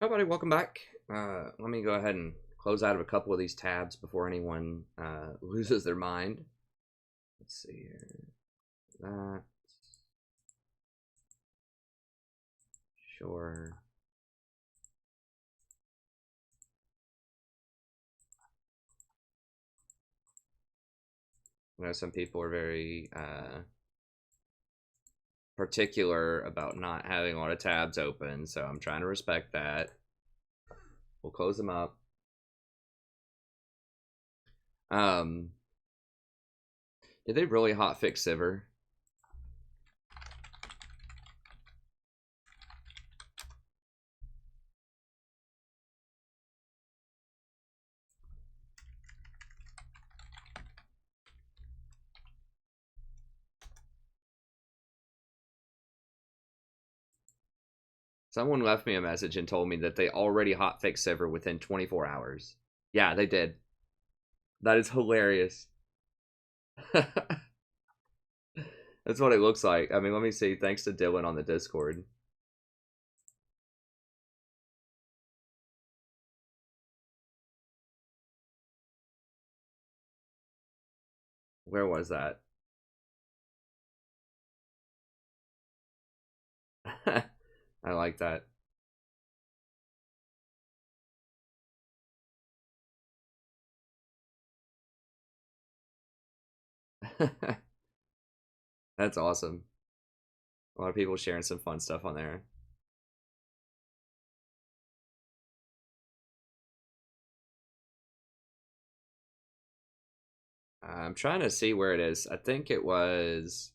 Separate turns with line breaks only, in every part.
Hi, buddy. Welcome back. Let me go ahead and close out of a couple of these tabs before anyone loses their mind. Let's see here. That. Sure. I know some people are very particular about not having a lot of tabs open, so I'm trying to respect that. We'll close them up. Did they really hotfix Civer? Someone left me a message and told me that they already hotfixed Civer within 24 hours. Yeah, they did. That is hilarious. That's what it looks like. I mean, let me see. Thanks to Dylan on the Discord. Where was that? I like that. That's awesome. A lot of people sharing some fun stuff on there. I'm trying to see where it is. I think it was...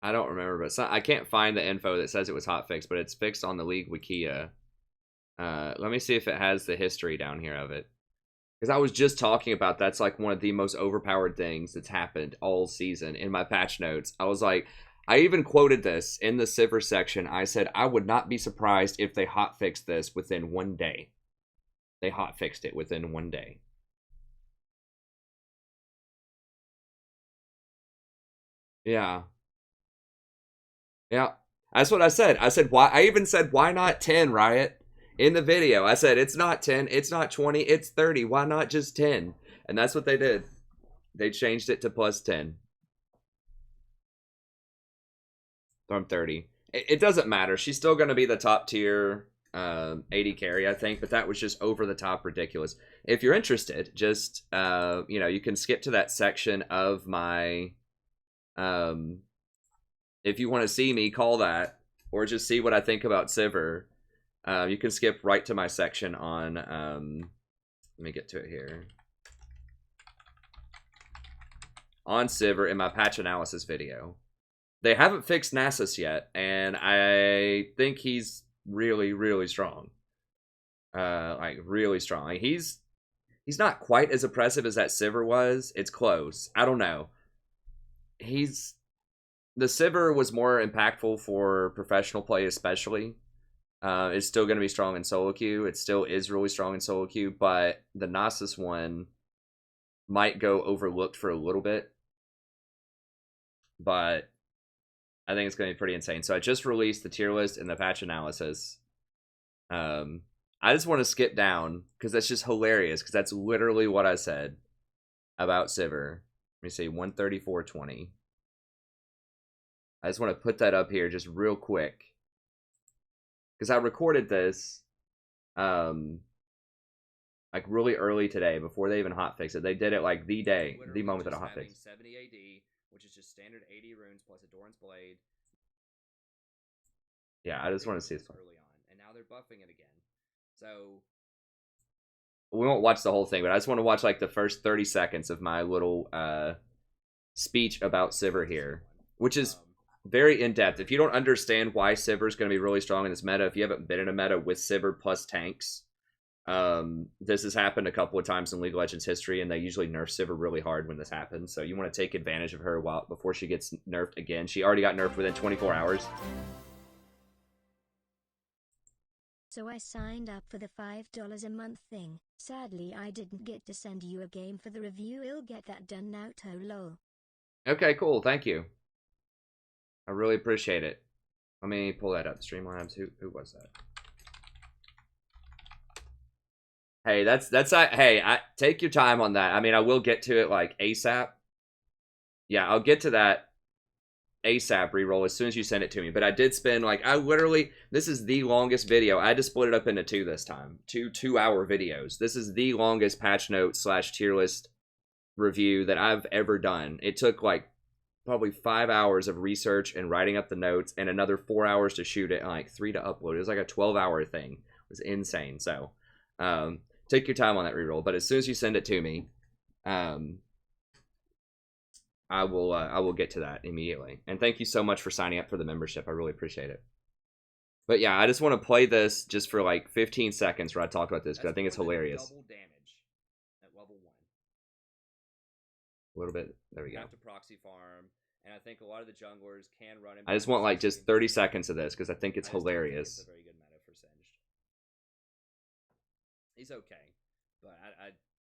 I don't remember, but I can't find the info that says it was hotfixed, but it's fixed on the League Wikia. Let me see if it has the history down here of it. Because I was just talking about that's like one of the most overpowered things that's happened all season in my patch notes. I was like, I even quoted this in the Civer section. I said, I would not be surprised if they hotfixed this within 1 day. They hotfixed it within 1 day. Yeah. Yeah. That's what I said. I said, why? I even said, why not 10, Riot? In the video, I said, it's not 10, it's not 20, it's 30. Why not just 10? And that's what they did. They changed it to plus 10. From 30. It doesn't matter. She's still going to be the top tier 80 carry, I think, but that was just over the top ridiculous. If you're interested, just, you know, you can skip to that section of my, if you want to see me call that, or just see what I think about Civer, you can skip right to my section on, let me get to it here. On Civer in my patch analysis video. They haven't fixed Nasus yet, and I think he's really, really strong. Like, really strong. Like, he's not quite as oppressive as that Civer was. It's close. I don't know. The Civer was more impactful for professional play, especially. It's still going to be strong in solo queue. It still is really strong in solo queue, but the Nasus one might go overlooked for a little bit. But I think it's going to be pretty insane. So I just released the tier list and the patch analysis. I just want to skip down because that's just hilarious because that's literally what I said about Civer. Let me see, 134.20. I just want to put that up here just real quick because I recorded this like really early today before they even hotfixed it. They did it like the day, the moment that I hotfixed. 70 AD, which is just standard 80 runes plus a Doran's Blade. Yeah, I just want to see this early on, and now they're buffing it again. So we won't watch the whole thing, but I just want to watch like the first 30 seconds of my little speech about Civer here, which is very in-depth. If you don't understand why Civer is going to be really strong in this meta, if you haven't been in a meta with Civer plus tanks, this has happened a couple of times in League of Legends history, and they usually nerf Civer really hard when this happens. So you want to take advantage of her before she gets nerfed again. She already got nerfed within 24 hours.
So I signed up for the $5 a month thing. Sadly, I didn't get to send you a game for the review. I'll get that done now, lol.
Okay, cool. Thank you. I really appreciate it. Let me pull that up. Streamlabs. Who was that? Hey, I take your time on that. I mean, I will get to it like ASAP. Yeah, I'll get to that ASAP reroll as soon as you send it to me. But I did spend like this is the longest video. I had to split it up into two this time. Two-hour videos. This is the longest patch note / tier list review that I've ever done. It took like probably 5 hours of research and writing up the notes and another 4 hours to shoot it and like 3 to upload. It was like a 12-hour thing. It was insane. So take your time on that reroll. But as soon as you send it to me, I will get to that immediately. And thank you so much for signing up for the membership. I really appreciate it. But yeah, I just want to play this just for like 15 seconds where I talk about this because I think it's hilarious.
Double damage at level 1.
A little bit. There we go.
You have to proxy farm, and I think a lot of the junglers can run in.
I just want like just 30 seconds of this because I think it's hilarious.
It's a very good meta for Singed. He's okay, but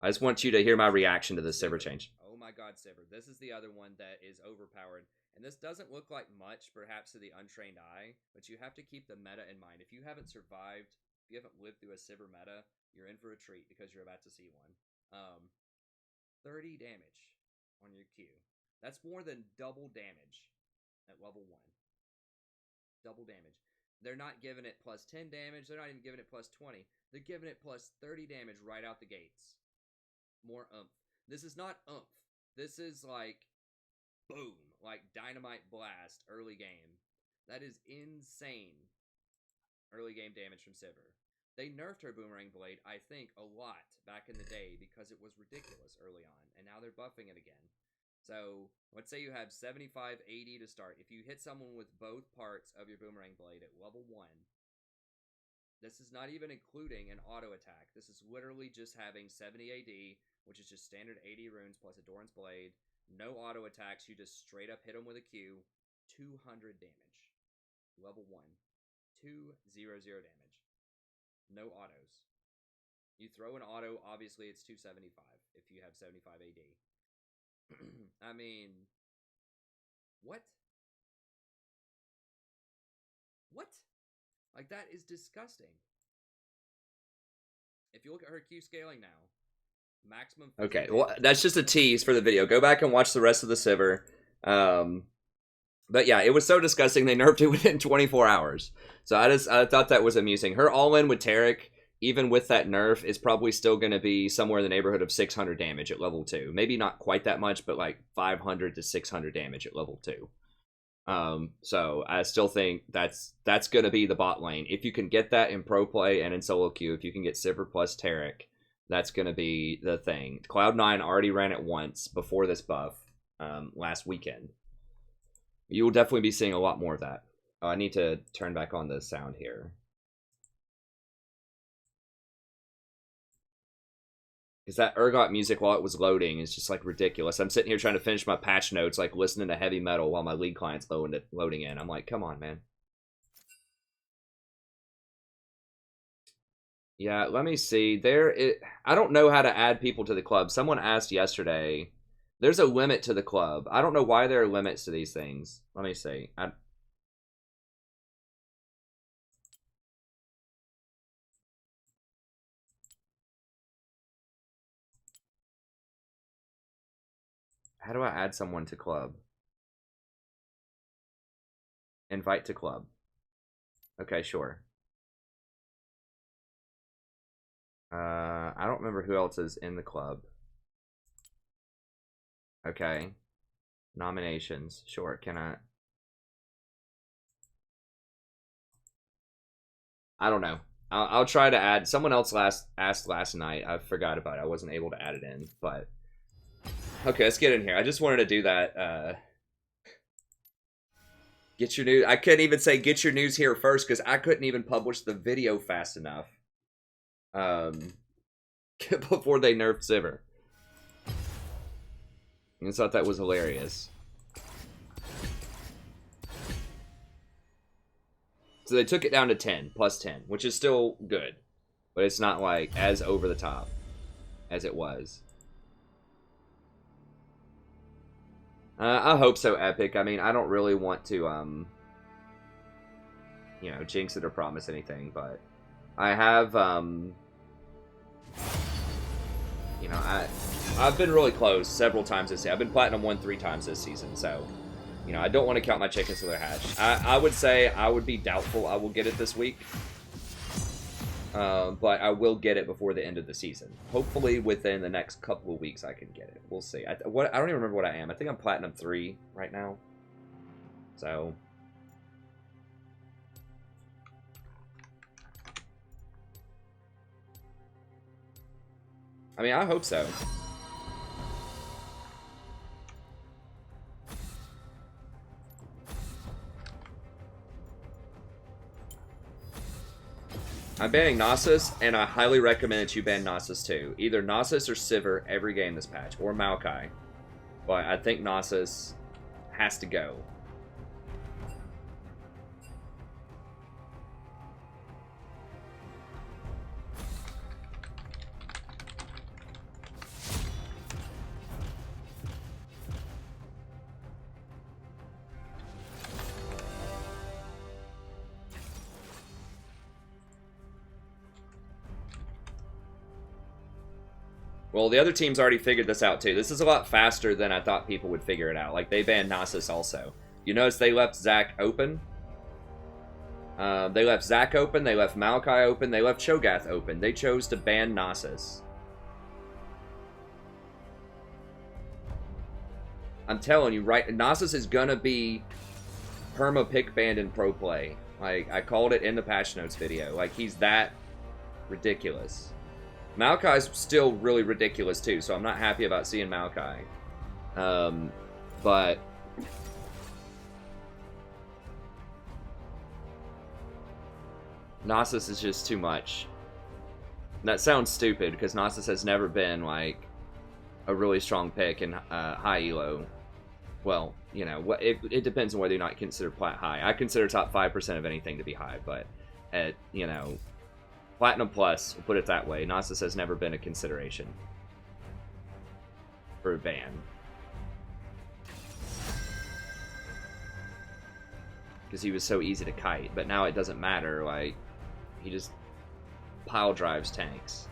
I just want you to hear my reaction to the Civer change.
Oh my god, Civer. This is the other one that is overpowered. And this doesn't look like much, perhaps, to the untrained eye, but you have to keep the meta in mind. If you haven't survived, if you haven't lived through a Civer meta, you're in for a treat because you're about to see one. 30 damage on your Q. That's more than double damage at level 1. Double damage. They're not giving it plus 10 damage. They're not even giving it plus 20. They're giving it plus 30 damage right out the gates. More oomph. This is not oomph. This is like boom, like dynamite blast early game. That is insane. Early game damage from Civer. They nerfed her boomerang blade, I think, a lot back in the day because it was ridiculous early on, and now they're buffing it again. So let's say you have 75, 80 to start. If you hit someone with both parts of your boomerang blade at level 1, this is not even including an auto attack. This is literally just having 70 AD, which is just standard 80 runes plus a Doran's Blade. No auto attacks. You just straight up hit them with a Q. 200 damage. Level 1. 200 damage. No autos. You throw an auto, obviously it's 275 if you have 75 AD. I mean, what? What? Like, that is disgusting. If you look at her Q scaling now, maximum...
Okay, well, that's just a tease for the video. Go back and watch the rest of the Civer. But yeah, it was so disgusting, they nerfed it within 24 hours. So I thought that was amusing. Her all-in with Taric, even with that nerf, is probably still going to be somewhere in the neighborhood of 600 damage at level 2. Maybe not quite that much, but like 500 to 600 damage at level 2. So I still think that's going to be the bot lane. If you can get that in pro play and in solo queue, if you can get Civer plus Taric, that's going to be the thing. Cloud9 already ran it once before this buff last weekend. You will definitely be seeing a lot more of that. Oh, I need to turn back on the sound here. Because that Urgot music while it was loading is just like ridiculous. I'm sitting here trying to finish my patch notes, like listening to heavy metal while my league client's loading in. I'm like, come on, man. Yeah, let me see. I don't know how to add people to the club. Someone asked yesterday. There's a limit to the club. I don't know why there are limits to these things. Let me see. How do I add someone to club? Invite to club. Okay, sure. I don't remember who else is in the club. Okay. Nominations. Sure, can I don't know. I'll try to add. Someone else asked last night. I forgot about it. I wasn't able to add it in, but... Okay, let's get in here. I just wanted to do that. Get your news. I couldn't even say get your news here first because I couldn't even publish the video fast enough. Before they nerfed Civer. I just thought that was hilarious. So they took it down to 10, plus 10, which is still good. But it's not like as over the top as it was. I hope so, Epic. I mean, I don't really want to, jinx it or promise anything, but I have, I've been really close several times this year. I've been Platinum 1 3 times this season, so, I don't want to count my chickens till they're hatched. I would say I would be doubtful I will get it this week. But I will get it before the end of the season. Hopefully within the next couple of weeks I can get it. We'll see. I don't even remember what I am. I think I'm Platinum 3 right now. So... I mean, I hope so. I'm banning Nasus, and I highly recommend that you ban Nasus too. Either Nasus or Civer every game this patch, or Maokai. But I think Nasus has to go. Well, the other team's already figured this out, too. This is a lot faster than I thought people would figure it out. Like, they banned Nasus also. You notice they left Zac open? They left Zac open, they left Maokai open, they left Cho'Gath open. They chose to ban Nasus. I'm telling you, right? Nasus is gonna be perma-pick banned in pro play. Like, I called it in the patch notes video. Like, he's that ridiculous. Maokai's still really ridiculous too, so I'm not happy about seeing Maokai. But Nasus is just too much. That sounds stupid because Nasus has never been like a really strong pick in high elo. Well, it depends on whether or not you consider plat high. I consider top 5% of anything to be high, but at Platinum Plus, we'll put it that way. Nasus has never been a consideration for a ban. Because he was so easy to kite, but now it doesn't matter. Like, he just pile drives tanks.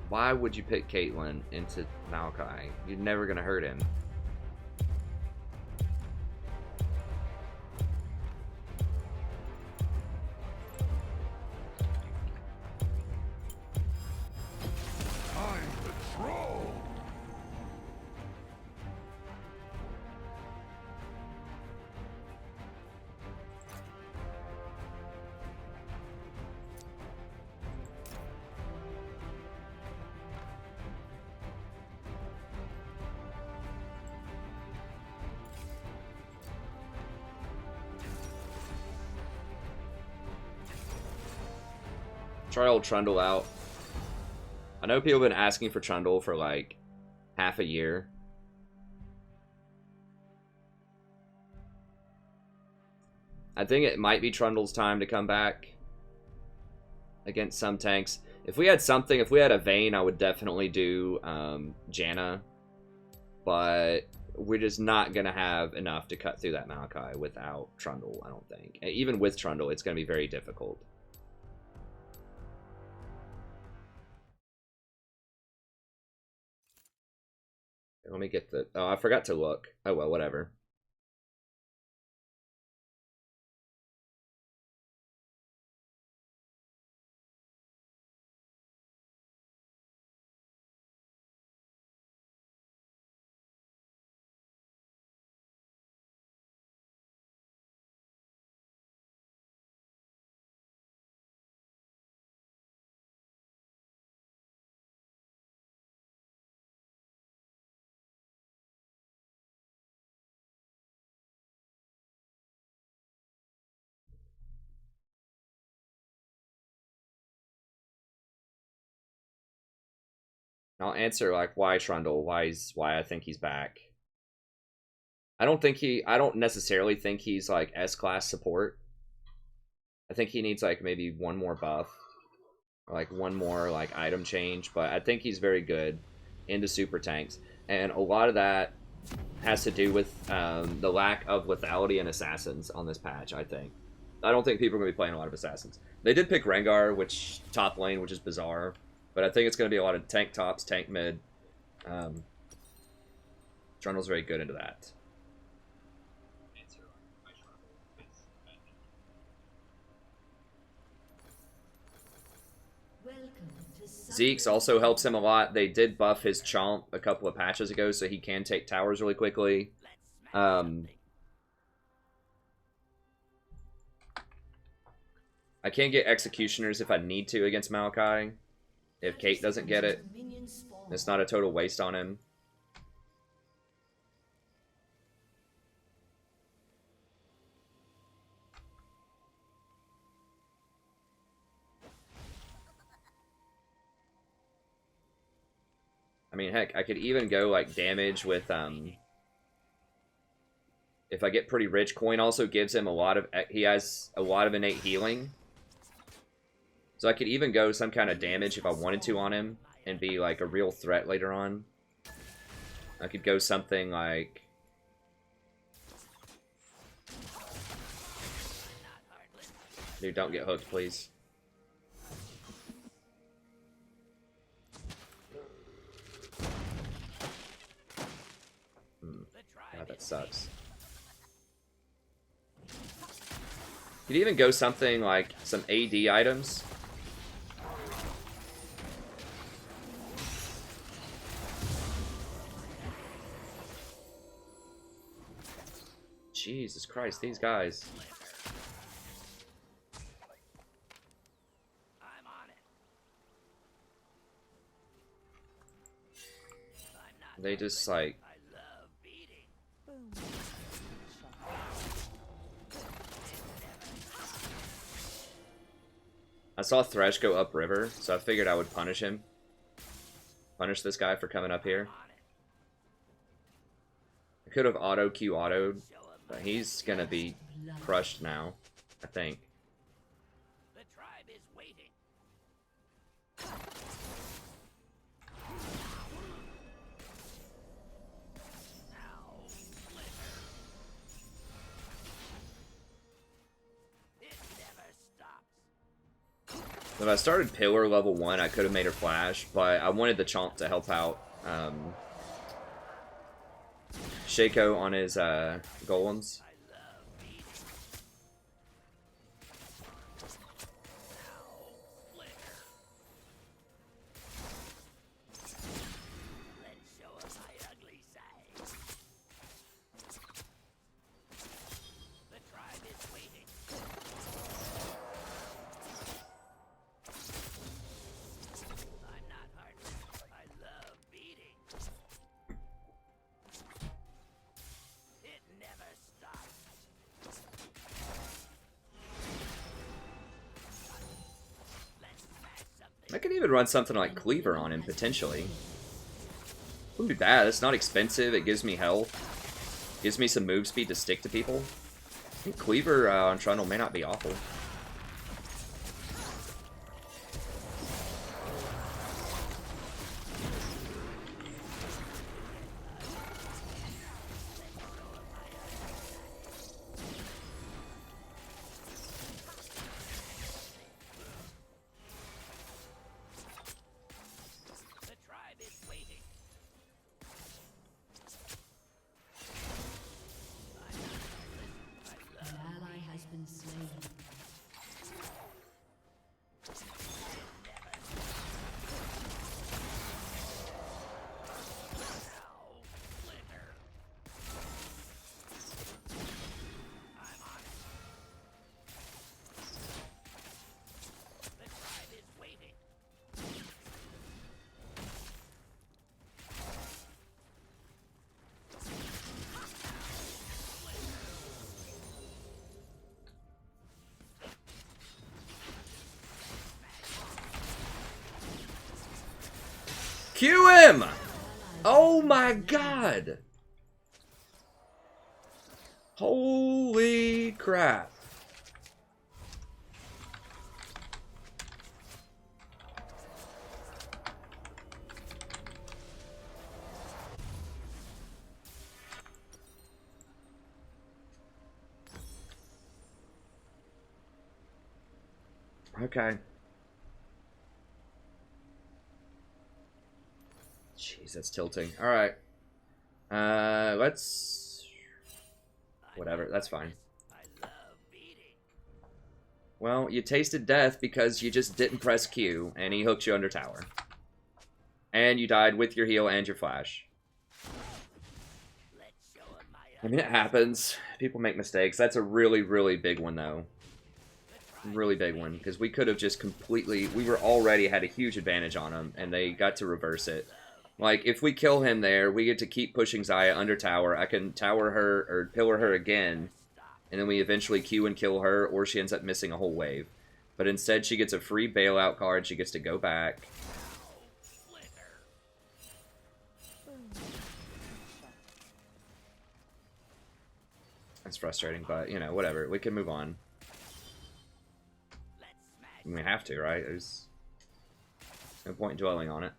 Why would you pick Caitlyn into Maokai? You're never gonna hurt him. Try old Trundle out. I know people have been asking for Trundle for like half a year. I think it might be Trundle's time to come back against some tanks. If we had something, if we had a Vayne, I would definitely do Janna. But we're just not going to have enough to cut through that Maokai without Trundle, I don't think. Even with Trundle, it's going to be very difficult. Let me get the... Oh, I forgot to look. Oh, well, whatever. I'll answer like why Trundle, why I think he's back. I don't necessarily think he's like S-class support. I think he needs like maybe one more buff. like one more like item change, but I think he's very good into super tanks, and a lot of that has to do with the lack of lethality and assassins on this patch. I don't think people are gonna be playing a lot of assassins. They did pick Rengar, which top lane, which is bizarre, but I think it's gonna be a lot of tank tops, tank mid. Trundle's very good into that. Zeke's also helps him a lot. They did buff his chomp a couple of patches ago, so he can take towers really quickly. I can get executioners if I need to against Maokai. If Kate doesn't get it, it's not a total waste on him. I mean, heck, I could even go, like, damage with, if I get pretty rich. Coin also gives him a lot of, he has a lot of innate healing. So I could even go some kind of damage if I wanted to on him and be, like, a real threat later on. I could go something like... Dude, don't get hooked, please. God, that sucks. You'd even go something like some AD items. Jesus Christ, these guys. They just like... I saw Thresh go upriver, so I figured I would punish him. Punish this guy for coming up here. I could have auto-Q auto'd, but he's gonna be crushed now, I think.
The tribe is waiting.
If I started Pillar level 1, I could have made her flash, but I wanted the Chomp to help out Shaco on his golems. I could even run something like Cleaver on him, potentially. Wouldn't be bad. It's not expensive. It gives me health. Gives me some move speed to stick to people. I think Cleaver on Trundle may not be awful. Q him! Oh my god! Holy crap. Okay. Jeez, that's tilting. Alright. Let's... Whatever, that's fine. Well, you tasted death because you just didn't press Q, and he hooked you under tower. And you died with your heal and your flash. I mean, it happens. People make mistakes. That's a really, really big one, though. Really big one, because we could have just completely... We were already had a huge advantage on him, and they got to reverse it. Like, if we kill him there, we get to keep pushing Xayah under tower. I can tower her, or pillar her again, and then we eventually Q and kill her, or she ends up missing a whole wave. But instead, she gets a free bailout card. She gets to go back. That's frustrating, but, you know, whatever. We can move on. We have to, right? There's no point in dwelling on it.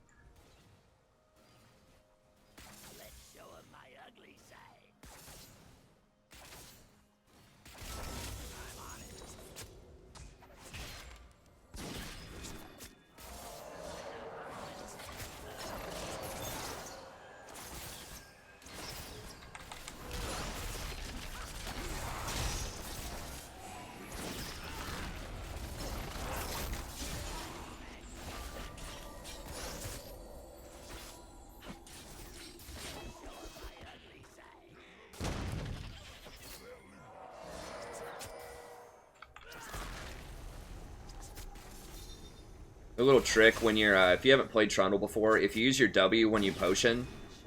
A little trick when you're, if you haven't played Trundle before, if you use your W when you potion,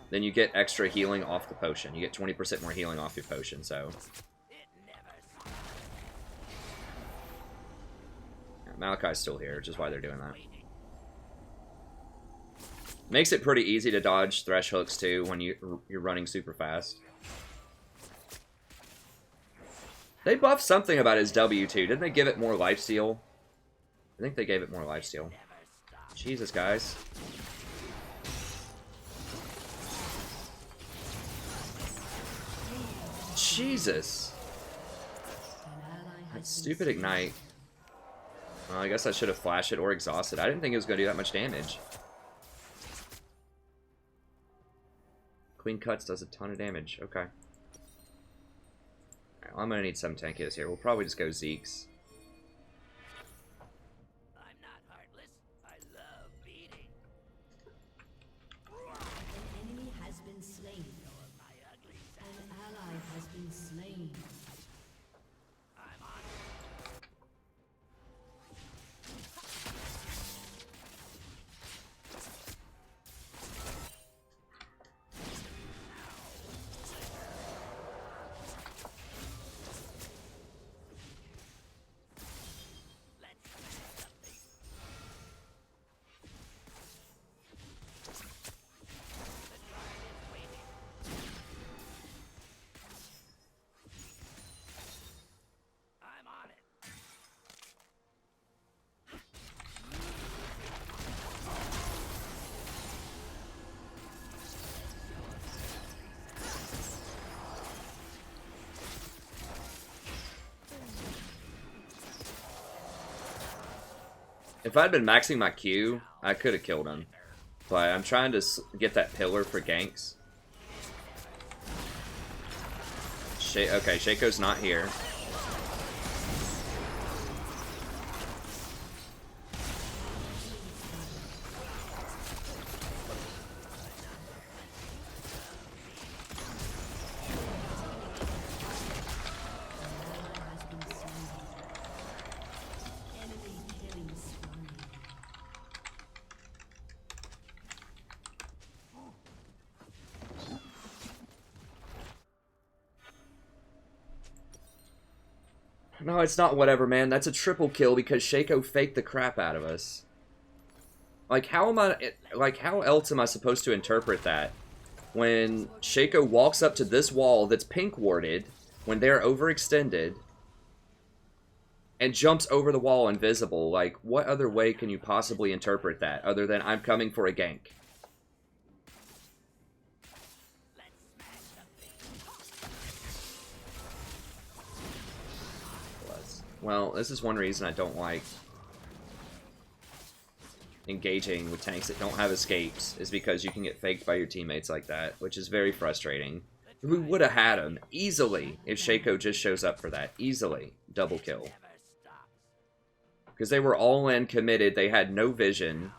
then you get extra healing off the potion. You get 20% more healing off your potion, so. Yeah, Malachi's still here, which is why they're doing that. Makes it pretty easy to dodge Thresh hooks, too, when you're running super fast. They buffed something about his W, too. Didn't they give it more lifesteal? I think they gave it more lifesteal. Jesus, guys. Jesus. That stupid ignite. Well, I guess I should have flashed it or exhausted. I didn't think it was going to do that much damage. Queen Cuts does a ton of damage. Okay. Alright, well, I'm going to need some tankies here. We'll probably just go Zeke's. If I'd been maxing my Q, I could have killed him. But I'm trying to get that pillar for ganks. Okay, Shaco's not here. No, it's not whatever, man. That's a triple kill because Shaco faked the crap out of us. Like, how else am I supposed to interpret that? When Shaco walks up to this wall that's pink warded, when they're overextended, and jumps over the wall invisible, like, what other way can you possibly interpret that, other than I'm coming for a gank? Well, this is one reason I don't like engaging with tanks that don't have escapes is because you can get faked by your teammates like that, which is very frustrating. We would have had him easily if Shaco just shows up for that. Easily. Double kill. Because they were all in, committed. They had no vision.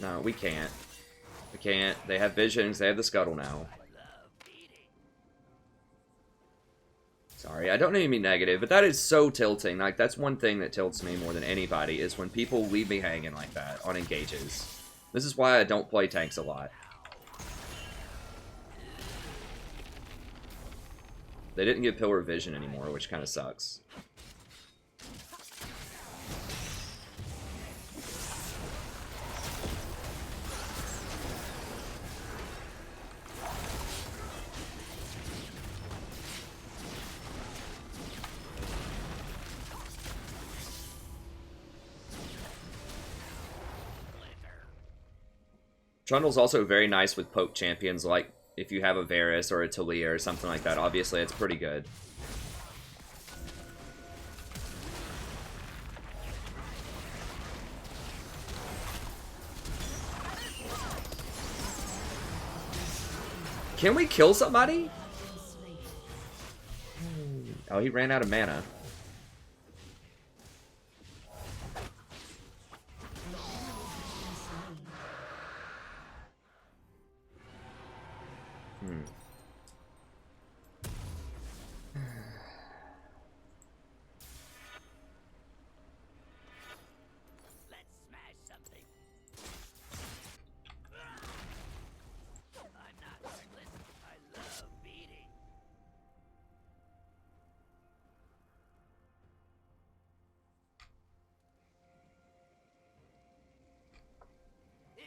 No, we can't. We can't. They have visions. They have the scuttle now. Sorry, I don't need to be negative, but that is so tilting. Like, that's one thing that tilts me more than anybody, is when people leave me hanging like that on engages. This is why I don't play tanks a lot. They didn't get Pillar Vision anymore, which kind of sucks. Trundle's also very nice with poke champions, like if you have a Varus or a Talia or something like that. Obviously, it's pretty good. Can we kill somebody? Oh, he ran out of mana.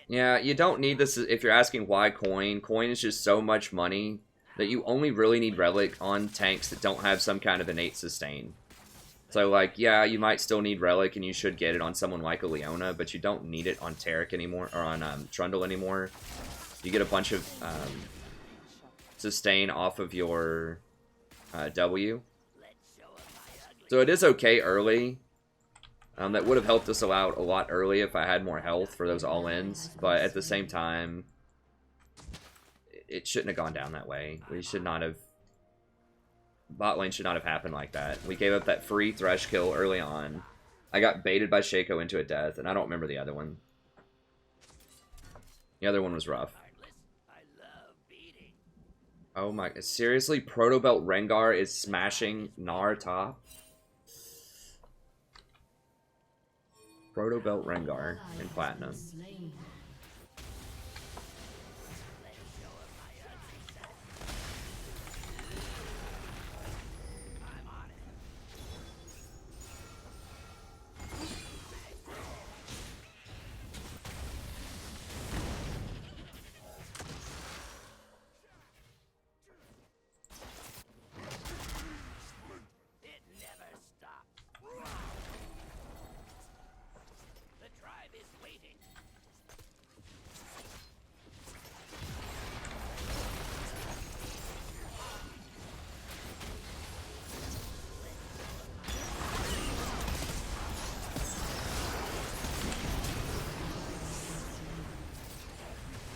Yeah, you don't need this if you're asking why coin. Coin is just so much money that you only really need Relic on tanks that don't have some kind of innate sustain. So, like, yeah, you might still need Relic, and you should get it on someone like a Leona, but you don't need it on Taric anymore, or on Trundle anymore. You get a bunch of sustain off of your W. So it is okay early. That would have helped us out a lot early if I had more health for those all-ins, but at the same time, it shouldn't have gone down that way. We should not have... Bot lane should not have happened like that. We gave up that free Thresh kill early on. I got baited by Shaco into a death, and I don't remember the other one. The other one was rough. Oh my... Seriously? Protobelt Rengar is smashing Gnar top? Protobelt Rengar in Platinum.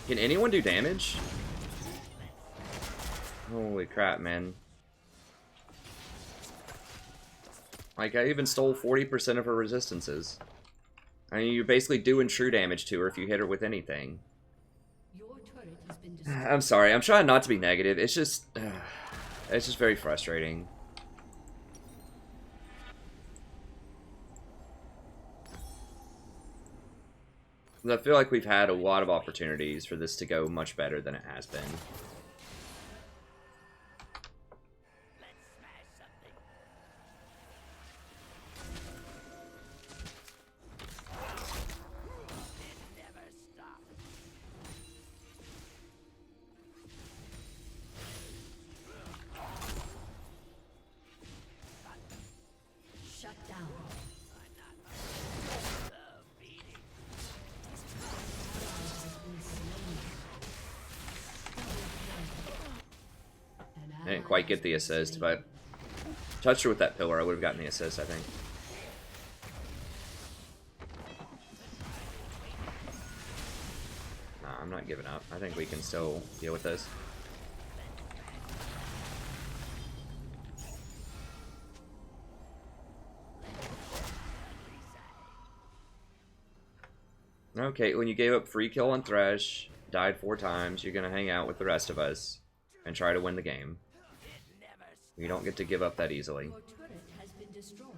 Can anyone do damage? Holy crap, man. Like, I even stole 40% of her resistances. I mean, you're basically doing true damage to her if you hit her with anything. I'm sorry, I'm trying not to be negative. It's just very frustrating. I feel like we've had a lot of opportunities for this to go much better than it has been. I didn't quite get the assist, but touched her with that pillar, I would have gotten the assist, I think. not giving up. I think we can still deal with this. Okay, when you gave up free kill on Thresh, died 4 times, you're gonna hang out with the rest of us and try to win the game. You don't get to give up that easily.
Your turret has been destroyed.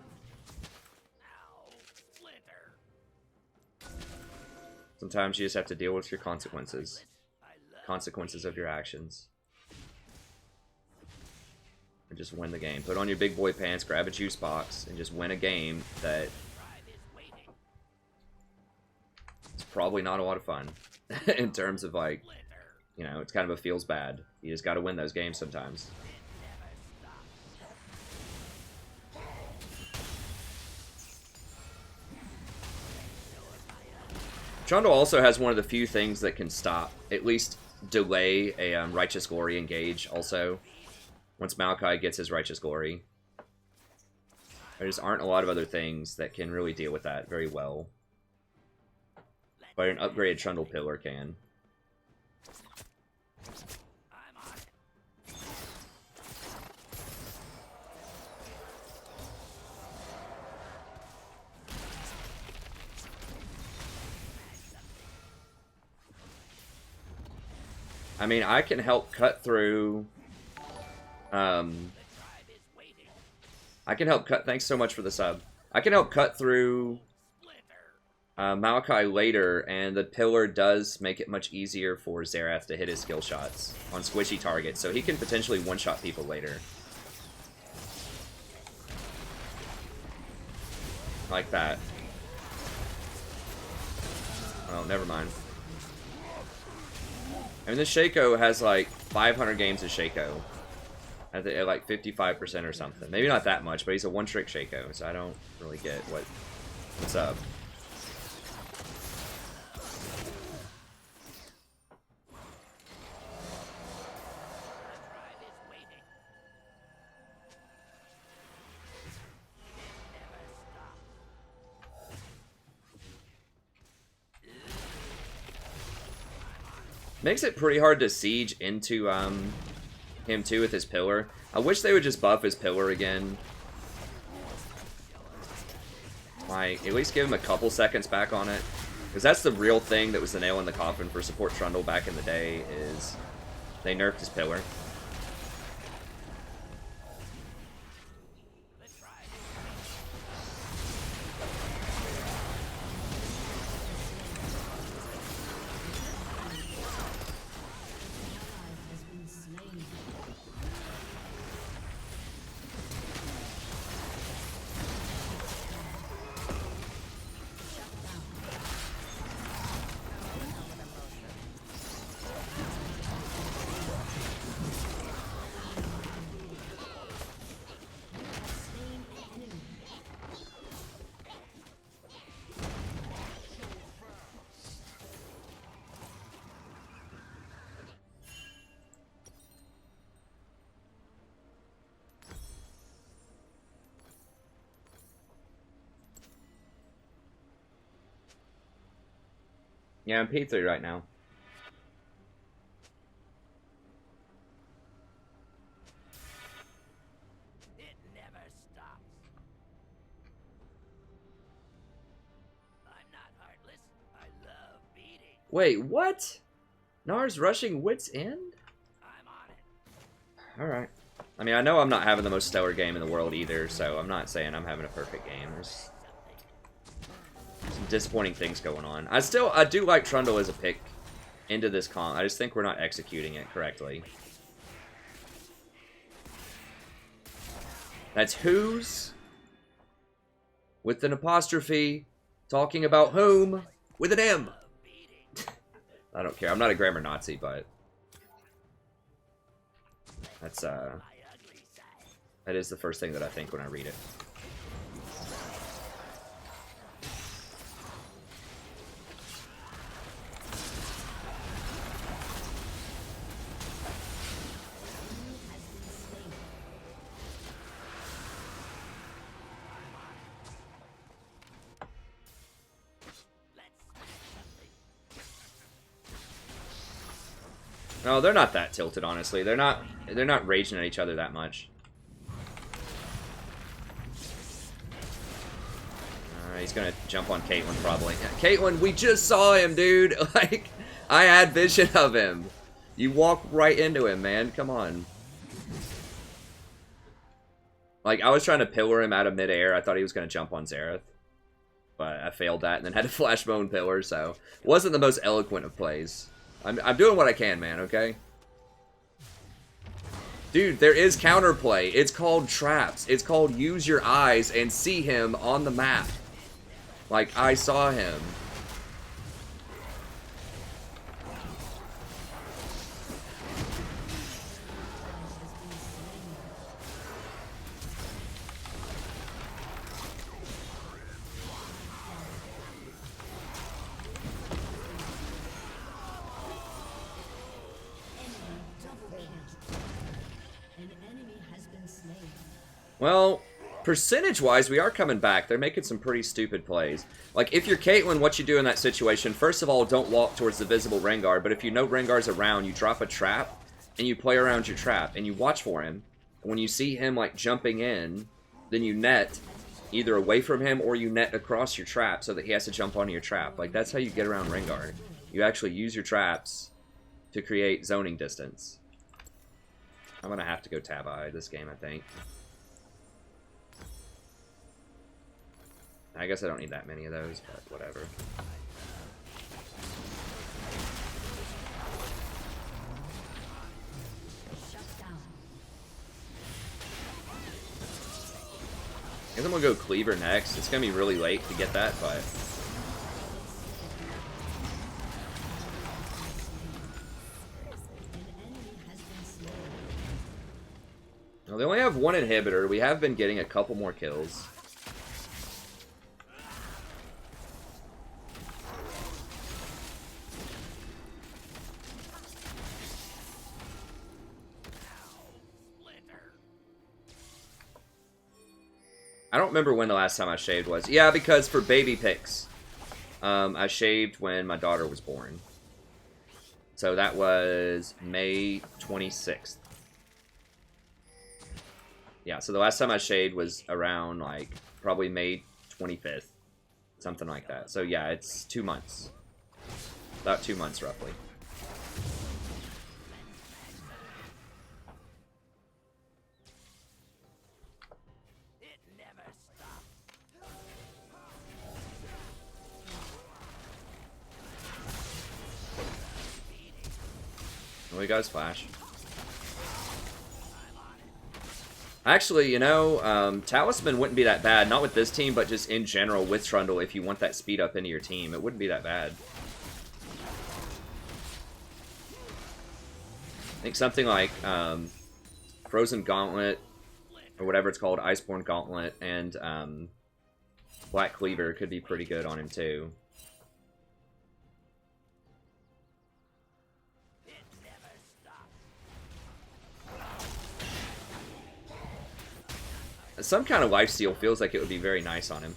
Sometimes you just have to deal with your consequences. Consequences of your actions. And just win the game. Put on your big boy pants, grab a juice box, and just win a game that is probably not a lot of fun. In terms of, like, you know, it's kind of a feels bad. You just gotta win those games sometimes. Trundle also has one of the few things that can stop, at least delay a Righteous Glory engage also. Once Maokai gets his Righteous Glory. There just aren't a lot of other things that can really deal with that very well. But an upgraded Trundle Pillar can. I mean, I can help cut through... I can help cut... Thanks so much for the sub. I can help cut through Maokai later, and the pillar does make it much easier for Xerath to hit his skill shots on squishy targets, so he can potentially one-shot people later. Like that. Oh, never mind. I mean, this Shaco has like 500 games of Shaco. At like 55% or something. Maybe not that much, but he's a one-trick Shaco, so I don't really get what's up. Makes it pretty hard to siege into him too with his pillar. I wish they would just buff his pillar again. Like, at least give him a couple seconds back on it. Because that's the real thing that was the nail in the coffin for support Trundle back in the day, is they nerfed his pillar. Yeah, I'm P3 right now.
It never stops. I'm not heartless. I love beating.
Wait, what? Nar's rushing Wit's End?
I'm on it.
Alright. I mean, I know I'm not having the most stellar game in the world either, so I'm not saying I'm having a perfect game. There's some disappointing things going on. I do like Trundle as a pick into this comp. I just think we're not executing it correctly. That's whose with an apostrophe, talking about whom with an M. I don't care. I'm not a grammar Nazi, but that's that is the first thing that I think when I read it. No, they're not that tilted, honestly. They're not raging at each other that much. He's gonna jump on Caitlyn, probably. Caitlyn, we just saw him, dude! Like, I had vision of him. You walk right into him, man. Come on. Like, I was trying to pillar him out of midair. I thought he was gonna jump on Xerath. But I failed that and then had to flash bone pillar, so... Wasn't the most eloquent of plays. I'm doing what I can, man, okay? Dude, there is counterplay. It's called traps. It's called use your eyes and see him on the map. Like, I saw him. Well, percentage-wise, we are coming back. They're making some pretty stupid plays. Like, if you're Caitlyn, what you do in that situation, first of all, don't walk towards the visible Rengar, but if you know Rengar's around, you drop a trap, and you play around your trap, and you watch for him. And when you see him, like, jumping in, then you net either away from him or you net across your trap so that he has to jump onto your trap. Like, that's how you get around Rengar. You actually use your traps to create zoning distance. I'm gonna have to go Tab-Eye this game, I think. I guess I don't need that many of those, but whatever. I guess I'm gonna go Cleaver next. It's gonna be really late to get that, but... Well, they only have one inhibitor. We have been getting a couple more kills. I don't remember when the last time I shaved was. Yeah, because for baby pics, I shaved when my daughter was born. So that was May 26th. Yeah, so the last time I shaved was around, like, probably May 25th. Something like that. So yeah, it's 2 months. About 2 months, roughly. We got his flash. Actually, you know, Talisman wouldn't be that bad. Not with this team, but just in general with Trundle if you want that speed up into your team. It wouldn't be that bad. I think something like Frozen Gauntlet, or whatever it's called, Iceborne Gauntlet, and Black Cleaver could be pretty good on him too. Some kind of lifesteal feels like it would be very nice on him.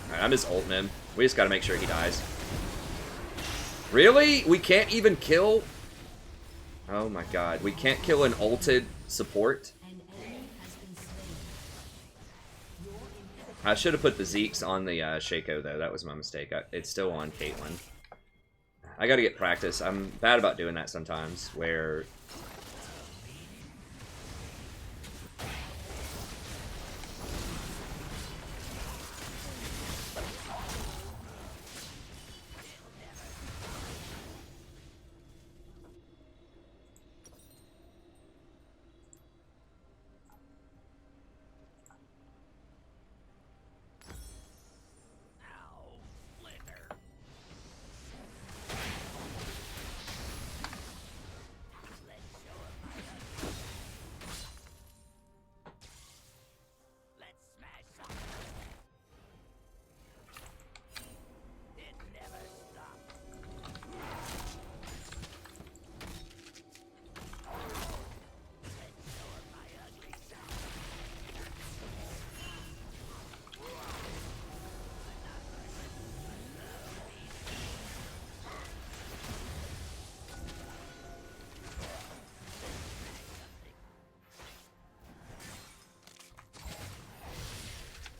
Alright, I'm just ulting him. We just gotta make sure he dies. Really? We can't even kill? Oh my god. We can't kill an ulted support? I should have put the Zeeks on the Shaco, though. That was my mistake. It's still on Caitlyn. I gotta get practice. I'm bad about doing that sometimes, where...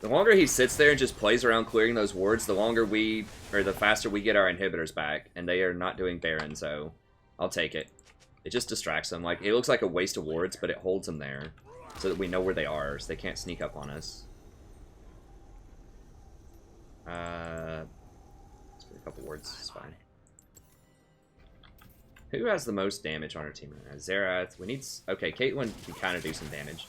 The longer he sits there and just plays around clearing those wards, the faster we get our inhibitors back, and they are not doing Baron, so I'll take it. It just distracts them. Like, it looks like a waste of wards, but it holds them there so that we know where they are, so they can't sneak up on us. Let's put a couple wards, it's fine. Who has the most damage on our team right now? Zerath. We need... Okay, Caitlyn can kind of do some damage.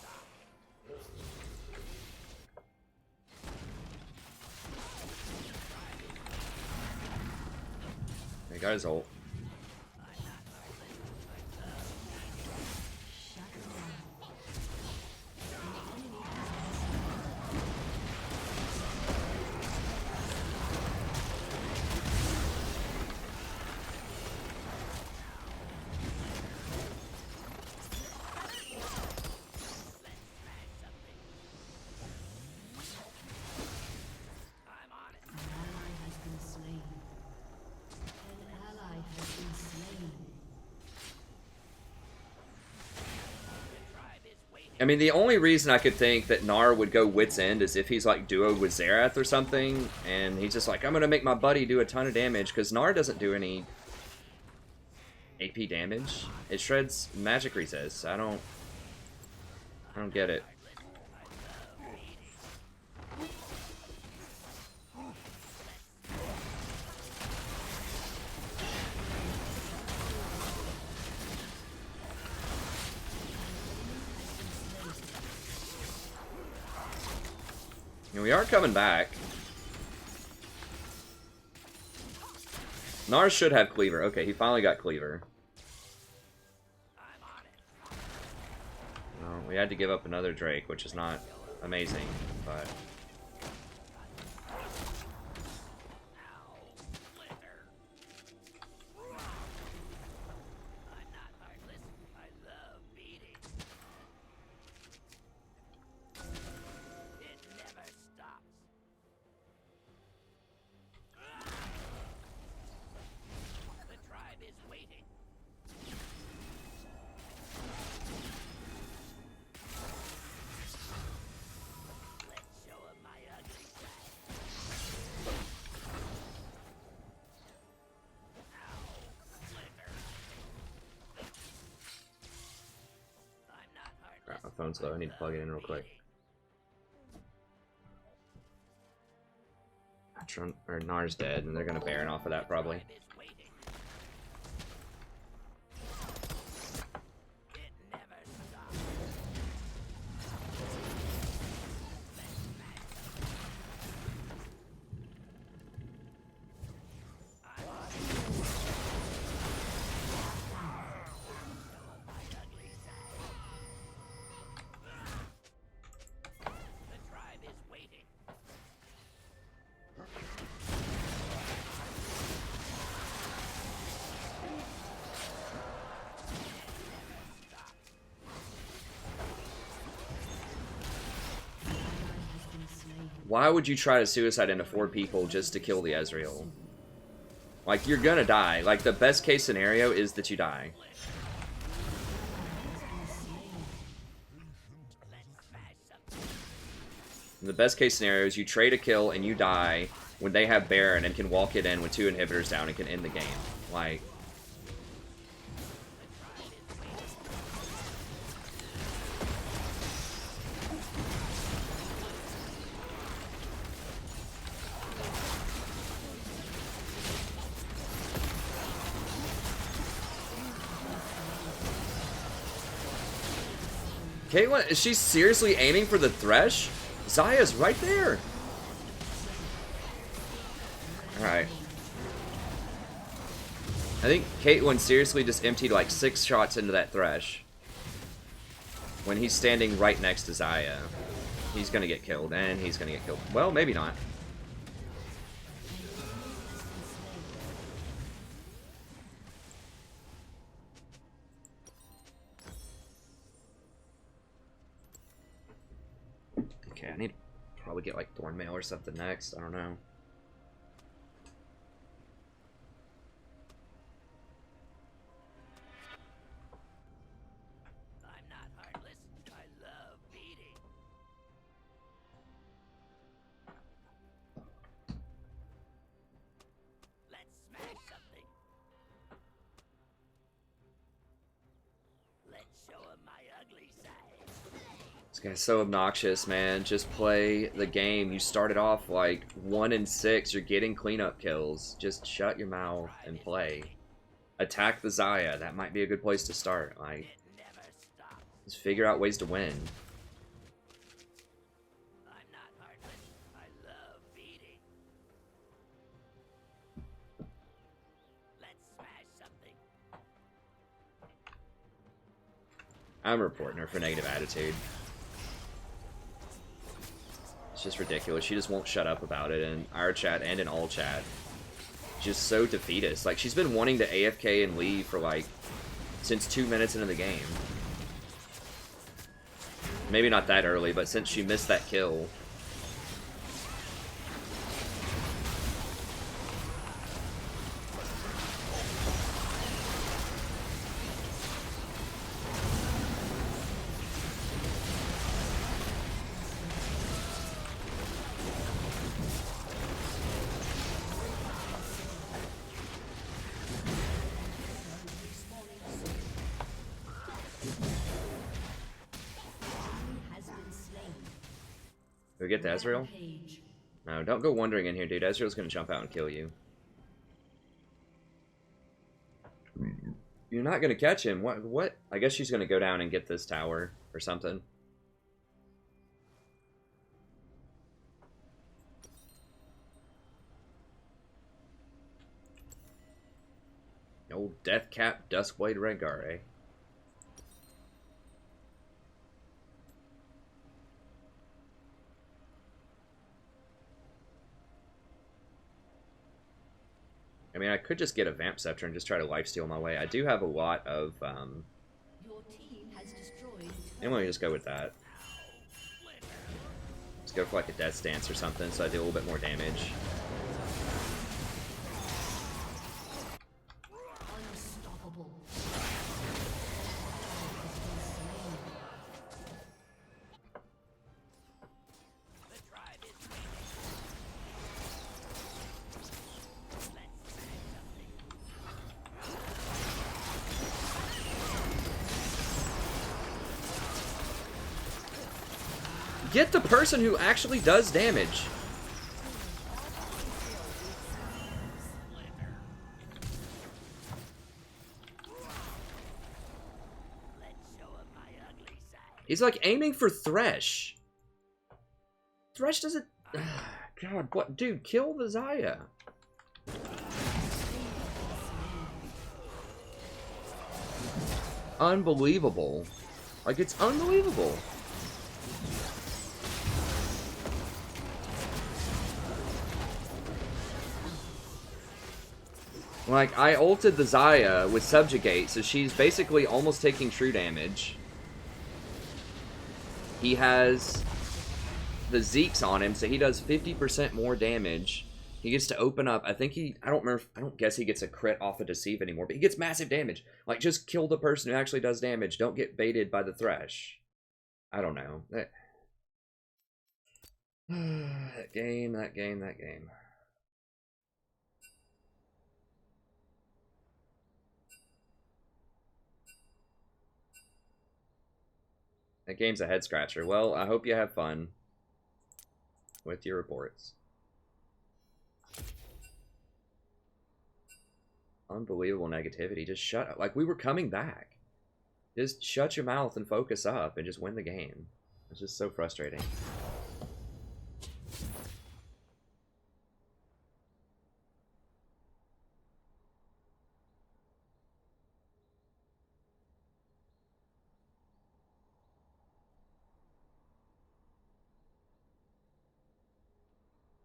He got his ult. I mean, the only reason I could think that Gnar would go Wit's End is if he's, like, duoed with Zerath or something, and he's just like, I'm gonna make my buddy do a ton of damage, because Gnar doesn't do any AP damage. It shreds magic resist. I don't get it. And we are coming back. Gnar should have Cleaver. Okay, he finally got Cleaver. Well, we had to give up another Drake, which is not amazing, but... My phone's low. I need to plug it in real quick. Gnar's dead, and they're gonna Baron off of that probably. Why would you try to suicide into 4 people just to kill the Ezreal? Like, you're gonna die. Like, the best case scenario is that you die. And the best case scenario is you trade a kill and you die when they have Baron and can walk it in with 2 inhibitors down and can end the game. Like... Caitlyn, is she seriously aiming for the Thresh? Zaya's right there. Alright. I think Caitlyn seriously just emptied like 6 shots into that Thresh. When he's standing right next to Zaya. He's gonna get killed, and he's gonna get killed. Well, maybe not. Okay, I need to probably get like Thornmail or something next. I don't know.
I'm not heartless. I love beating. Let's show 'em my ugly side.
This guy's so obnoxious, man. Just play the game. You started off like 1-6. You're getting cleanup kills. Just shut your mouth and play. Attack the Zaya. That might be a good place to start. Like,
It never stops.
just figure out ways to win.
I'm not heartless. I love beating. Let's smash something.
I'm reporting her for negative attitude. It's just ridiculous. She just won't shut up about it in our chat and in all chat. Just so defeatist. Like, she's been wanting to AFK and leave for, like, since 2 minutes into the game. Maybe not that early, but since she missed that kill.
Has been slain.
Do we get to Ezreal?
Rampage.
No, don't go wandering in here, dude. Ezreal's gonna jump out and kill you. You're not gonna catch him. What? I guess she's gonna go down and get this tower or something. Old Deathcap Duskblade Rengar, eh? I mean, I could just get a Vamp Scepter and just try to lifesteal my way. I do have a lot of,
Your team has destroyed.
I'm gonna just go with that. Let's go for like a Death Stance or something so I do a little bit more damage.
Unstoppable.
The tribe is waiting. Let's smash something.
Get the person who actually does damage.
Let's show 'em my ugly side.
He's like aiming for Thresh. Thresh doesn't... God, what? Dude, kill the Zaya. Unbelievable. Like, it's unbelievable. Like, I ulted the Zaya with Subjugate, so she's basically almost taking true damage. He has the Zeke's on him, so he does 50% more damage. He gets to open up. I think I don't remember, I don't guess he gets a crit off of Deceive anymore, but he gets massive damage. Like, just kill the person who actually does damage. Don't get baited by the Thresh. I don't know. That game. That game's a head scratcher. Well, I hope you have fun with your reports. Unbelievable negativity. Just shut up. Like, we were coming back. Just shut your mouth and focus up and just win the game. It's just so frustrating.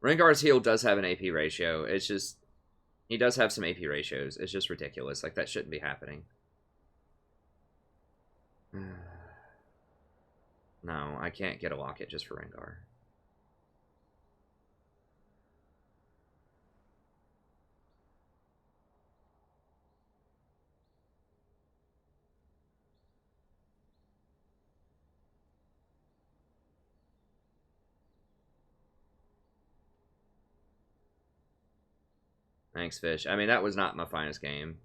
Rengar's heal does have an AP ratio. It's just... He does have some AP ratios. It's just ridiculous. Like, that shouldn't be happening. No, I can't get a locket just for Rengar. Thanks, Fish. I mean, that was not my finest game.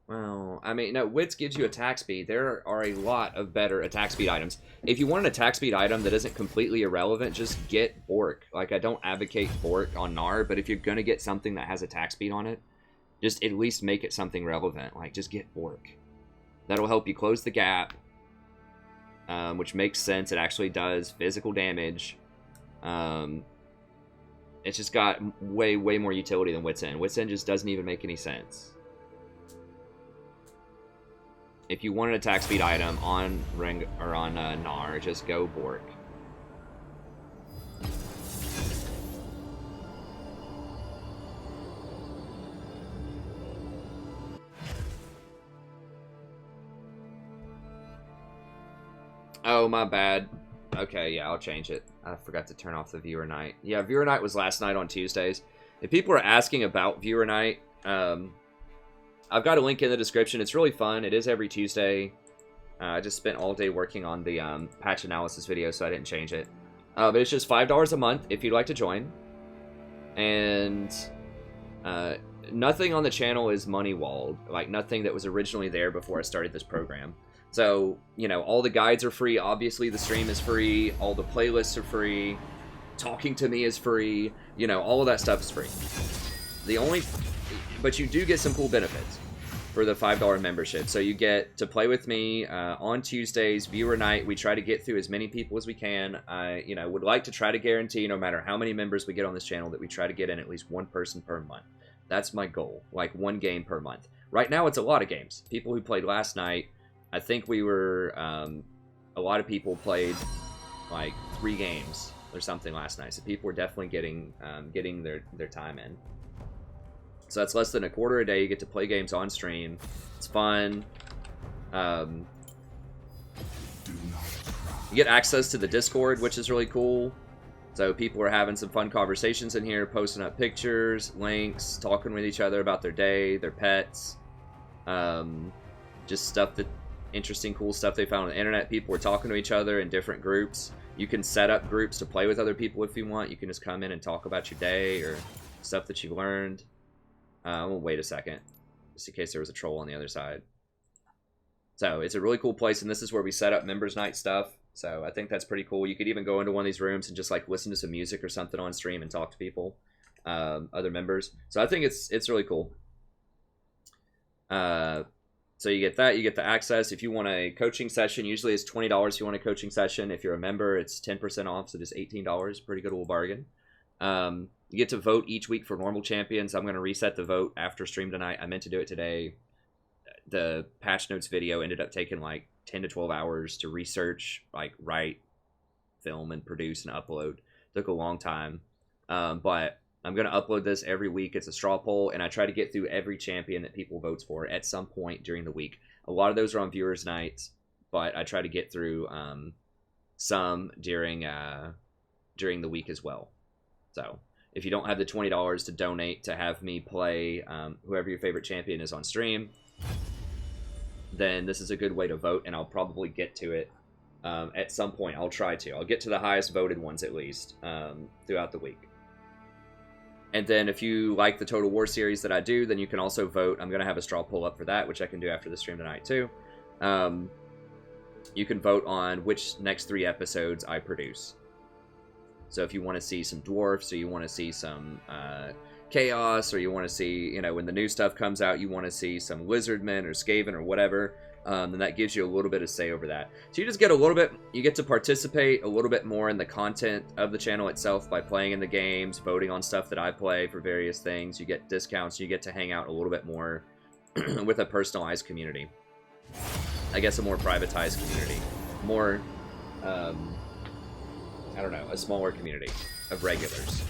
Well, I mean, no, Wits gives you attack speed. There are a lot of better attack speed items. If you want an attack speed item that isn't completely irrelevant, just get Bork. Like, I don't advocate Bork on Gnar, but if you're going to get something that has attack speed on it, just at least make it something relevant. Like, just get Bork. That'll help you close the gap, which makes sense. It actually does physical damage. It's just got way more utility than Wits End. Wits End just doesn't even make any sense. If you want an attack speed item on Ring or on Gnar, just go Bork. Oh, my bad. Okay, yeah, I'll change it. I forgot to turn off the viewer night. Yeah, viewer night was last night on Tuesdays. If people are asking about viewer night, I've got a link in the description. It's really fun. It is every Tuesday. I just spent all day working on the patch analysis video, so I didn't change it. But it's just $5 a month if you'd like to join. And nothing on the channel is money-walled. Like, nothing that was originally there before I started this program. So, you know, all the guides are free. Obviously, the stream is free. All the playlists are free. Talking to me is free. You know, all of that stuff is free. But you do get some cool benefits for the $5 membership. So you get to play with me on Tuesdays, viewer night. We try to get through as many people as we can. I, you know, would like to try to guarantee, no matter how many members we get on this channel, that we try to get in at least one person per month. That's my goal, like one game per month. Right now, it's a lot of games. People who played last night, I think we were, a lot of people played like 3 games or something last night. So people were definitely getting their time in. So that's less than a quarter a day. You get to play games on stream. It's fun. You get access to the Discord, which is really cool. So people are having some fun conversations in here, posting up pictures, links, talking with each other about their day, their pets. Just stuff that, interesting, cool stuff they found on the internet. People were talking to each other in different groups. You can set up groups to play with other people if you want. You can just come in and talk about your day or stuff that you learned. We'll wait a second, just in case there was a troll on the other side. So it's a really cool place, and this is where we set up members night stuff. So I think that's pretty cool. You could even go into one of these rooms and just like listen to some music or something on stream and talk to people, other members. So I think it's really cool. So you get that, you get the access. If you want a coaching session, usually it's $20 if you want a coaching session. If you're a member, it's 10% off, so just $18. Pretty good little bargain. You get to vote each week for normal champions. I'm going to reset the vote after stream tonight. I meant to do it today. The patch notes video ended up taking like 10 to 12 hours to research, like write, film, and produce and upload. Took a long time. But I'm going to upload this every week. It's a straw poll, and I try to get through every champion that people votes for at some point during the week. A lot of those are on viewers' nights, but I try to get through some during the week as well. So if you don't have the $20 to donate to have me play whoever your favorite champion is on stream, then this is a good way to vote, and I'll probably get to it at some point. I'll try to. I'll get to the highest voted ones at least throughout the week. And then if you like the Total War series that I do, then you can also vote. I'm going to have a straw poll up for that, which I can do after the stream tonight too. You can vote on which next 3 episodes I produce. So if you want to see some dwarfs, or you want to see some chaos, or you want to see, you know, when the new stuff comes out, you want to see some lizardmen or skaven or whatever, then that gives you a little bit of say over that. So you just get a little bit, you get to participate a little bit more in the content of the channel itself by playing in the games, voting on stuff that I play for various things. You get discounts, you get to hang out a little bit more with a personalized community. I guess a more privatized community. More, I don't know, a smaller community of regulars.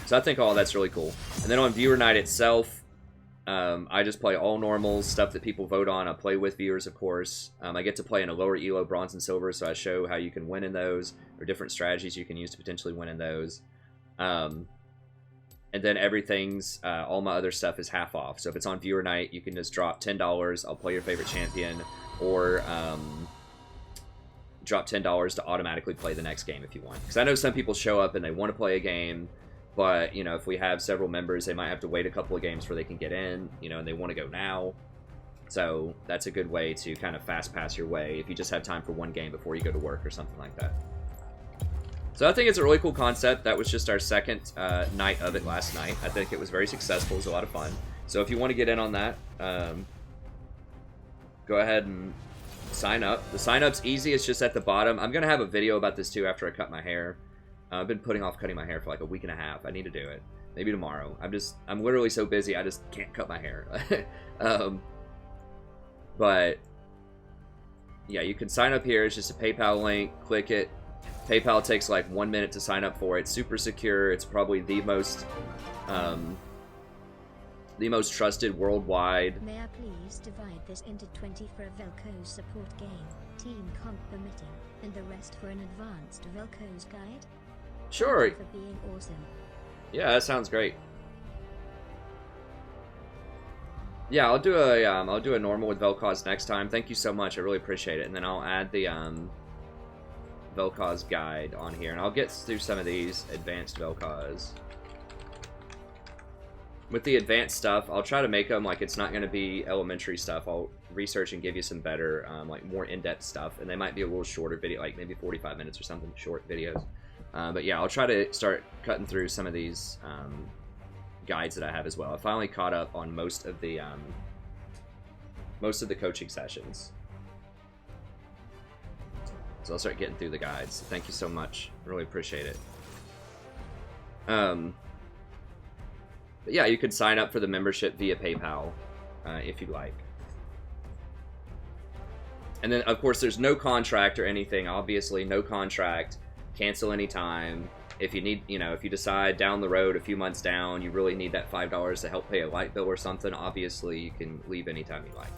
So I think all that's really cool. And then on viewer night itself, I just play all normals, stuff that people vote on. I play with viewers, of course. I get to play in a lower elo, bronze and silver, so I show how you can win in those, or different strategies you can use to potentially win in those. And then everything's, all my other stuff is half off. So if it's on viewer night, you can just drop $10. I'll play your favorite champion, or drop $10 to automatically play the next game if you want. Because I know some people show up and they want to play a game, But, you know, if we have several members, they might have to wait a couple of games before they can get in, you know, and they want to go now. So that's a good way to kind of fast pass your way if you just have time for one game before you go to work or something like that. So I think it's a really cool concept. That was just our second night of it last night. I think it was very successful. It was a lot of fun. So if you want to get in on that, go ahead and sign up. The sign up's easy. It's just at the bottom. I'm going to have a video about this too after I cut my hair. I've been putting off cutting my hair for like a week and a half. I need to do it. Maybe tomorrow. I'm literally so busy I just can't cut my hair. But yeah, you can sign up here. It's just a PayPal link. Click it. PayPal takes like 1 minute to sign up for it. Super secure. It's probably the most trusted worldwide.
May I please divide this into 20 for a Velco's support game, team comp permitting, and the rest for an advanced Velco's guide?
Sure.
Thank you for being awesome.
Yeah, that sounds great. Yeah, I'll do a normal with Velcos next time. Thank you so much. I really appreciate it. And then I'll add the Velcos guide on here, and I'll get through some of these advanced Velcos. With the advanced stuff, I'll try to make them like it's not going to be elementary stuff. I'll research and give you some better, like more in-depth stuff, and they might be a little shorter video, like maybe 45 minutes or something, short videos. But yeah, I'll try to start cutting through some of these guides that I have as well. I finally caught up on most of the coaching sessions, so I'll start getting through the guides. Thank you so much. Really appreciate it. But yeah, you can sign up for the membership via PayPal if you'd like. And then, of course, there's no contract or anything. Obviously, no contract. Cancel anytime. If you need, you know, if you decide down the road, a few months down, you really need that $5 to help pay a light bill or something, obviously, you can leave anytime you like.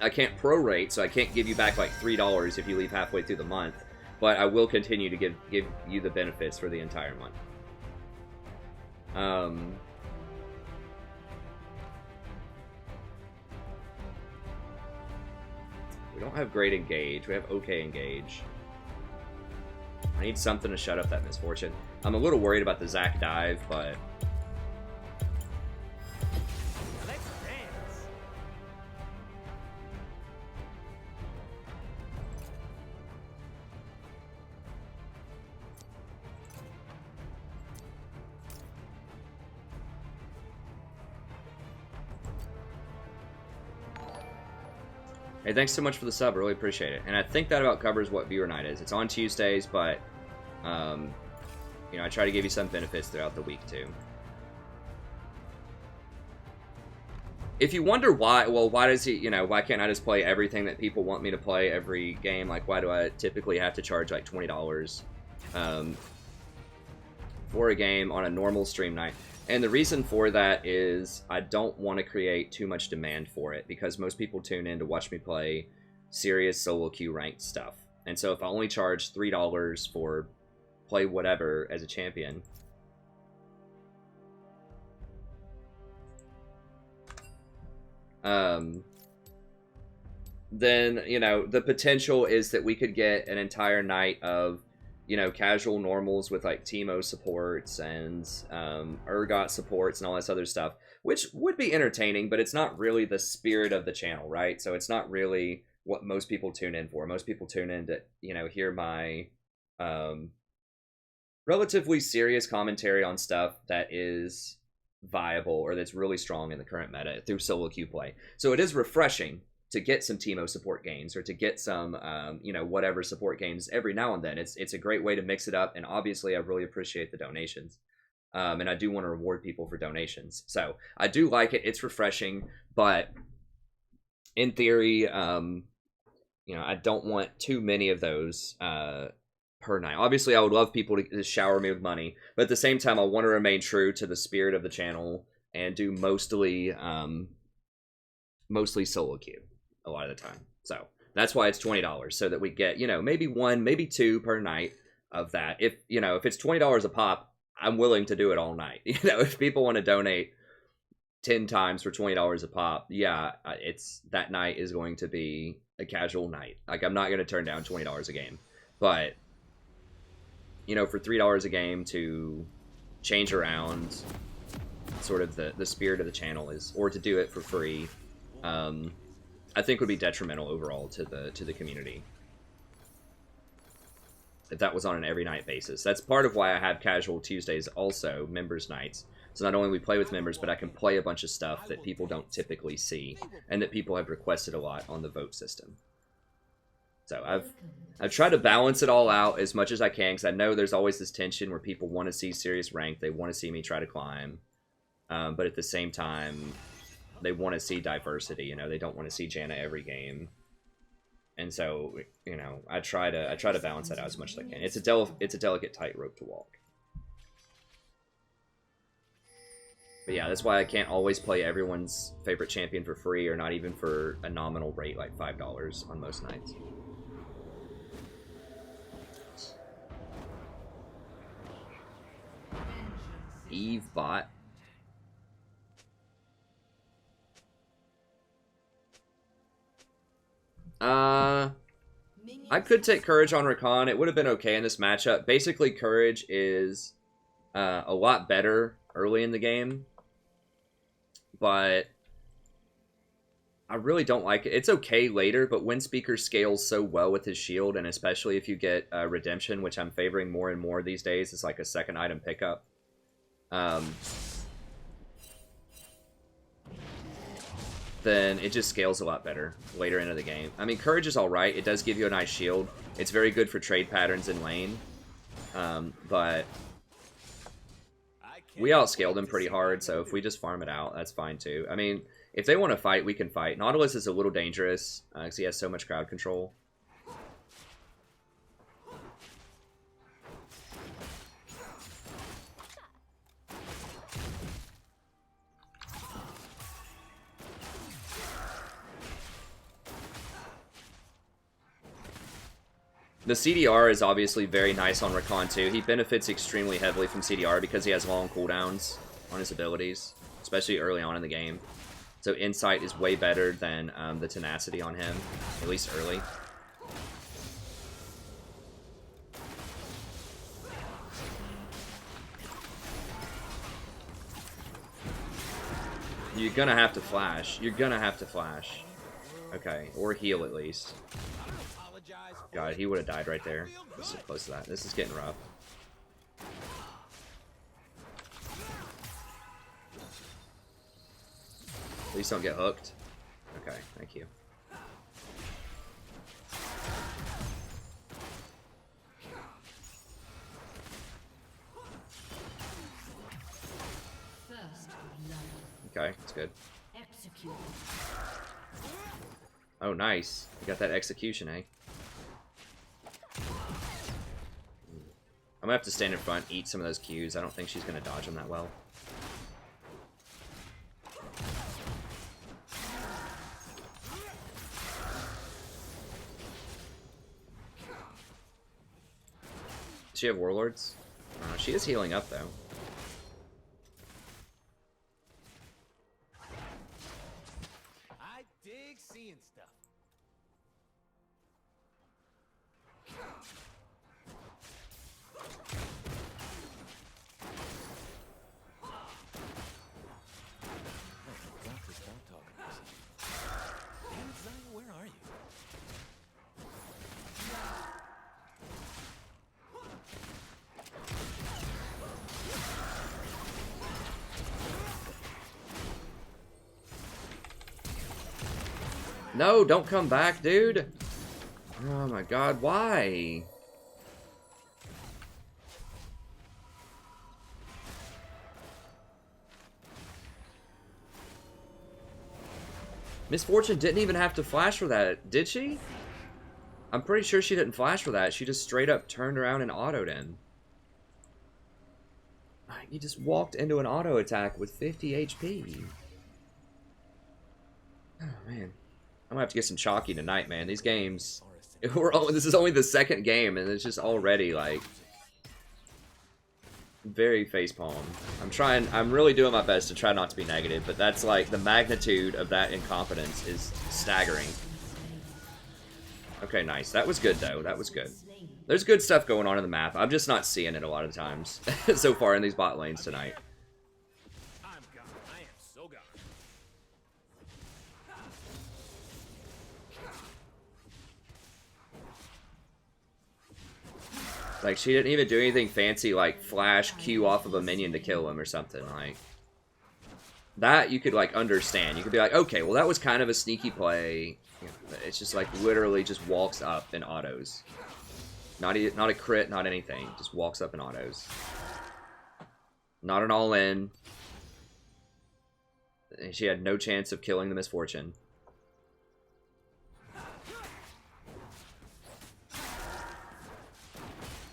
I can't prorate, so I can't give you back like $3 if you leave halfway through the month, but I will continue to give you the benefits for the entire month. We don't have great engage. We have okay engage. I need something to shut up that misfortune. I'm a little worried about the Zac dive, but
Let's dance.
hey, thanks so much for the sub. I really appreciate it. And I think that about covers what viewer night is. It's on Tuesdays, but you know, I try to give you some benefits throughout the week too. If you wonder why, well, why does he, you know, why can't I just play everything that people want me to play every game? Like, why do I typically have to charge like $20 for a game on a normal stream night? And the reason for that is I don't want to create too much demand for it, because most people tune in to watch me play serious solo queue ranked stuff. And so if I only charge $3 for play whatever as a champion, then, you know, the potential is that we could get an entire night of, you know, casual normals with like Teemo supports and Urgot supports and all this other stuff, which would be entertaining, but it's not really the spirit of the channel, right? So it's not really what most people tune in for. Most people tune in to, you know, hear my relatively serious commentary on stuff that is viable or that's really strong in the current meta through solo queue play. So it is refreshing to get some Teemo support games or to get some, you know, whatever support games every now and then. It's a great way to mix it up, and obviously I really appreciate the donations. And I do want to reward people for donations. So I do like it. It's refreshing, but in theory, you know, I don't want too many of those per night. Obviously, I would love people to shower me with money, but at the same time, I want to remain true to the spirit of the channel and do mostly solo queue a lot of the time. So that's why it's $20, so that we get, you know, maybe one, maybe two per night of that. If, you know, if it's $20 a pop, I'm willing to do it all night. You know, if people want to donate 10 times for $20 a pop, yeah, it's, that night is going to be a casual night. Like, I'm not going to turn down $20 a game, but you know, for $3 a game to change around sort of the spirit of the channel is, or to do it for free, I think would be detrimental overall to the community. If that was on an every night basis. That's part of why I have casual Tuesdays also, members nights. So not only we play with members, but I can play a bunch of stuff that people don't typically see, and that people have requested a lot on the vote system. So I've tried to balance it all out as much as I can, because I know there's always this tension where people want to see serious rank, they want to see me try to climb, but at the same time, they want to see diversity. You know, they don't want to see Janna every game, and so, you know, I try to balance that out as much as I can. It's a delicate tightrope to walk. But yeah, that's why I can't always play everyone's favorite champion for free, or not even for a nominal rate like $5 on most nights. Eve bot. I could take Courage on Rakan. It would have been okay in this matchup. Basically, Courage is a lot better early in the game, but I really don't like it. It's okay later, but Windspeaker scales so well with his shield, and especially if you get Redemption, which I'm favoring more and more these days, it's like a second item pickup. Then it just scales a lot better later into the game. I mean, Courage is alright. It does give you a nice shield. It's very good for trade patterns in lane. But we outscaled him pretty hard, so if we just farm it out, that's fine too. I mean, if they want to fight, we can fight. Nautilus is a little dangerous, because he has so much crowd control. The CDR is obviously very nice on Rakan too. He benefits extremely heavily from CDR because he has long cooldowns on his abilities, especially early on in the game. So Insight is way better than the Tenacity on him, at least early. You're gonna have to flash. You're gonna have to flash. Okay, or heal at least. God, he would have died right there. This is so close to that. This is getting rough. Please don't get hooked. Okay, thank you. Okay, that's good. Oh, nice. You got that execution, eh? I'm gonna have to stand in front, eat some of those Qs. I don't think she's gonna dodge them that well. Does she have Warlords? She is healing up, though.
I dig seeing stuff. Where are you?
No, don't come back, dude. Oh my god, why? Miss Fortune didn't even have to flash for that, did she? I'm pretty sure she didn't flash for that. She just straight up turned around and autoed him. He just walked into an auto attack with 50 HP. Oh, man. I'm gonna have to get some chalky tonight, man. These games... this is only the second game, and it's just already, like... very facepalm. I'm really doing my best to try not to be negative, but that's like, the magnitude of that incompetence is staggering. Okay, nice. That was good, though. That was good. There's good stuff going on in the map. I'm just not seeing it a lot of the times so far in these bot lanes tonight.
I'm gone. I am so gone.
Like, she didn't even do anything fancy like flash Q off of a minion to kill him or something. Like, that you could, like, understand. You could be like, okay, well, that was kind of a sneaky play. You know, it's just, like, literally just walks up and autos. Not a crit, not anything. Just walks up and autos. Not an all-in. And she had no chance of killing the Misfortune.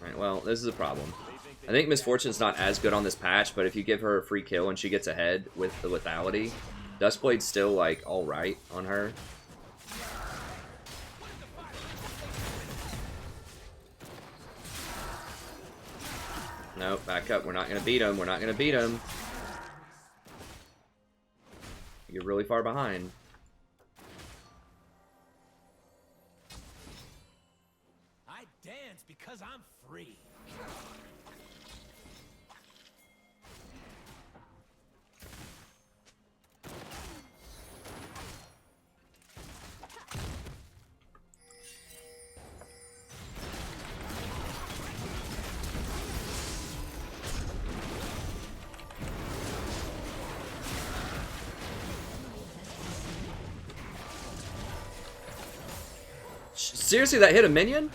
Right, well, this is a problem. I think Misfortune's not as good on this patch, but if you give her a free kill and she gets ahead with the lethality, Duskblade's still, like, alright on her. No, back up. We're not going to beat him. We're not going to beat him. You're really far behind.
I dance because I'm free.
Seriously, that hit a minion?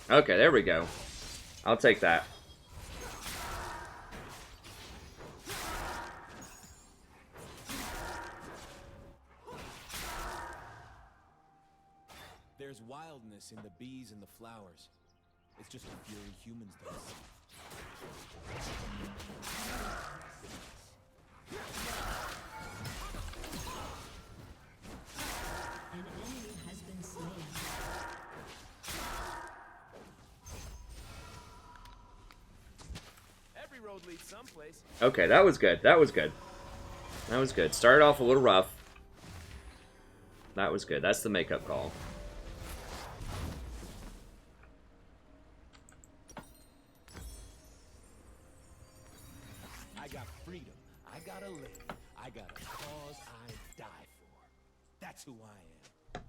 Okay, there we go. I'll take that.
There's wildness in the bees and the flowers. It's just a fury humans don't see.
An enemy has been slain.
Every road leads someplace.
Okay, that was good. That was good. That was good. Started off a little rough. That was good. That's the makeup call.
I got freedom. I gotta live. I got a cause I die for. That's who I am.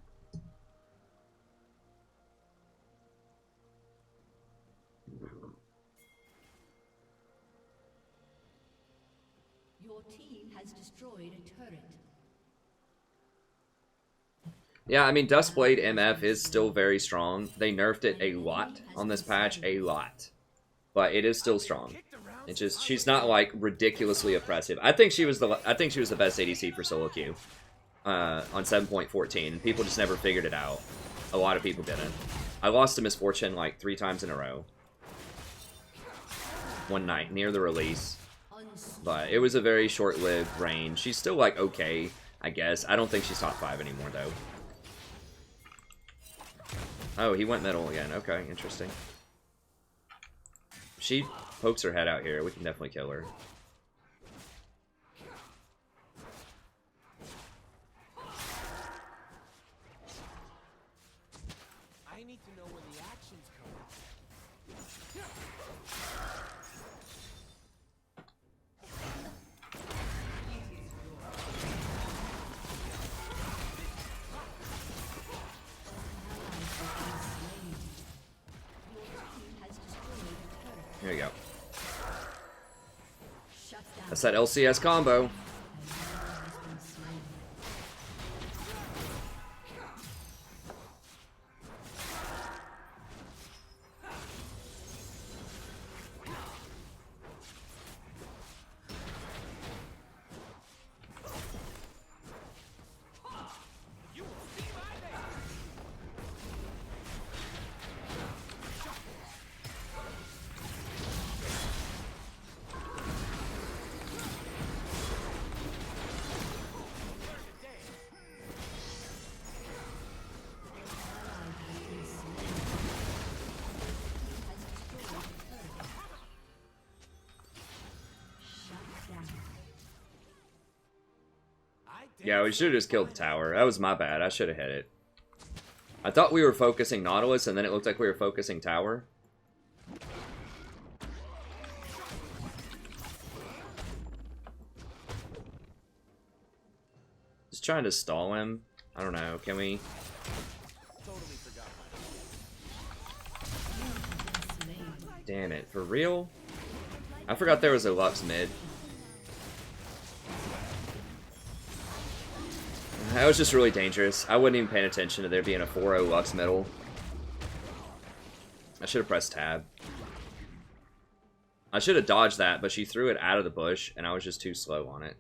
Your team has destroyed a turret.
Yeah, I mean, Duskblade MF is still very strong. They nerfed it a lot on this patch, a lot. But it is still strong. It's just, she's not, like, ridiculously oppressive. I think she was the best ADC for solo queue on 7.14. People just never figured it out. A lot of people didn't. I lost to Misfortune, like, 3 times in a row. One night, near the release. But it was a very short-lived reign. She's still, like, okay, I guess. I don't think she's top 5 anymore, though. Oh, he went middle again. Okay, interesting. She pokes her head out here. We can definitely kill her.
I need to know when the action's coming.
There you go.
Shut down.
That's that LCS combo. Yeah, we should have just killed the tower. That was my bad. I should have hit it. I thought we were focusing Nautilus, and then it looked like we were focusing tower. Just trying to stall him. I don't know. Can we? Damn it. For real? I forgot there was a Lux mid. That was just really dangerous. I wasn't even paying attention to there being a 4-0 Lux middle. I should have pressed tab. I should have dodged that, but she threw it out of the bush, and I was just too slow on it.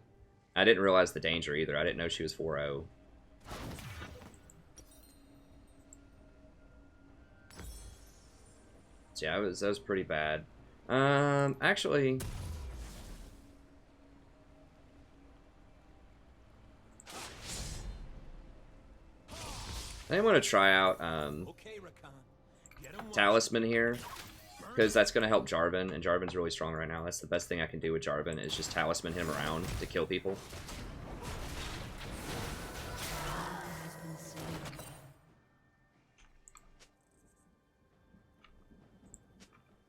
I didn't realize the danger either. I didn't know she was 4-0. So yeah, that was pretty bad. Actually... I want to try out Talisman here, because that's going to help Jarvan, and Jarvan's really strong right now. That's the best thing I can do with Jarvan, is just Talisman him around to kill people.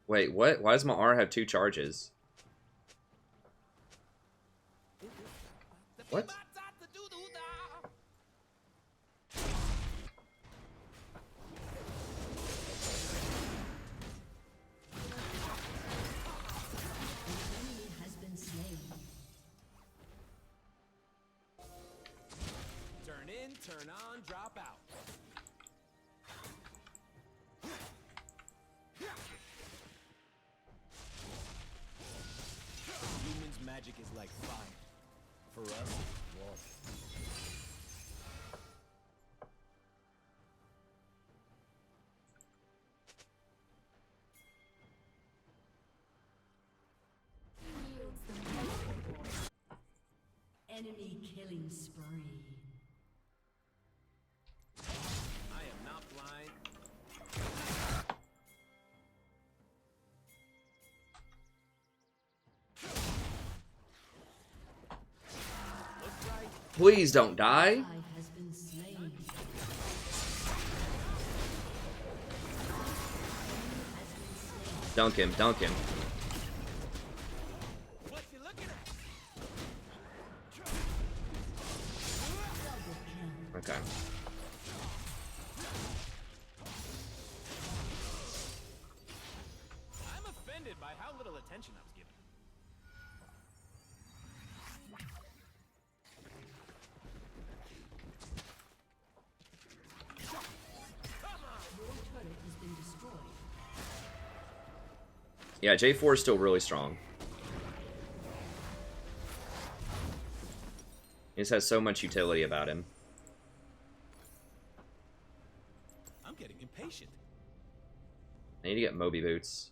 Wait, what? Why does my R have 2 charges? What?
Turn on, drop out. Humans' magic is like fire. For us, it's water.
Enemy killing spree.
I am not blind.
Please don't die.
Has been slain.
Dunk him, dunk him.
What you looking at?
Okay.
I'm offended by how little attention I was given.
Your turret has been destroyed.
Yeah, J4 is still really strong. He just has so much utility about him.
I'm getting impatient.
I need to get Moby Boots.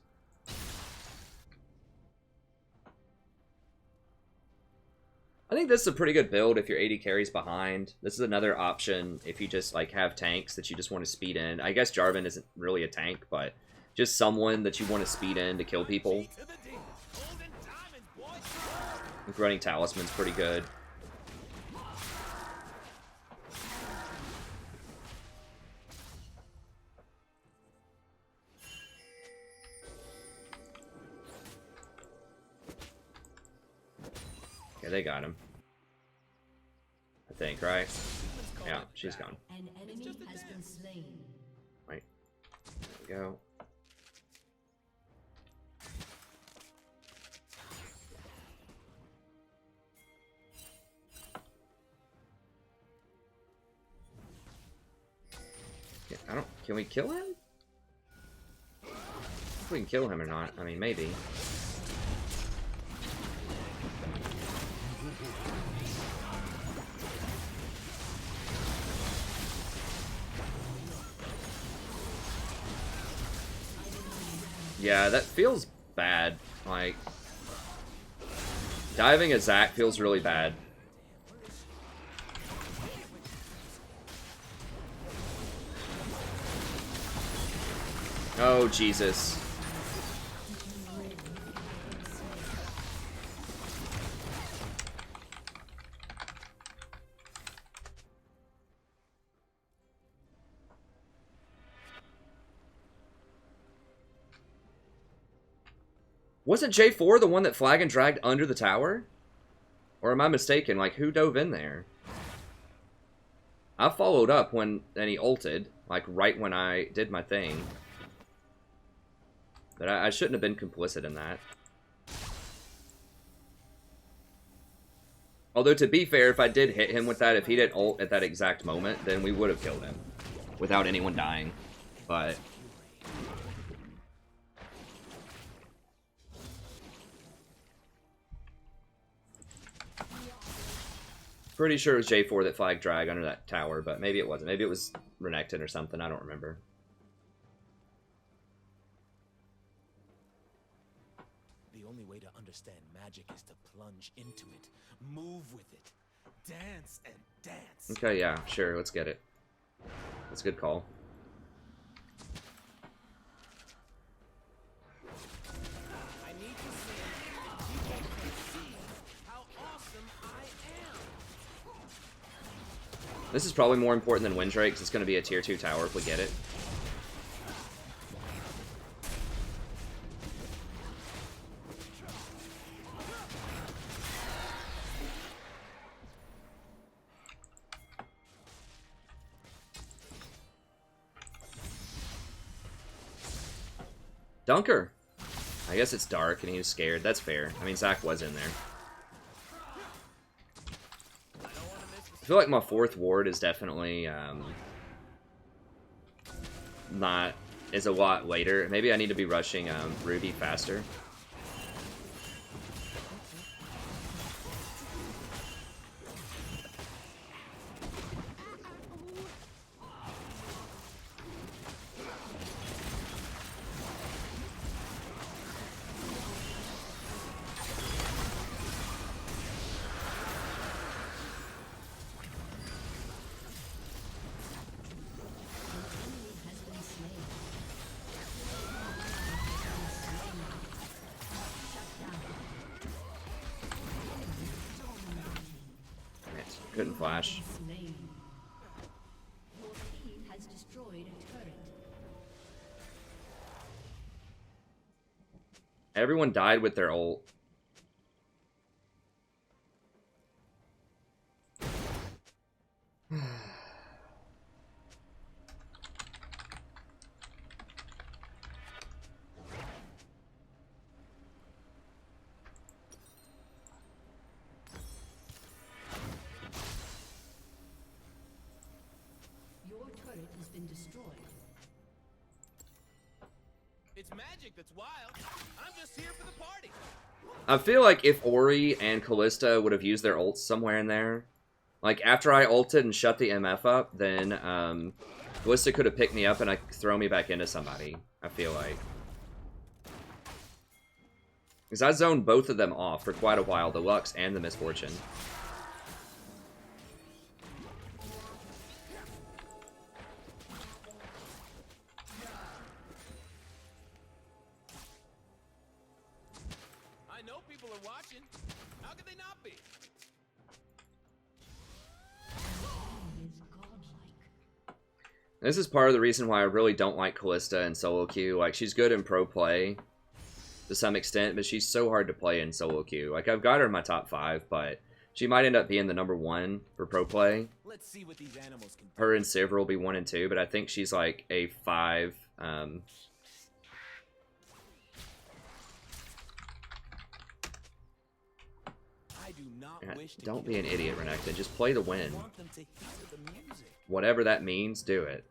I think this is a pretty good build if your AD carries behind. This is another option if you just like have tanks that you just want to speed in. I guess Jarvan isn't really a tank, but just someone that you want to speed in to kill people.
To the D. Golden diamonds, boys.
I think running Talisman's pretty good. Okay, they got him. I think, right? Yeah, she's gone.
An enemy has been slain.
Right. There we go. Yeah, I don't... Can we kill him? I don't know if we can kill him or not. I mean, maybe. Yeah, that feels bad. Like, diving at Zac feels really bad. Oh, Jesus. Wasn't J4 the one that flag and dragged under the tower? Or am I mistaken? Like, who dove in there? I followed up when, and he ulted, like, right when I did my thing. But I shouldn't have been complicit in that. Although, to be fair, if I did hit him with that, if he did ult at that exact moment, then we would have killed him. Without anyone dying. But... pretty sure it was J4 that flagged drag under that tower, but maybe it wasn't. Maybe it was Renekton or something. I don't remember.
The only way to understand magic is to plunge into it, move with it, dance and dance.
Okay, yeah, sure, let's get it. That's a good call.
I need to say, people can see how awesome I am.
This is probably more important than Windrake, because it's going to be a tier 2 tower if we get it. Dunker! I guess it's dark and he was scared. That's fair. I mean, Zach was in there. I feel like my 4th ward is definitely, is a lot later. Maybe I need to be rushing, Ruby faster. Couldn't flash.
Slain. Your team has destroyed a turret.
Everyone died with their ult.
Your turret has been destroyed.
It's magic that's wild. I'm just here for the party.
I feel like if Ori and Callista would have used their ults somewhere in there, like after I ulted and shut the MF up, then Callista could have picked me up and throw me back into somebody, I feel like. Because I zoned both of them off for quite a while, the Lux and the Misfortune.
I know people are watching. How could they not be?
He is godlike.
This is part of the reason why I really don't like Callista in solo queue. Like, she's good in pro play to some extent, but she's so hard to play in solo queue. Like, I've got her in my top 5, but she might end up being the number 1 for pro play.
Let's see what these animals can do.
Her and Civer will be 1 and 2, but I think she's like a 5.
I do not wish to
Don't
kill
be an
them.
idiot, Renekton. Just play the
I
win.
want them to hear the music.
Whatever that means, do it.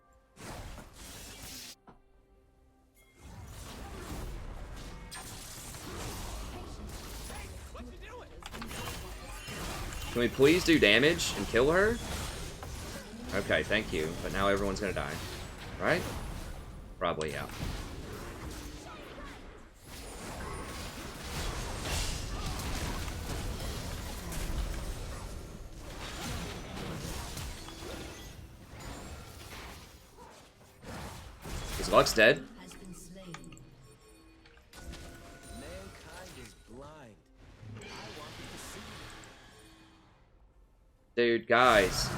What you doing?
Can we please do damage and kill her? Okay, thank you. But now everyone's gonna die. Right? Probably, yeah. Is Lux dead?
Has been slain.
Mankind is blind. I want them to see.
Dude, guys.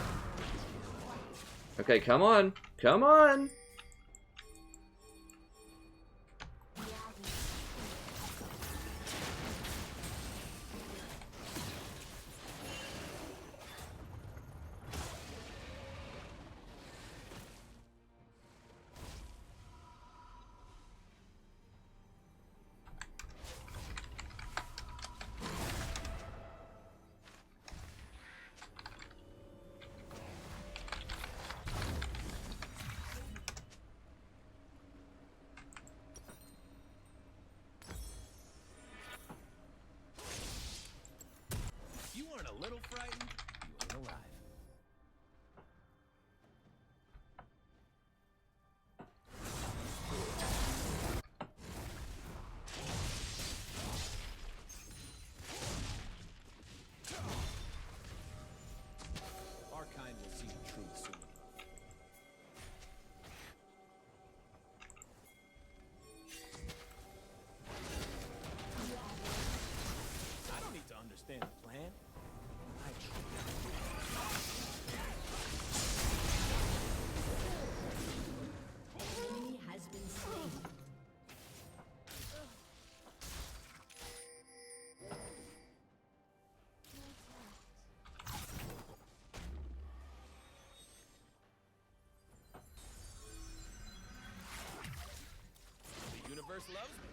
Okay, come on. Come on.
loves me.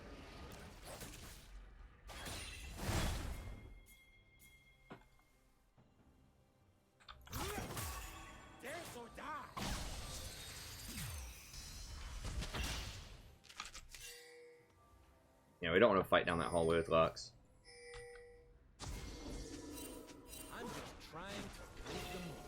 Dance or die.
Yeah, we don't want to fight down that hallway with Lux.
I'm just trying to break the mold.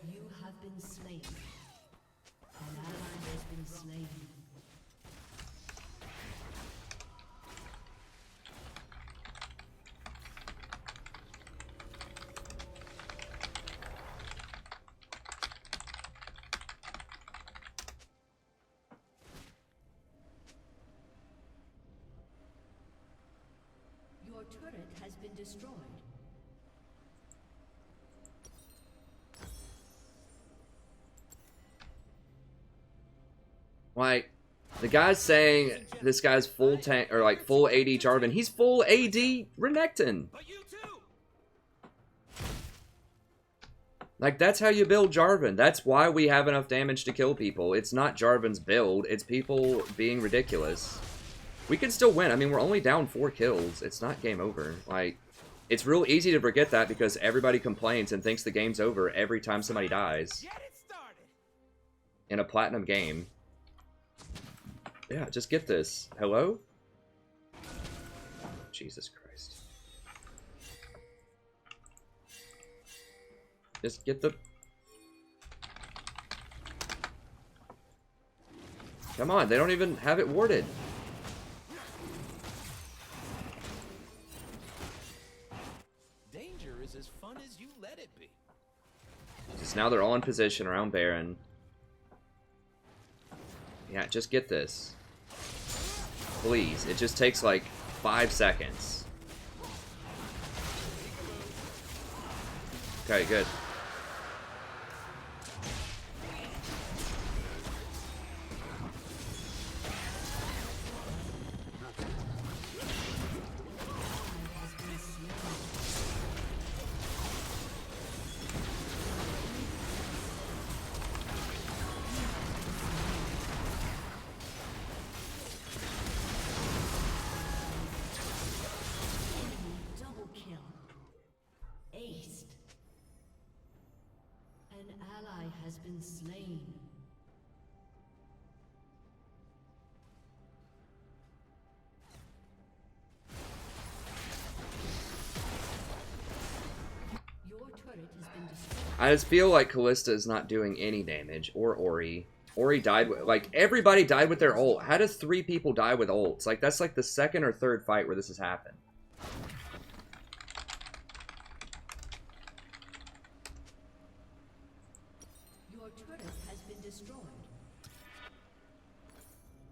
You have been slain. An ally has been slain. Your turret has been destroyed.
Like, the guy's saying this guy's full tank, or like full AD Jarvan. He's full AD Renekton.
But you too!
Like, that's how you build Jarvan. That's why we have enough damage to kill people. It's not Jarvan's build. It's people being ridiculous. We can still win. I mean, we're only down 4 kills. It's not game over. Like, it's real easy to forget that because everybody complains and thinks the game's over every time somebody dies
Get it started!
in a platinum game. Yeah, just get this. Hello? Jesus Christ. Just get the... Come on, they don't even have it warded.
Danger is as fun as you let it be.
Just now they're all in position around Baron. Yeah, just get this. Please. It just takes like 5 seconds. Okay, good.
Double kill. Aced. An ally has been slain. Your turret has been destroyed.
I just feel like Callista is not doing any damage. Or Ori. Ori died with... Like, everybody died with their ult. How does 3 people die with ults? Like, that's like the 2nd or 3rd fight where this has happened.
Your turret has been destroyed.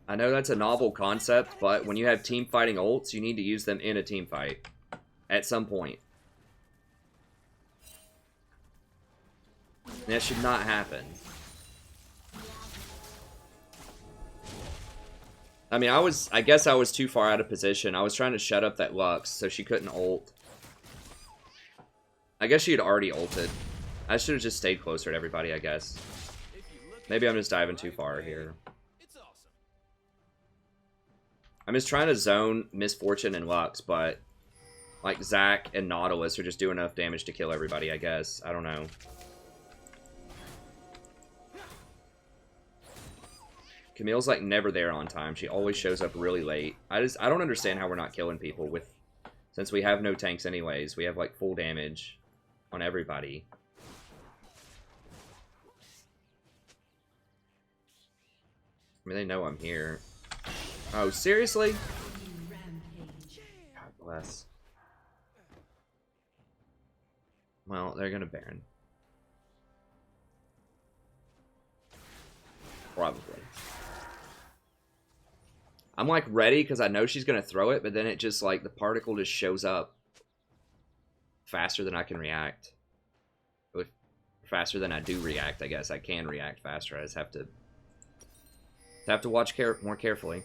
I know that's a novel concept, but when you have team fighting ults, you need to use them in a team fight. At some point. That should not happen. I mean, I guess I was too far out of position. I was trying to shut up that Lux so she couldn't ult. I guess she had already ulted. I should have just stayed closer to everybody, I guess. Maybe I'm just diving too far here.
It's awesome.
I'm just trying to zone Misfortune and Lux, but like Zac and Nautilus are just doing enough damage to kill everybody, I guess. I don't know. Camille's like never there on time. She always shows up really late. I don't understand how we're not killing people with, since we have no tanks anyways. We have like full damage on everybody. I mean, they know I'm here. Oh, seriously?
Rampage.
God bless. Well, they're gonna Baron. Probably. I'm like ready because I know she's gonna throw it, but then it just like the particle just shows up faster than I can react. Faster than I do react, I guess. I can react faster. I just have to watch more carefully.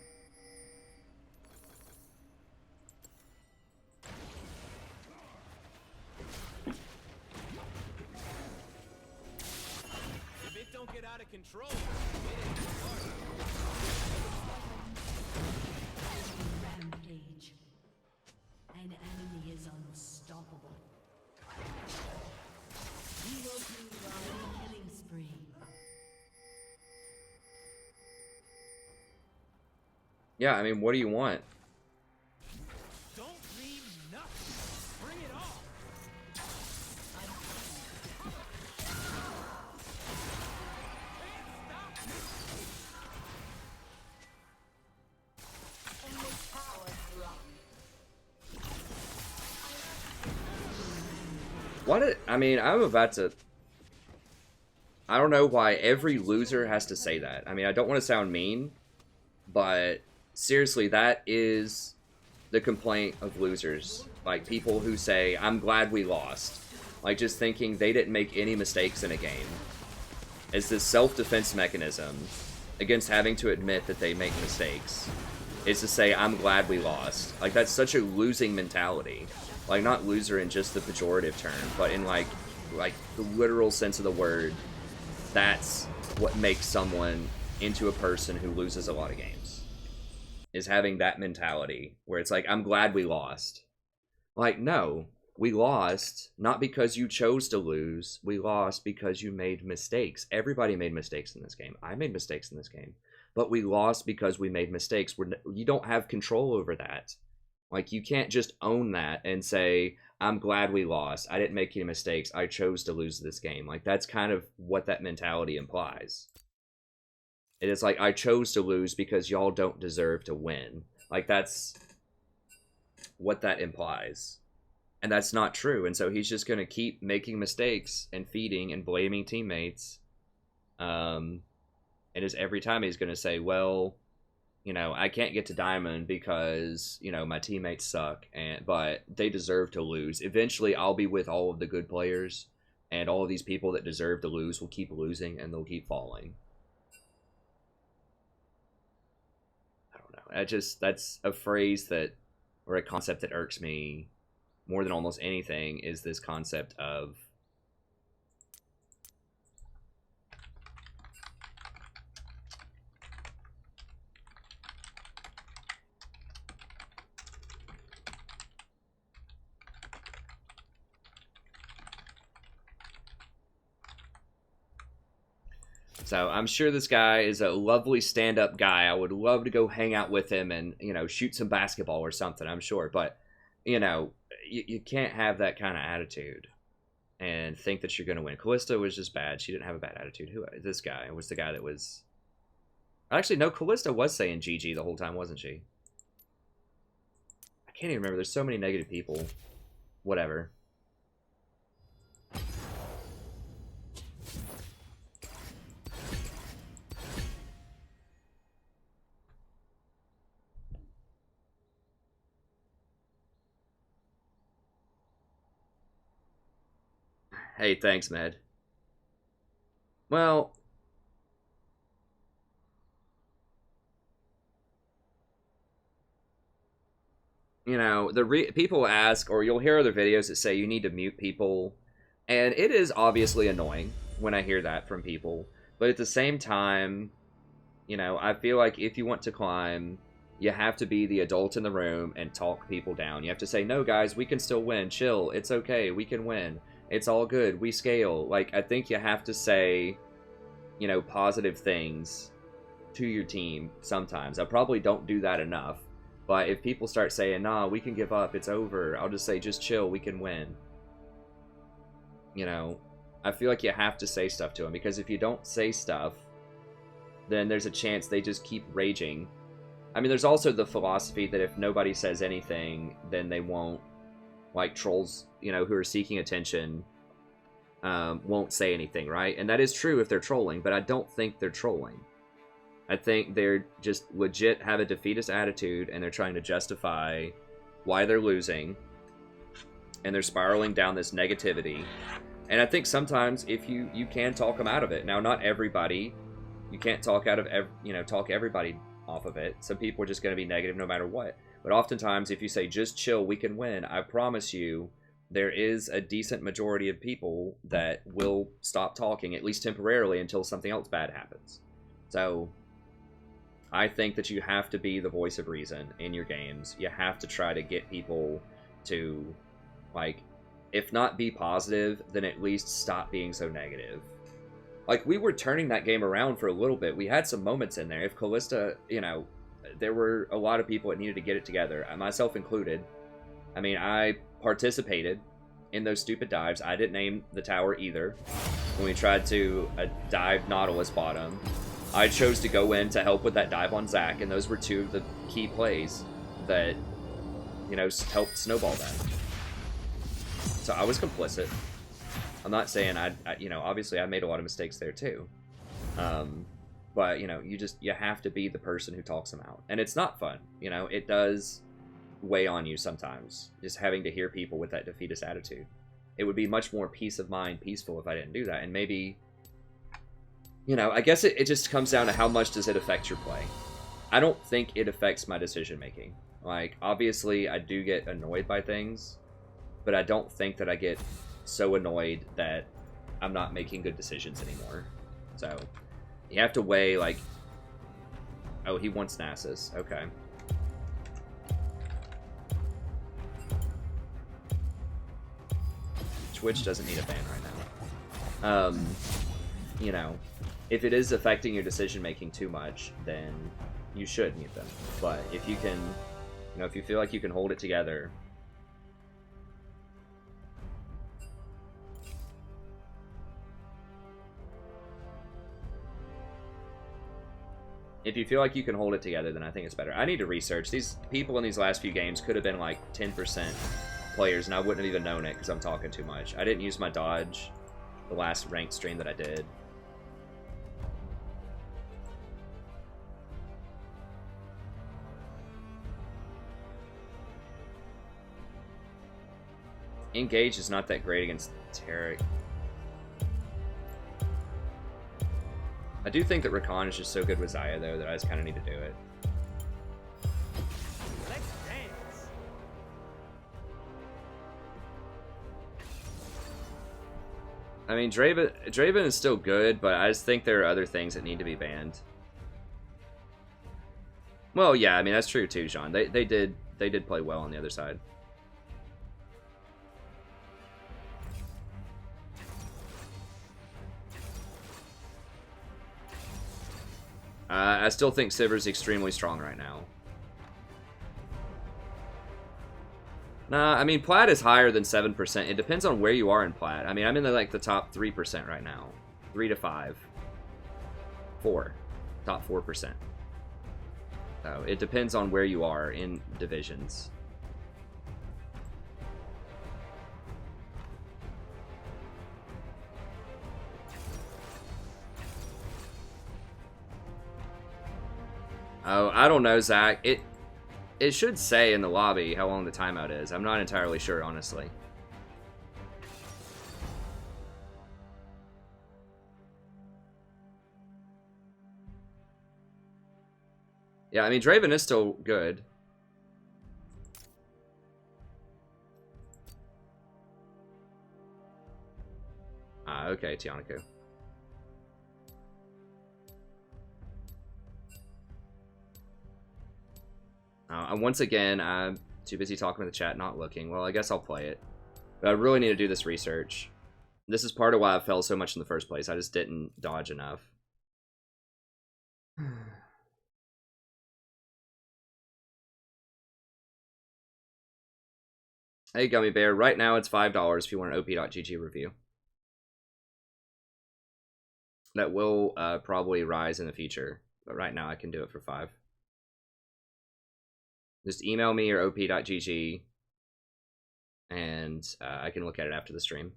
If it don't get out of control,
Rampage. An enemy is unstoppable. You will be on a killing spree.
Yeah, I mean, what do you want?
don't leave nothing. Bring it on.
I mean, I'm about to... I don't know why every loser has to say that. I mean, I don't want to sound mean, but seriously, that is the complaint of losers. Like, people who say, I'm glad we lost. Like, just thinking they didn't make any mistakes in a game. It's this self-defense mechanism against having to admit that they make mistakes. Is to say, I'm glad we lost. Like, that's such a losing mentality. Like, not loser in just the pejorative term, but in, like the literal sense of the word. That's what makes someone into a person who loses a lot of games. Is having that mentality, where it's like, I'm glad we lost. Like, no. We lost, not because you chose to lose. We lost because you made mistakes. Everybody made mistakes in this game. I made mistakes in this game. But we lost because we made mistakes. You don't have control over that. Like, you can't just own that and say, I'm glad we lost. I didn't make any mistakes. I chose to lose this game. Like, that's kind of what that mentality implies. It is like, I chose to lose because y'all don't deserve to win. Like, that's what that implies. And that's not true. And so he's just going to keep making mistakes and feeding and blaming teammates. And is every time he's going to say, well, you know, I can't get to Diamond because, you know, my teammates suck, but they deserve to lose. Eventually, I'll be with all of the good players, and all of these people that deserve to lose will keep losing, and they'll keep falling. I don't know. That's a phrase that, or a concept that irks me more than almost anything, is this concept of So I'm sure this guy is a lovely stand-up guy. I would love to go hang out with him and, you know, shoot some basketball or something, I'm sure. But, you know, you can't have that kind of attitude and think that you're going to win. Callista was just bad. She didn't have a bad attitude. This guy was the guy that was... Actually, no, Callista was saying GG the whole time, wasn't she? I can't even remember. There's so many negative people. Whatever. Hey, thanks, Med. Well... You know, people ask, or you'll hear other videos that say you need to mute people, and it is obviously annoying when I hear that from people, but at the same time, you know, I feel like if you want to climb, you have to be the adult in the room and talk people down. You have to say, no, guys, we can still win. Chill. It's okay. We can win. It's all good. We scale. Like, I think you have to say, you know, positive things to your team sometimes. I probably don't do that enough. But if people start saying, nah, we can give up, it's over, I'll just say, just chill, we can win. You know, I feel like you have to say stuff to them, because if you don't say stuff, then there's a chance they just keep raging. I mean, there's also the philosophy that if nobody says anything, then they won't, like trolls, you know, who are seeking attention, won't say anything, right? And that is true if they're trolling, but I don't think they're trolling. I think they're just legit have a defeatist attitude, and they're trying to justify why they're losing, and they're spiraling down this negativity. And I think sometimes if you can talk them out of it. Now, not everybody, you can't talk out of talk everybody off of it. Some people are just going to be negative no matter what. But oftentimes, if you say just chill, we can win, I promise you, there is a decent majority of people that will stop talking, at least temporarily, until something else bad happens. So I think that you have to be the voice of reason in your games. You have to try to get people to, like, if not be positive, then at least stop being so negative. Like, we were turning that game around for a little bit. We had some moments in there. If Callista, there were a lot of people that needed to get it together, myself included. I mean, I participated in those stupid dives. I didn't aim the tower either. When we tried to dive Nautilus bottom, I chose to go in to help with that dive on Zac, and those were two of the key plays that, helped snowball that. So I was complicit. I'm not saying obviously I made a lot of mistakes there too. But, you have to be the person who talks them out. And it's not fun. It does weigh on you sometimes, just having to hear people with that defeatist attitude. It would be much more peace of mind, peaceful if I didn't do that. And maybe, I guess it just comes down to how much does it affect your play. I don't think it affects my decision making. Like, obviously I do get annoyed by things, but I don't think that I get so annoyed that I'm not making good decisions anymore. So you have to weigh, like, oh, he wants Nasus. Okay. Twitch doesn't need a ban right now. If it is affecting your decision making too much, then you should mute them. But if you can, if you feel like you can hold it together, then I think it's better. I need to research. These people in these last few games could have been like 10% players, and I wouldn't have even known it because I'm talking too much. I didn't use my dodge the last ranked stream that I did. Engage is not that great against Tarek. I do think that Rakan is just so good with Xayah, though, that I just kind of need to do it.
Let's dance.
I mean, Draven is still good, but I just think there are other things that need to be banned. Well, yeah, I mean, that's true too, Sean. They did play well on the other side. I still think Civer's extremely strong right now. Nah, I mean, Plat is higher than 7%. It depends on where you are in Plat. I mean, I'm in the top 3% right now. 3 to 5. 4. Top 4%. So it depends on where you are in divisions. Oh, I don't know, Zach. It should say in the lobby how long the timeout is. I'm not entirely sure, honestly. Yeah, I mean, Draven is still good. Okay, Tianaku. Once again, I'm too busy talking to the chat, not looking. Well, I guess I'll play it. But I really need to do this research. This is part of why I fell so much in the first place. I just didn't dodge enough. Hey, Gummy Bear. Right now, it's $5 if you want an op.gg review. That will probably rise in the future. But right now, I can do it for $5. Just email me your op.gg, and I can look at it after the stream.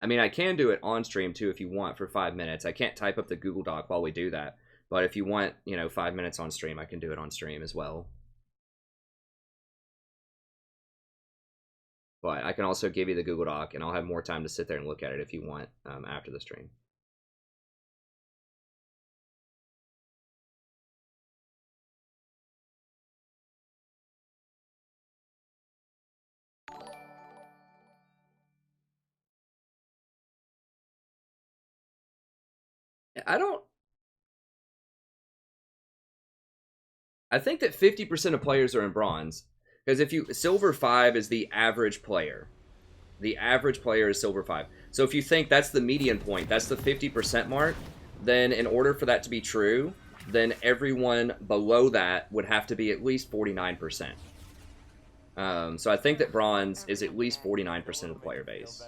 I mean, I can do it on stream too if you want for 5 minutes. I can't type up the Google Doc while we do that. But if you want, 5 minutes on stream, I can do it on stream as well. But I can also give you the Google Doc, and I'll have more time to sit there and look at it if you want after the stream. I think that 50% of players are in bronze. Because Silver 5 is the average player. The average player is Silver 5. So if you think that's the median point, that's the 50% mark, then in order for that to be true, then everyone below that would have to be at least 49%. So I think that bronze is at least 49% of the player base.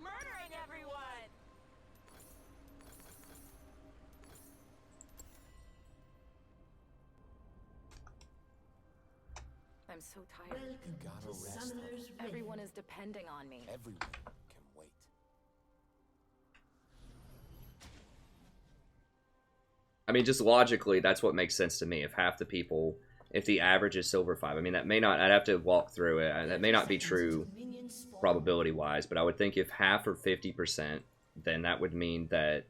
Murdering everyone.
I'm so tired.
You gotta rest.
Everyone is depending on me.
Everyone can wait.
I mean, just logically, that's what makes sense to me. If half the people, if the average is Silver 5, I mean, that may not, I'd have to walk through it. That may not be true probability-wise, but I would think if half are 50%, then that would mean that,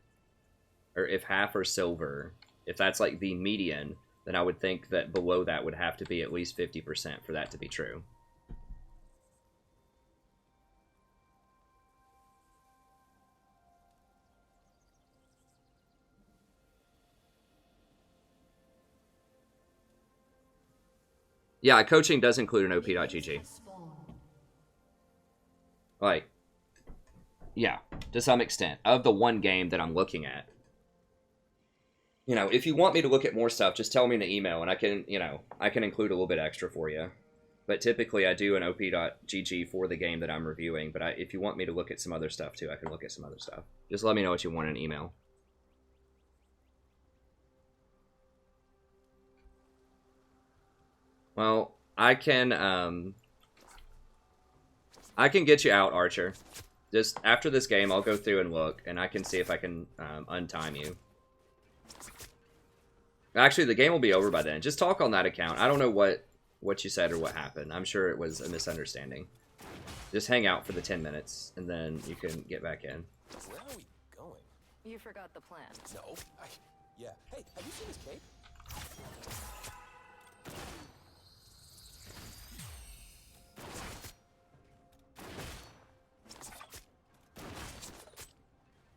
or if half are Silver, if that's like the median, then I would think that below that would have to be at least 50% for that to be true. Yeah, coaching does include an op.gg. Like, yeah, to some extent, of the one game that I'm looking at. If you want me to look at more stuff, just tell me in the email, and I can, I can include a little bit extra for you. But typically, I do an op.gg for the game that I'm reviewing, but if you want me to look at some other stuff, too, I can look at some other stuff. Just let me know what you want in an email. Well, I can get you out, Archer. Just after this game, I'll go through and look, and I can see if I can untime you. Actually, the game will be over by then. Just talk on that account. I don't know what you said or what happened. I'm sure it was a misunderstanding. Just hang out for the 10 minutes, and then you can get back in.
Where are we going?
You forgot the plan.
No. Yeah. Hey, have you seen his cape?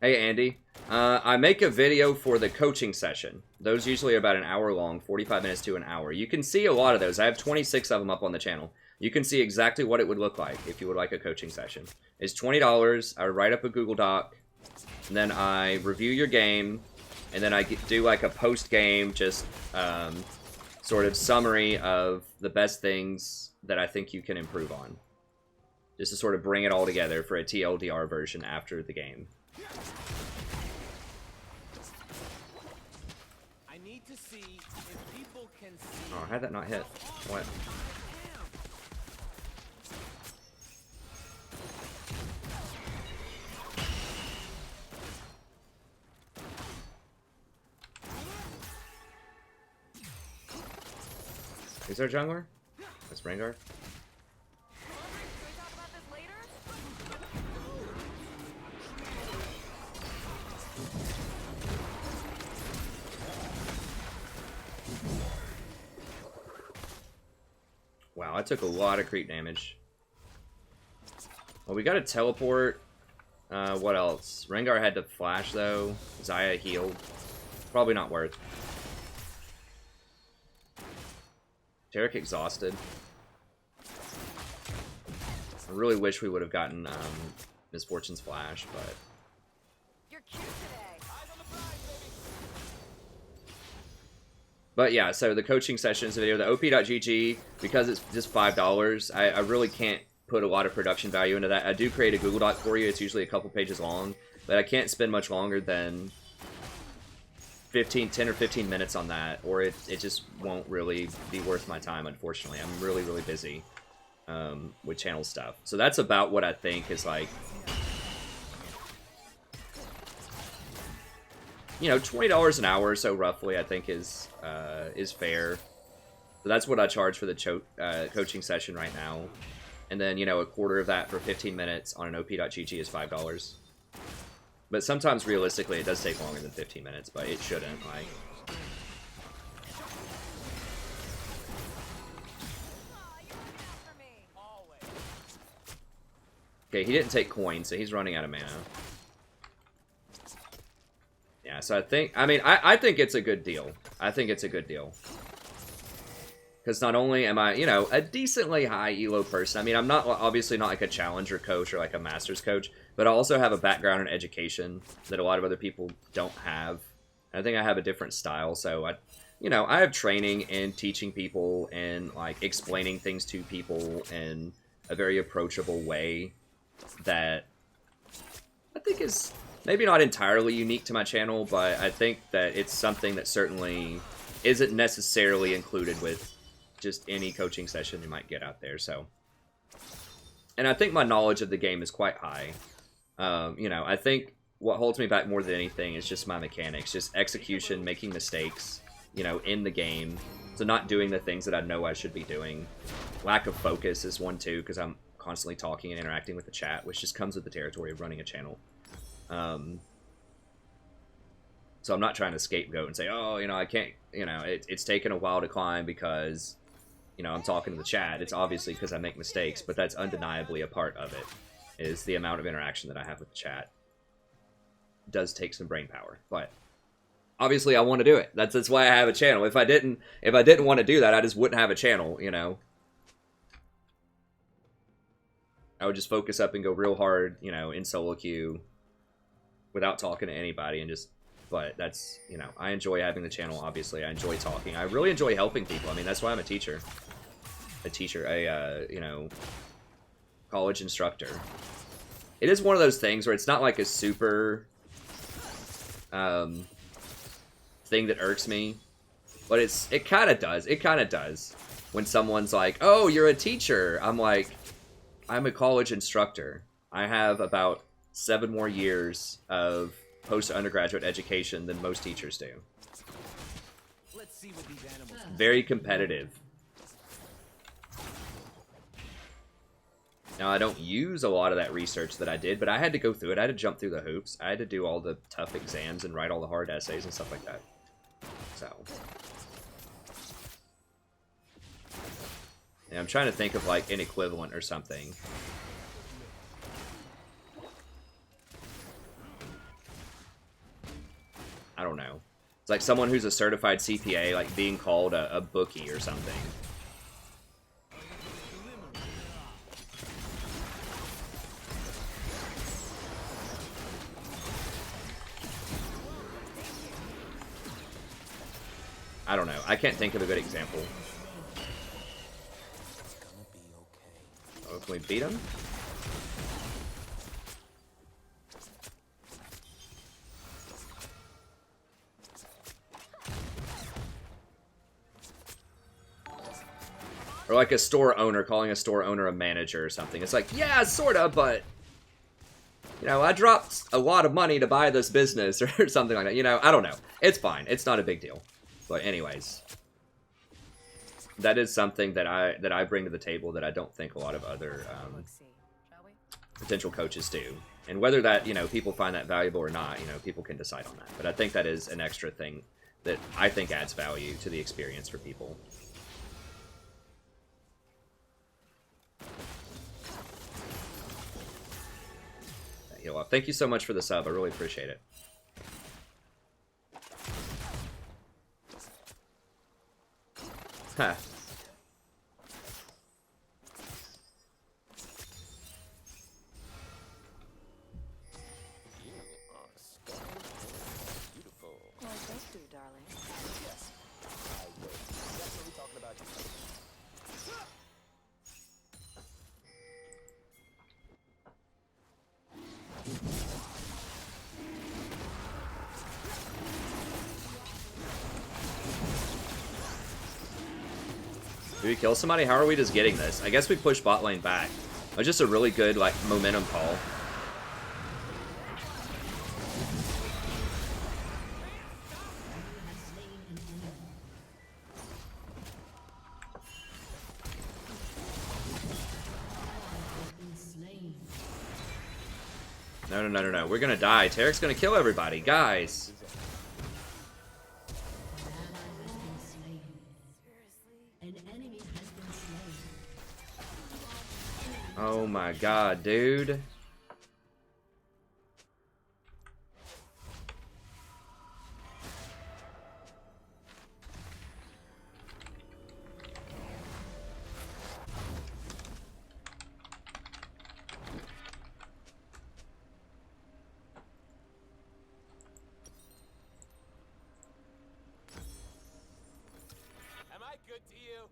Hey, Andy. I make a video for the coaching session. Those usually are about an hour long, 45 minutes to an hour. You can see a lot of those. I have 26 of them up on the channel. You can see exactly what it would look like if you would like a coaching session. It's $20. I write up a Google Doc, and then I review your game, and then I do like a post-game just sort of summary of the best things that I think you can improve on. Just to sort of bring it all together for a TLDR version after the game.
I need to see if people can see.
Oh, how'd that not hit? What? Is there a jungler? That's Rengar. Wow, I took a lot of creep damage. Well, we got a teleport. What else? Rengar had to flash, though. Xayah healed. Probably not worth. Taric exhausted. I really wish we would have gotten Misfortune's flash, but...
You're cute today.
But yeah, so the coaching sessions video, the op.gg, because it's just $5, I really can't put a lot of production value into that. I do create a Google Doc for you. It's usually a couple pages long, but I can't spend much longer than 10 or 15 minutes on that, or it just won't really be worth my time, unfortunately. I'm really, really busy with channel stuff. So that's about what I think is like you know, $20 an hour or so roughly, I think is fair. So that's what I charge for the coaching session right now. And then, you know, a quarter of that for 15 minutes on an op.gg is $5. But sometimes, realistically, it does take longer than 15 minutes, but it shouldn't, like... Okay, he didn't take coins, so he's running out of mana. Yeah, so I think it's a good deal. I think it's a good deal. Because not only am I, you know, a decently high elo person, I mean, I'm not, obviously not like a challenger coach or like a master's coach, but I also have a background in education that a lot of other people don't have. I think I have a different style, so you know, I have training in teaching people and like explaining things to people in a very approachable way that I think is maybe not entirely unique to my channel, but I think that it's something that certainly isn't necessarily included with just any coaching session you might get out there. So, and I think my knowledge of the game is quite high. You know, I think what holds me back more than anything is just my mechanics, just execution, making mistakes, you know, in the game. So not doing the things that I know I should be doing. Lack of focus is one too, because I'm constantly talking and interacting with the chat, which just comes with the territory of running a channel. So I'm not trying to scapegoat and say, oh, you know, I can't, you know, it's taken a while to climb because, you know, I'm talking to the chat. It's obviously because I make mistakes, but that's undeniably a part of it, is the amount of interaction that I have with the chat. It does take some brain power, but obviously I want to do it. That's why I have a channel. If I didn't want to do that, I just wouldn't have a channel, you know. I would just focus up and go real hard, you know, in solo queue without talking to anybody and just, but that's, you know, I enjoy having the channel, obviously. I enjoy talking. I really enjoy helping people. I mean, that's why I'm a teacher. You know, college instructor. It is one of those things where it's not like a super thing that irks me, but it kind of does. It kind of does. When someone's like, oh, you're a teacher. I'm like, I'm a college instructor. I have about 7 more years of post-undergraduate education than most teachers do.
Let's see what these animals
Very competitive. Now, I don't use a lot of that research that I did, but I had to go through it. I had to jump through the hoops. I had to do all the tough exams and write all the hard essays and stuff like that. So, yeah, I'm trying to think of like an equivalent or something. I don't know. It's like someone who's a certified CPA, like being called a bookie or something. I don't know. I can't think of a good example. Oh, can we beat him? Or like a store owner calling a store owner a manager or something. It's like, yeah, sorta, but, you know, I dropped a lot of money to buy this business or something like that. You know, I don't know. It's fine. It's not a big deal. But anyways, that is something that I bring to the table that I don't think a lot of other potential coaches do. And whether that, you know, people find that valuable or not, you know, people can decide on that. But I think that is an extra thing that I think adds value to the experience for people. Heal up. Thank you so much for the sub. I really appreciate it. Huh.
Well, thank you, darling.
Yes, I will. Definitely talking about you.
Do we kill somebody? How are we just getting this? I guess we push bot lane back. It was just a really good, like, momentum call. No, no, no, no, no. We're gonna die. Tarek's gonna kill everybody. Guys. Oh my god, dude.
Am I good to you?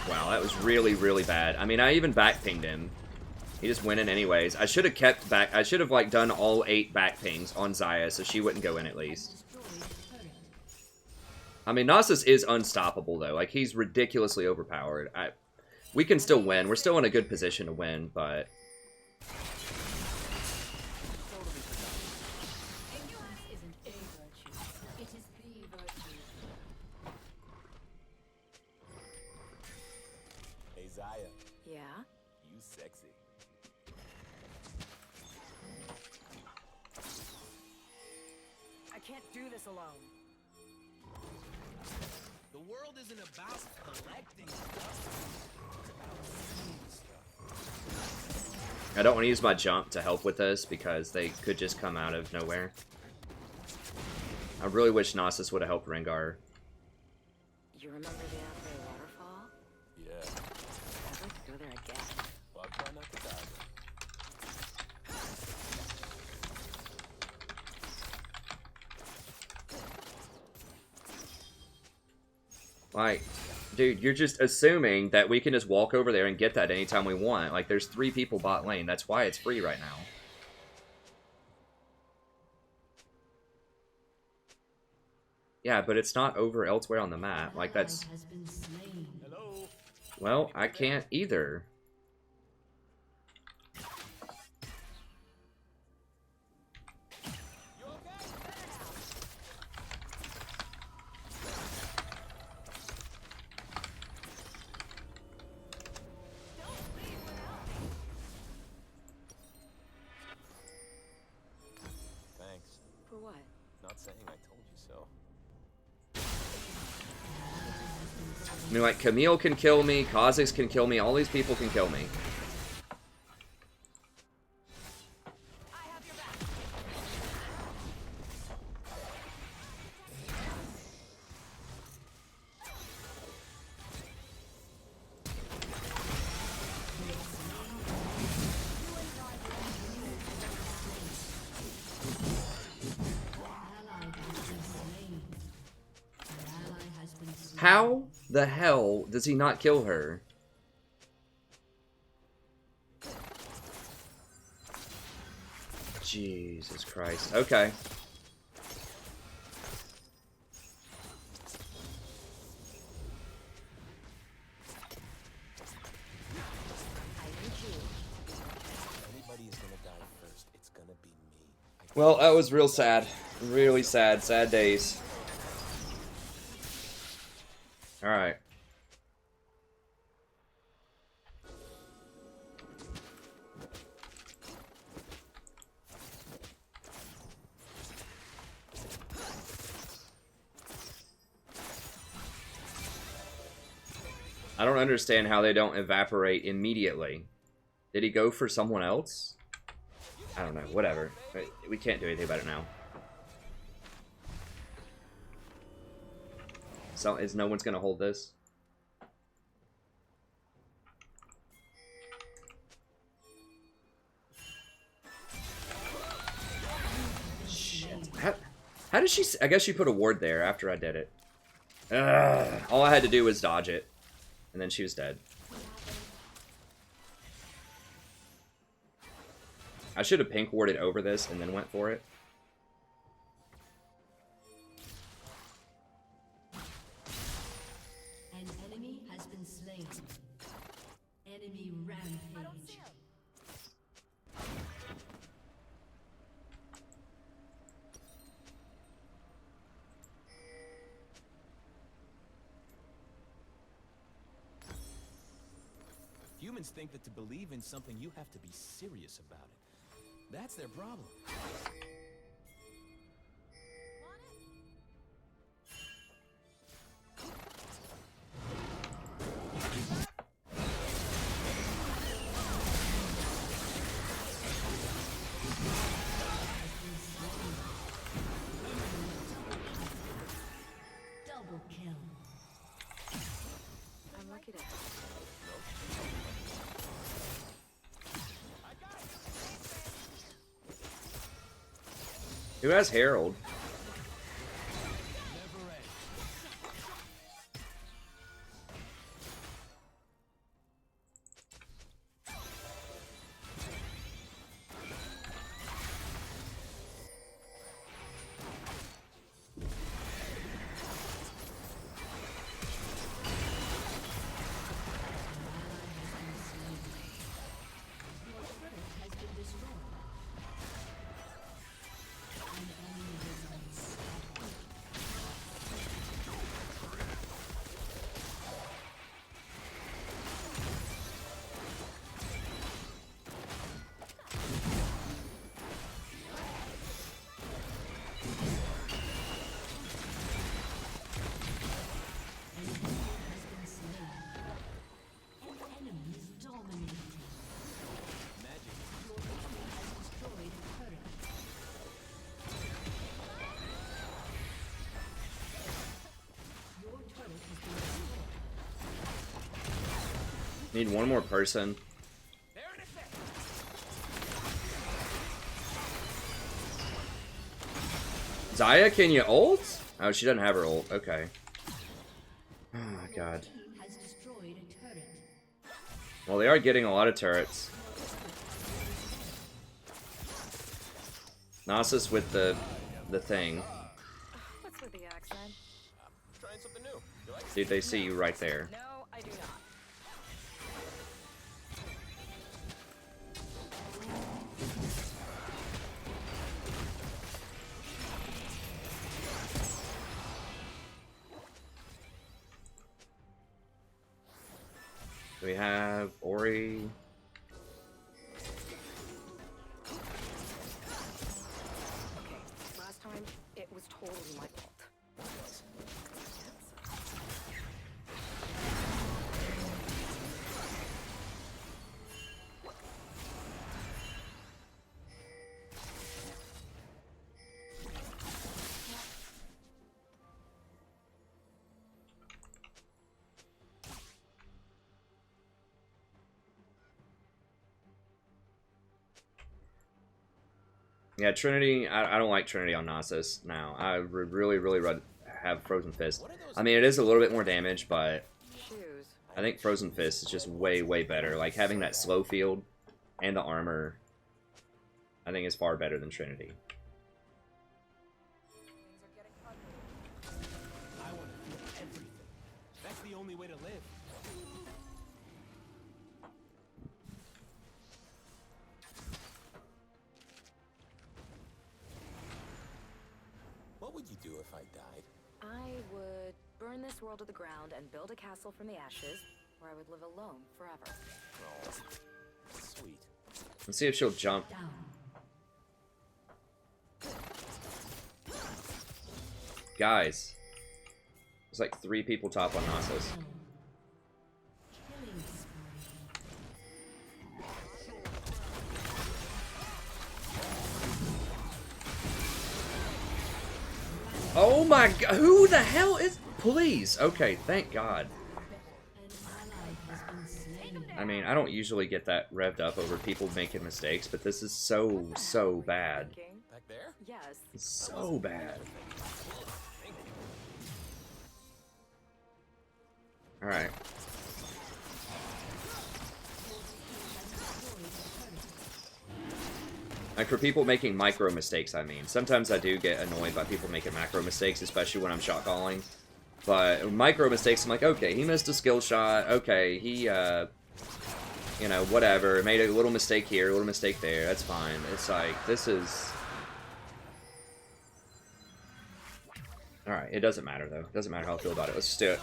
Wow, that was really, really bad. I mean, I even back-pinged him. He just went in anyways. I should have kept back. I should have, like, done all 8 back pings on Xayah so she wouldn't go in at least. I mean, Nasus is unstoppable, though. Like, he's ridiculously overpowered. We can still win. We're still in a good position to win, but...
Ignorance isn't a virtue. It is the virtue.
Hey, Xayah,
Yeah?
you sexy.
I can't do this alone.
The world isn't about collecting stuff. It's about seeing stuff.
I don't want to use my jump to help with this because they could just come out of nowhere. I really wish Nasus would have helped Rengar.
You remember the Apple waterfall?
Yeah.
I'd like to go there again.
Well, I'll try not to die.
Like, dude, you're just assuming that we can just walk over there and get that anytime we want. Like, there's 3 people bot lane. That's why it's free right now. Yeah, but it's not over elsewhere on the map. Like, that's...
Hello?
Well, I can't either.
You okay? Thanks.
For what?
Not saying I told you so.
I mean, like, Camille can kill me, Kha'Zix can kill me, all these people can kill me. How the hell does he not kill her? Jesus Christ. Okay.
Anybody is gonna die first. It's gonna be me.
Well, that was real sad. Really sad. Sad days. Alright. I don't understand how they don't evaporate immediately. Did he go for someone else? I don't know. Whatever. We can't do anything about it now. So, is no one's gonna hold this? Shit. How did she... I guess she put a ward there after I did it. Ugh. All I had to do was dodge it. And then she was dead. I should have pink warded over this and then went for it.
An enemy has been slain. Enemy rampage.
Humans think that to believe in something, you have to be serious about it. That's their problem.
Double kill.
I'm lucky to
Who has Herald?
Never end.
Your turret has been destroyed. An enemy has been slain. An enemy has been slain. An enemy is dominating.
Magic.
Your team has destroyed a turret. Your turret has been destroyed.
Need one more person.
They're in effect.
Zaya, can you ult? Oh, she doesn't have her ult. Okay. Oh my god.
Team has destroyed a turret.
Well, they are getting a lot of turrets. Nasus with the thing.
What's with the accent?
Trying something new. You like it?
Dude, they see you right there.
No, I do not.
We have Ori.
Okay, last time it was totally my fault.
Yeah, Trinity. I don't like Trinity on Nasus now. I would really rather have Frozen Fist. I mean, it is a little bit more damage, but
Shoes.
I think Frozen Fist is just way better. Like, having that slow field and the armor, I think is far better than Trinity.
I want to feel everything. That's the only way to live. What would you do if I died?
I would burn this world to the ground and build a castle from the ashes where I would live alone forever.
Oh, sweet.
Let's see if she'll jump.
Down.
Guys, there's like 3 people top on Nasus.
Killing spree.
Oh my god, who the hell is... Please, okay, thank god.
An ally has been slain.
I mean, I don't usually get that revved up over people making mistakes, but this is so bad.
Thinking?
Back there?
Yes.
It's so bad. Alright. Like, for people making micro mistakes, I mean. Sometimes I do get annoyed by people making macro mistakes, especially when I'm shot calling. But micro mistakes, I'm like, okay, he missed a skill shot. Okay, he, you know, whatever. Made a little mistake here, a little mistake there. That's fine. It's like, this is... Alright, it doesn't matter, though. It doesn't matter how I feel about it. Let's just do it.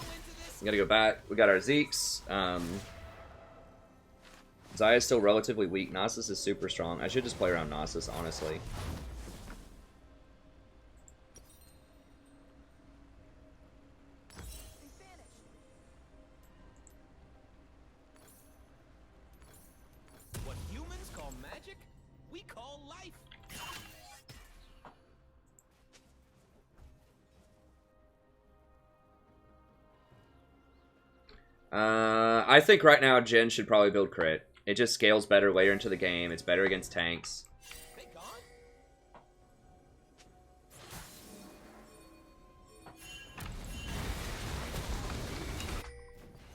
We gotta go back. We got our Zeeks. Zaya's still relatively weak. Nasus is super strong. I should just play around Nasus, honestly.
What humans call magic, we call life.
I think right now Jin should probably build crit. It just scales better later into the game. It's better against tanks.
They gone?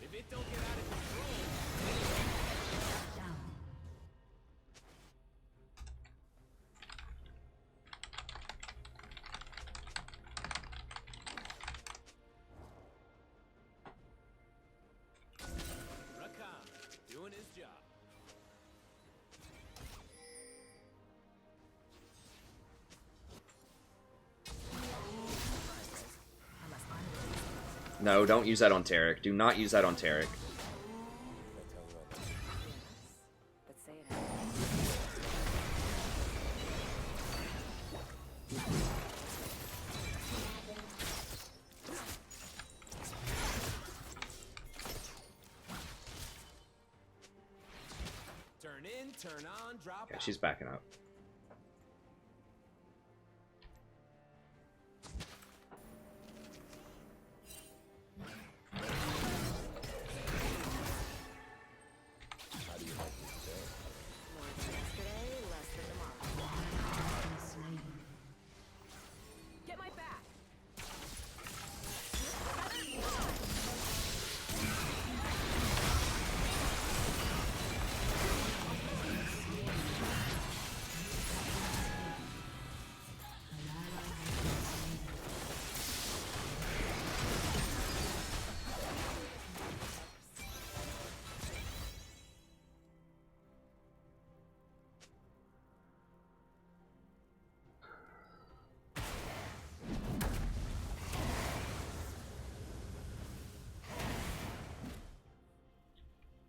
If it don't get out of control,
Down.
Rakam doing his job.
No, don't use that on Tarek. Do not use that on Tarek.
But say it out.
Turn in, turn on, drop
Okay,
out.
she's backing up.
More than yesterday, less than tomorrow.
Slain.
Get my back.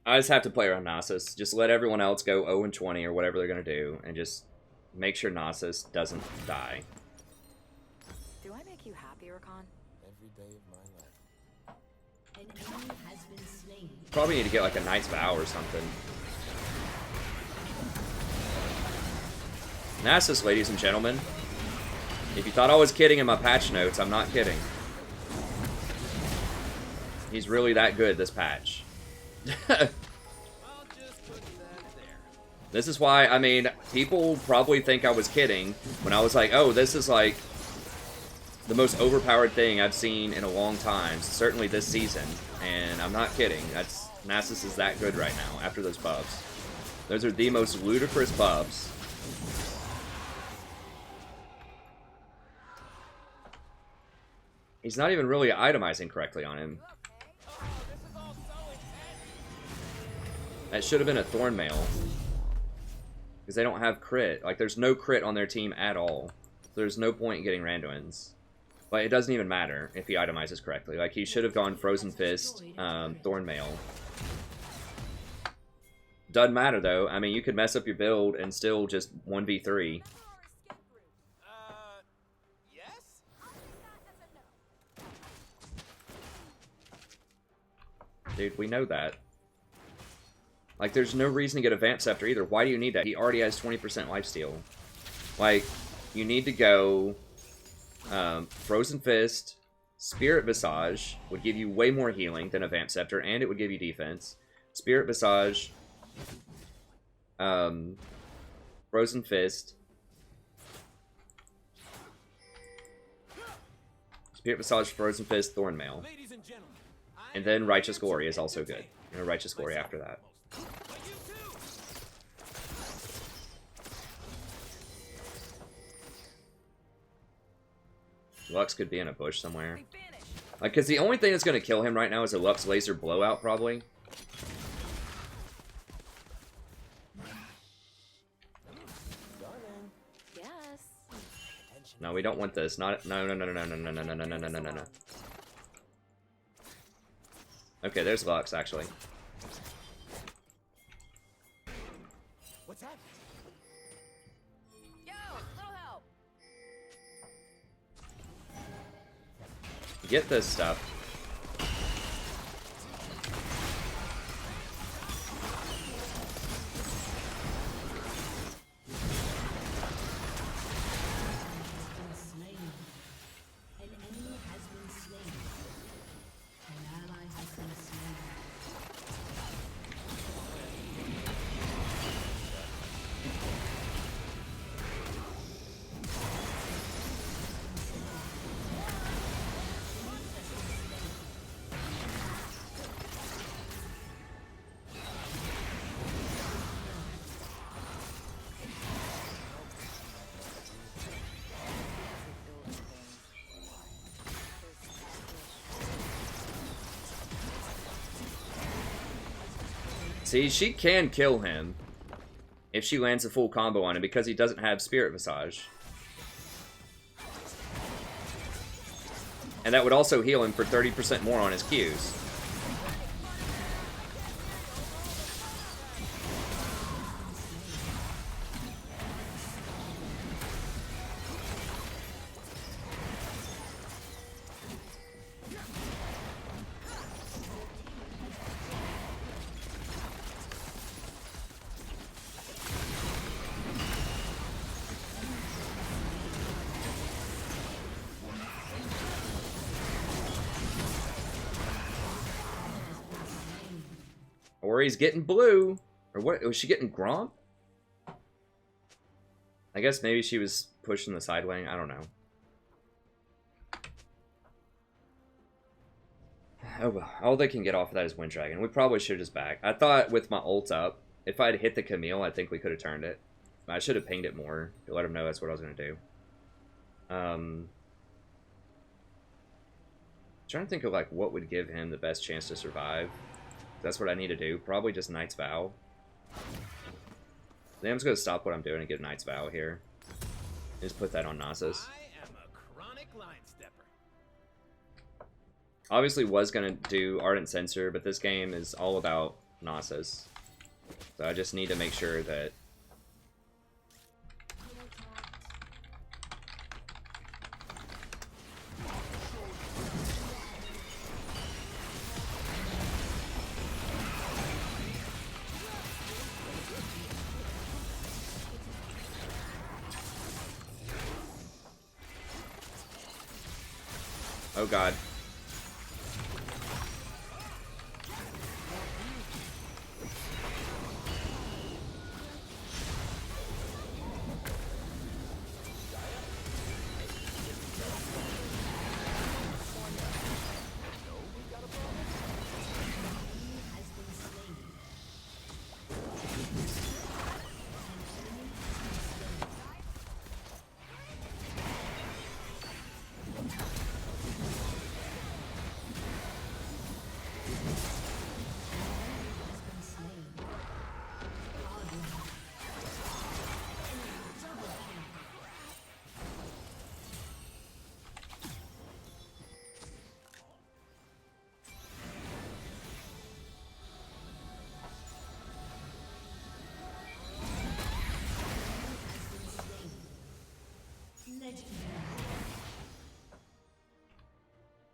I just have to play around Nasus. Just let everyone else go 0-20 or whatever they're going to do. And just make sure Nasus doesn't die.
Do I make you happy, Rakan?
Every day of my life.
An enemy has been slain.
Probably need to get like a Knight's Vow or something. Nasus, ladies and gentlemen. If you thought I was kidding in my patch notes, I'm not kidding. He's really that good this patch.
I'll just put that there.
This is why, I mean, people probably think I was kidding when I was like, oh, this is like the most overpowered thing I've seen in a long time, certainly this season. And I'm not kidding. Nasus is that good right now after those buffs. Those are the most ludicrous buffs. He's not even really itemizing correctly on him. That should have been a Thornmail. Because they don't have crit. Like, there's no crit on their team at all. There's no point in getting Randuins. But it doesn't even matter if he itemizes correctly. Like, he should have gone Frozen Fist, Thornmail. Doesn't matter, though. I mean, you could mess up your build and still just 1v3.
Yes?
Dude, we know that. Like, there's no reason to get a Vamp Scepter either. Why do you need that? He already has 20% lifesteal. Like, you need to go Frozen Fist, Spirit Visage would give you way more healing than a Vamp Scepter, and it would give you defense. Spirit Visage, Frozen Fist, Spirit Visage, Frozen Fist, Thornmail.
Ladies and gentlemen,
And then Righteous Glory is also good. And a Righteous Glory after that.
But you too.
Lux could be in a bush somewhere.
They vanish.
Like, because the only thing that's going to kill him right now is a Lux Laser Blowout, probably.
Yes.
No, we don't want this. Not. No, no, no, no, no, no, no, no, no, no, no, no, no, no. Okay, there's Lux, actually.
What's happened?
Yo, little help.
Get this stuff.
An enemy has been slain. An ally has been slain.
See, she can kill him if she lands a full combo on him because he doesn't have Spirit Visage. And that would also heal him for 30% more on his Qs. Or he's getting blue. Or what? Was she getting Gromp? I guess maybe she was pushing the side lane. I don't know. Oh well. All they can get off of that is Wind Dragon. We probably should just back. I thought with my ult up, if I'd hit the Camille, I think we could have turned it. I should have pinged it more to let him know that's what I was going to do. Trying to think of like what would give him the best chance to survive. That's what I need to do. Probably just Knight's Vow. Then I'm just going to stop what I'm doing and get Knight's Vow here. Just put that on Nasus.
I am a chronic line stepper.
Obviously was going to do Ardent Censor, but this game is all about Nasus. So I just need to make sure that... Oh god.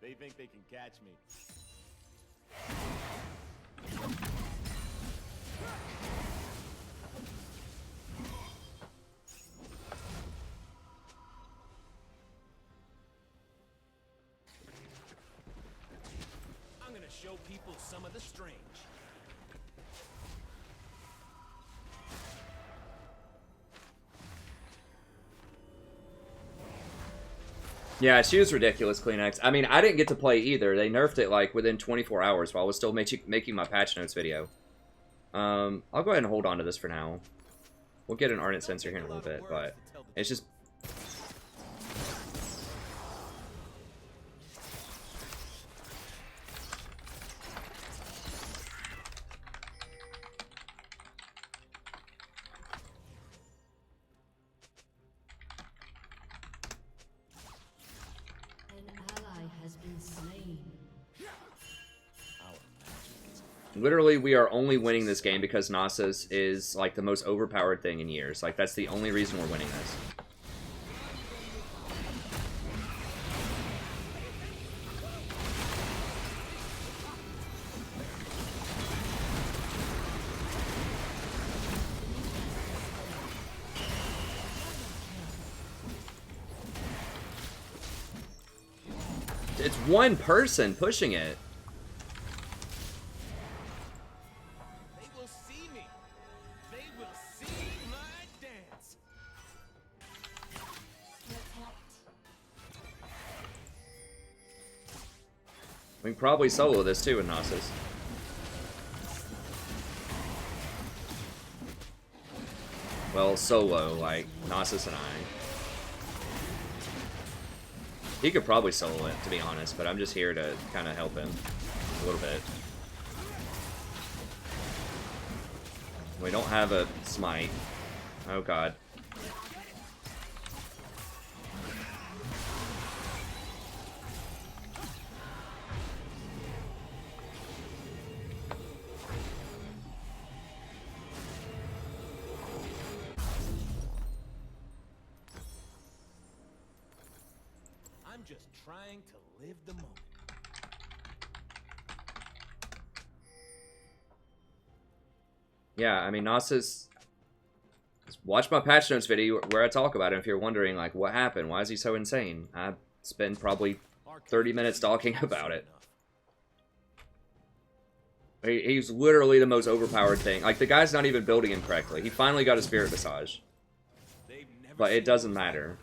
They think they can catch me. I'm gonna show people some of the strange.
Yeah, she was ridiculous, Kleenex. I mean, I didn't get to play either. They nerfed it, like, within 24 hours while I was still making my patch notes video. I'll go ahead and hold on to this for now. We'll get an Ardent Censor here in a little bit, but it's just...
An ally has been slain.
Our magic is
Literally, we are only winning this game because Nasus is, like, the most overpowered thing in years. Like, that's the only reason we're winning this. It's one person pushing it.
They will see me. They will see my dance.
We can probably solo this too with Nasus. Well, solo, like, Nasus and I. He could probably solo it, to be honest, but I'm just here to kind of help him a little bit. We don't have a smite. Oh god.
I'm just trying to live the moment.
Yeah, I mean, Nasus... Watch my patch notes video where I talk about him if you're wondering, like, what happened? Why is he so insane? I spent probably 30 minutes talking about it. He's literally the most overpowered thing. Like, the guy's not even building him correctly. He finally got a Spirit Visage. But it doesn't matter.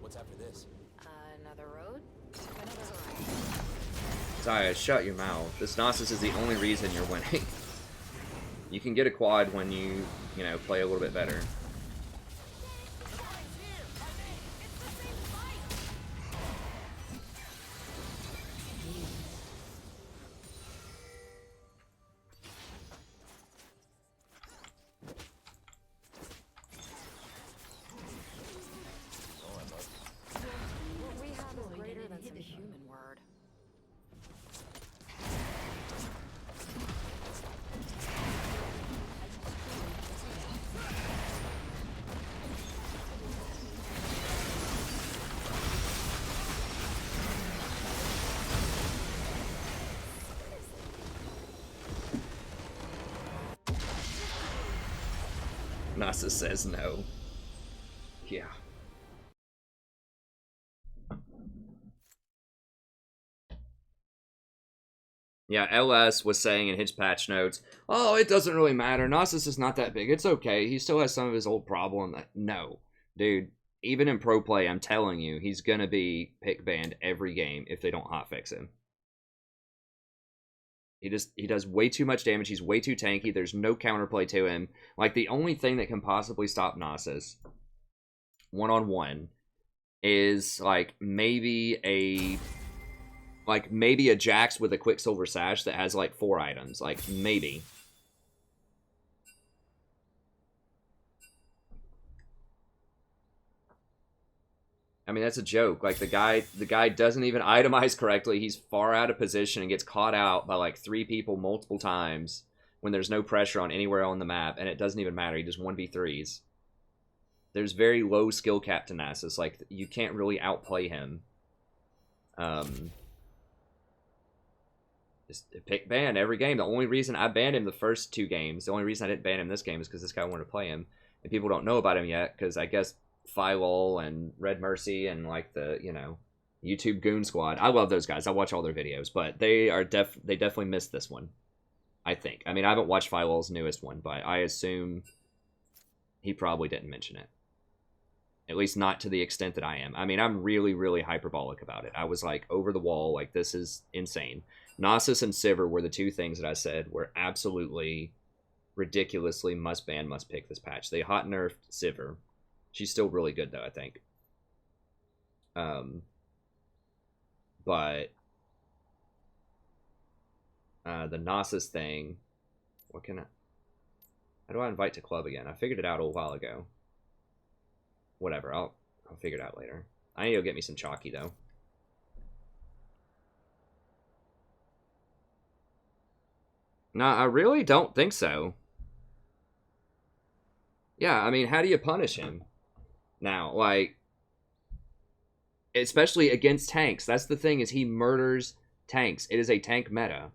What's after this?
Another road? I know there's a
Zaya, shut your mouth. This Nasus is the only reason you're winning. You can get a quad when you know, play a little bit better.
What we have is greater than some human word.
Nasus says no. Yeah. Yeah, LS was saying in his patch notes, oh, it doesn't really matter. Nasus is not that big. It's okay. He still has some of his old problem. No. Dude, even in pro play, I'm telling you, he's going to be pick banned every game if they don't hotfix him. He does way too much damage. He's way too tanky. There's no counterplay to him. Like, the only thing that can possibly stop Nasus one-on-one is, like, maybe a Jax with a Quicksilver Sash that has, like, 4 items. Like, maybe. I mean, that's a joke. Like, the guy doesn't even itemize correctly. He's far out of position and gets caught out by, like, 3 people multiple times when there's no pressure on anywhere on the map, and it doesn't even matter. He just 1v3s. There's very low skill cap to Nasus. Like, you can't really outplay him. Just pick ban every game. The only reason I banned him the first 2 games, the only reason I didn't ban him this game is because this guy wanted to play him. And people don't know about him yet, because I guess Phylol and Red Mercy and, like, the, you know, YouTube Goon Squad. I love those guys. I watch all their videos, but they definitely missed this one, I think. I mean, I haven't watched Phylol's newest one, but I assume he probably didn't mention it. At least not to the extent that I am. I mean, I'm really, really hyperbolic about it. I was, like, over the wall, like, this is insane. Nasus and Civer were the 2 things that I said were absolutely ridiculously must ban, must pick this patch. They hot nerfed Civer. She's still really good though, I think. But the Nasus thing, what can I? How do I invite to club again? I figured it out a while ago. Whatever, I'll figure it out later. I need to go get me some chalky though. No, I really don't think so. Yeah, I mean, how do you punish him now? Like, especially against tanks. That's the thing, is he murders tanks. It is a tank meta.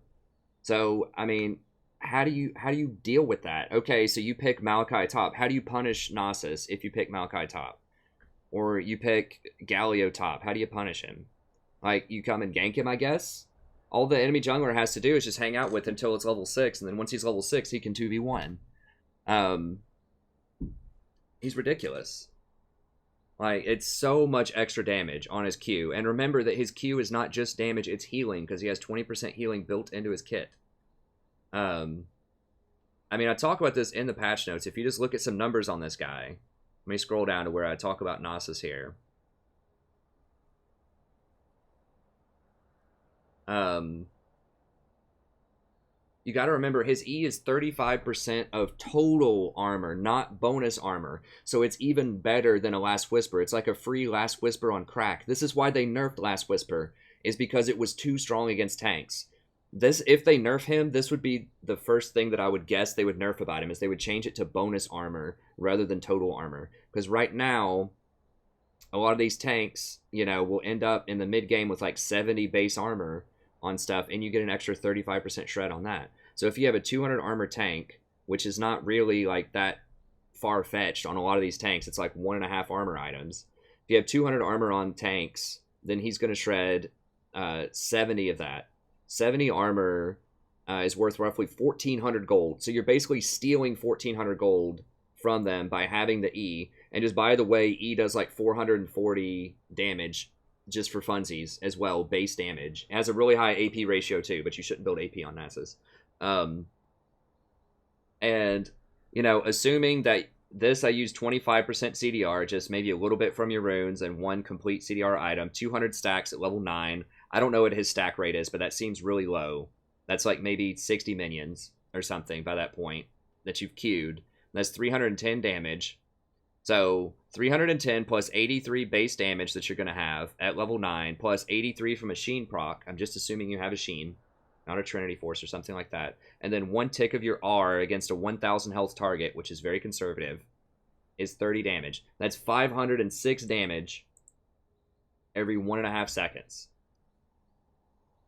So, I mean, how do you deal with that? Okay, so you pick Malachi top. How do you punish Nasus if you pick Malachi top? Or you pick Galio top. How do you punish him? Like, you come and gank him, I guess? All the enemy jungler has to do is just hang out with him until it's level 6, and then once he's level 6, he can 2v1. He's ridiculous. Like, it's so much extra damage on his Q. And remember that his Q is not just damage, it's healing, because he has 20% healing built into his kit. I mean, I talk about this in the patch notes. If you just look at some numbers on this guy, let me scroll down to where I talk about Nasus here. You got to remember, his E is 35% of total armor, not bonus armor. So it's even better than a Last Whisper. It's like a free Last Whisper on crack. This is why they nerfed Last Whisper, is because it was too strong against tanks. This, if they nerf him, this would be the first thing that I would guess they would nerf about him, is they would change it to bonus armor rather than total armor. Because right now, a lot of these tanks, you know, will end up in the mid game with like 70 base armor on stuff, and you get an extra 35% shred on that. So if you have a 200 armor tank, which is not really like that far-fetched on a lot of these tanks, it's like 1.5 armor items. If you have 200 armor on tanks, then he's going to shred 70 of that. 70 armor is worth roughly 1,400 gold. So you're basically stealing 1,400 gold from them by having the E. And just by the way, E does like 440 damage just for funsies as well, base damage. It has a really high AP ratio too, but you shouldn't build AP on Nasus. And, you know, assuming that this, I use 25% CDR, just maybe a little bit from your runes and 1 complete CDR item, 200 stacks at level 9. I don't know what his stack rate is, but that seems really low. That's like maybe 60 minions or something by that point that you've queued. That's 310 damage. So 310 plus 83 base damage that you're going to have at level 9, plus 83 from a Sheen proc. I'm just assuming you have a Sheen, not a Trinity Force or something like that. And then 1 tick of your R against a 1,000 health target, which is very conservative, is 30 damage. That's 506 damage every 1.5 seconds.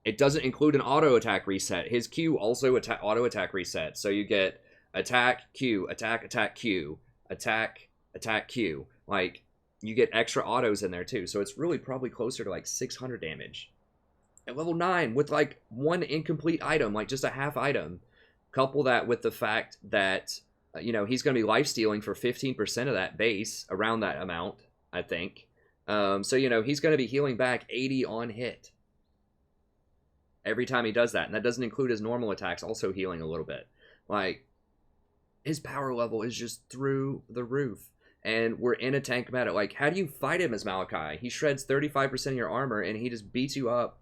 It doesn't include an auto attack reset. His Q also auto attack reset. So you get attack, Q, attack, attack, Q, attack, attack, Q. Like, you get extra autos in there too. So it's really probably closer to like 600 damage. At level 9 with like 1 incomplete item, like just a half item. Couple that with the fact that, you know, he's going to be lifestealing for 15% of that base, around that amount, I think. So, you know, he's going to be healing back 80 on hit every time he does that. And that doesn't include his normal attacks also healing a little bit. Like, his power level is just through the roof. And we're in a tank meta. Like, how do you fight him as Malachi? He shreds 35% of your armor, and he just beats you up.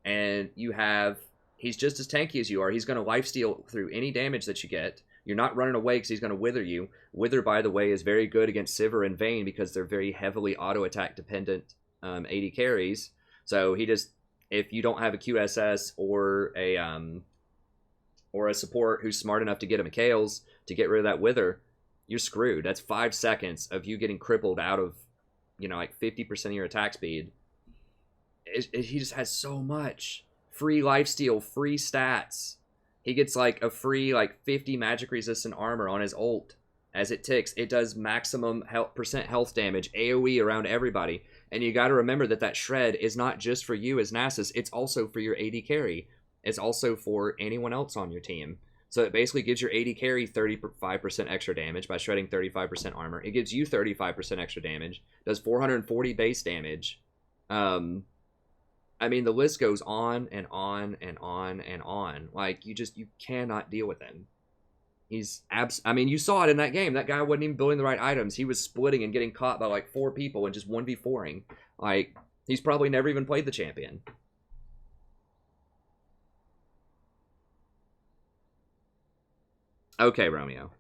And you have... He's just as tanky as you are. He's going to lifesteal through any damage that you get. You're not running away because he's going to wither you. Wither, by the way, is very good against Civer and Vayne because they're very heavily auto-attack dependent AD carries. So he just... If you don't have a QSS or a support who's smart enough to get him a Kales to get rid of that wither, you're screwed. That's 5 seconds of you getting crippled out of, you know, like 50% of your attack speed. He just has so much. Free lifesteal, free stats. He gets like a free like 50 magic resistant armor on his ult. As it ticks, it does maximum percent health damage, AoE around everybody. And you got to remember that that shred is not just for you as Nasus, it's also for your AD carry. It's also for anyone else on your team. So it basically gives your AD carry 35% extra damage by shredding 35% armor. It gives you 35% extra damage. Does 440 base damage. I mean, the list goes on and on and on and on. Like, you cannot deal with him. I mean, you saw it in that game. That guy wasn't even building the right items. He was splitting and getting caught by like 4 people and just 1v4ing. Like, he's probably never even played the champion. Okay, Romeo.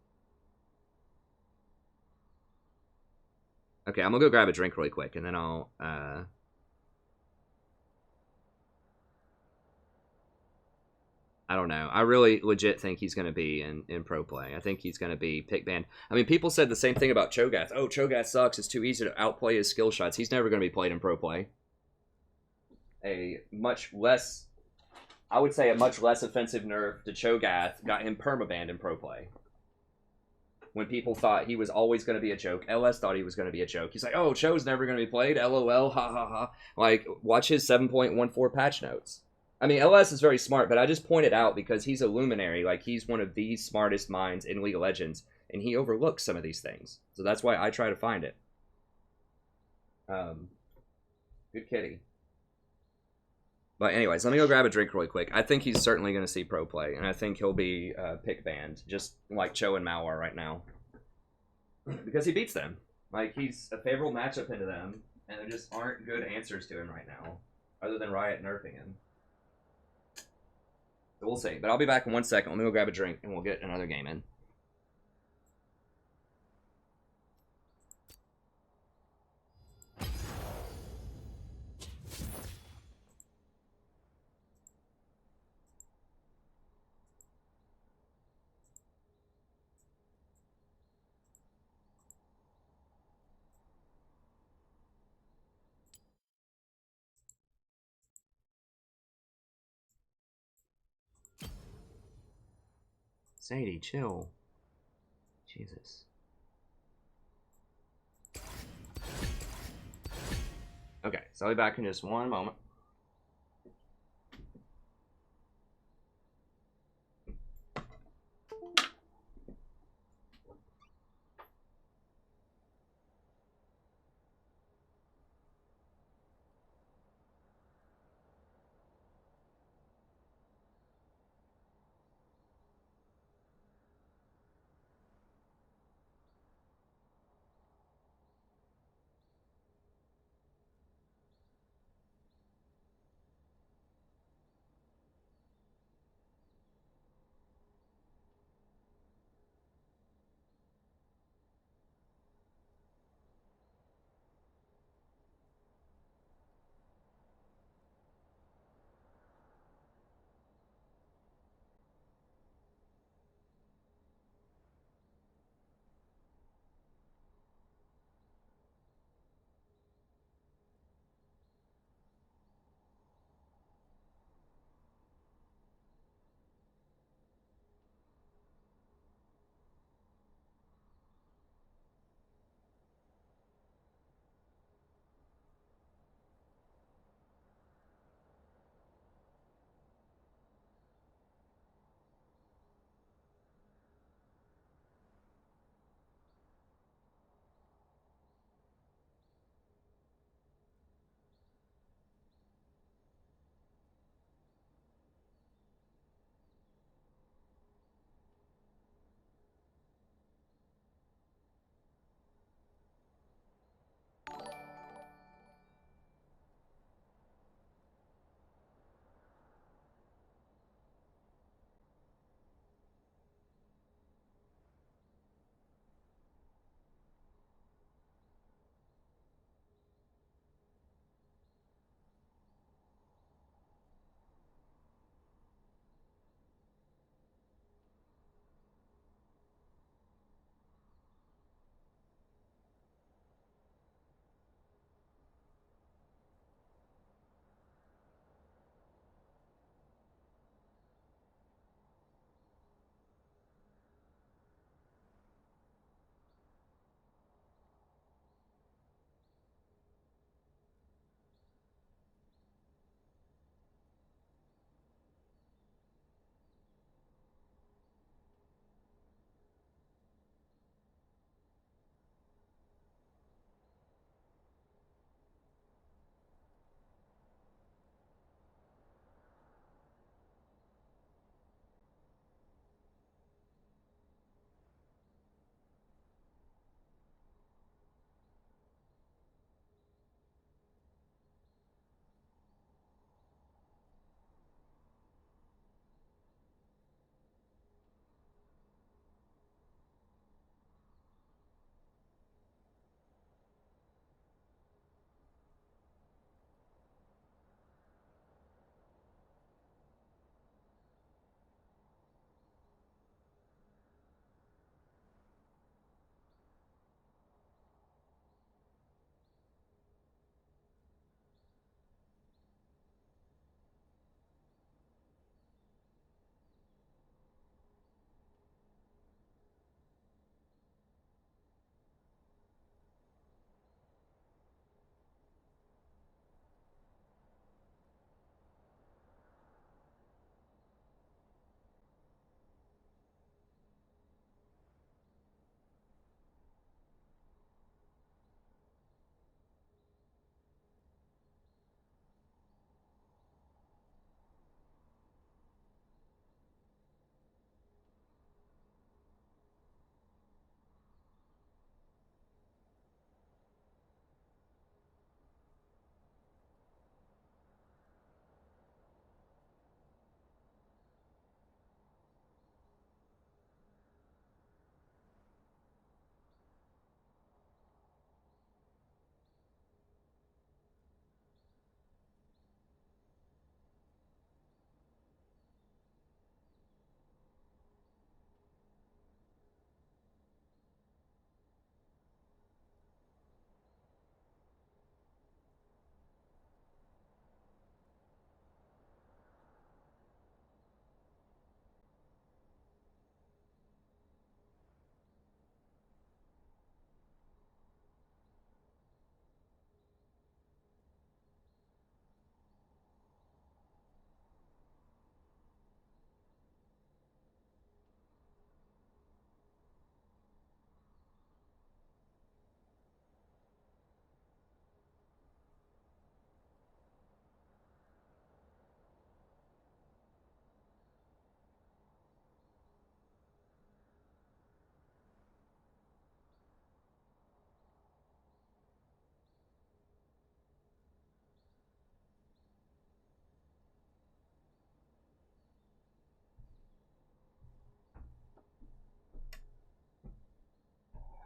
Okay, I'm gonna go grab a drink really quick, and then I'll, I don't know. I really legit think he's going to be in pro play. I think he's going to be pick banned. I mean, people said the same thing about Cho'Gath. Oh, Cho'Gath sucks. It's too easy to outplay his skill shots. He's never going to be played in pro play. A much less, I would say a much less offensive nerf to Cho'Gath got him permabanned in pro play. When people thought he was always going to be a joke. LS thought he was going to be a joke. He's like, oh, Cho's never going to be played. LOL, ha ha ha. Like, watch his 7.14 patch notes. I mean, LS is very smart, but I just pointed out because he's a luminary. Like, he's one of the smartest minds in League of Legends, and he overlooks some of these things. So that's why I try to find it. Good kitty. But anyways, let me go grab a drink really quick. I think he's certainly going to see pro play, and I think he'll be pick banned, just like Cho and Mao are right now. Because he beats them. Like, he's a favorable matchup into them, and there just aren't good answers to him right now, other than Riot nerfing him. So we'll see. But I'll be back in 1 second. Let me go grab a drink, and we'll get another game in. Sadie, chill. Jesus. Okay, so I'll be back in just 1 moment.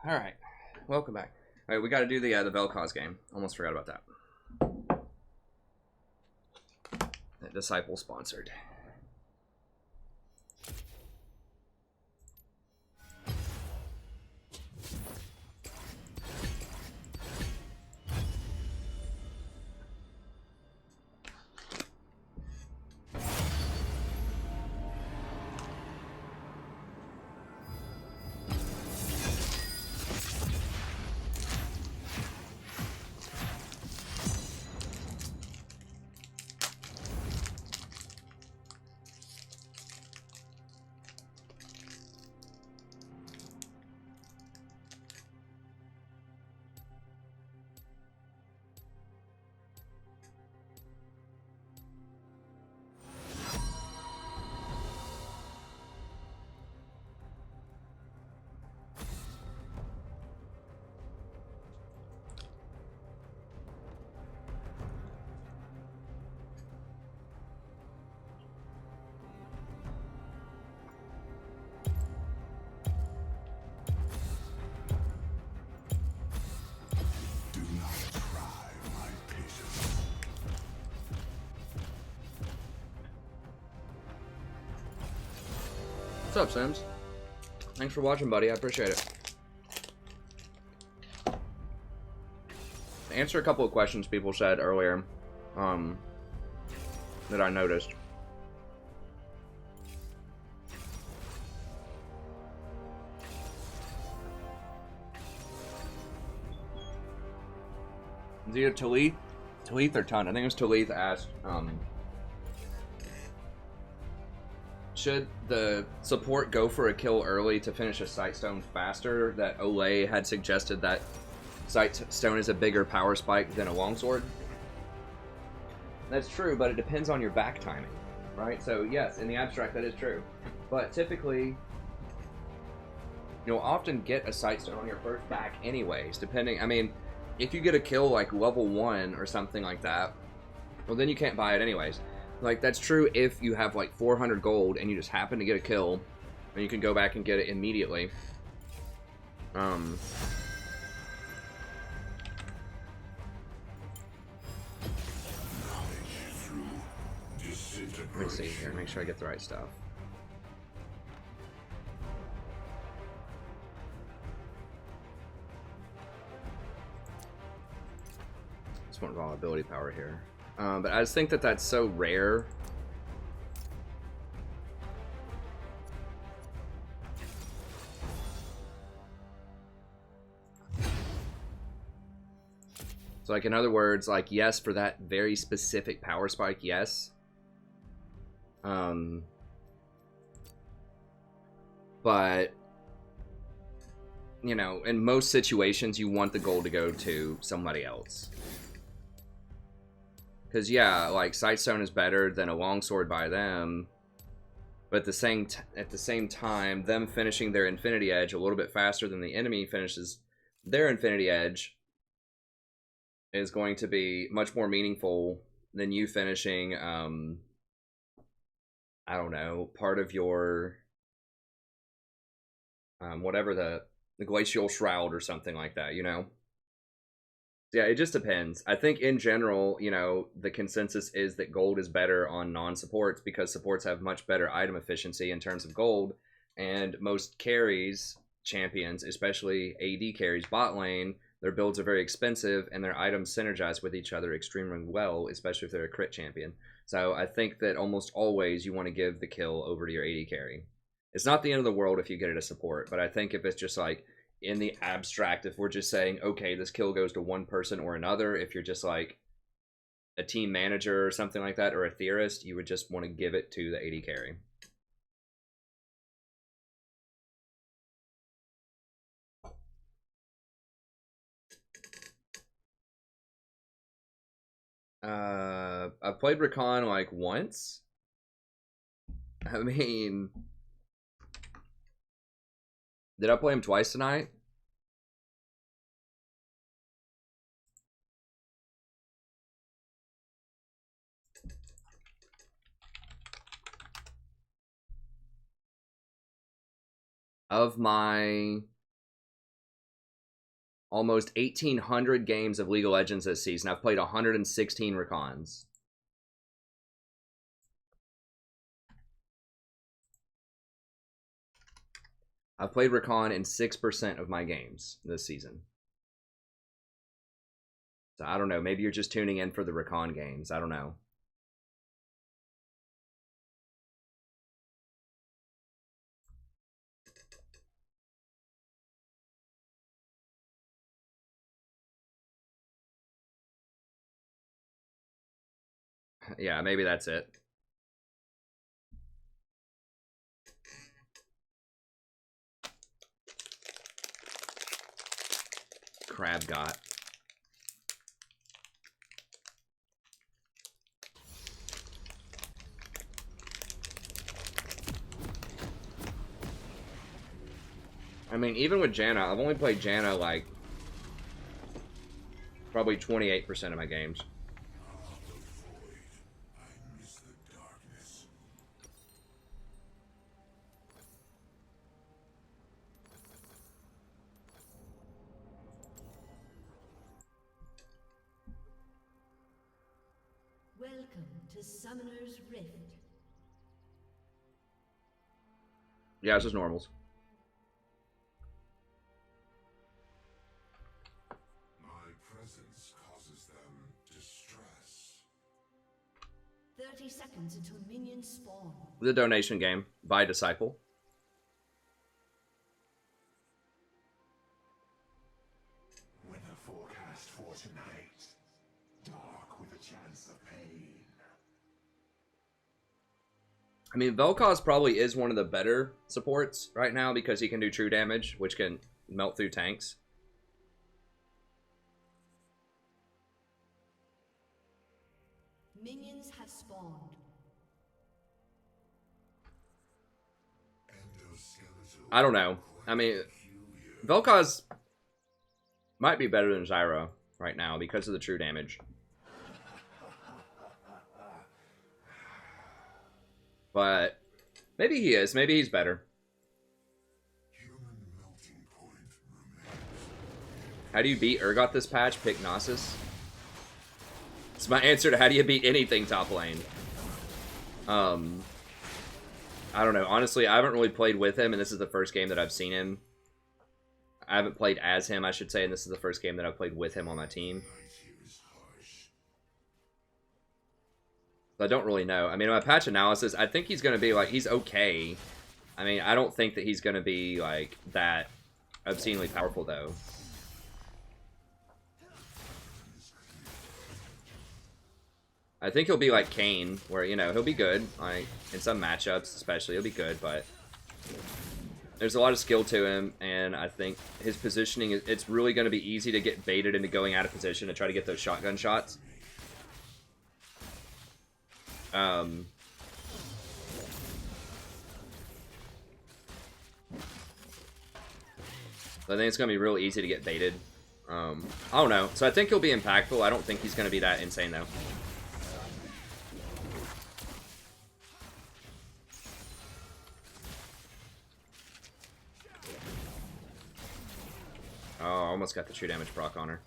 All right, welcome back. All right, we got to do the Vel'Koz game. Almost forgot about that. Disciple sponsored. What's up, Sims? Thanks for watching, buddy. I appreciate it. To answer a couple of questions people said earlier, that I noticed. Is it either Talith or Tun? I think it was Talith asked, should the support go for a kill early to finish a Sightstone faster? That Olay had suggested that Sightstone is a bigger power spike than a longsword. That's true, but it depends on your back timing, right? So yes, in the abstract that is true. But typically, you'll often get a Sightstone on your first back anyways, depending, I mean, if you get a kill like level 1 or something like that, well then you can't buy it anyways. Like, that's true if you have like 400 gold and you just happen to get a kill, and you can go back and get it immediately. Let me see here, make sure I get the right stuff. Just want vulnerability power here. But I just think that that's so rare. So, like, in other words, like, yes, for that very specific power spike, yes. But, you know, in most situations, you want the gold to go to somebody else. Because, yeah, like, Sightstone is better than a longsword by them, but at the same time, them finishing their Infinity Edge a little bit faster than the enemy finishes their Infinity Edge is going to be much more meaningful than you finishing, I don't know, part of your, whatever the Glacial Shroud or something like that, you know? Yeah, it just depends. I think in general, you know, the consensus is that gold is better on non-supports because supports have much better item efficiency in terms of gold, and most carries, champions, especially AD carries bot lane, their builds are very expensive and their items synergize with each other extremely well, especially if they're a crit champion. So I think that almost always you want to give the kill over to your AD carry. It's not the end of the world if you get it as support, but I think if it's just like, in the abstract, if we're just saying, okay, this kill goes to one person or another, if you're just like a team manager or something like that, or a theorist, you would just want to give it to the AD carry. I've played Rakan like once. I mean, did I play him twice tonight? Of my
almost 1,800 games of League of Legends this season. I've played 116 recons. I've played recon in 6% of my games this season. So I don't know. Maybe you're just tuning in for the recon games. I don't know. Yeah, maybe that's it. Crab got. I mean, even with Janna, I've only played Janna like probably 28% of my games.
Welcome to Summoner's Rift.
Yeah, it's just normals.
My presence causes them distress.
30 seconds until minions spawn.
The donation game by Disciple.
Weather forecast for tonight. Dark with a chance of pain.
I mean, Vel'Koz probably is one of the better supports right now because he can do true damage, which can melt through tanks.
Minions have spawned.
I don't know. I mean, Vel'Koz might be better than Zyra right now because of the true damage. But maybe he is. Maybe he's better. How do you beat Urgot this patch? Pick Nasus. It's my answer to how do you beat anything top lane. I don't know. Honestly, I haven't really played with him, and this is the first game that I've seen him. I haven't played as him, I should say, and this is the first game that I've played with him on my team. I don't really know. I mean, my patch analysis, I think he's going to be, like, he's okay. I mean, I don't think that he's going to be, like, that obscenely powerful, though. I think he'll be like Kayn, where, you know, he'll be good. Like, in some matchups, especially, he'll be good, but there's a lot of skill to him, and I think his positioning, it's really going to be easy to get baited into going out of position to try to get those shotgun shots. I think it's going to be real easy to get baited. I don't know. So I think he'll be impactful. I don't think he's going to be that insane, though. Oh, almost got the true damage proc on her.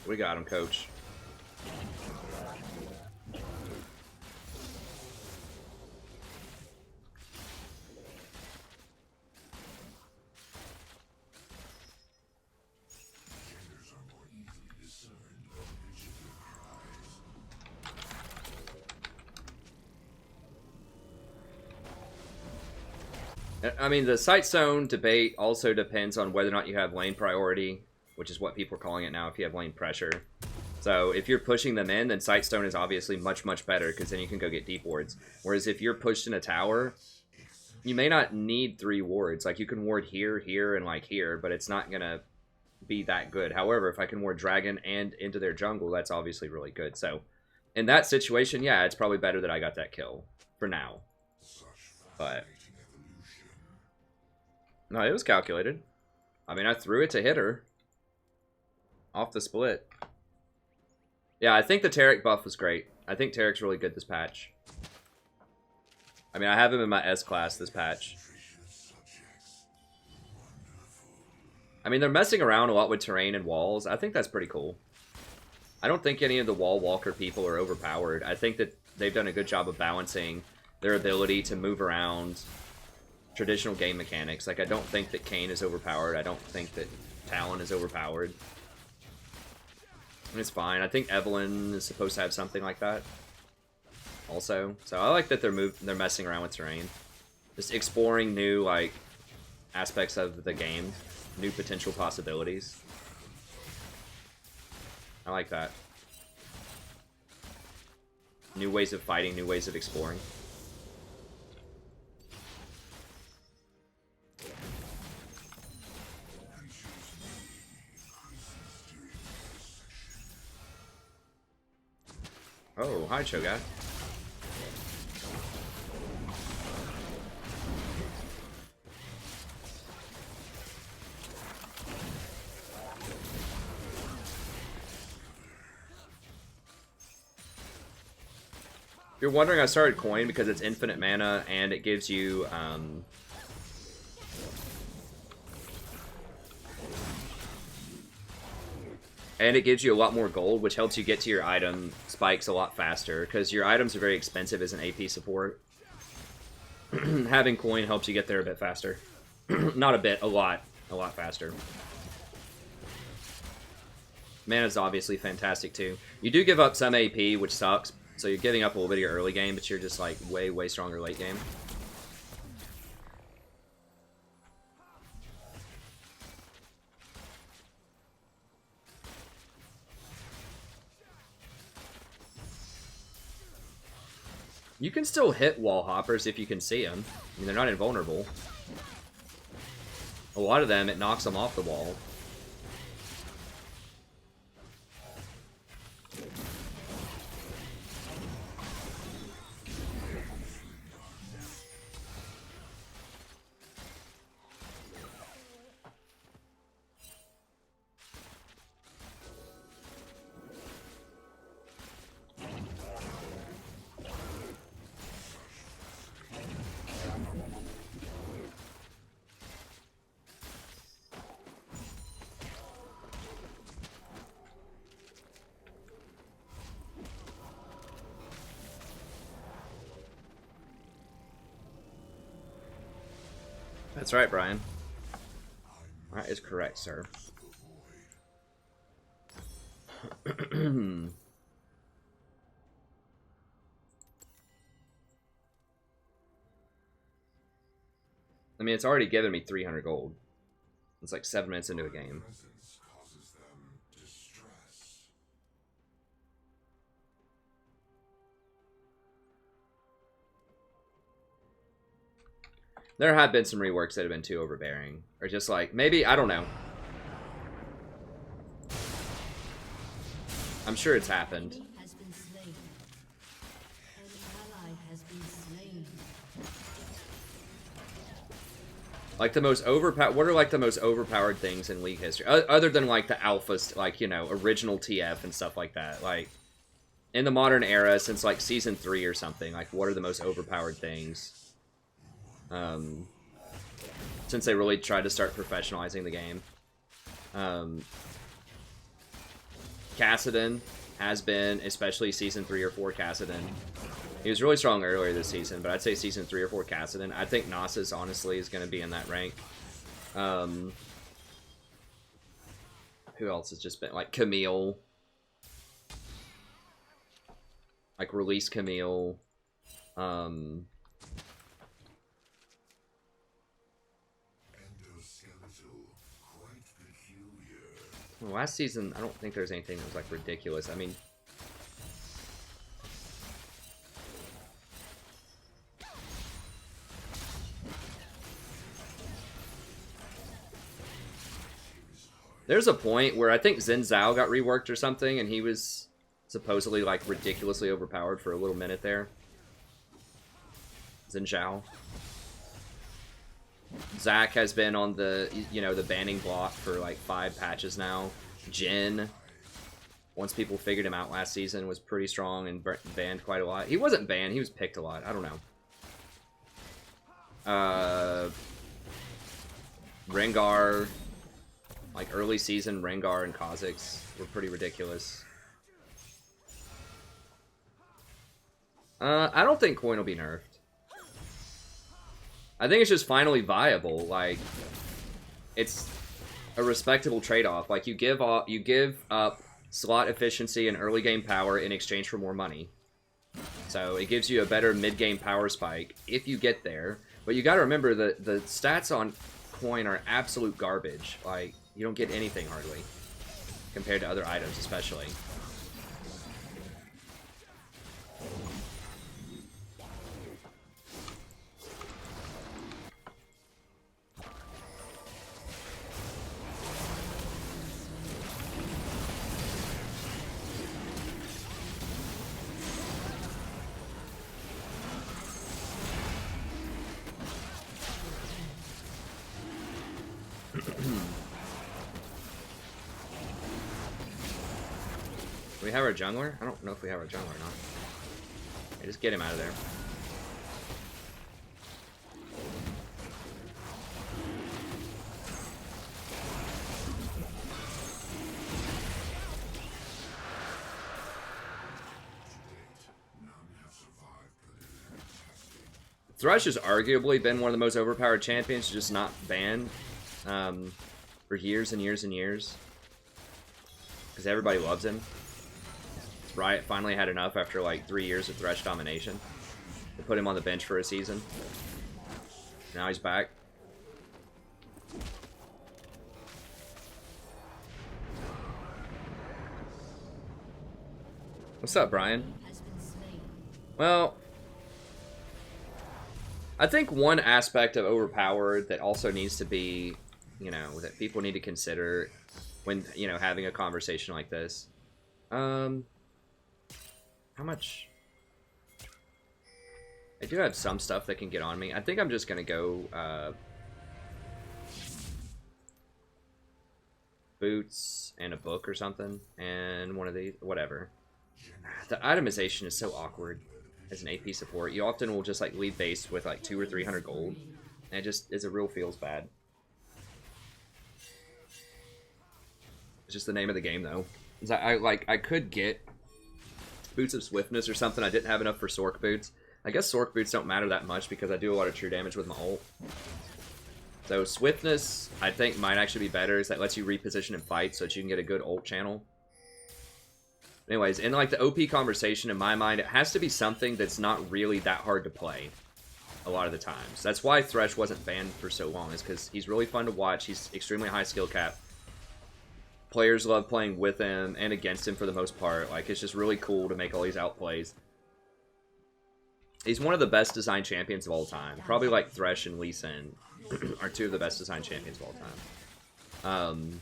We got him, coach. I mean, the sight zone debate also depends on whether or not you have lane priority, which is what people are calling it now if you have lane pressure. So if you're pushing them in, then sight stone is obviously much, much better because then you can go get deep wards. Whereas if you're pushed in a tower, you may not need 3 wards. Like, you can ward here, here, and like here, but it's not going to be that good. However, if I can ward dragon and into their jungle, that's obviously really good. So in that situation, yeah, it's probably better that I got that kill for now. But no, it was calculated. I mean, I threw it to hit her off the split. Yeah, I think the Taric buff was great. I think Taric's really good this patch. I mean, I have him in my S class this patch. I mean, they're messing around a lot with terrain and walls. I think that's pretty cool. I don't think any of the wall walker people are overpowered. I think that they've done a good job of balancing their ability to move around traditional game mechanics. Like, I don't think that Kayn is overpowered. I don't think that Talon is overpowered. And it's fine. I think Evelyn is supposed to have something like that also. So I like that they're messing around with terrain. Just exploring new, like, aspects of the game. New potential possibilities. I like that. New ways of fighting, new ways of exploring. Oh, hi, Cho'Gath. If you're wondering, I started Coin because it's infinite mana and it gives you, and it gives you a lot more gold, which helps you get to your item spikes a lot faster, because your items are very expensive as an AP support. Having Coin helps you get there a bit faster. Not a bit, a lot faster. Mana's obviously fantastic too. You do give up some AP, which sucks, so you're giving up a little bit of your early game, but you're just like way, way stronger late game. You can still hit wall hoppers if you can see them. I mean, they're not invulnerable. A lot of them, it knocks them off the wall. That's right, Brian. That is correct, sir. I mean, it's already given me 300 gold. It's like 7 minutes into a game. There have been some reworks that have been too overbearing. Or just like, maybe, I don't know. I'm sure it's happened.
Has been slain. An ally has been slain.
Like the most overpowered, what are like the most overpowered things in League history? Other than like the alphas, like, you know, original TF and stuff like that. Like, in the modern era, since like Season 3 or something, like what are the most overpowered things? Since they really tried to start professionalizing the game. Kassadin has been, especially Season 3 or 4 Kassadin. He was really strong earlier this season, but I'd say Season 3 or 4 Kassadin. I think Nasus, honestly, is going to be in that rank. Who else has just been? Like, Camille. Like, release Camille. Well, last season, I don't think there's anything that was, like, ridiculous. I mean... There's a point where I think Xin Zhao got reworked or something, and he was supposedly, like, ridiculously overpowered for a little minute there. Zhao. Zach has been on the, you know, the banning block for like 5 patches now. Jin, once people figured him out last season, was pretty strong and banned quite a lot. He wasn't banned, he was picked a lot. I don't know. Rengar, like early season Rengar and Kha'Zix were pretty ridiculous. I don't think coin will be nerfed. I think it's just finally viable. Like, it's a respectable trade-off. Like, you give up slot efficiency and early game power in exchange for more money. So it gives you a better mid-game power spike if you get there. But you got to remember that the stats on coin are absolute garbage. Like, you don't get anything hardly compared to other items, especially. Do we have our jungler? I don't know if we have our jungler or not. Okay, just get him out of there. Thresh has arguably been one of the most overpowered champions, just not banned for years and years and years. Because everybody loves him. Riot finally had enough after like 3 years of Thresh domination to put him on the bench for a season. Now he's back. What's up, Brian? Well, I think one aspect of overpowered that also needs to be, you know, that people need to consider when, you know, having a conversation like this. How much? I do have some stuff that can get on me. I think I'm just gonna go boots and a book or something, and one of these, whatever. The itemization is so awkward as an AP support. You often will just like leave base with like 200 or 300 gold, and it just is a real feels bad. It's just the name of the game though. I could get boots of swiftness or something. I didn't have enough for Sork boots. I guess Sork boots don't matter that much because I do a lot of true damage with my ult. So swiftness, I think, might actually be better. Is that lets you reposition and fight so that you can get a good ult channel. Anyways, in like the OP conversation, in my mind, it has to be something that's not really that hard to play a lot of the times. That's why Thresh wasn't banned for so long, is because he's really fun to watch. He's extremely high skill cap. Players love playing with him and against him for the most part. Like, it's just really cool to make all these outplays. He's one of the best designed champions of all time. Probably like Thresh and Lee Sin are two of the best designed champions of all time.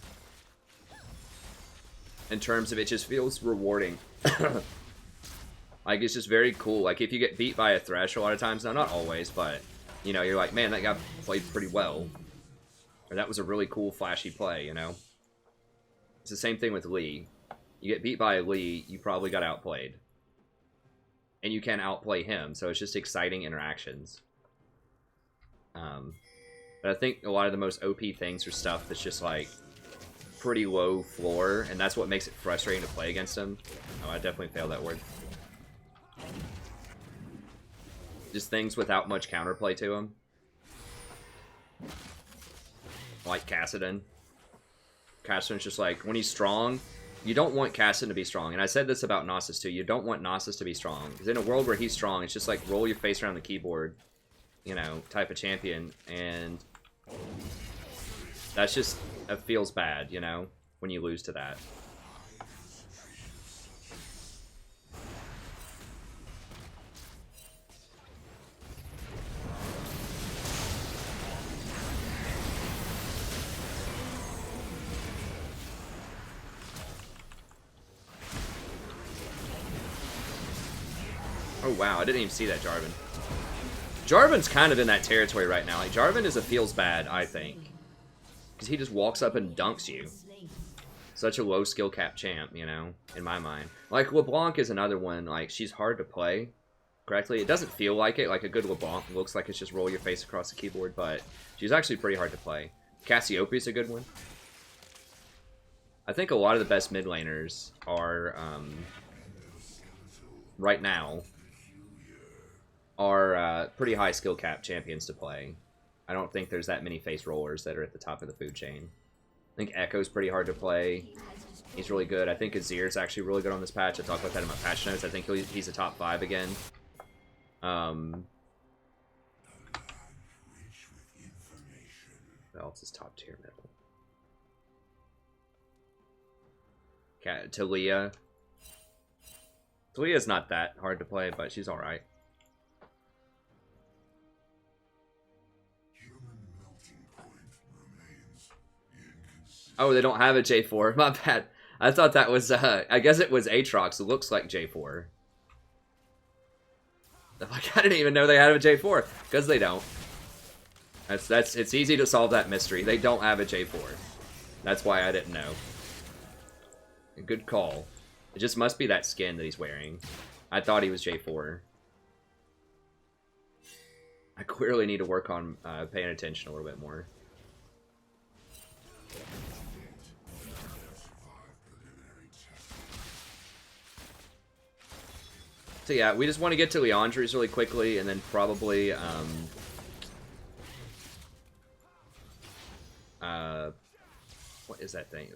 In terms of it just feels rewarding. Like, it's just very cool. Like, if you get beat by a Thresh a lot of times, now not always, but, you know, you're like, man, that guy played pretty well. Or that was a really cool, flashy play, you know? It's the same thing with Lee. You get beat by a Lee, you probably got outplayed. And you can outplay him, so it's just exciting interactions. But I think a lot of the most OP things are stuff that's just like pretty low floor, and that's what makes it frustrating to play against him. Oh, I definitely failed that word. Just things without much counterplay to them. Like Kassadin. Kassadin's just like, when he's strong, you don't want Kassadin to be strong. And I said this about Nasus too. You don't want Nasus to be strong. Because in a world where he's strong, it's just like roll your face around the keyboard, you know, type of champion. And that's just, it feels bad, you know, when you lose to that. Oh wow, I didn't even see that, Jarvan. Jarvan's kind of in that territory right now. Like, Jarvan is a feels bad, I think. Because he just walks up and dunks you. Such a low skill cap champ, you know, in my mind. Like, LeBlanc is another one. Like, she's hard to play correctly. It doesn't feel like it. Like, a good LeBlanc looks like it's just roll your face across the keyboard, but she's actually pretty hard to play. Cassiopeia's a good one. I think a lot of the best mid laners are, right now, are pretty high skill cap champions to play. I don't think there's that many face rollers that are at the top of the food chain. I think Echo's pretty hard to play. He's really good. I think Azir's actually really good on this patch. I talked about that in my patch notes. I think he's a top 5 again. What else is top tier middle? Talia. Talia's not that hard to play, but she's alright. Oh, they don't have a J4. My bad. I thought that was, I guess it was Aatrox. It looks like J4. Like, I didn't even know they had a J4. Because they don't. It's easy to solve that mystery. They don't have a J4. That's why I didn't know. Good call. It just must be that skin that he's wearing. I thought he was J4. I clearly need to work on paying attention a little bit more. So yeah, we just want to get to Leandre's really quickly, and then probably, what is that thing?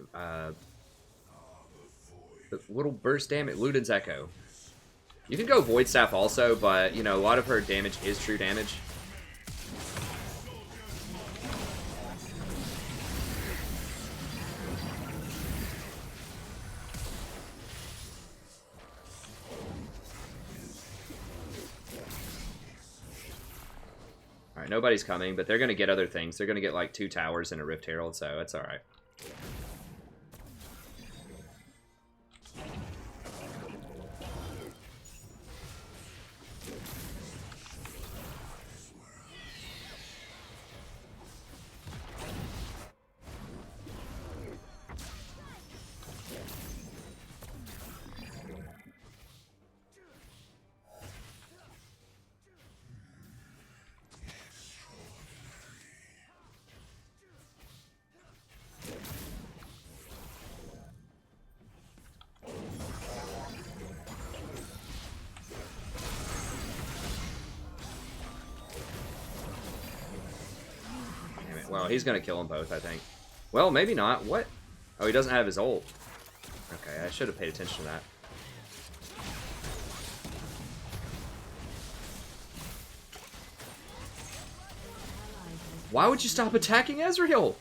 The little burst damage, Luden's Echo. You can go Void Staff also, but, you know, a lot of her damage is true damage. Alright, nobody's coming, but they're going to get other things. They're going to get, like, 2 towers and a Rift Herald, so it's alright. Well, he's gonna kill them both, I think. Well, maybe not. What? Oh, he doesn't have his ult. Okay, I should have paid attention to that. Why would you stop attacking Ezreal?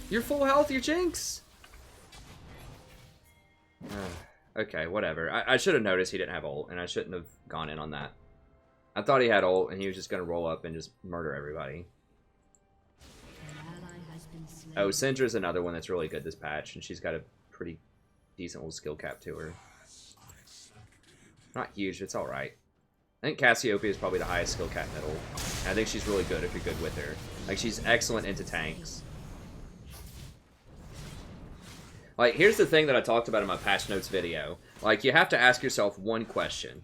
You're full health, you're Jinx. Okay, whatever. I should have noticed he didn't have ult, and I shouldn't have gone in on that. I thought he had ult, and he was just gonna roll up and just murder everybody. Oh, Syndra's another one that's really good this patch, and she's got a pretty decent little skill cap to her. Not huge, it's alright. I think Cassiopeia is probably the highest skill cap middle. And I think she's really good if you're good with her. Like, she's excellent into tanks. Like, here's the thing that I talked about in my patch notes video. Like, you have to ask yourself one question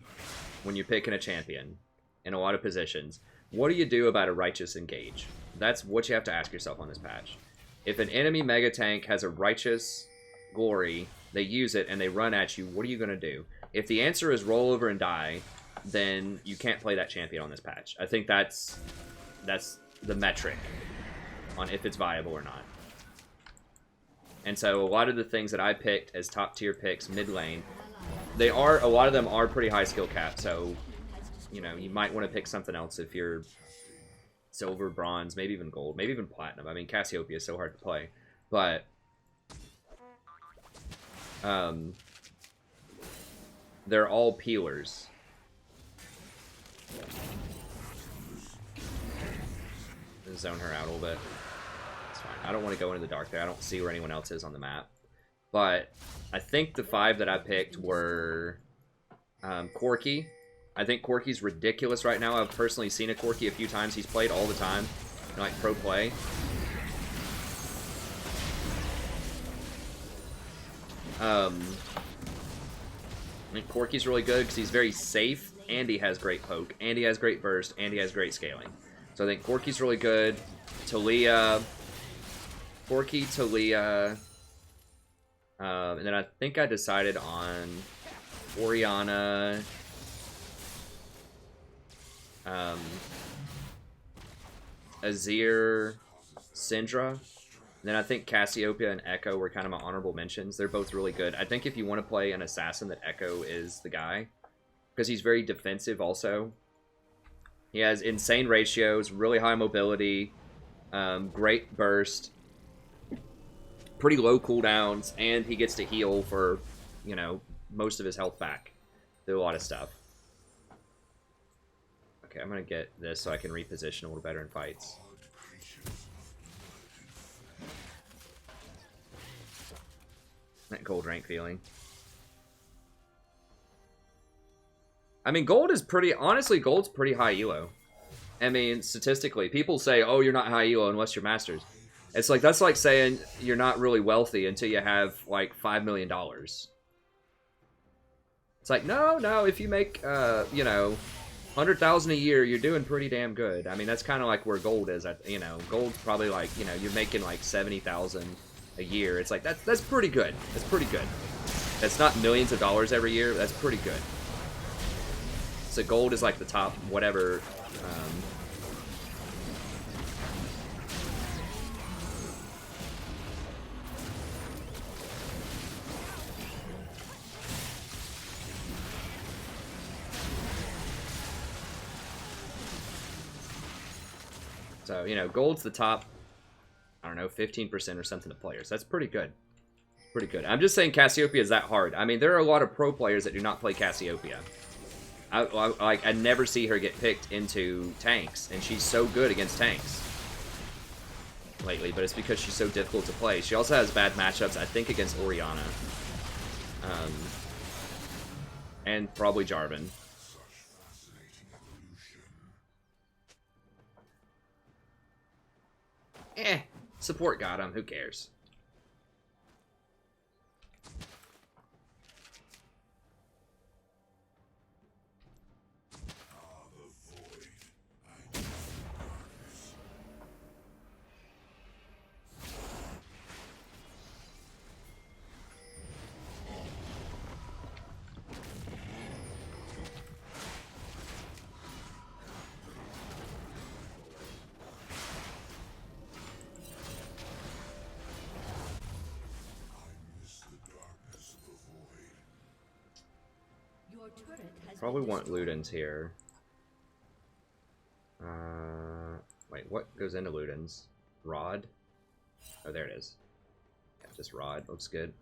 when you're picking a champion in a lot of positions. What do you do about a righteous engage? That's what you have to ask yourself on this patch. If an enemy mega tank has a righteous glory, they use it and they run at you, what are you going to do? If the answer is roll over and die, then you can't play that champion on this patch. I think that's the metric on if it's viable or not. And so a lot of the things that I picked as top tier picks mid lane, a lot of them are pretty high skill cap, so you know, you might want to pick something else if you're silver, bronze, maybe even gold, maybe even platinum. I mean, Cassiopeia is so hard to play, but they're all peelers. Zone her out a little bit. It's fine. I don't want to go into the dark there. I don't see where anyone else is on the map. But I think the 5 that I picked were Corki, I think Corki's ridiculous right now. I've personally seen a Corki a few times. He's played all the time, like pro play. I think Corki's really good because he's very safe, and he has great poke, and he has great burst, and he has great scaling. So I think Corki's really good. Talia, Corki, Talia, and then I think I decided on Orianna, Azir, Syndra. And then I think Cassiopeia and Echo were kind of my honorable mentions. They're both really good. I think if you want to play an assassin, that Echo is the guy. Because he's very defensive also. He has insane ratios, really high mobility, great burst, pretty low cooldowns, and he gets to heal for, you know, most of his health back. Do a lot of stuff. Okay, I'm going to get this so I can reposition a little better in fights. That gold rank feeling. I mean, gold is pretty... Honestly, gold's pretty high elo. I mean, statistically. People say, oh, you're not high elo unless you're masters. It's like, that's like saying you're not really wealthy until you have, like, $5 million. It's like, no, if you make, you know, 100,000 a year, you're doing pretty damn good. I mean, that's kind of like where gold is. You know, gold's probably like, you know, you're making like 70,000 a year. It's like, that's pretty good. That's pretty good. That's not millions of dollars every year. That's pretty good. So gold is like the top whatever. So, you know, gold's the top, I don't know, 15% or something of players. That's pretty good. Pretty good. I'm just saying Cassiopeia is that hard. I mean, there are a lot of pro players that do not play Cassiopeia. I never see her get picked into tanks, and she's so good against tanks lately, but it's because she's so difficult to play. She also has bad matchups, I think, against Orianna. And probably Jarvan. Support got him. Who cares? Probably want Ludens here. Wait, what goes into Ludens? Rod? Oh, there it is. Yeah, just Rod. Looks good.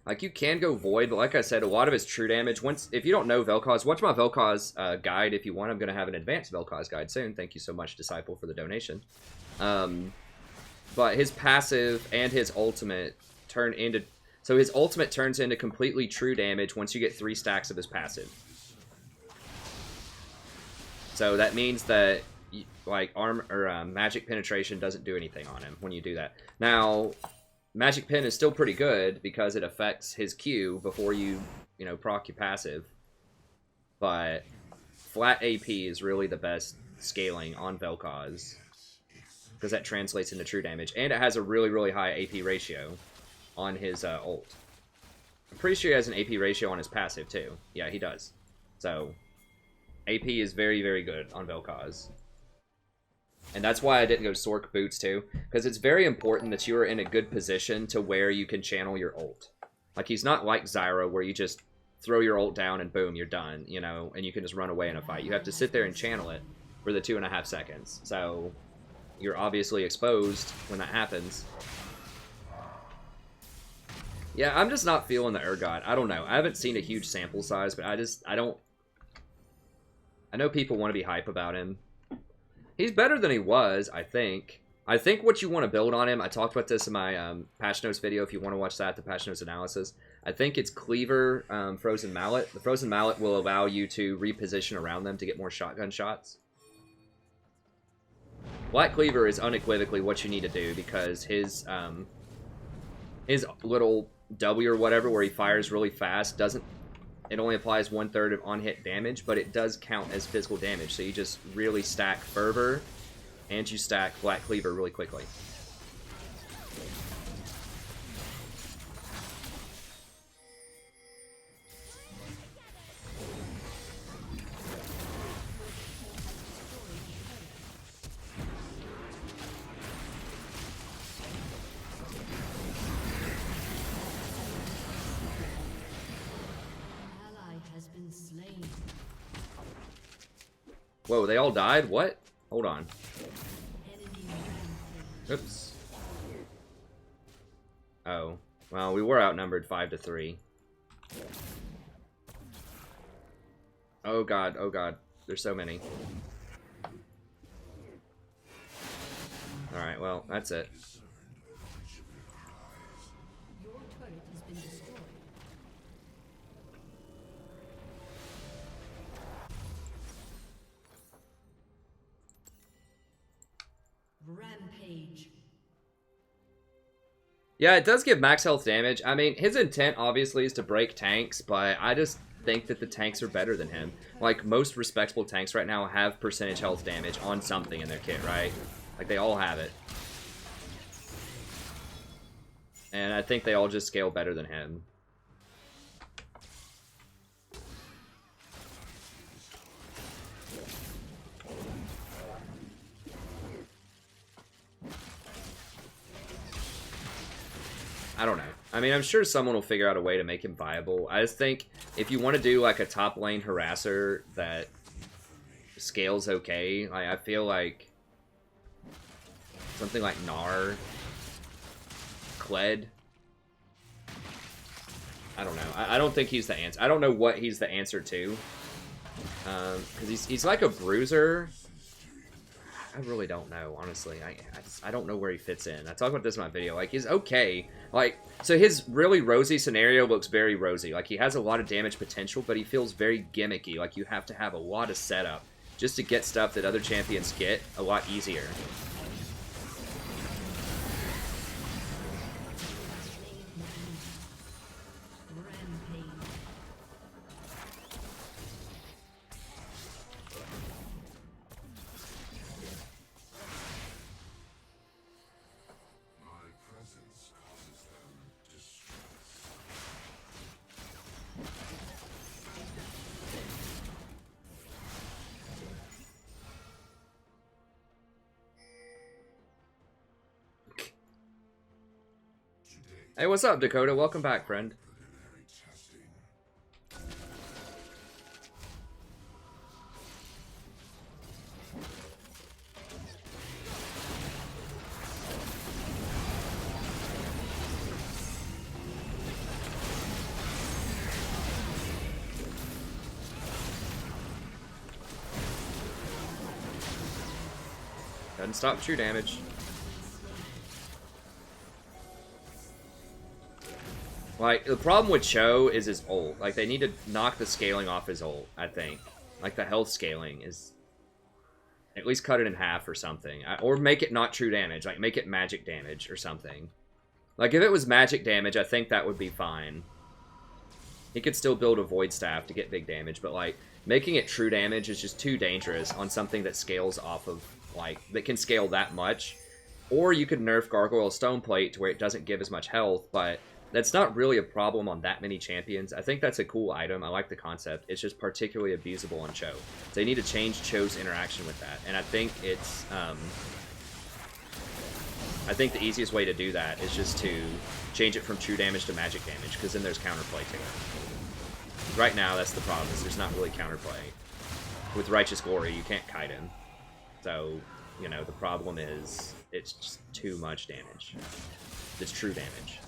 Like, you can go Void, but like I said, a lot of it's true damage. If you don't know Vel'Koz, watch my Vel'Koz guide if you want. I'm going to have an advanced Vel'Koz guide soon. Thank you so much, Disciple, for the donation. But his passive and his ultimate turn into... So his ultimate turns into completely true damage once you get 3 stacks of his passive. So that means that, like, magic penetration doesn't do anything on him when you do that. Now, magic pen is still pretty good because it affects his Q before you know, proc your passive. But flat AP is really the best scaling on Vel'Koz because that translates into true damage, and it has a really, really high AP ratio on his ult. I'm pretty sure he has an AP ratio on his passive too. Yeah, he does. So AP is very, very good on Vel'Koz. And that's why I didn't go Sork Boots too, because it's very important that you are in a good position to where you can channel your ult. Like, he's not like Zyra where you just throw your ult down and boom, you're done, you know, and you can just run away in a fight. You have to sit there and channel it for the 2.5 seconds. So you're obviously exposed when that happens. Yeah, I'm just not feeling the Urgot. I don't know. I haven't seen a huge sample size, but I don't... I know people want to be hype about him. He's better than he was, I think. I think what you want to build on him, I talked about this in my Patch Notes video, if you want to watch that, the Patch Notes analysis. I think it's Cleaver, Frozen Mallet. The Frozen Mallet will allow you to reposition around them to get more shotgun shots. Black Cleaver is unequivocally what you need to do because his little W or whatever where he fires really fast doesn't... It only applies 1/3 of on-hit damage, but it does count as physical damage. So you just really stack Fervor and you stack Black Cleaver really quickly. Whoa, they all died? What? Hold on. Oops. Oh. Well, we were outnumbered 5-3. Oh god, oh god. There's so many. Alright, well, that's it.
Your turret has been destroyed. Rampage.
Yeah, it does give max health damage. I mean, his intent obviously is to break tanks, but I just think that the tanks are better than him. Like, most respectable tanks right now have percentage health damage on something in their kit, right? Like, they all have it. And I think they all just scale better than him. I don't know. I mean, I'm sure someone will figure out a way to make him viable. I just think if you want to do like a top lane harasser that scales okay, like, I feel like something like Gnar, Kled. I don't know. I don't think he's the answer. I don't know what he's the answer to. Because he's like a bruiser. I really don't know, honestly. I don't know where he fits in. I talked about this in my video. Like, he's okay. Like, so his really rosy scenario looks very rosy. Like, he has a lot of damage potential, but he feels very gimmicky. Like, you have to have a lot of setup just to get stuff that other champions get a lot easier. Hey, what's up, Dakota? Welcome back, friend. Doesn't stop true damage. Like, the problem with Cho is his ult. Like, they need to knock the scaling off his ult, I think. Like, the health scaling is... At least cut it in half or something. Or make it not true damage. Like, make it magic damage or something. Like, if it was magic damage, I think that would be fine. He could still build a Void Staff to get big damage, but, like, making it true damage is just too dangerous on something that scales off of, like, that can scale that much. Or you could nerf Gargoyle Stoneplate to where it doesn't give as much health, but... That's not really a problem on that many champions. I think that's a cool item. I like the concept. It's just particularly abusable on Cho. They need to change Cho's interaction with that. And I think it's... I think the easiest way to do that is just to change it from true damage to magic damage, because then there's counterplay to it. Right now, that's the problem, is there's not really counterplay. With Righteous Glory, you can't kite him. So, you know, the problem is it's just too much damage. It's true damage.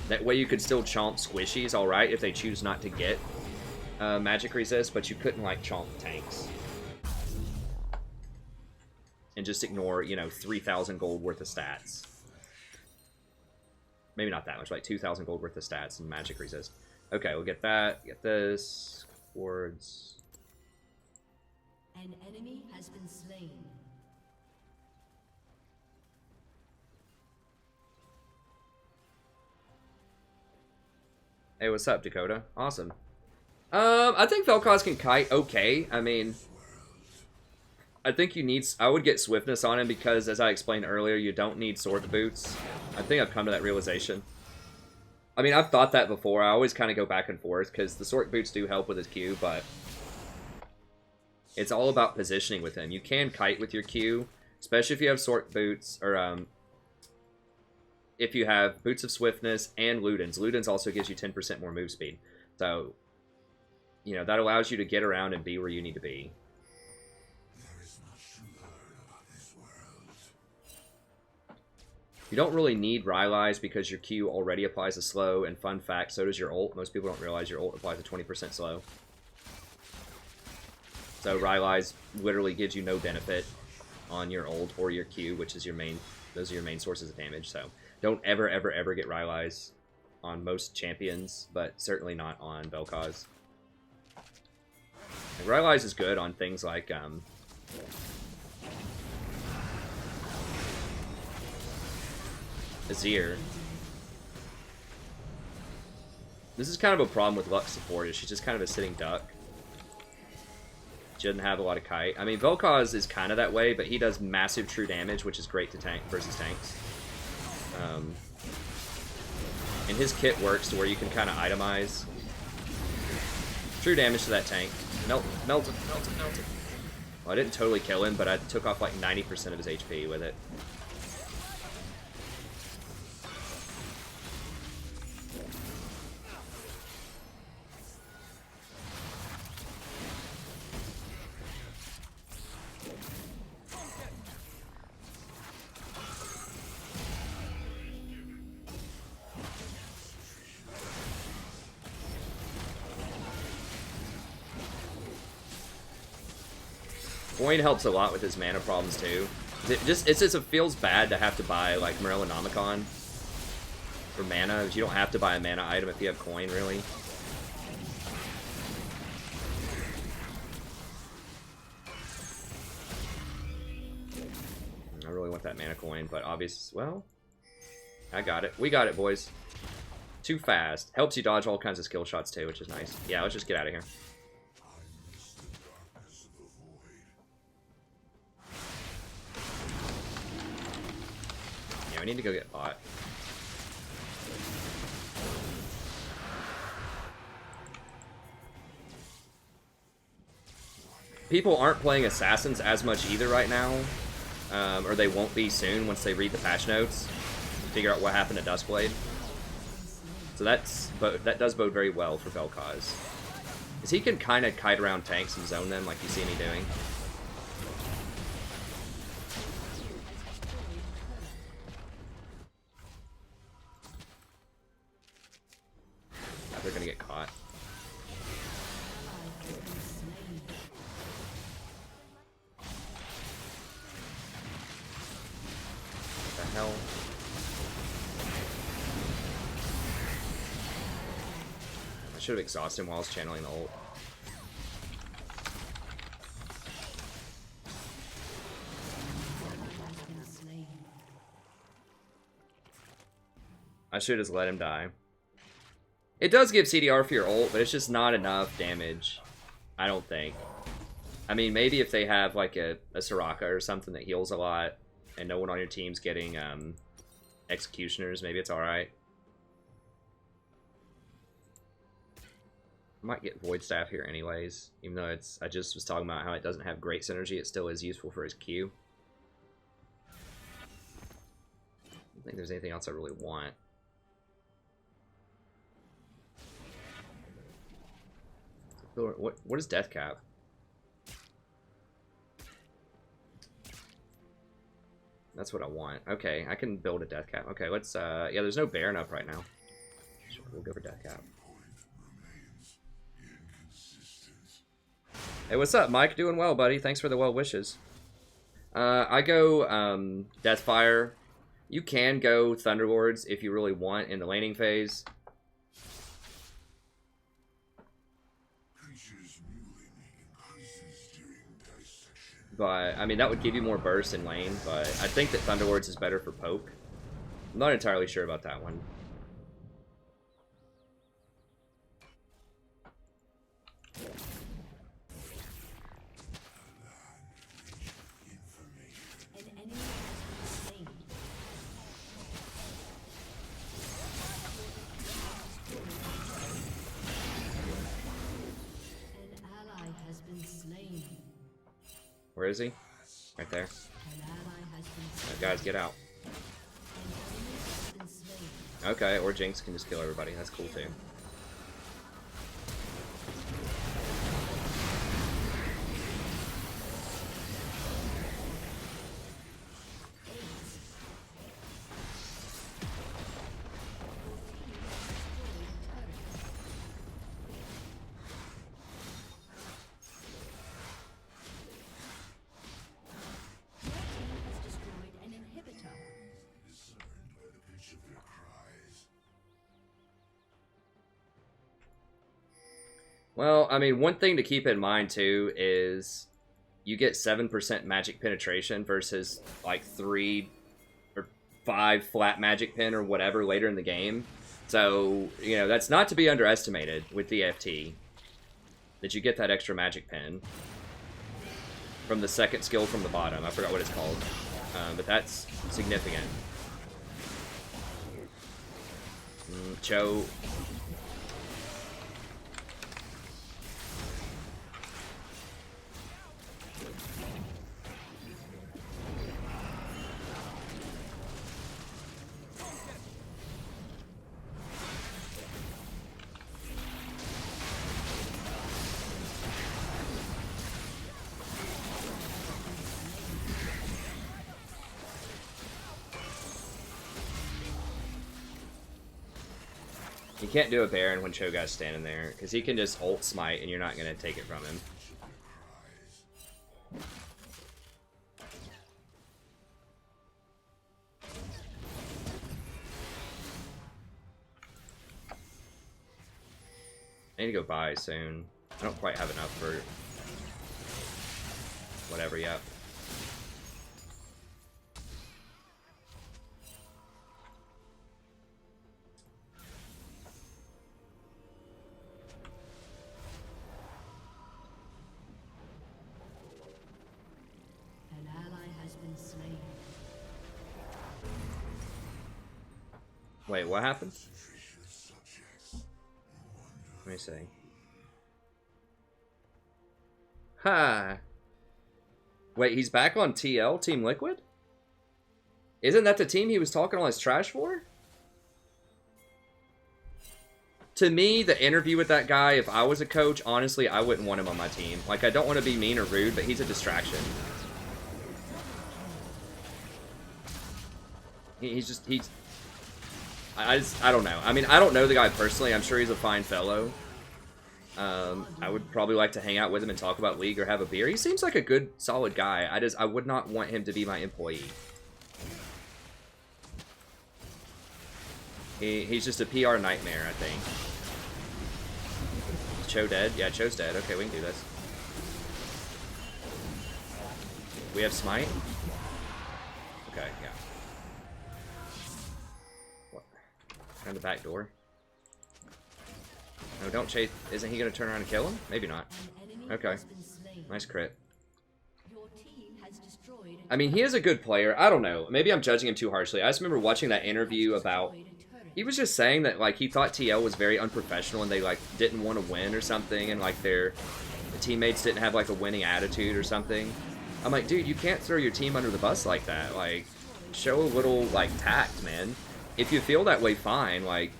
That way you could still chomp squishies, alright, if they choose not to get magic resist, but you couldn't, like, chomp tanks. and just ignore, you know, 3,000 gold worth of stats. Maybe not that much, like 2,000 gold worth of stats and magic resist. Okay, we'll get that. Get this. Wards.
An enemy has been slain.
Hey, what's up, Dakota? Awesome. I think Vel'Koz can kite okay. I mean, I think you need... I would get swiftness on him because, as I explained earlier, you don't need sword boots. I think I've come to that realization. I mean, I've thought that before. I always kind of go back and forth because the sword boots do help with his Q, but it's all about positioning with him. You can kite with your Q, especially if you have sword boots, or if you have boots of swiftness and Ludens. Ludens also gives you 10% more move speed. So, you know, that allows you to get around and be where you need to be. You don't really need Rylai's because your Q already applies a slow, and fun fact, so does your ult. Most people don't realize your ult applies a 20% slow. So Rylai's literally gives you no benefit on your ult or your Q, which is your main, those are your main sources of damage. So don't ever, ever, ever get Rylai's on most champions, but certainly not on Vel'Koz. And Rylai's is good on things like Azir. This is kind of a problem with Lux support, is she's just kind of a sitting duck. She doesn't have a lot of kite. I mean, Vel'Koz is kind of that way, but he does massive true damage, which is great to tank versus tanks. And his kit works to where you can kind of itemize true damage to that tank. Melt him, melt him, melt him, melt him. Well, I didn't totally kill him, but I took off like 90% of his HP with it. Coin helps a lot with his mana problems too. It feels bad to have to buy like Morellonomicon for mana. You don't have to buy a mana item if you have coin, really. I really want that mana coin, but obvious. Well, I got it. We got it, boys. Too fast. Helps you dodge all kinds of skill shots too, which is nice. Yeah, let's just get out of here. I need to go get bot. People aren't playing Assassins as much either right now, or they won't be soon once they read the patch notes, figure out what happened to Duskblade. So that does bode very well for Vel'Koz, because he can kind of kite around tanks and zone them like you see me doing. They're gonna get caught. What the hell? I should have exhausted him while I was channeling the ult. I should have just let him die. It does give CDR for your ult, but it's just not enough damage, I don't think. I mean, maybe if they have like a Soraka or something that heals a lot, and no one on your team's getting Executioners, maybe it's alright. I might get Void Staff here anyways, even though I just was talking about how it doesn't have great synergy, it still is useful for his Q. I don't think there's anything else I really want. What is Death Cap? That's what I want. Okay, I can build a Death Cap. Okay, let's yeah, there's no Baron up right now. Sure, we'll go for Death Cap. Hey, what's up, Mike? Doing well, buddy. Thanks for the well wishes. I go Deathfire. You can go Thunderlords if you really want in the laning phase. But, I mean, that would give you more burst in lane, but I think that Thunderlords is better for poke. I'm not entirely sure about that one.
An enemy has been slain. An ally has been slain.
Where is he? Right there.
An ally has been slain.
Guys, get out.
An enemy has been slain.
Okay, or Jinx can just kill everybody. That's cool too.
Your team has destroyed an inhibitor.
Well, I mean, one thing to keep in mind too is you get 7% magic penetration versus like 3 or 5 flat magic pen or whatever later in the game. So, you know, that's not to be underestimated with the FT. That you get that extra magic pen from the second skill from the bottom. I forgot what it's called. But that's significant. Cho. You can't do a Baron when Cho'Gath's standing there, because he can just ult smite and you're not going to take it from him. I need to go buy soon. I don't quite have enough for whatever yet.
An ally has been slain.
Wait, what happened? Let me see. Ha! Wait, he's back on TL, Team Liquid? Isn't that the team he was talking all his trash for? To me, the interview with that guy, if I was a coach, honestly, I wouldn't want him on my team. Like, I don't want to be mean or rude, but he's a distraction. I don't know. I mean, I don't know the guy personally. I'm sure he's a fine fellow. I would probably like to hang out with him and talk about League or have a beer. He seems like a good, solid guy. I would not want him to be my employee. He's just a PR nightmare, I think. Is Cho dead? Yeah, Cho's dead. Okay, we can do this. We have smite? Okay, yeah. What? Kind of the back door. No, don't chase. Isn't he going to turn around and kill him? Maybe not. Okay. Nice crit.
Your team has destroyed
I mean, he is a good player. I don't know. Maybe I'm judging him too harshly. I just remember watching that interview about... He was just saying that, like, he thought TL was very unprofessional and they, like, didn't want to win or something. And, like, the teammates didn't have, like, a winning attitude or something. I'm like, dude, you can't throw your team under the bus like that. Like, show a little, like, tact, man. If you feel that way, fine. Like,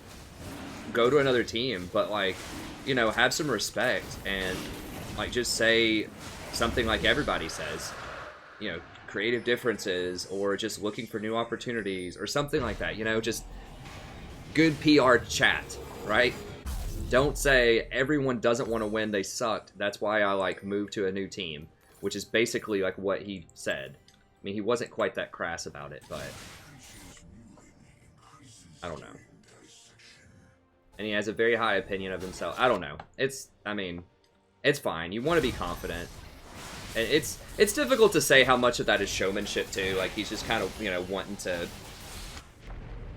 go to another team. But, like, you know, have some respect. And, like, just say something like everybody says. You know, creative differences or just looking for new opportunities or something like that. You know, just... good PR chat, right? Don't say everyone doesn't want to win, they sucked. That's why I like moved to a new team, which is basically like what he said. mean, he wasn't quite that crass about it, but I don't know. And he has a very high opinion of himself. I don't know. I mean, it's fine. You want to be confident. And it's difficult to say how much of that is showmanship, too. Like, he's just kind of, you know, wanting to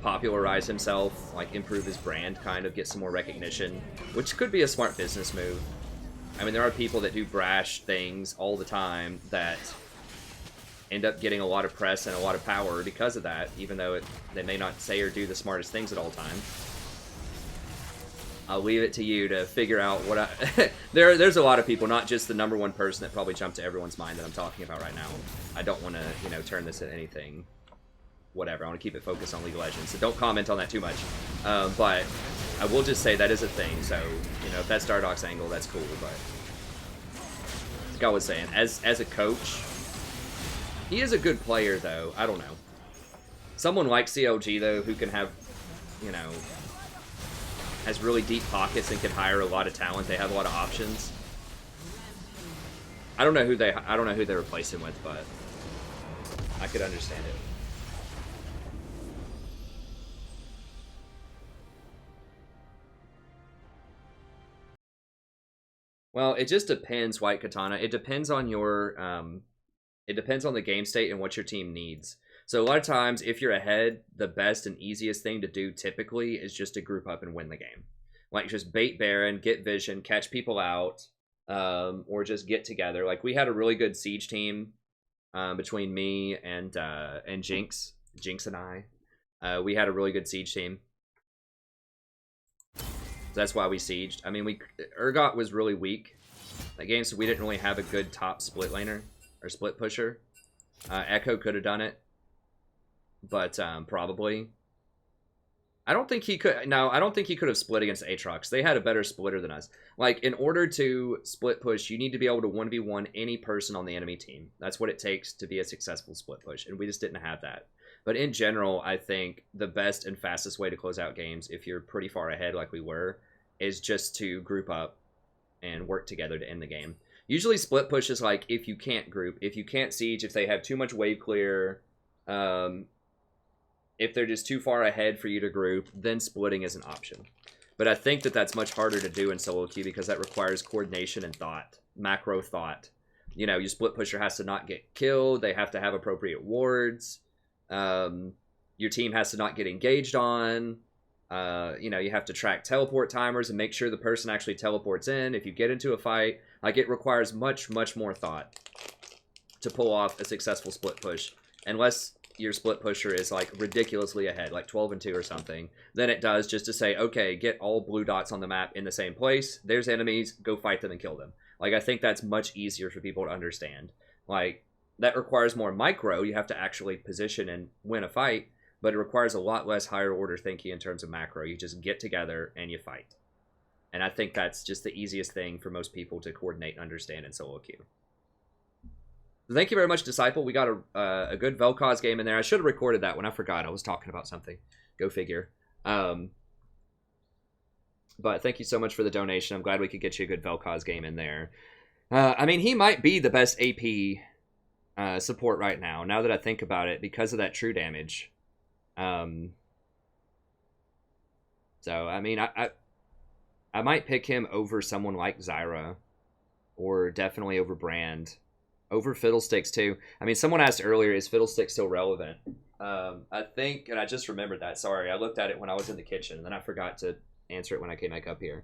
popularize himself, like, improve his brand, kind of, get some more recognition, which could be a smart business move. I mean, there are people that do brash things all the time that end up getting a lot of press and a lot of power because of that, even though they may not say or do the smartest things at all times. I'll leave it to you to figure out what I... There's a lot of people, not just the #1 person that probably jumped to everyone's mind that I'm talking about right now. I don't want to, you know, turn this into anything, whatever. I want to keep it focused on League of Legends, so don't comment on that too much. But I will just say that is a thing, so, you know, if that's Dardoch's angle, that's cool, but... Like I was saying, as a coach, he is a good player, though. I don't know. Someone like CLG, though, who can have, you know... has really deep pockets and can hire a lot of talent. They have a lot of options. I don't know who they replace him with, but I could understand it. Well, it just depends, White Katana. It depends on your it depends on the game state and what your team needs. So a lot of times, if you're ahead, the best and easiest thing to do typically is just to group up and win the game. Like, just bait Baron, get vision, catch people out, or just get together. Like, we had a really good siege team between me and Jinx. Jinx and I. We had a really good siege team. So that's why we sieged. I mean, Urgot was really weak that game, so we didn't really have a good top split laner, or split pusher. Echo could have done it. But probably. I don't think he could. No, I don't think he could have split against Aatrox. They had a better splitter than us. Like, in order to split push, you need to be able to 1v1 any person on the enemy team. That's what it takes to be a successful split push, and we just didn't have that. But in general, I think the best and fastest way to close out games, if you're pretty far ahead like we were, is just to group up and work together to end the game. Usually split push is like if you can't group, if you can't siege, if they have too much wave clear, if they're just too far ahead for you to group, then splitting is an option. But I think that that's much harder to do in solo queue because that requires coordination and thought, macro thought. You know, your split pusher has to not get killed. They have to have appropriate wards. Your team has to not get engaged on. You know, you have to track teleport timers and make sure the person actually teleports in. If you get into a fight, like, it requires much, much more thought to pull off a successful split push. Unless your split pusher is, like, ridiculously ahead, like 12-2 or something, then it does just to say, okay, get all blue dots on the map in the same place. There's enemies, go fight them and kill them. Like, I think that's much easier for people to understand. Like, that requires more micro. You have to actually position and win a fight, but it requires a lot less higher order thinking in terms of macro. You just get together and you fight. And I think that's just the easiest thing for most people to coordinate and understand in solo queue. Thank you very much, Disciple. We got a good Vel'Koz game in there. I should have recorded that when I forgot. I was talking about something. Go figure. But thank you so much for the donation. I'm glad we could get you a good Vel'Koz game in there. I mean, he might be the best AP support right now that I think about it, because of that true damage. So, I mean, I might pick him over someone like Zyra, or definitely over Brand. Over Fiddlesticks, too. I mean, someone asked earlier, is Fiddlesticks still relevant? I think, and I just remembered that. Sorry, I looked at it when I was in the kitchen, and then I forgot to answer it when I came back up here.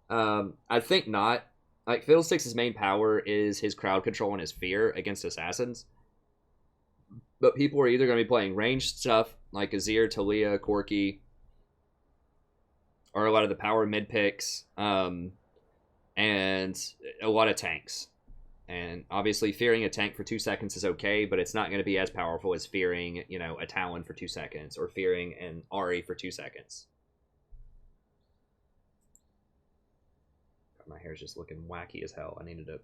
I think not. Like, Fiddlesticks' main power is his crowd control and his fear against assassins. But people are either going to be playing ranged stuff, like Azir, Talia, Corki, or a lot of the power mid picks, and a lot of tanks. And obviously, fearing a tank for 2 seconds is okay, but it's not going to be as powerful as fearing, you know, a Talon for 2 seconds, or fearing an Ahri for 2 seconds. God, my hair's just looking wacky as hell. I need to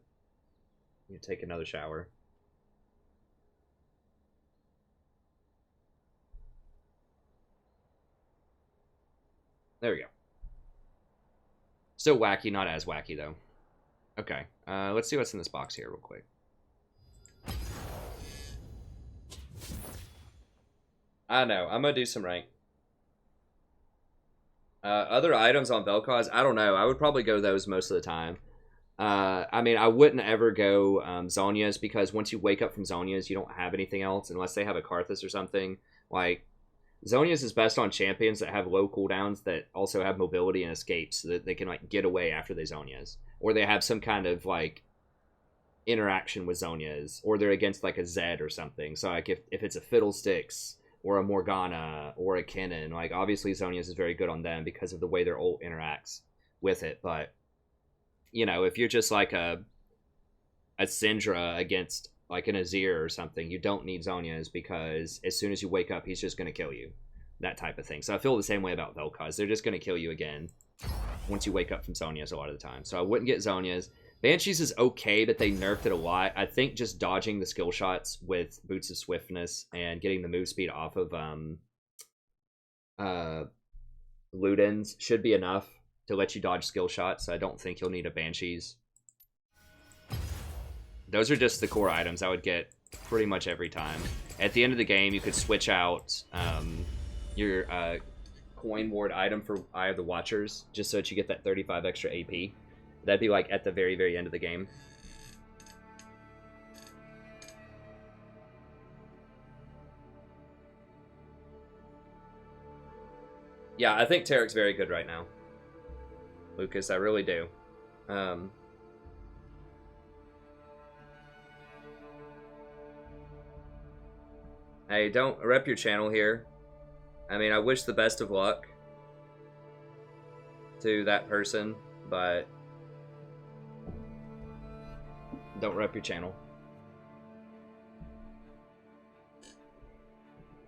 take another shower. There we go. Still wacky, not as wacky, though. Okay, let's see what's in this box here real quick. I know. I'm gonna do some rank. Other items on Vel'Koz, I don't know. I would probably go those most of the time. I mean, I wouldn't ever go Zhonya's, because once you wake up from Zhonya's, you don't have anything else unless they have a Karthus or something. Like, Zhonya's is best on champions that have low cooldowns that also have mobility and escape, so that they can like get away after they Zhonya's, or they have some kind of like interaction with Zhonya's, or they're against like a Zed or something. So like if it's a Fiddlesticks or a Morgana or a Kennen, like obviously Zhonya's is very good on them because of the way their ult interacts with it. But you know, if you're just like a Syndra against like an Azir or something, you don't need Zhonya's, because as soon as you wake up, he's just going to kill you. That type of thing. So I feel the same way about Vel'Koz. They're just going to kill you again once you wake up from Zhonya's a lot of the time. So I wouldn't get Zhonya's. Banshees is okay, but they nerfed it a lot. I think just dodging the skill shots with Boots of Swiftness and getting the move speed off of Ludens should be enough to let you dodge skill shots. I don't think you'll need a Banshees. Those are just the core items I would get pretty much every time. At the end of the game, you could switch out your coin ward item for Eye of the Watchers, just so that you get that 35 extra AP. That'd be like at the very, very end of the game. Yeah, I think Tarek's very good right now, Lucas. I really do. Hey, don't rep your channel here. I mean, I wish the best of luck to that person, but don't rep your channel.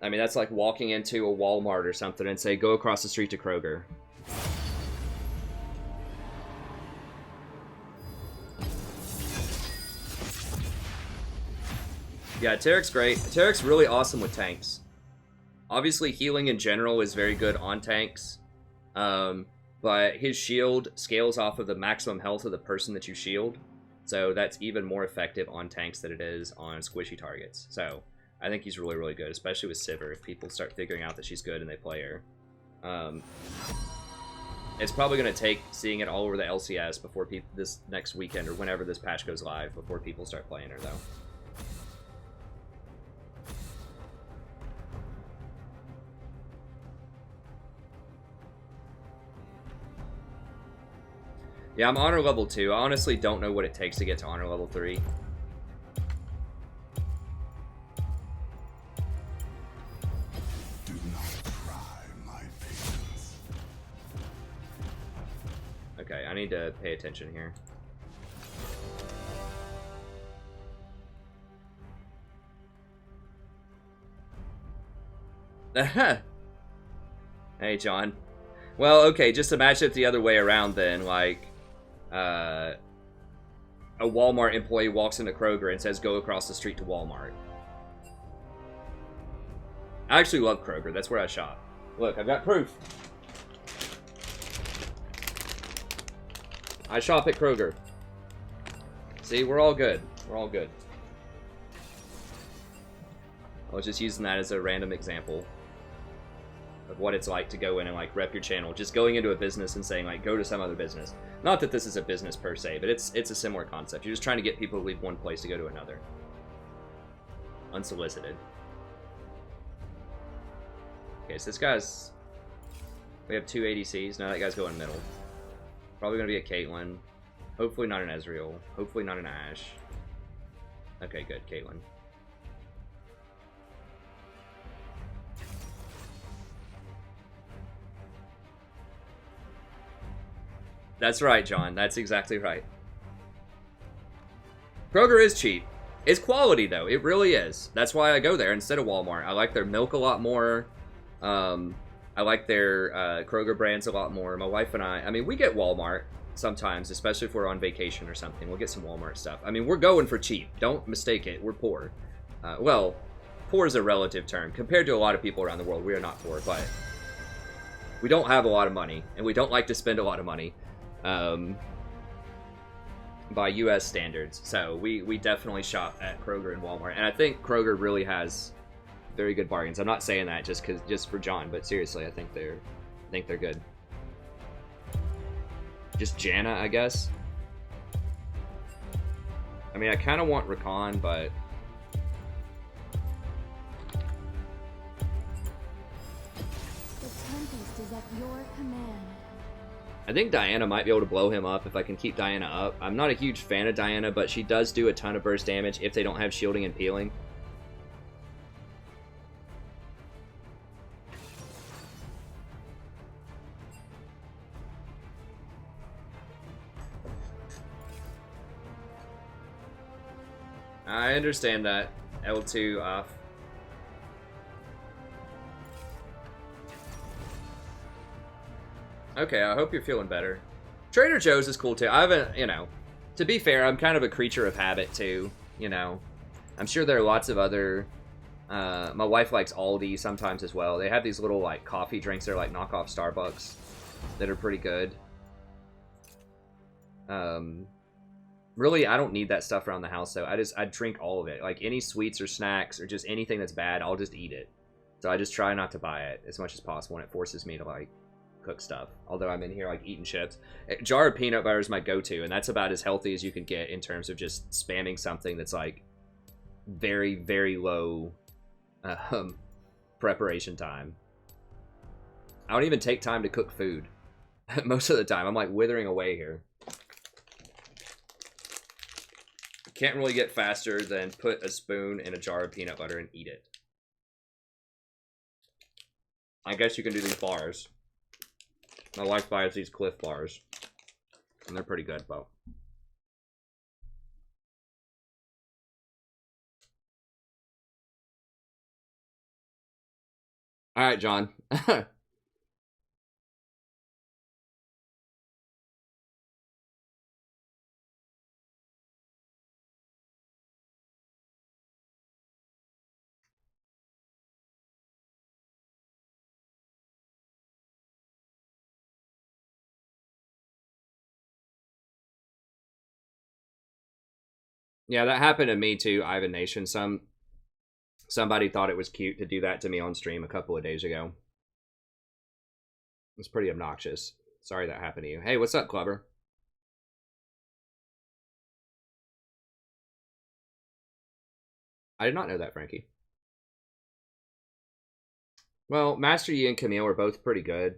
I mean, that's like walking into a Walmart or something and say, go across the street to Kroger. Yeah, Tarek's great. Tarek's really awesome with tanks. Obviously, healing in general is very good on tanks. But his shield scales off of the maximum health of the person that you shield. So that's even more effective on tanks than it is on squishy targets. So I think he's really, really good, especially with Civer. If people start figuring out that she's good and they play her. It's probably going to take seeing it all over the LCS before this next weekend or whenever this patch goes live before people start playing her, though. Yeah, I'm honor level 2. I honestly don't know what it takes to get to honor level 3.
Do not try my patience.
Okay, I need to pay attention here. Hey, John. Well, okay, just imagine it the other way around then, like... a Walmart employee walks into Kroger and says, go across the street to Walmart. I actually love Kroger. That's where I shop. Look, I've got proof. I shop at Kroger. See, we're all good. We're all good. I was just using that as a random example of what it's like to go in and like rep your channel. Just going into a business and saying like, go to some other business. Not that this is a business per se, but it's a similar concept. You're just trying to get people to leave one place to go to another. Unsolicited. Okay, so this guy's... We have 2 ADCs. Now that guy's going middle. Probably going to be a Caitlyn. Hopefully not an Ezreal. Hopefully not an Ashe. Okay, good. Caitlyn. That's right, John. That's exactly right. Kroger is cheap. It's quality, though. It really is. That's why I go there instead of Walmart. I like their milk a lot more. I like their Kroger brands a lot more. My wife and I mean, we get Walmart sometimes, especially if we're on vacation or something. We'll get some Walmart stuff. I mean, we're going for cheap. Don't mistake it. We're poor. Well, poor is a relative term. Compared to a lot of people around the world, we are not poor, but we don't have a lot of money, and we don't like to spend a lot of money. By US standards. So we definitely shop at Kroger and Walmart. And I think Kroger really has very good bargains. I'm not saying that just for John, but seriously, I think they're good. Just Janna, I guess. I mean, I kind of want Rakan, but
The Tempest is at your command.
I think Diana might be able to blow him up if I can keep Diana up. I'm not a huge fan of Diana, but she does do a ton of burst damage if they don't have shielding and peeling. I understand that. L2 off. Okay, I hope you're feeling better. Trader Joe's is cool too. I haven't, you know, to be fair, I'm kind of a creature of habit too, you know. I'm sure there are lots of other, my wife likes Aldi sometimes as well. They have these little like coffee drinks that are like knockoff Starbucks that are pretty good. Really, I don't need that stuff around the house though. I drink all of it. Like any sweets or snacks or just anything that's bad, I'll just eat it. So I just try not to buy it as much as possible, and it forces me to like cook stuff. Although I'm in here like eating chips. A jar of peanut butter is my go-to, and that's about as healthy as you can get in terms of just spamming something that's like very, very low preparation time. I don't even take time to cook food. Most of the time, I'm like withering away here. Can't really get faster than put a spoon in a jar of peanut butter and eat it. I guess you can do these bars. My wife buys these Cliff bars, and they're pretty good, but all right, John. Yeah, that happened to me too, Ivan Nation. Somebody thought it was cute to do that to me on stream a couple of days ago. It's pretty obnoxious. Sorry that happened to you. Hey, what's up, Clever? I did not know that, Frankie. Well, Master Yi and Camille are both pretty good.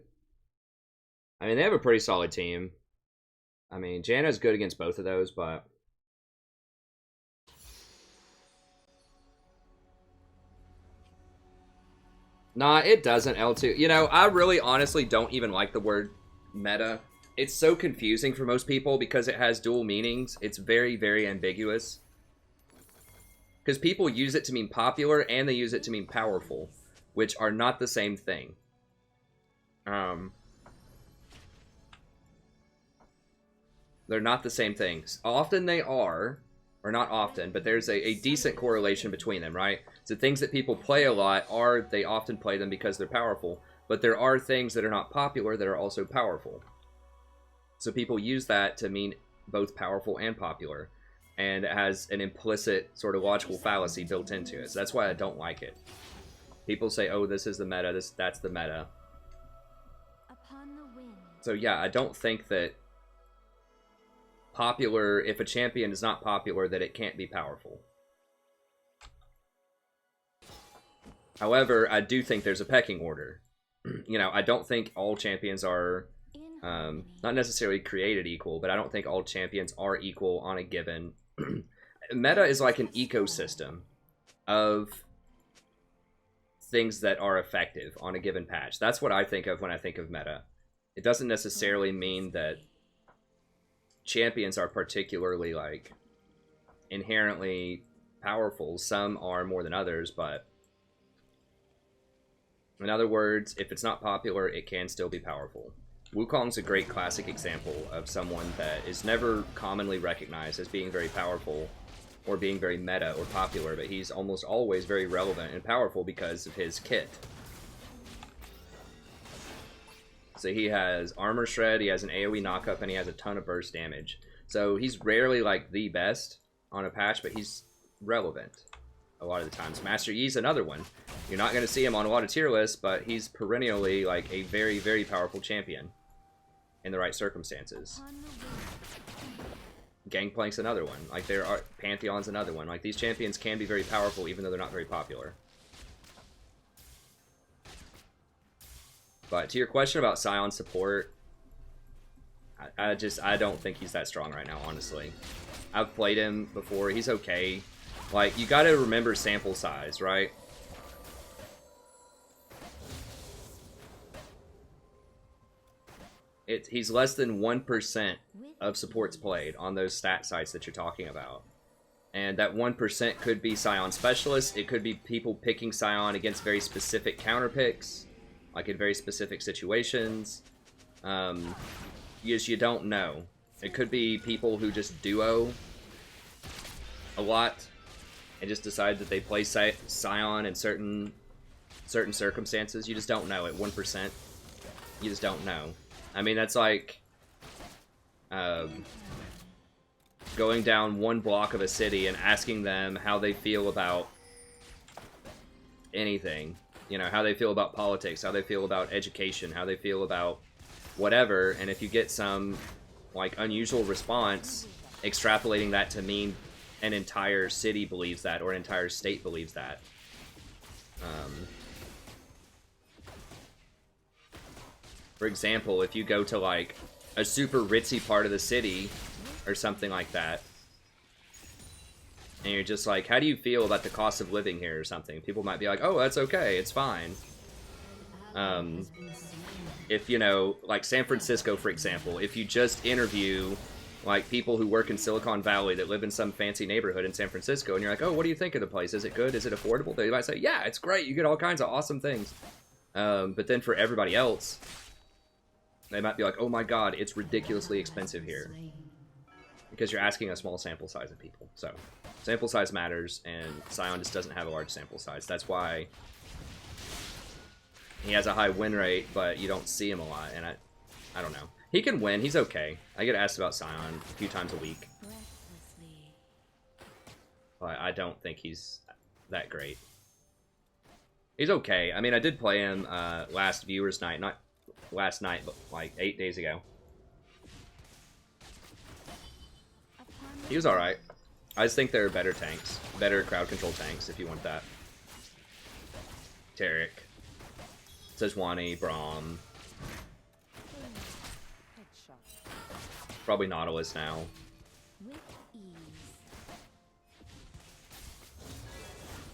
I mean, they have a pretty solid team. I mean, Janna's good against both of those, but nah, it doesn't, L2. You know, I really honestly don't even like the word meta. It's so confusing for most people because it has dual meanings. It's very, very ambiguous. Because people use it to mean popular and they use it to mean powerful, which are not the same thing. They're not the same things. Often they are, or not often, but there's a decent correlation between them, right? So things that people play a lot they often play them because they're powerful, but there are things that are not popular that are also powerful. So people use that to mean both powerful and popular, and it has an implicit sort of logical fallacy built into it. So that's why I don't like it. People say, oh, this is the meta, that's the meta.
Upon the wind.
So yeah, I don't think that popular, if a champion is not popular, that it can't be powerful. However, I do think there's a pecking order. You know, I don't think all champions are not necessarily created equal, but I don't think all champions are equal on a given. Meta is like an ecosystem of things that are effective on a given patch. That's what I think of when I think of meta. It doesn't necessarily mean that champions are particularly like inherently powerful. Some are more than others, but in other words, if it's not popular, it can still be powerful. Wukong's a great classic example of someone that is never commonly recognized as being very powerful or being very meta or popular, but he's almost always very relevant and powerful because of his kit. So he has armor shred, he has an AoE knockup, and he has a ton of burst damage. So he's rarely like the best on a patch, but he's relevant. a lot of the times. Master Yi's another one. You're not going to see him on a lot of tier lists, but he's perennially like a very, very powerful champion in the right circumstances. Gangplank's another one. Like, there are Pantheon's another one. Like, these champions can be very powerful even though they're not very popular. But to your question about Scion support, I don't think he's that strong right now, honestly. I've played him before. He's okay. Like, you gotta remember sample size, right? He's less than 1% of supports played on those stat sites that you're talking about. And that 1% could be Scion specialists. It could be people picking Scion against very specific counter picks, like in very specific situations. You don't know. It could be people who just duo a lot and just decide that they play Scion in certain circumstances. You just don't know. At 1%, you just don't know. I mean, that's like going down one block of a city and asking them how they feel about anything. You know, how they feel about politics, how they feel about education, how they feel about whatever. And if you get some, like, unusual response, extrapolating that to mean an entire city believes that or an entire state believes that. For example, if you go to, like, a super ritzy part of the city or something like that, and you're just like, how do you feel about the cost of living here or something? People might be like, oh, that's okay, it's fine. If, you know, like San Francisco, for example, if you just interview, like, people who work in Silicon Valley that live in some fancy neighborhood in San Francisco, and you're like, oh, what do you think of the place? Is it good? Is it affordable? They might say, yeah, it's great. You get all kinds of awesome things. But then for everybody else, they might be like, oh my god, it's ridiculously expensive here. Because you're asking a small sample size of people. So, sample size matters, and Scion just doesn't have a large sample size. That's why he has a high win rate, but you don't see him a lot, and I don't know. He can win, he's okay. I get asked about Scion a few times a week. But I don't think he's that great. He's okay. I mean, I did play him last Viewers Night, not last night, but like 8 days ago. He was alright. I just think there are better tanks. Better crowd control tanks, if you want that. Tarek. Sejuani, Braum. Probably Nautilus now.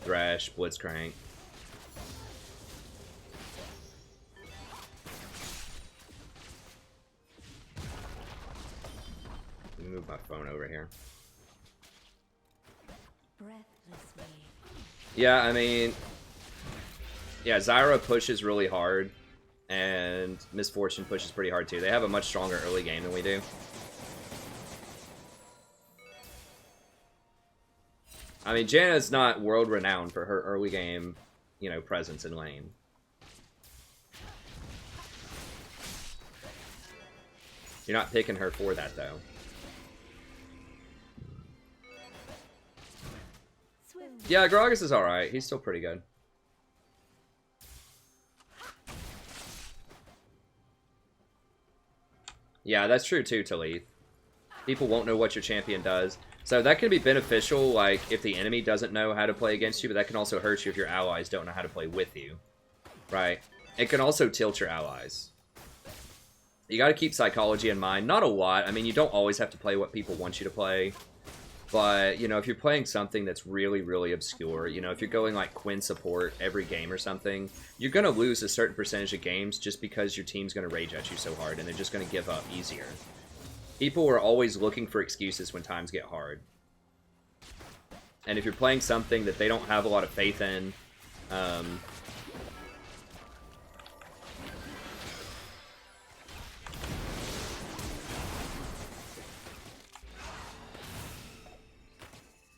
Thresh, Blitzcrank. Let me move my phone over here. Yeah, I mean, yeah, Zyra pushes really hard, and Misfortune pushes pretty hard too. They have a much stronger early game than we do. I mean, Janna's not world-renowned for her early game, you know, presence in lane. You're not picking her for that, though. Yeah, Gragas is alright. He's still pretty good. Yeah, that's true too, Talith. People won't know what your champion does. So that can be beneficial, like, if the enemy doesn't know how to play against you, but that can also hurt you if your allies don't know how to play with you. Right? It can also tilt your allies. You gotta keep psychology in mind. Not a lot. I mean, you don't always have to play what people want you to play. But, you know, if you're playing something that's really, really obscure, you know, if you're going, like, Quinn support every game or something, you're going to lose a certain percentage of games just because your team's going to rage at you so hard and they're just going to give up easier. People are always looking for excuses when times get hard. And if you're playing something that they don't have a lot of faith in,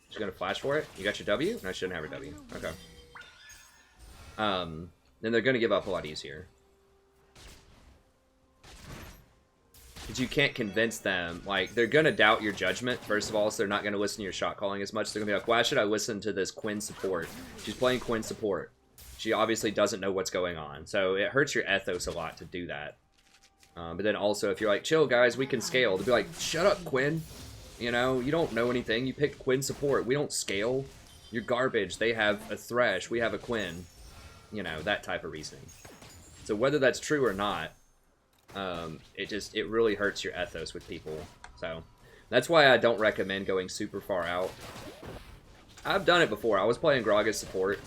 she's gonna flash for it. You got your W? No, she didn't have her W. Okay. Then they're gonna give up a lot easier. Because you can't convince them. Like, they're going to doubt your judgment, first of all, so they're not going to listen to your shot calling as much. They're going to be like, why should I listen to this Quinn support? She's playing Quinn support. She obviously doesn't know what's going on. So it hurts your ethos a lot to do that. But then also, if you're like, chill, guys, we can scale. They'll be like, shut up, Quinn. You know, you don't know anything. You picked Quinn support. We don't scale. You're garbage. They have a Thresh. We have a Quinn. You know, that type of reasoning. So whether that's true or not, it really hurts your ethos with people. So that's why I don't recommend going super far out. I've done it before. I was playing Gragas support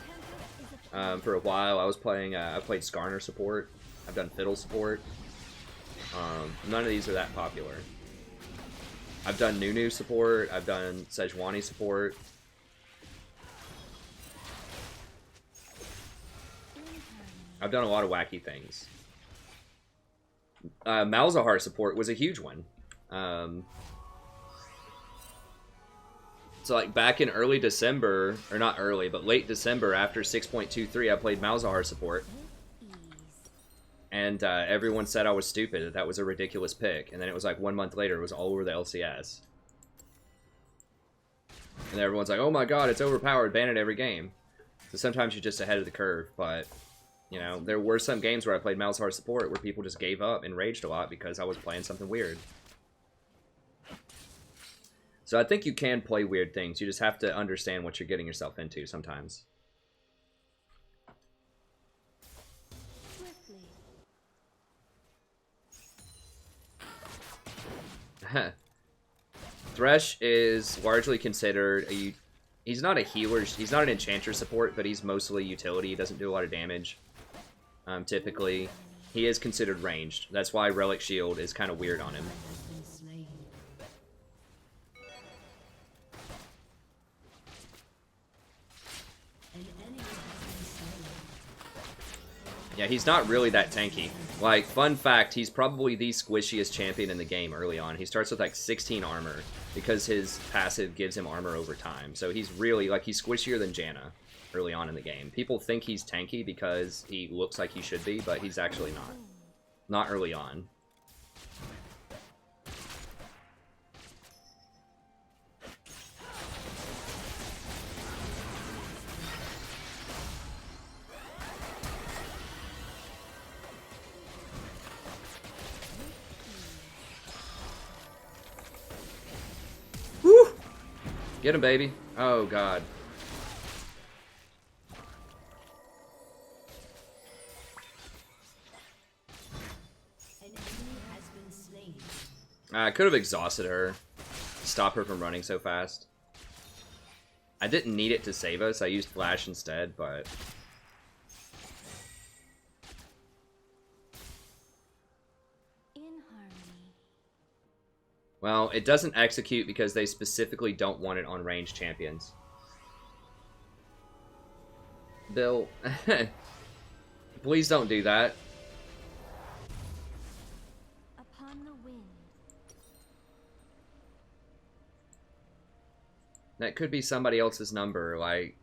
for a while. I played Skarner support. I've done Fiddle support. None of these are that popular. I've done Nunu support. I've done Sejuani support. I've done a lot of wacky things. Malzahar support was a huge one. So like back in early December, or not early, but late December after 6.23, I played Malzahar support. And everyone said I was stupid, that was a ridiculous pick. And then it was like 1 month later, it was all over the LCS. And everyone's like, oh my god, it's overpowered, ban it every game. So sometimes you're just ahead of the curve, but... You know, there were some games where I played Malzahar support where people just gave up and raged a lot because I was playing something weird. So I think you can play weird things. You just have to understand what you're getting yourself into sometimes. Thresh is largely considered a... He's not a healer. He's not an enchanter support, but he's mostly utility. He doesn't do a lot of damage. Typically, he is considered ranged. That's why Relic Shield is kind of weird on him. Yeah, he's not really that tanky. Like, fun fact, he's probably the squishiest champion in the game early on. He starts with like 16 armor because his passive gives him armor over time. So he's really, like, he's squishier than Janna early on in the game. People think he's tanky because he looks like he should be, but he's actually not. Not early on. Woo! Get him, baby. Oh, God. I could have exhausted her to stop her from running so fast. I didn't need it to save us. I used Flash instead, but... Well, it doesn't execute because they specifically don't want it on ranged champions. Bill, please don't do that. That could be somebody else's number, like,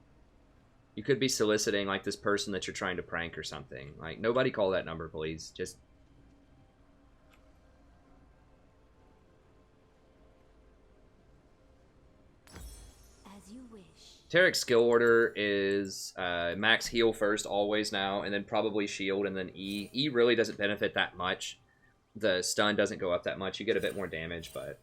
you could be soliciting, like, this person that you're trying to prank or something. Like, nobody call that number, please. Just...
As you wish.
Tarek's skill order is max heal first, always now, and then probably shield, and then E. E really doesn't benefit that much. The stun doesn't go up that much. You get a bit more damage, but...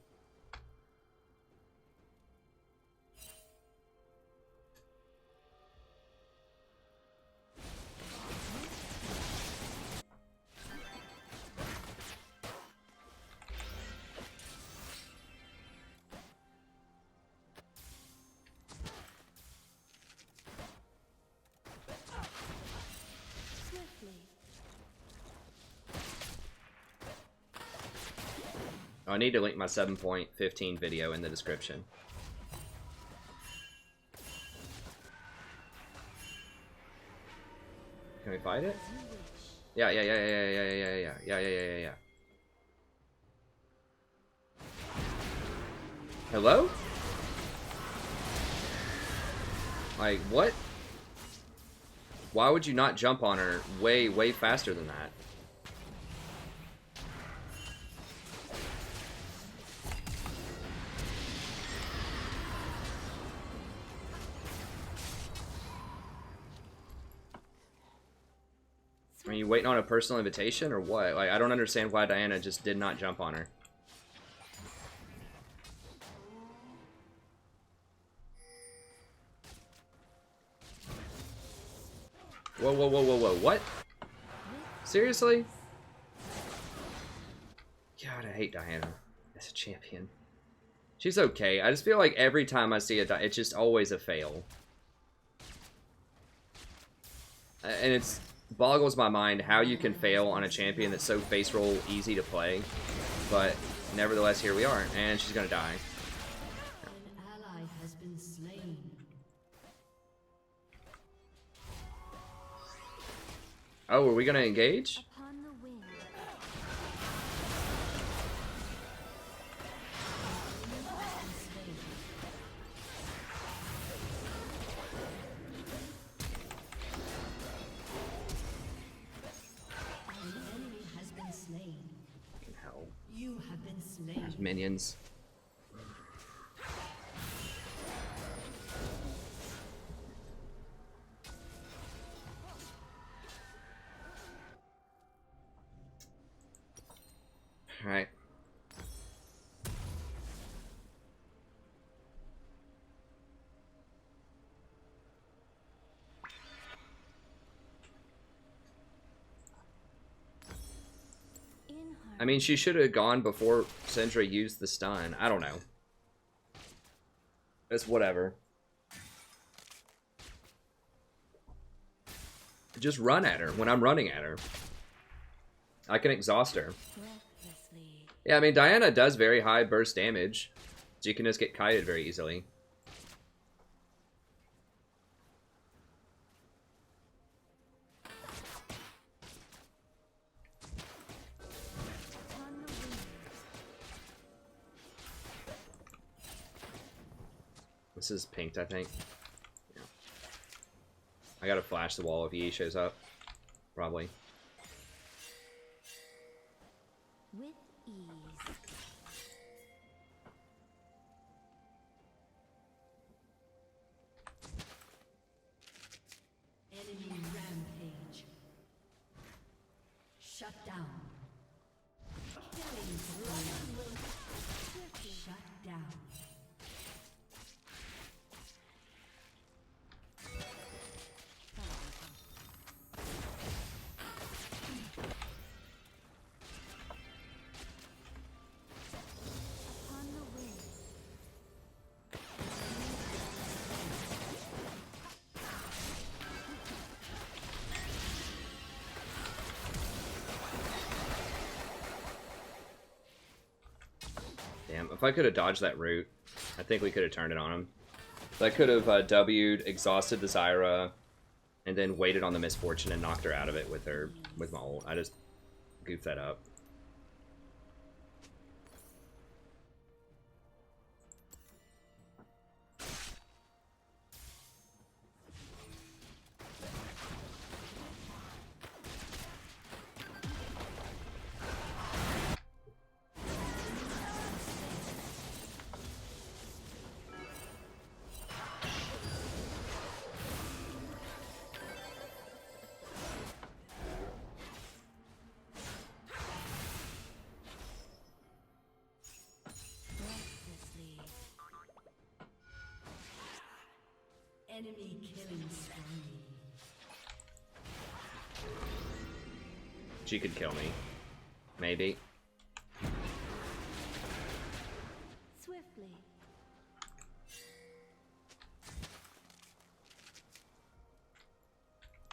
I need to link my 7.15 video in the description. Can we fight it? Yeah. Hello? Like, what? Why would you not jump on her way faster than that? Are you waiting on a personal invitation or what? Like, I don't understand why Diana just did not jump on her. Whoa, whoa, whoa, whoa, whoa, what? Seriously? God, I hate Diana as a champion. She's okay. I just feel like every time I see it's just always a fail. And it's boggles my mind how you can fail on a champion that's so face roll easy to play. But nevertheless, here we are, and she's gonna die.
An ally has been slain.
Oh, are we gonna engage?
Upon the wind.
An enemy has been slain.
Fucking hell.
You have been slain.
Minions. Alright.
In
I mean, she should have gone before Syndra used the stun. I don't know. It's whatever. Just run at her when I'm running at her. I can exhaust her.
Breathlessly.
Yeah, I mean, Diana does very high burst damage. So you can just get kited very easily.
upon the wind.
This is pinked, I think. Yeah. I gotta flash the wall if EE shows up. Probably.
With ease.
Enemy rampage. Shut down. Killing spree. Shut down.
Upon the wind.
Damn, if I could have dodged that route, I think we could have turned it on him. So I could have W'd, exhausted the Zyra, and then waited on the Misfortune and knocked her out of it with my ult. I just goofed that up.
Breathlessly.
Enemy killing spree.
She could kill me. Maybe.
Swiftly.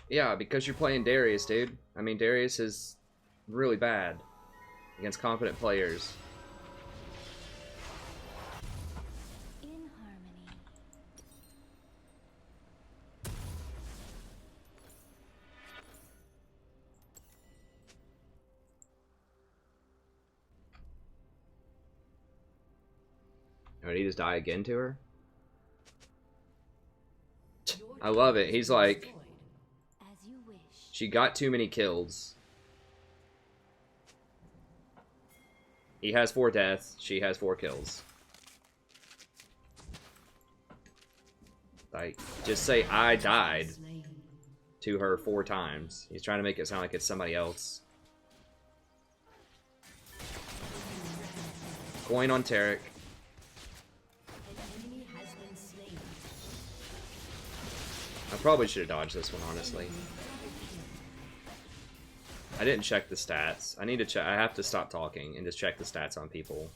Yeah, because you're playing Darius, dude. I mean, Darius is really bad against competent players.
In harmony.
Did he just die again to her?
Your
I love it.
turret
He's
has been
like,
destroyed.
As you wish.
she got too many kills. He has 4 deaths. She has 4 kills. Like, just say I died
Slain.
to her 4 times. He's trying to make it sound like it's somebody else. Coin on Tarek. I probably should have dodged this one, honestly. I didn't check the stats. I need to check. I have to stop talking and just check the stats on people.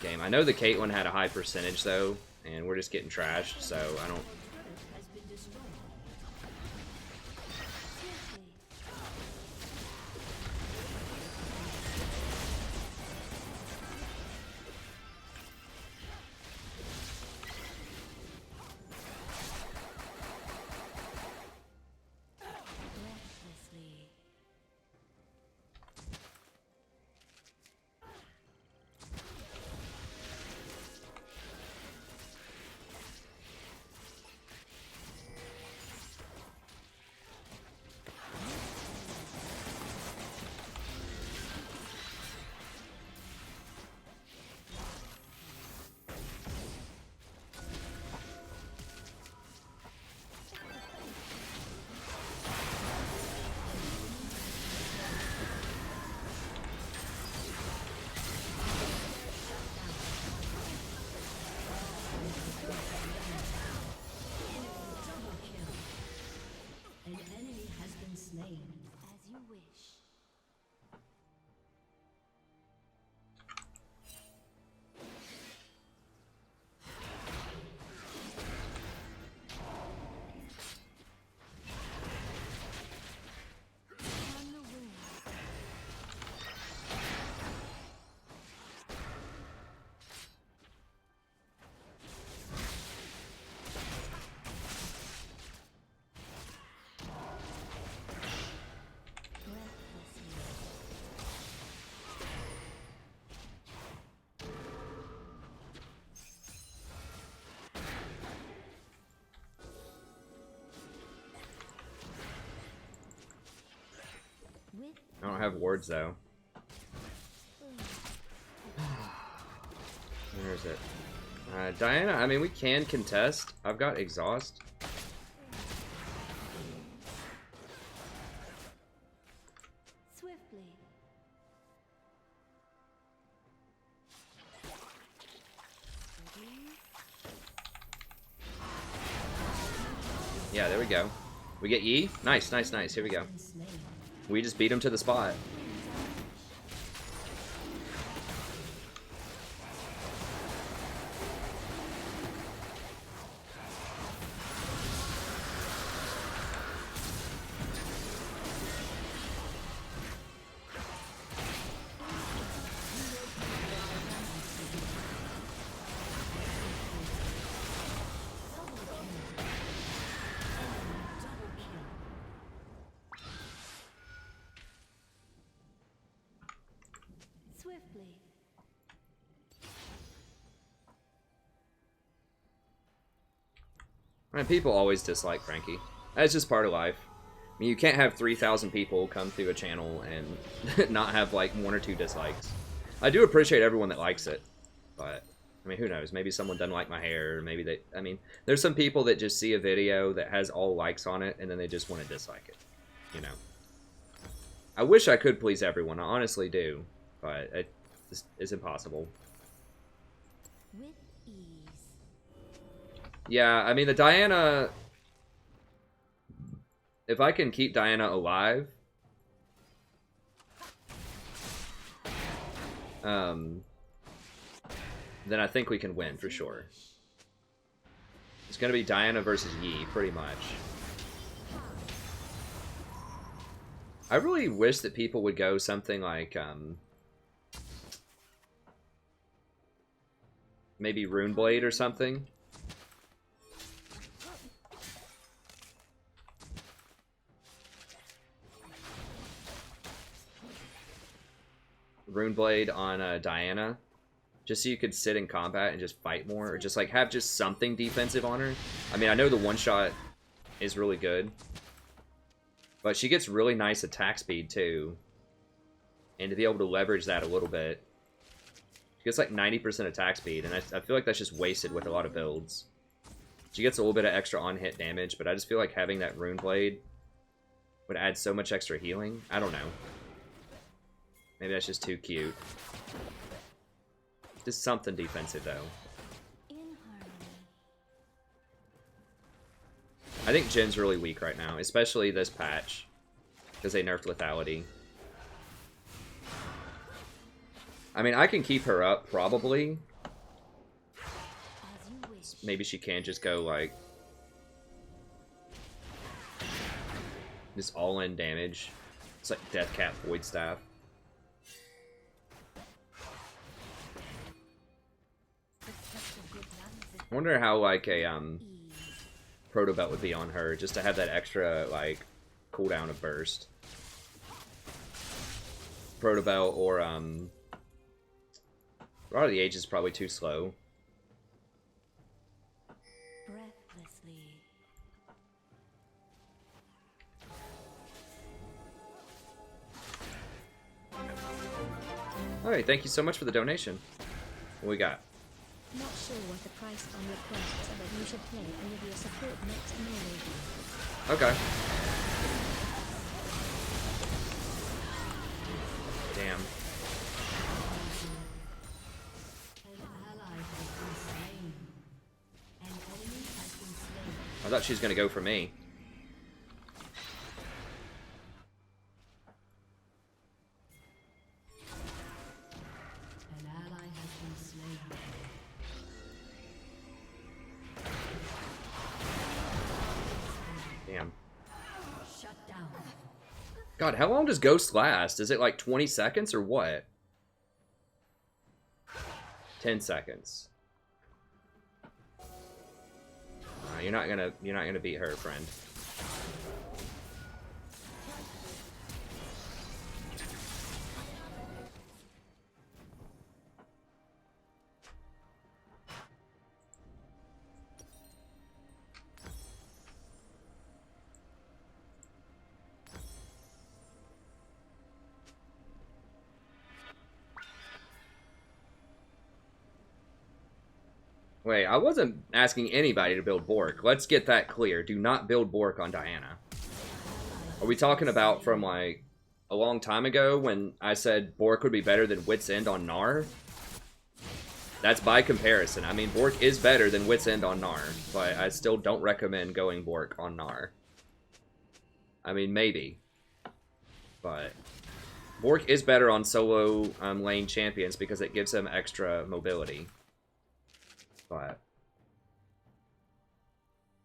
Game. I know the Caitlyn had a high percentage though, and we're just getting trashed, so I don't. I don't have wards though. Where is it? Diana, I mean, we can contest. I've got exhaust.
Swiftly.
Yeah, there we go. We get Yi? Nice, nice, nice. Here we go. We just beat him to the spot.
Swiftly.
Right, people always dislike Frankie. That's just part of life. I mean, you can't have 3,000 people come through a channel and not have like 1 or 2 dislikes. I do appreciate everyone that likes it, but I mean, who knows? Maybe someone doesn't like my hair, or maybe they. I mean, there's some people that just see a video that has all likes on it and then they just want to dislike it. You know. I wish I could please everyone. I honestly do, but it's impossible.
With ease.
Yeah, I mean, the Diana... If I can keep Diana alive... then I think we can win, for sure. It's gonna be Diana versus Yi, pretty much. I really wish that people would go something like, maybe Runeblade or something. Runeblade on Diana. Just so you could sit in combat and just fight more. Or just like have just something defensive on her. I mean, I know the one-shot is really good. But she gets really nice attack speed too. And to be able to leverage that a little bit. She gets like 90% attack speed, and I feel like that's just wasted with a lot of builds. She gets a little bit of extra on-hit damage, but I just feel like having that Runeblade would add so much extra healing. I don't know. Maybe that's just too cute. Just something defensive, though.
In harmony.
I think Jin's really weak right now, especially this patch, because they nerfed lethality. I mean, I can keep her up, probably.
As you wish.
Maybe she can just go, like... just all-in damage. It's like Death Cap Void Staff. I wonder how, like, a, Proto Belt would be on her, just to have that extra, like, cooldown of burst. Proto Belt or, Rod of the Age is probably too slow.
Breathlessly.
Alright, thank you so much for the donation. What we got?
Not sure what the price on requests are, but you should play Olivia support next Monday.
Okay. Damn.
An ally has been slain. An enemy has been slain.
I thought she was gonna go for me.
An ally has been slain.
Damn.
Shut down.
God, how long does Ghost last? Is it like 20 seconds or what? 10 seconds. You're not gonna beat her, friend. Wait, I wasn't asking anybody to build Bork. Let's get that clear. Do not build Bork on Diana. Are we talking about from, like, a long time ago when I said Bork would be better than Wit's End on Gnar? That's by comparison. I mean, Bork is better than Wit's End on Gnar, but I still don't recommend going Bork on Gnar. I mean, maybe. But Bork is better on solo lane champions because it gives them extra mobility. But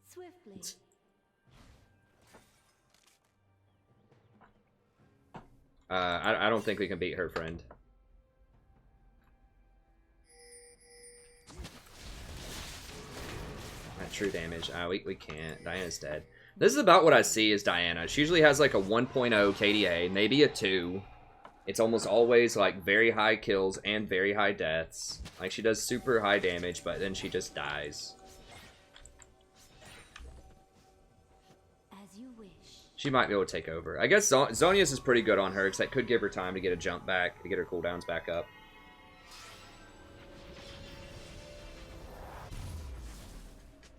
Swiftly.
I don't think we can beat her, friend. Not true damage. We can't. Diana's dead. This is about what I see as Diana. She usually has like a 1.0 KDA, maybe a 2. It's almost always like very high kills and very high deaths. Like she does super high damage, but then she just dies.
As you wish.
She might be able to take over. I guess Zhonya's is pretty good on her, because that could give her time to get a jump back, to get her cooldowns back up.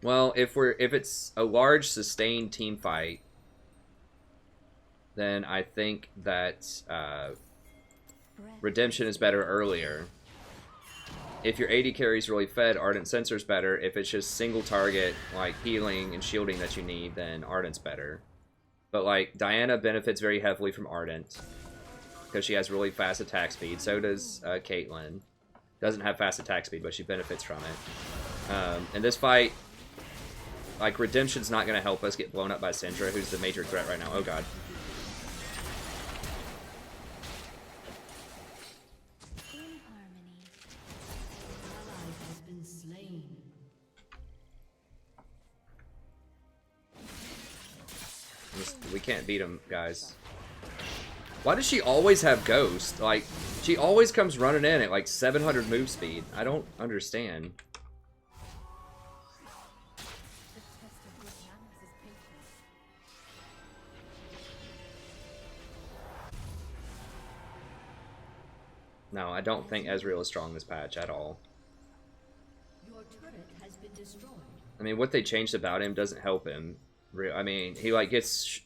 Well, if it's a large sustained team fight, then I think that Redemption is better earlier. If your AD carry's really fed, Ardent Censor's better. If it's just single target, like healing and shielding that you need, then Ardent's better. But like, Diana benefits very heavily from Ardent, because she has really fast attack speed. So does Caitlyn. Doesn't have fast attack speed, but she benefits from it. In this fight, like, Redemption's not going to help us get blown up by Syndra, who's the major threat right now. Oh god.
In harmony.
An ally has been slain.
We can't beat him, guys. Why does she always have Ghost? Like, she always comes running in at like 700 move speed. I don't understand. No, I don't think Ezreal is strong this patch at all.
Your turret has been destroyed.
I mean, what they changed about him doesn't help him. I mean, he like gets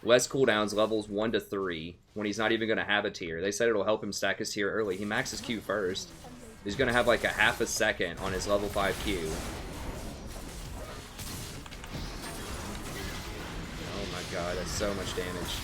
Less cooldowns, levels 1 to 3, when he's not even going to have a tier. They said it'll help him stack his tier early. He maxes Q first. He's going to have like a half a second on his level 5 Q. Oh my god, that's so much damage.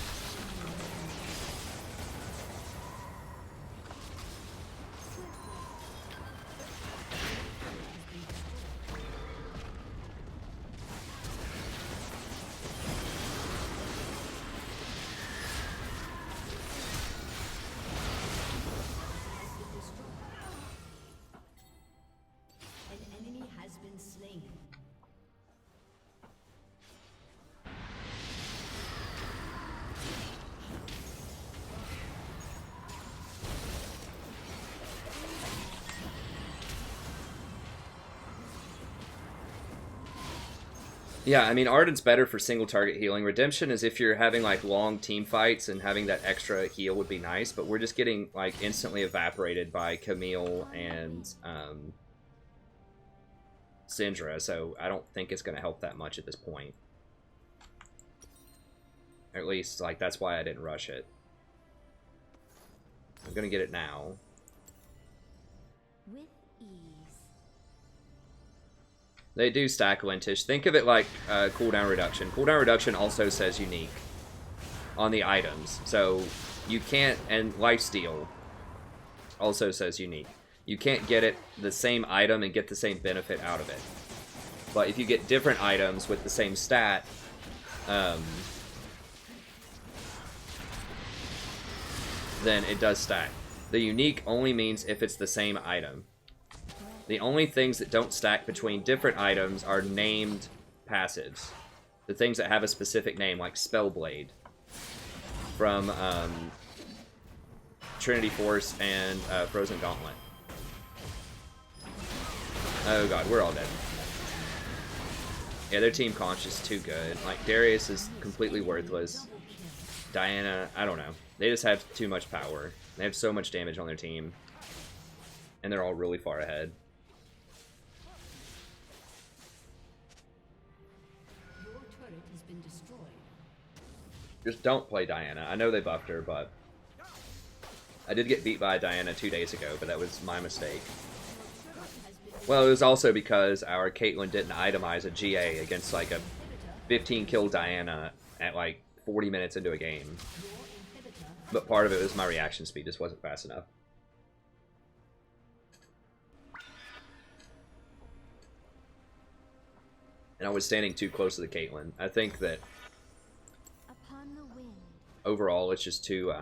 An enemy has been slain.
Yeah, I mean, Arden's better for single target healing. Redemption is if you're having like long team fights and having that extra heal would be nice, but we're just getting like instantly evaporated by Camille and Syndra, so I don't think it's going to help that much at this point. Or at least, like, that's why I didn't rush it. I'm going to get it now.
With ease.
They do stack Lentish. Think of it like cooldown reduction. Cooldown reduction also says unique on the items. So you can't, and lifesteal also says unique. You can't get it the same item and get the same benefit out of it. But if you get different items with the same stat, then it does stack. The unique only means if it's the same item. The only things that don't stack between different items are named passives. The things that have a specific name, like Spellblade from Trinity Force and Frozen Gauntlet. Oh god, we're all dead. Yeah, their team conch is too good. Like, Darius is completely worthless. Diana, I don't know. They just have too much power. They have so much damage on their team. And they're all really far ahead.
Your turret has been destroyed.
Just don't play Diana. I know they buffed her, but I did get beat by Diana 2 days ago, but that was my mistake. Well, it was also because our Caitlyn didn't itemize a GA against like a 15 kill Diana at like 40 minutes into a game. But part of it was my reaction speed just wasn't fast enough. And I was standing too close to the Caitlyn. I think that
Upon the wind.
overall it's just too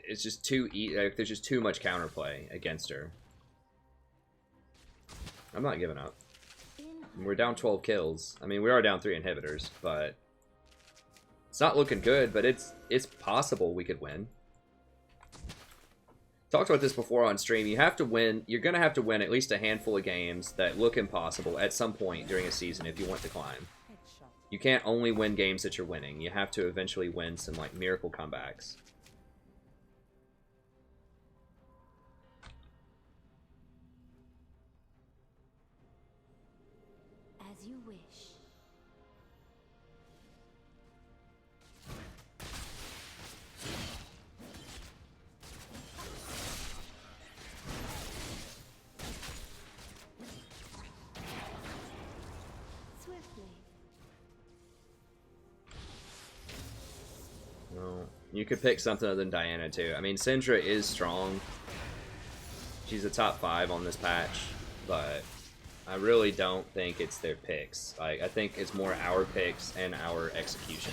it's just too like, there's just too much counterplay against her. I'm not giving up. We're down 12 kills. I mean, we are down 3 inhibitors, but it's not looking good, but it's possible we could win. Talked about this before on stream. You have to win. You're going to have to win at least a handful of games that look impossible at some point during a season if you want to climb. You can't only win games that you're winning. You have to eventually win some like miracle comebacks.
As you wish. Swiftly.
No, you could pick something other than Diana too. I mean, Syndra is strong. She's a top 5 on this patch, but I really don't think it's their picks. Like, I think it's more our picks and our execution.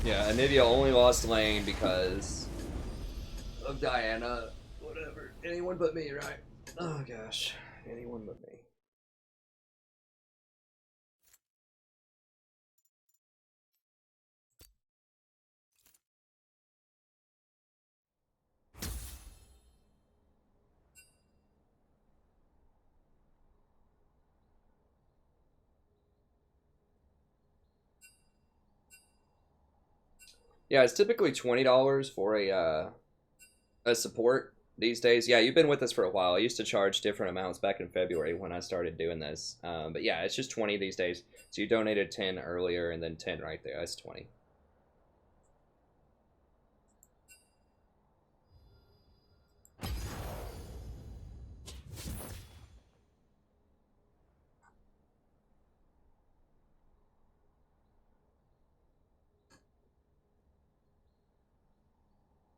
Yeah, Anivia only lost lane because of Diana. Whatever. Anyone but me, right? Oh gosh. Anyone but me. Yeah, it's typically $20 for a support these days. Yeah, you've been with us for a while. I used to charge different amounts back in February when I started doing this. But yeah, it's just 20 these days. So you donated 10 earlier and then 10 right there. That's 20.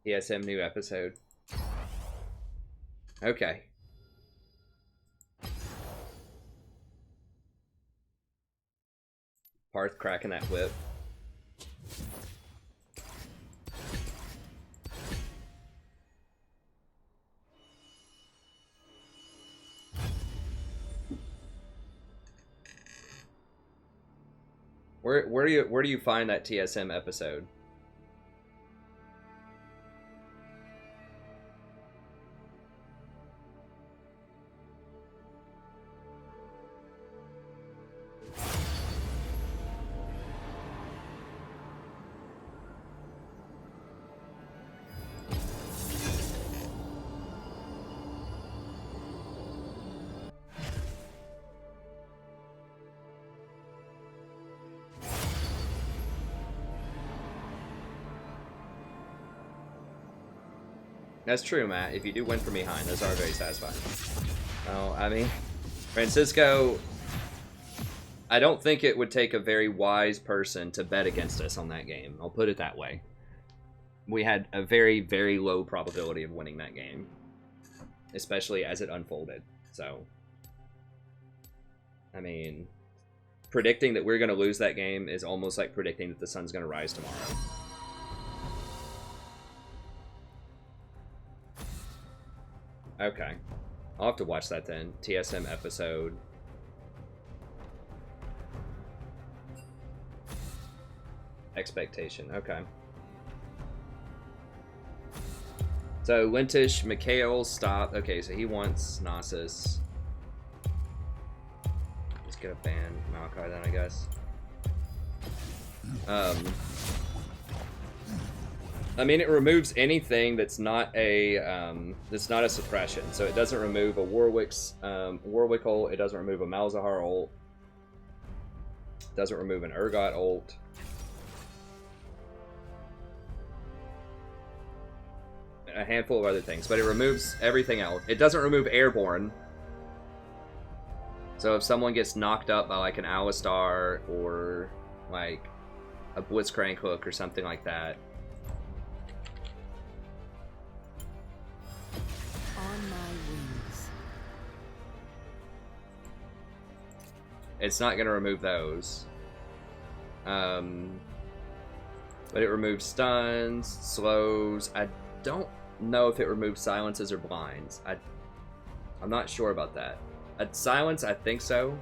ESM new episode. Okay. Parth cracking that whip. Where do you find that TSM episode? That's true, Matt. If you do win from behind, those are very satisfying. Oh, I mean, Francisco, I don't think it would take a very wise person to bet against us on that game. I'll put it that way. We had a very, very low probability of winning that game, especially as it unfolded. So, I mean, predicting that we're going to lose that game is almost like predicting that the sun's going to rise tomorrow. Okay. I'll have to watch that then. TSM episode. Expectation. Okay. So, Lintish, Mikhail, stop. Okay, so he wants Nasus. Let's get a ban Maokai then, I guess. I mean, it removes anything that's not a suppression. So it doesn't remove a Warwick's Warwick ult. It doesn't remove a Malzahar ult. It doesn't remove an Urgot ult. A handful of other things, but it removes everything else. It doesn't remove airborne. So if someone gets knocked up by like an Alistar or like a Blitzcrank hook or something like that.
On my wings.
It's not going to remove those. But it removes stuns, slows. I don't know if it removes silences or blinds. I'm not sure about that. Silence, I think so.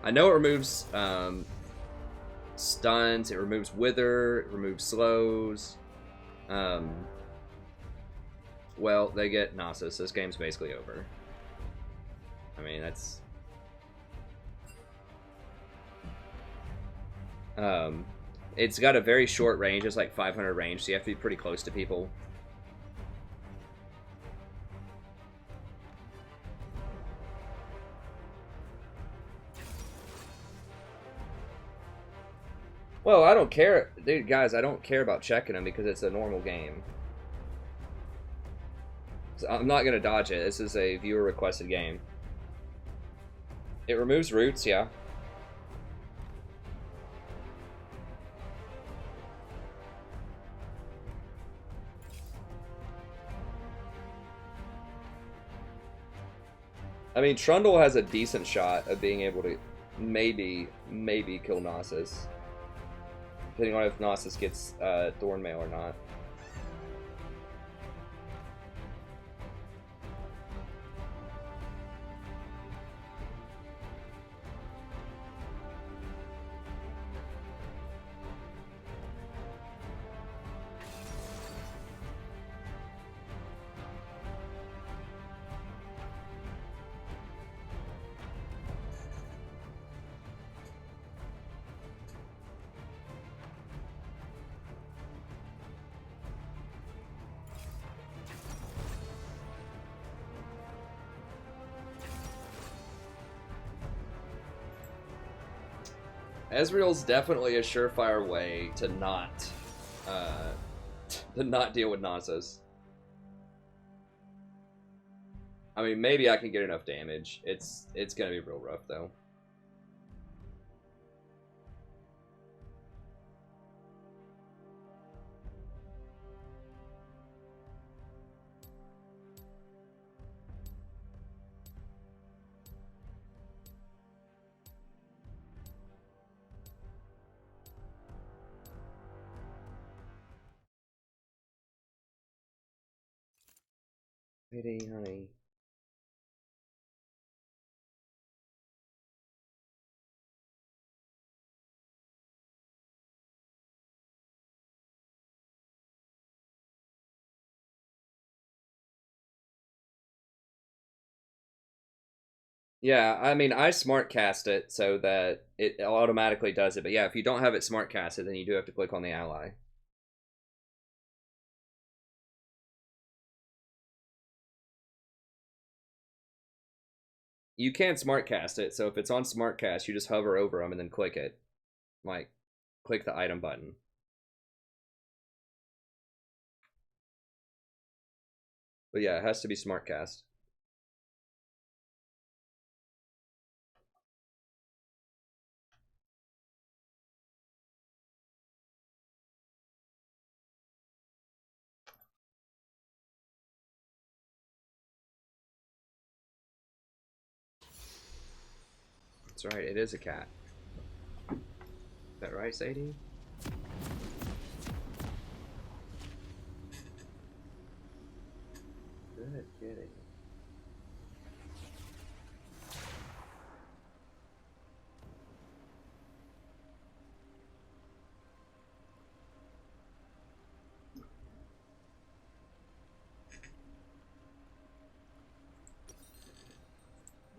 I know it removes stuns, it removes wither, it removes slows. Well, they get Nasus. This game's basically over. I mean, that's... it's got a very short range. It's like 500 range, so you have to be pretty close to people. Well, I don't care. Dude, guys, I don't care about checking them because it's a normal game. So I'm not going to dodge it. This is a viewer-requested game. It removes roots, yeah. I mean, Trundle has a decent shot of being able to maybe kill Nasus. Depending on if Nasus gets Thornmail or not. Ezreal's definitely a surefire way to not deal with Nasus. I mean, maybe I can get enough damage. It's gonna be real rough though. Pity, honey. Yeah, I mean, I smart cast it so that it automatically does it. But yeah, if you don't have it smart casted, then you do have to click on the ally. You can smart cast it, so if it's on smart cast, you just hover over them and then click it. Like, click the item button. But yeah, it has to be smart cast. That's right, it is a cat. Is that right, Sadie? Good kitty.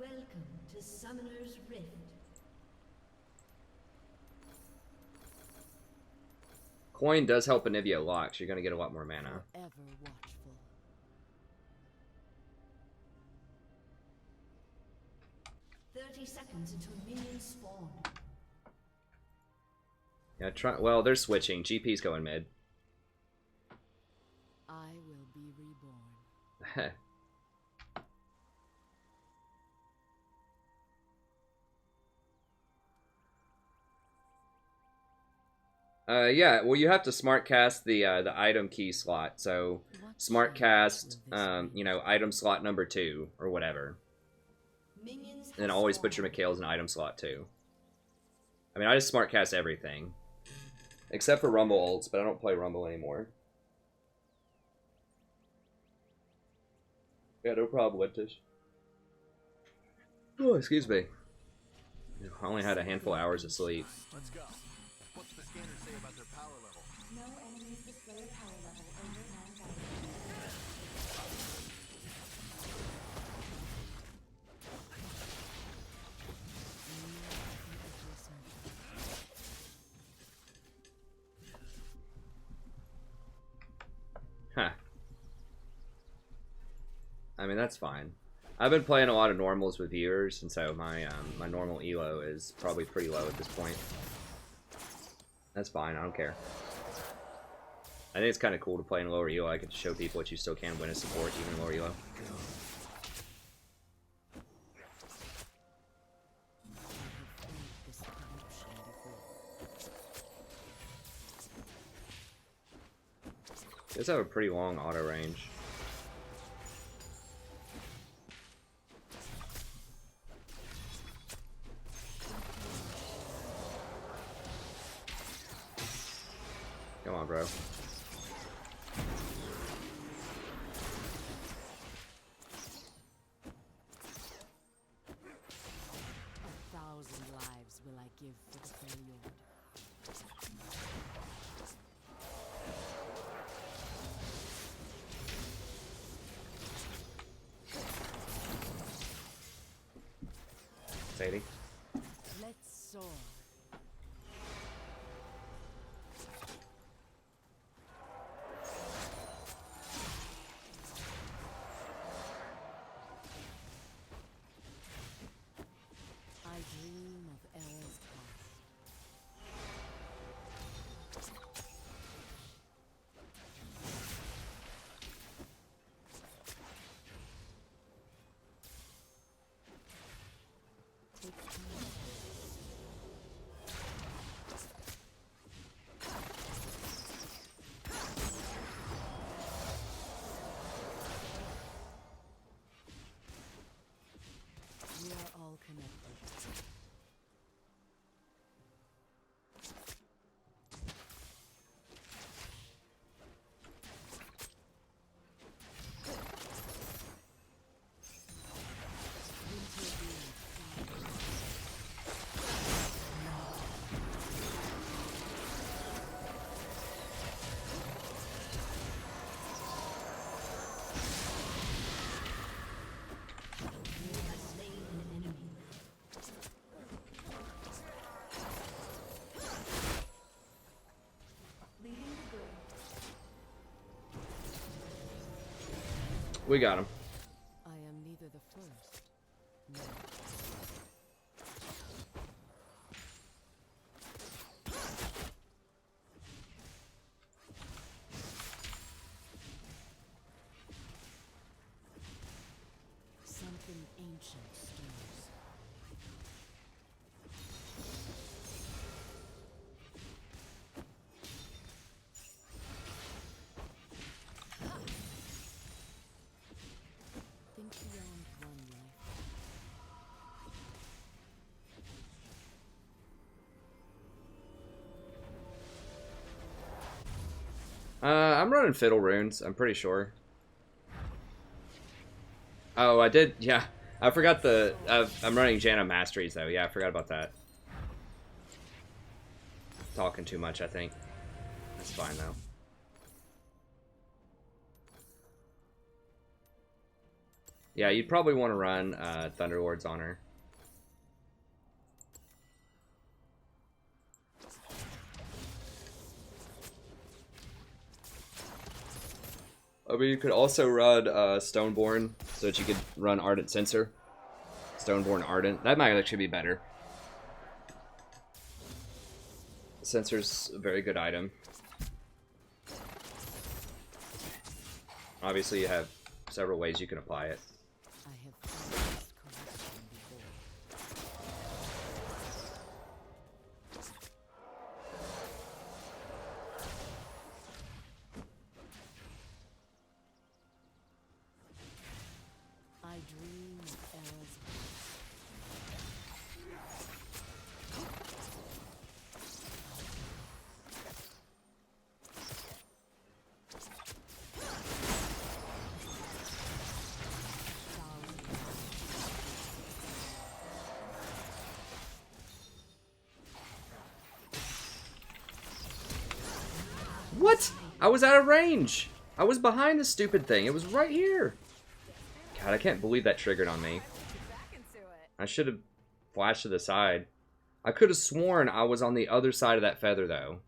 Welcome to Summoner's Rift.
Coin does help Anivia locks. You're gonna get a lot more mana.
Ever watchful. 30 seconds until minions spawn.
Yeah, well, they're switching. GP's going mid.
I will be reborn.
Yeah, well, you have to smart cast the item key slot. So smart cast, you know, item slot number 2 or whatever.
Minions
And then always put your Mikhail's in item slot 2. I mean, I just smart cast everything. Except for Rumble ults, but I don't play Rumble anymore. Yeah, no problem, Wintish. Oh, excuse me. I only had a handful of hours of sleep.
Let's go. What's the scanner say about their power level?
No enemies display a power level over 9,000.
Huh. I mean, that's fine. I've been playing a lot of normals with viewers, and so my my normal elo is probably pretty low at this point. That's fine, I don't care. I think it's kind of cool to play in lower elo. I can show people what you still can win as support, even lower elo. Does have a pretty long auto range. Come on, bro.
Lives will I give for the fair lord.
Sadie?
Let's soar. I dream of Era's past.
We got him.
I am neither the first nor something ancient stirs. Think beyond one life.
I'm running Fiddle Runes, I'm pretty sure. Oh, I did, yeah. I forgot the, I'm running Jana Masteries, though. Yeah, I forgot about that. Talking too much, I think. That's fine, though. Yeah, you'd probably want to run Thunderlord's on her. I mean, you could also run Stoneborn so that you could run Ardent Sensor. Stoneborn Ardent. That might actually be better. Sensor's a very good item. Obviously, you have several ways you can apply it.
I have found this corruption before. I dream of eras
What? I was out of range. I was behind the stupid thing. It was right here. God, I can't believe that triggered on me. I should have flashed to the side. I could have sworn I was on the other side of that feather, though.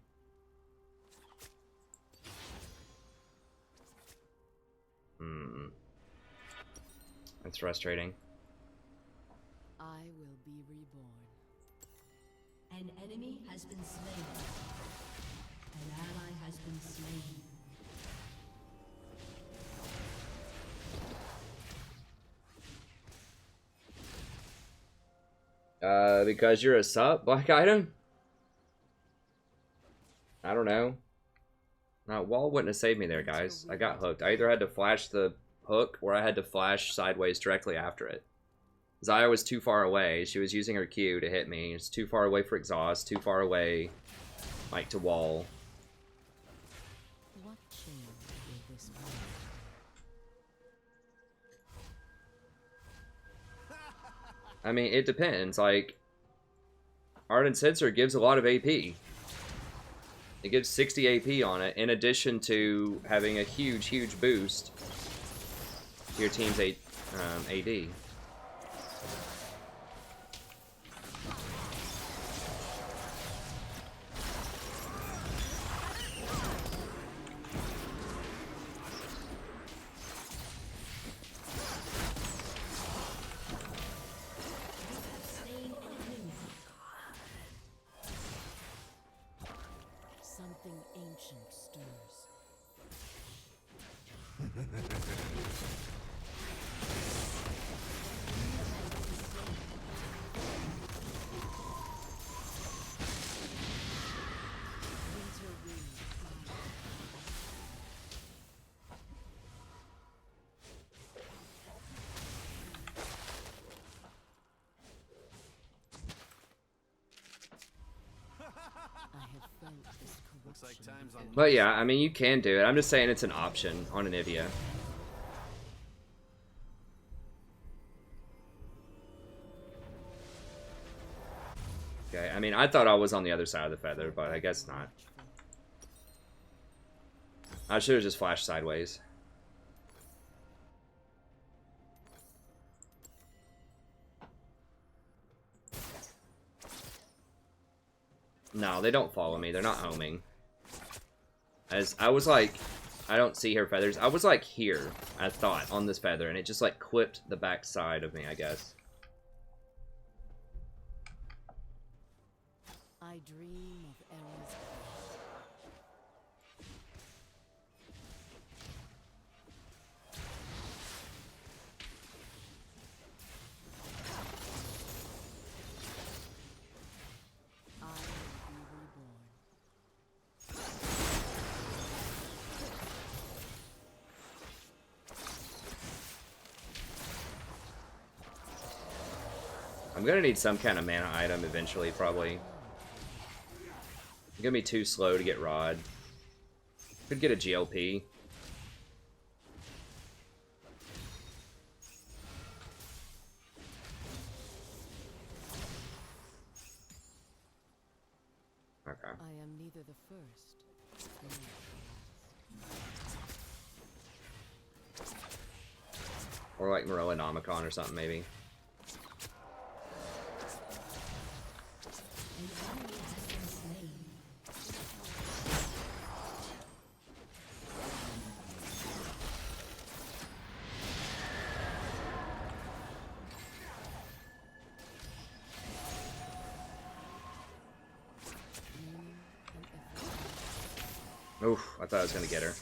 That's frustrating.
I will be reborn.
An enemy has been slain. An ally has been slain.
Because you're a sup, Black Item? I don't know. Wall wouldn't have saved me there, guys. I got hooked. I either had to flash the hook or I had to flash sideways directly after it. Zaya was too far away. She was using her Q to hit me. It's too far away for exhaust, too far away, like, to wall.
What change will this bring?
I mean, it depends. Like, Ardent Sensor gives a lot of AP. It gives 60 AP on it, in addition to having a huge, huge boost to your team's AD.
Something ancient stirs. Winter wind fire. I have felt this corruption.
But yeah, I mean, you can do it. I'm just saying it's an option on an Ivia. Okay, I mean, I thought I was on the other side of the feather, but I guess not. I should have just flashed sideways. No, they don't follow me. They're not homing. As I was like I don't see her feathers. I was like here, I thought, on this feather, and it just like clipped the back side of me, I guess.
I dream of errors. I will be reborn.
I'm gonna need some kind of mana item eventually, probably. I'm gonna be too slow to get Rod. Could get a GLP. Okay.
I am neither the first nor the last.
Or like Morella Nomicon or something, maybe.
An enemy has been slain.
Meaning and effort.
Oof, I thought I was gonna get her.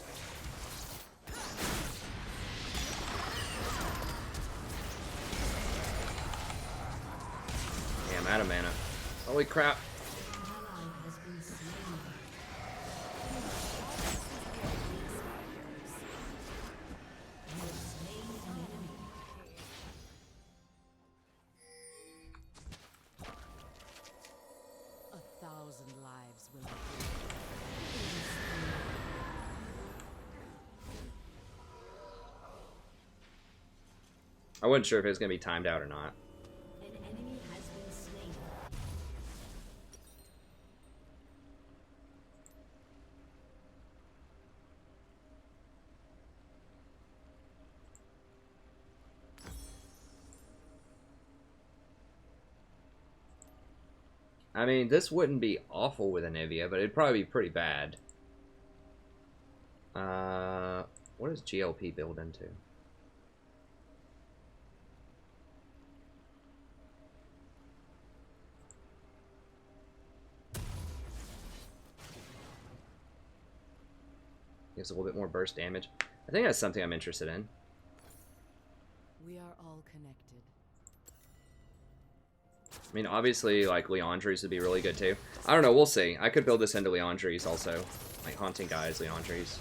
Damn, out of mana. Holy crap.
An ally has been slain. You have slain an enemy.
A thousand lives will
I wasn't sure if it was gonna be timed out or not.
An enemy has been slain.
I mean, this wouldn't be awful with Anivia, but it'd probably be pretty bad. What does GLP build into? Gives a little bit more burst damage. I think that's something I'm interested in.
We are all connected.
I mean, obviously, like, Leandries would be really good, too. I don't know, we'll see. I could build this into Leandries, also. Like, Haunting Guys, Leandries.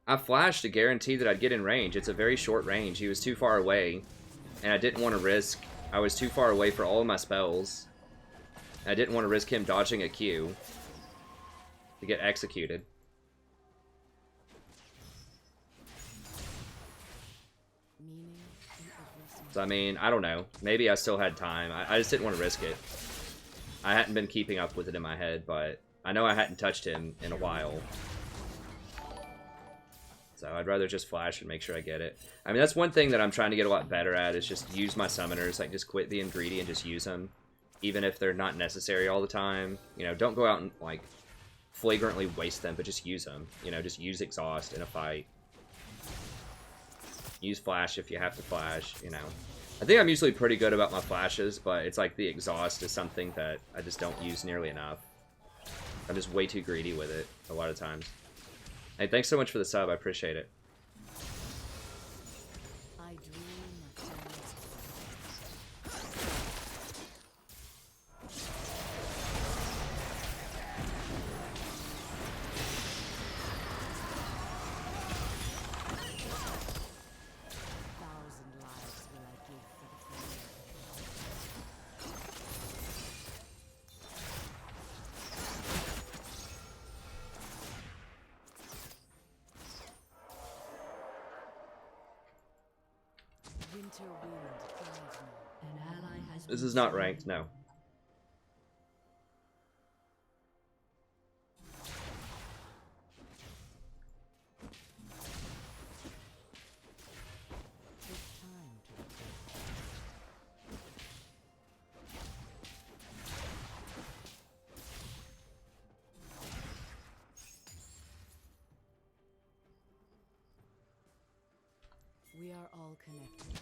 I flashed to guarantee that I'd get in range. It's a very short range. He was too far away, and I didn't want to risk... I was too far away for all of my spells. I didn't want to risk him dodging a Q to get executed.
Meaning in every
So, I mean, I don't know. Maybe I still had time. I just didn't want to risk it. I hadn't been keeping up with it in my head, but I know I hadn't touched him in a while. So I'd rather just flash and make sure I get it. I mean, that's one thing that I'm trying to get a lot better at, is just use my summoners. Like, just quit being greedy and just use them. Even if they're not necessary all the time. You know, don't go out and, like, flagrantly waste them, but just use them. You know, just use exhaust in a fight. Use flash if you have to flash, you know. I think I'm usually pretty good about my flashes, but it's like the exhaust is something that I just don't use nearly enough. I'm just way too greedy with it a lot of times. Hey, thanks so much for the sub. I appreciate it.
I dream of errors. Thousand lives will I give for the flame. Winter wind guide me.
An ally has
This
been
is not
slain.
ranked, no.
Take time all connected.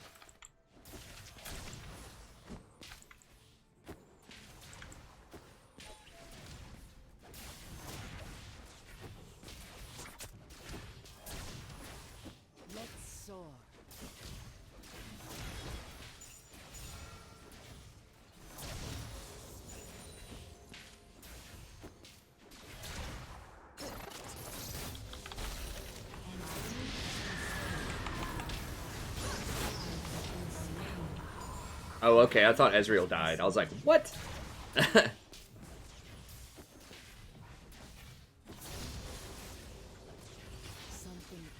Let's soar.
Oh, okay. I thought Ezreal died. I was like, what?
Something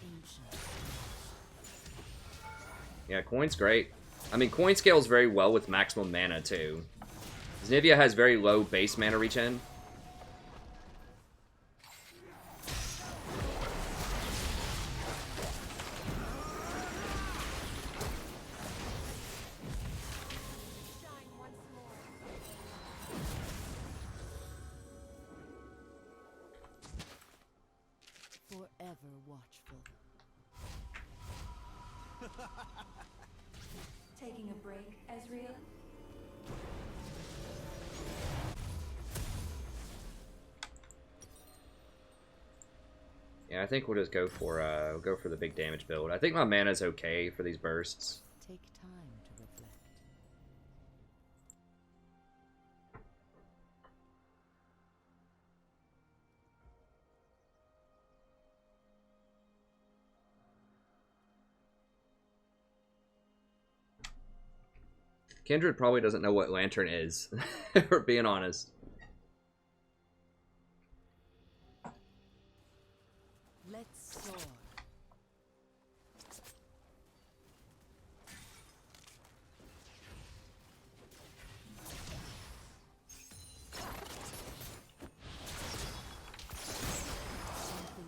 ancient.
Yeah, Coin's great. I mean, Coin scales very well with maximum mana, too. Nivea has very low base mana regen.
Forever watchful.
Taking a break, Ezreal?
Yeah, I think we'll just go for the big damage build. I think my mana's okay for these bursts.
Take time to reflect.
Kindred probably doesn't know what Lantern is, if we're being honest.
Let's soar. Something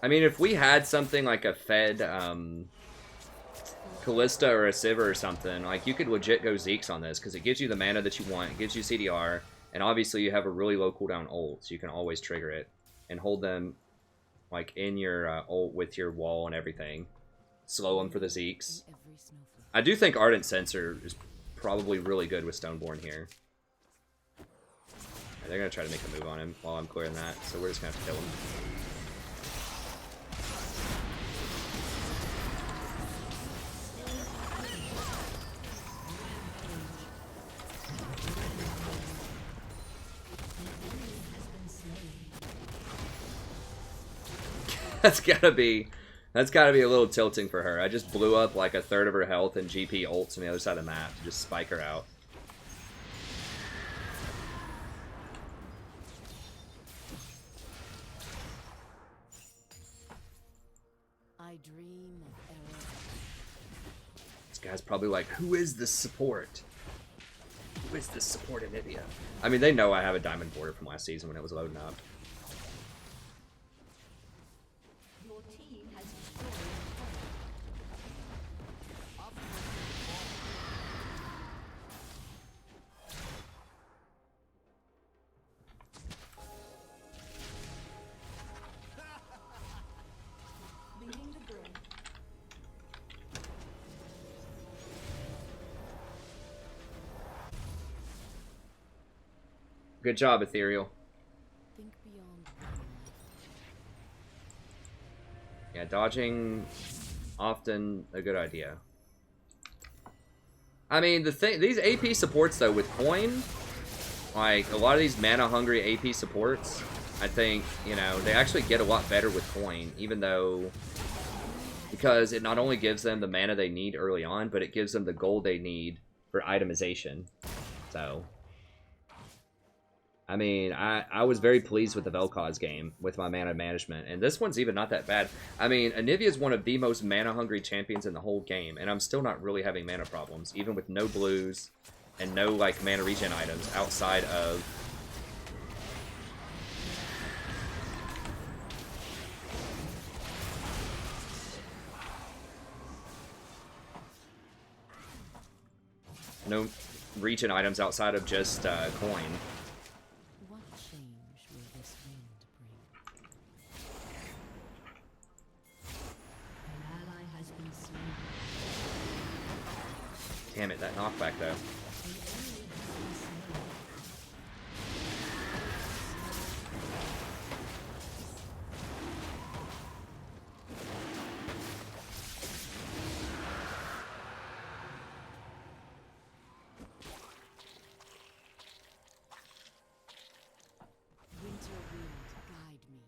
I mean, if we had something like a Fed, Callista or a Civer or something, like, you could legit go Zeke's on this, because it gives you the mana that you want, it gives you CDR, and obviously you have a really low cooldown ult, so you can always trigger it, and hold them, like, in your ult with your wall and everything. Slow them for the Zeke's. I do think Ardent Sensor is probably really good with Stoneborn here. They're going to try to make a move on him while I'm clearing that, so we're just going to have to kill him. That's gotta be a little tilting for her. I just blew up like a third of her health and GP ults on the other side of the map to just spike her out.
I dream of error.
This guy's probably like, who is this support? Who is this support in Nivea? I mean, they know I have a diamond border from last season when it was loading up.
Your team has destroyed
Leading the grid.
Good job, Ethereal.
Think beyond.
Yeah, dodging often a good idea. I mean, these AP supports though with Coin, like a lot of these mana hungry AP supports, I think, you know, they actually get a lot better with Coin, even though, because it not only gives them the mana they need early on, but it gives them the gold they need for itemization. So, I mean, I was very pleased with the Vel'Koz game with my mana management, and this one's even not that bad. I mean, Anivia is one of the most mana-hungry champions in the whole game, and I'm still not really having mana problems, even with no blues and no, like, mana regen items outside of... region items outside of just coin.
What change will this wind bring? An ally has been slain.
Damn it, that knockback though.
Winter wind, guide me.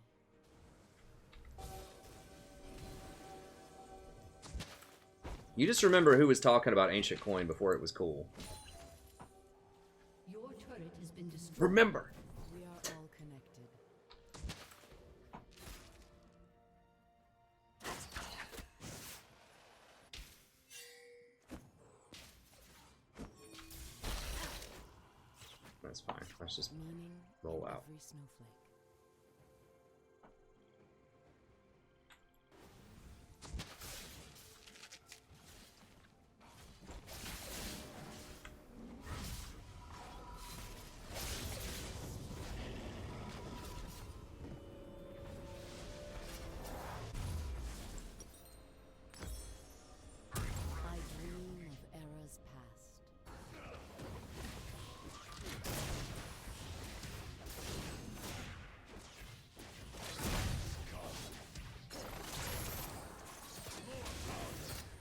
You just remember who was talking about ancient coin before it was cool.
Your turret has been destroyed.
Remember.
We are all connected.
That's fine. Let's just
Meaning
roll
in
out.
every snowflake. I dream of eras past.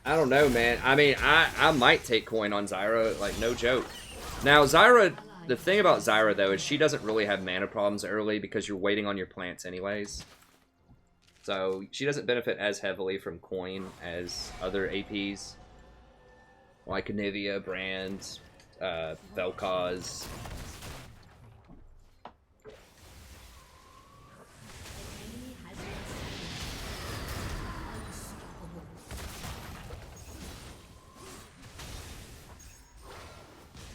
I don't know, man. I mean, I might take coin on Zyra, like, no joke. Now, Zyra, the thing about Zyra, though, is she doesn't really have mana problems early because you're waiting on your plants anyways. So, she doesn't benefit as heavily from coin as other APs. Like Anivia, Brand, Vel'Koz.
Enemy has been slain. Unstoppable.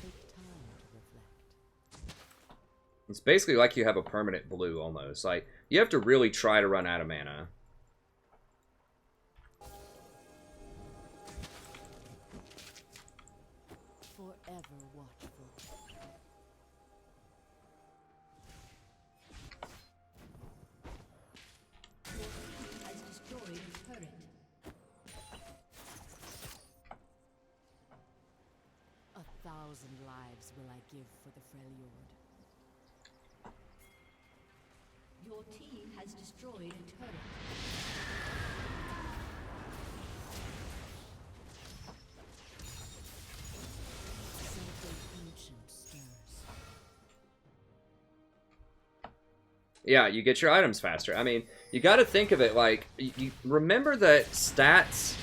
Take time to reflect.
It's basically like you have a permanent blue, almost. Like, you have to really try to run out of mana.
Forever watchful. Has destroyed a turret. A thousand lives will I give for the Freljord. Your team has destroyed a turret. Something ancient stirs.
Yeah, you get your items faster. I mean, you got to think of it like, you remember that stats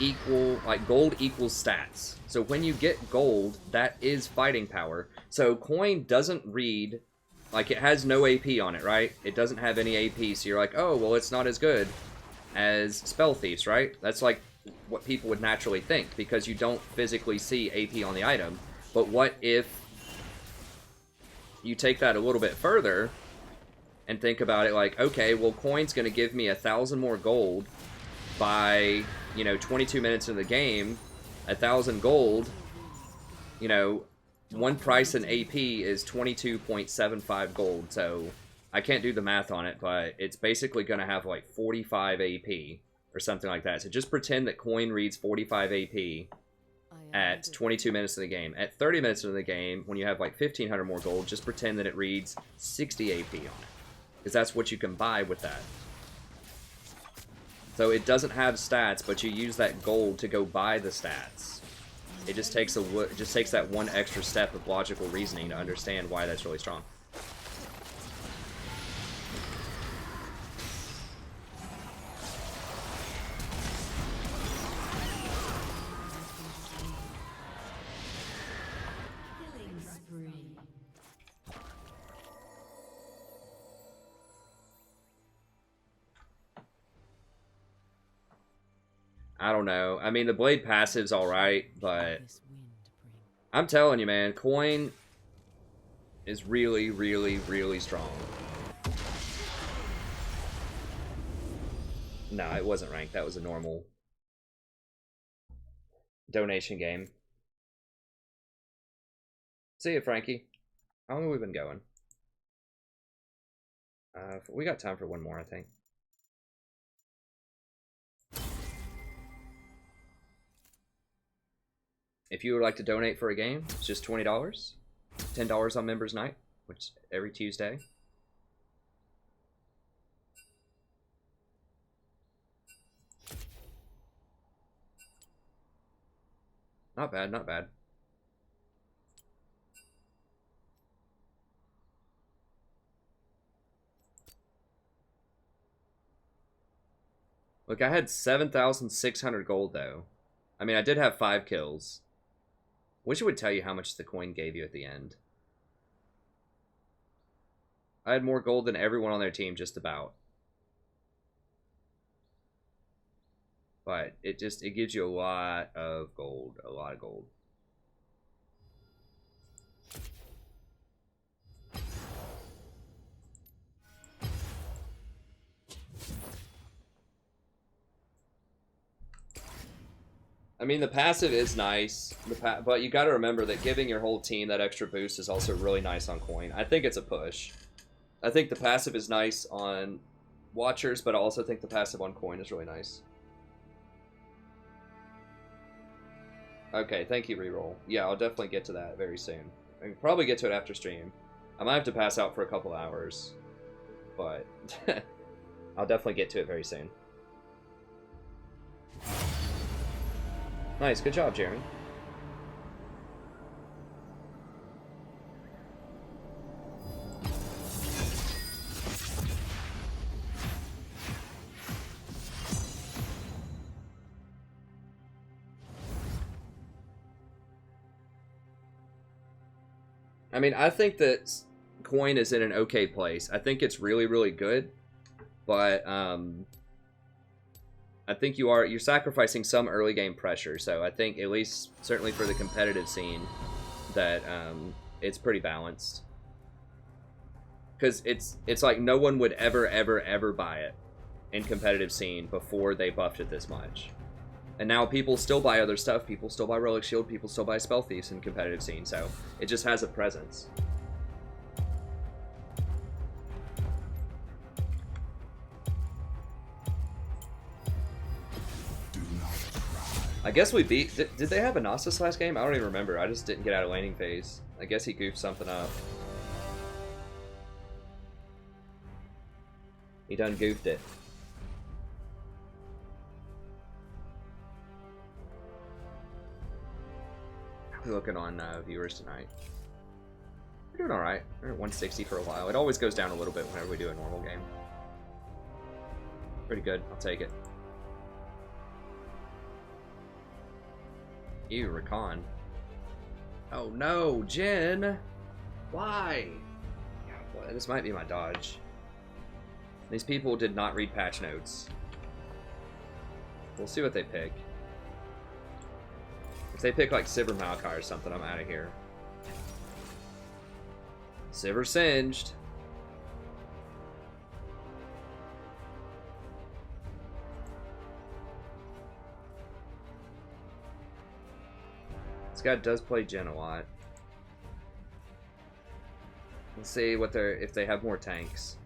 equal, like, gold equals stats. So when you get gold, that is fighting power. So coin doesn't read, like, it has no AP on it, right? It doesn't have any AP, so you're like, oh, well, it's not as good as Spell Thieves, right? That's, like, what people would naturally think, because you don't physically see AP on the item. But what if you take that a little bit further and think about it like, okay, well, coin's going to give me 1,000 more gold by, you know, 22 minutes into the game. 1,000 gold, you know, one price in AP is 22.75 gold, so I can't do the math on it, but it's basically going to have like 45 AP or something like that. So just pretend that coin reads 45 AP at 22 minutes of the game. At 30 minutes of the game, when you have like 1,500 more gold, just pretend that it reads 60 AP on it, because that's what you can buy with that. So it doesn't have stats, but you use that gold to go buy the stats. It just takes that one extra step of logical reasoning to understand why that's really strong.
Killing spree.
I don't know. I mean, the blade passive's alright, but
This wind bring.
I'm telling you, man, coin is really, really, really strong. No, it wasn't ranked. That was a normal donation game. See ya, Frankie. How long have we been going? We got time for one more, I think. If you would like to donate for a game, it's just $20. $10 on Members Night, which is every Tuesday. Not bad, not bad. Look, I had 7,600 gold, though. I mean, I did have 5 kills. Wish it would tell you how much the coin gave you at the end. I had more gold than everyone on their team, just about. But it gives you a lot of gold. A lot of gold. I mean, the passive is nice, but you got to remember that giving your whole team that extra boost is also really nice on coin. I think it's a push. I think the passive is nice on Watchers, but I also think the passive on coin is really nice. Okay, thank you, Reroll. Yeah, I'll definitely get to that very soon. I can probably get to it after stream. I might have to pass out for a couple hours, but I'll definitely get to it very soon. Nice, good job, Jeremy. I mean, I think that coin is in an okay place. I think it's really, really good, but I think you're sacrificing some early game pressure. So I think, at least certainly for the competitive scene, that it's pretty balanced. Because it's like no one would ever buy it in competitive scene before they buffed it this much. And now people still buy other stuff. People still buy Relic Shield. People still buy Spell Thieves in competitive scene. So it just has a presence. I guess we beat... Did they have a Nasus last game? I don't even remember. I just didn't get out of laning phase. I guess he goofed something up. He done goofed it. How are we looking on viewers tonight? We're doing alright. We're at 160 for a while. It always goes down a little bit whenever we do a normal game. Pretty good. I'll take it. Ew, Rakan. Oh no, Jin! Why? Well, this might be my dodge. These people did not read patch notes. We'll see what they pick. If they pick like Civer Maokai or something, I'm out of here. Civer singed. This guy does play Jhin a lot. Let's see what if they have more tanks.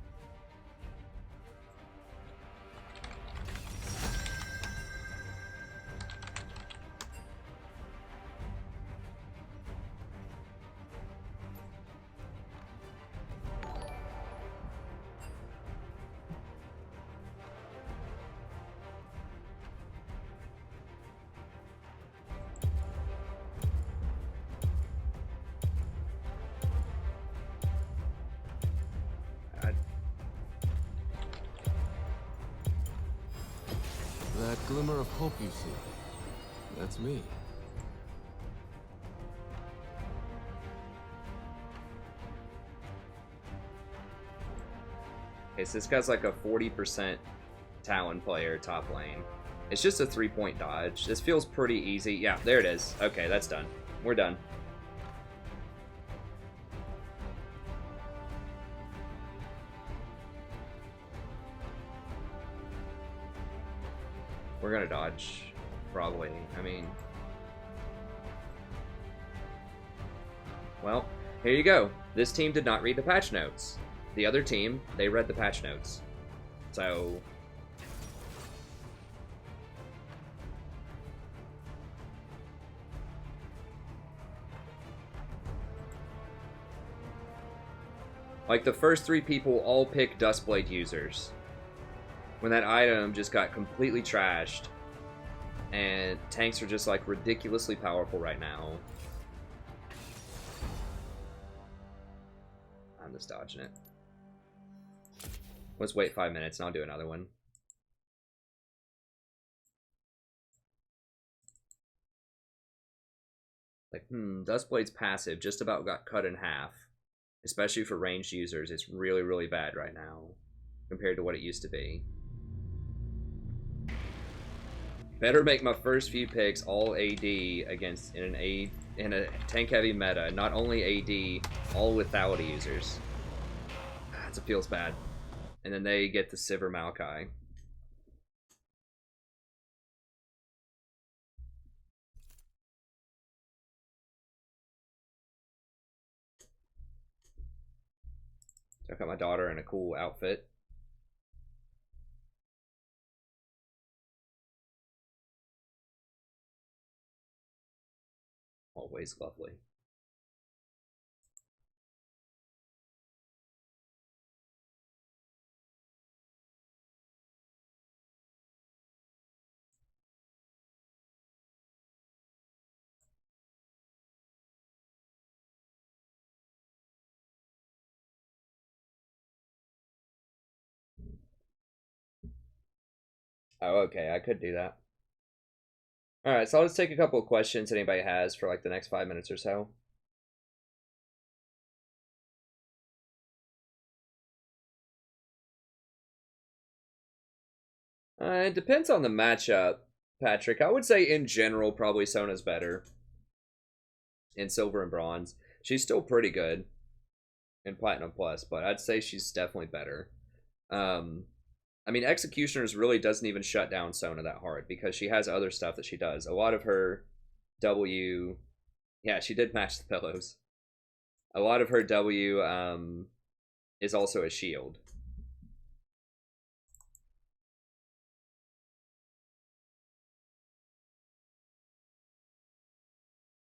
That glimmer of hope you see, that's me.
Okay, so this guy's like a 40% Talon player top lane. It's just a 3-point dodge. This feels pretty easy. Yeah, there it is. Okay, that's done. We're done. We're gonna dodge, probably. I mean... Well, here you go. This team did not read the patch notes. The other team, they read the patch notes. So... like, the first 3 people all pick Dustblade users. When that item just got completely trashed. And tanks are just, like, ridiculously powerful right now. I'm just dodging it. Let's wait 5 minutes and I'll do another one. Like, Dustblade's passive just about got cut in half. Especially for ranged users, it's really, really bad right now. Compared to what it used to be. Better make my first few picks all AD against in a tank heavy meta. Not only AD, all lethality users. It feels bad. And then they get the Civer Maokai. I got my daughter in a cool outfit. Always lovely. Oh, okay, I could do that. Alright, so I'll just take a couple of questions anybody has for like the next 5 minutes or so. It depends on the matchup, Patrick. I would say in general, probably Sona's better. In Silver and Bronze. She's still pretty good in Platinum Plus, but I'd say she's definitely better. I mean, Executioners really doesn't even shut down Sona that hard because she has other stuff that she does. A lot of her W... Yeah, she did match the pillows. A lot of her W is also a shield.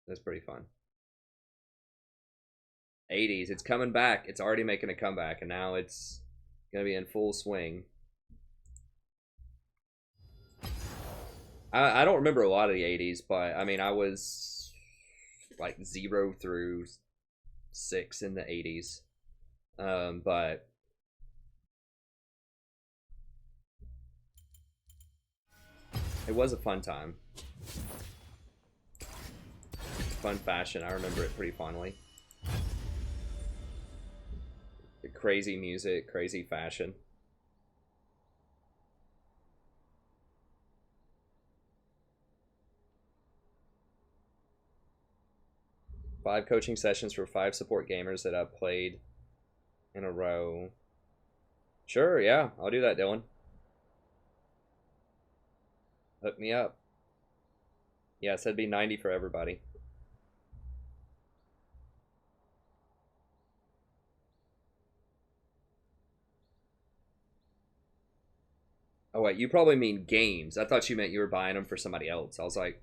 That's pretty fun. 80s, it's coming back. It's already making a comeback, and now it's gonna be in full swing. I don't remember a lot of the 80s, but I mean, I was like 0 through 6 in the 80s. But it was a fun time. Fun fashion, I remember it pretty fondly. The crazy music, crazy fashion. Five coaching sessions for 5 support gamers that I've played in a row. Sure, yeah, I'll do that, Dylan. Hook me up. Yes, that'd be 90 for everybody. Oh wait, you probably mean games. I thought you meant you were buying them for somebody else. I was like,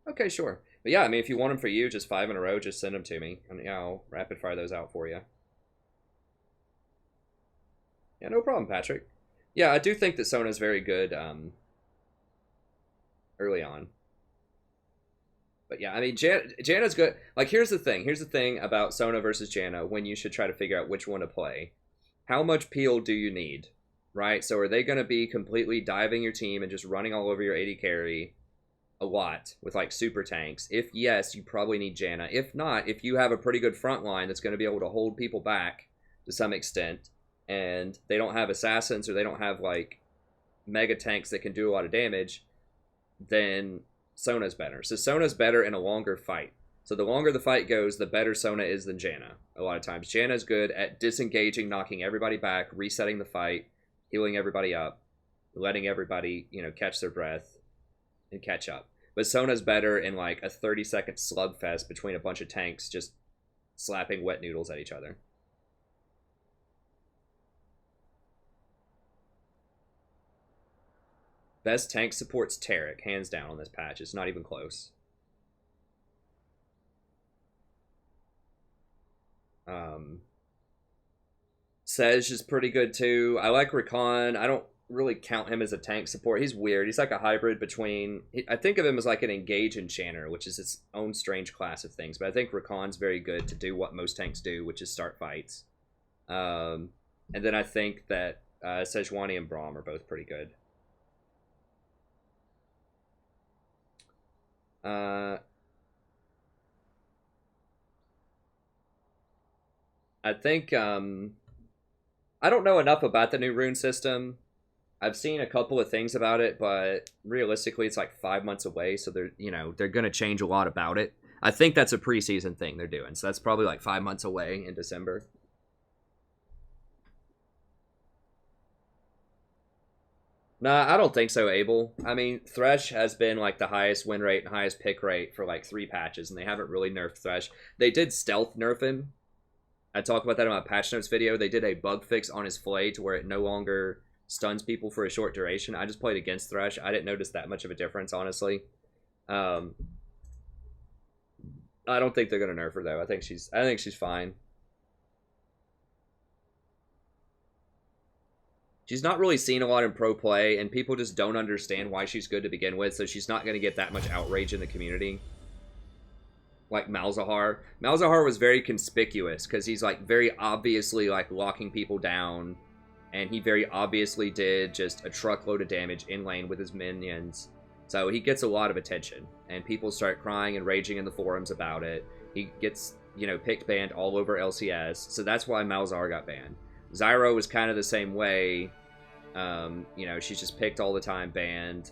okay, sure. But yeah, I mean, if you want them for you, just 5 in a row, just send them to me. And yeah, I'll rapid fire those out for you. Yeah, no problem, Patrick. Yeah, I do think that Sona's very good early on. But yeah, I mean, Janna's good. Like, here's the thing. Here's the thing about Sona versus Janna when you should try to figure out which one to play. How much peel do you need? Right? So are they going to be completely diving your team and just running all over your AD carry a lot with like super tanks? If yes, you probably need Janna. If not, if you have a pretty good front line that's going to be able to hold people back to some extent, and they don't have assassins or they don't have like mega tanks that can do a lot of damage, then Sona's better. So Sona's better in a longer fight. So the longer the fight goes, the better Sona is than Janna. A lot of times Janna's good at disengaging, knocking everybody back, resetting the fight, healing everybody up, letting everybody, you know, catch their breath and catch up. But Sona's better in like a 30-second slugfest between a bunch of tanks just slapping wet noodles at each other. Best tank support's Tarek, hands down on this patch. It's not even close. Sej is pretty good too. I like Rakan. I don't really count him as a tank support. He's weird. He's like a hybrid between... I think of him as like an engage enchanter, which is its own strange class of things. But I think Rakan's very good to do what most tanks do, which is start fights. And then I think that Sejuani and Braum are both pretty good. I think I don't know enough about the new rune system. I've seen a couple of things about it, but realistically it's like 5 months away, so they're gonna change a lot about it. I think that's a preseason thing they're doing, so that's probably like 5 months away in December. Nah, I don't think so, Abel. I mean, Thresh has been like the highest win rate and highest pick rate for like 3 patches, and they haven't really nerfed Thresh. They did stealth nerf him. I talk about that in my patch notes video. They did a bug fix on his Flay to where it no longer stuns people for a short duration. I just played against Thresh. I didn't notice that much of a difference, honestly. I don't think they're gonna nerf her though. I think she's fine. She's not really seen a lot in pro play, and people just don't understand why she's good to begin with, so she's not going to get that much outrage in the community. Like Malzahar. Malzahar was very conspicuous, because he's like very obviously like locking people down, and he very obviously did just a truckload of damage in lane with his minions. So he gets a lot of attention, and people start crying and raging in the forums about it. He gets, picked banned all over LCS, so that's why Malzahar got banned. Zyro was kind of the same way. She's just picked all the time, banned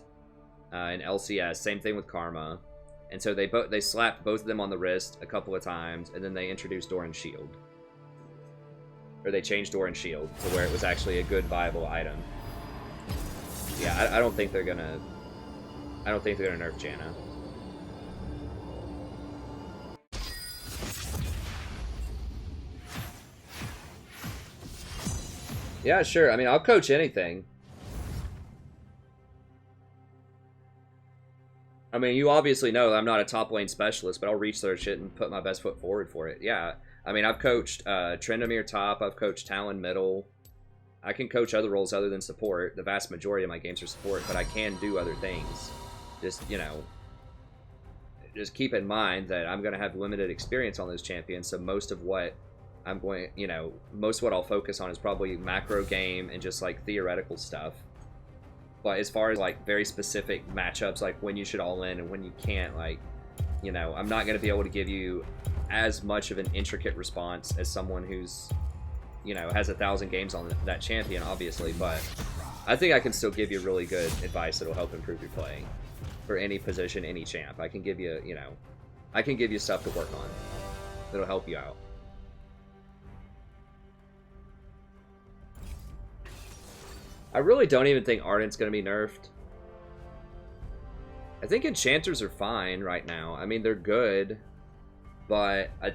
in LCS. Same thing with Karma. And so they slapped both of them on the wrist a couple of times, and then they introduced Doran's Shield. Or they changed Doran's Shield to where it was actually a good, viable item. Yeah, I don't think they're gonna nerf Janna. Yeah, sure. I mean, I'll coach anything. I mean, you obviously know that I'm not a top lane specialist, but I'll research it and put my best foot forward for it. Yeah. I mean, I've coached Tryndamere top. I've coached Talon middle. I can coach other roles other than support. The vast majority of my games are support, but I can do other things. Just keep in mind that I'm going to have limited experience on those champions, so most of what I'll focus on is probably macro game and just like theoretical stuff. But as far as like very specific matchups, like when you should all in and when you can't, I'm not going to be able to give you as much of an intricate response as someone who's, has 1,000 games on that champion, obviously. But I think I can still give you really good advice that'll help improve your play for any position, any champ. I can give you, I can give you stuff to work on that'll help you out. I really don't even think Ardent's going to be nerfed. I think Enchanters are fine right now. I mean, they're good, but, I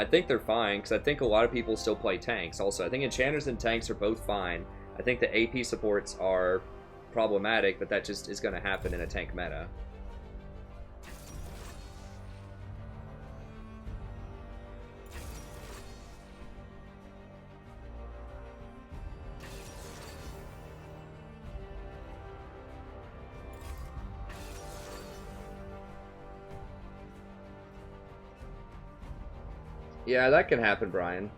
think they're fine, because I think a lot of people still play tanks also. I think Enchanters and tanks are both fine. I think the AP supports are problematic, but that just is going to happen in a tank meta. Yeah, that can happen, Brian.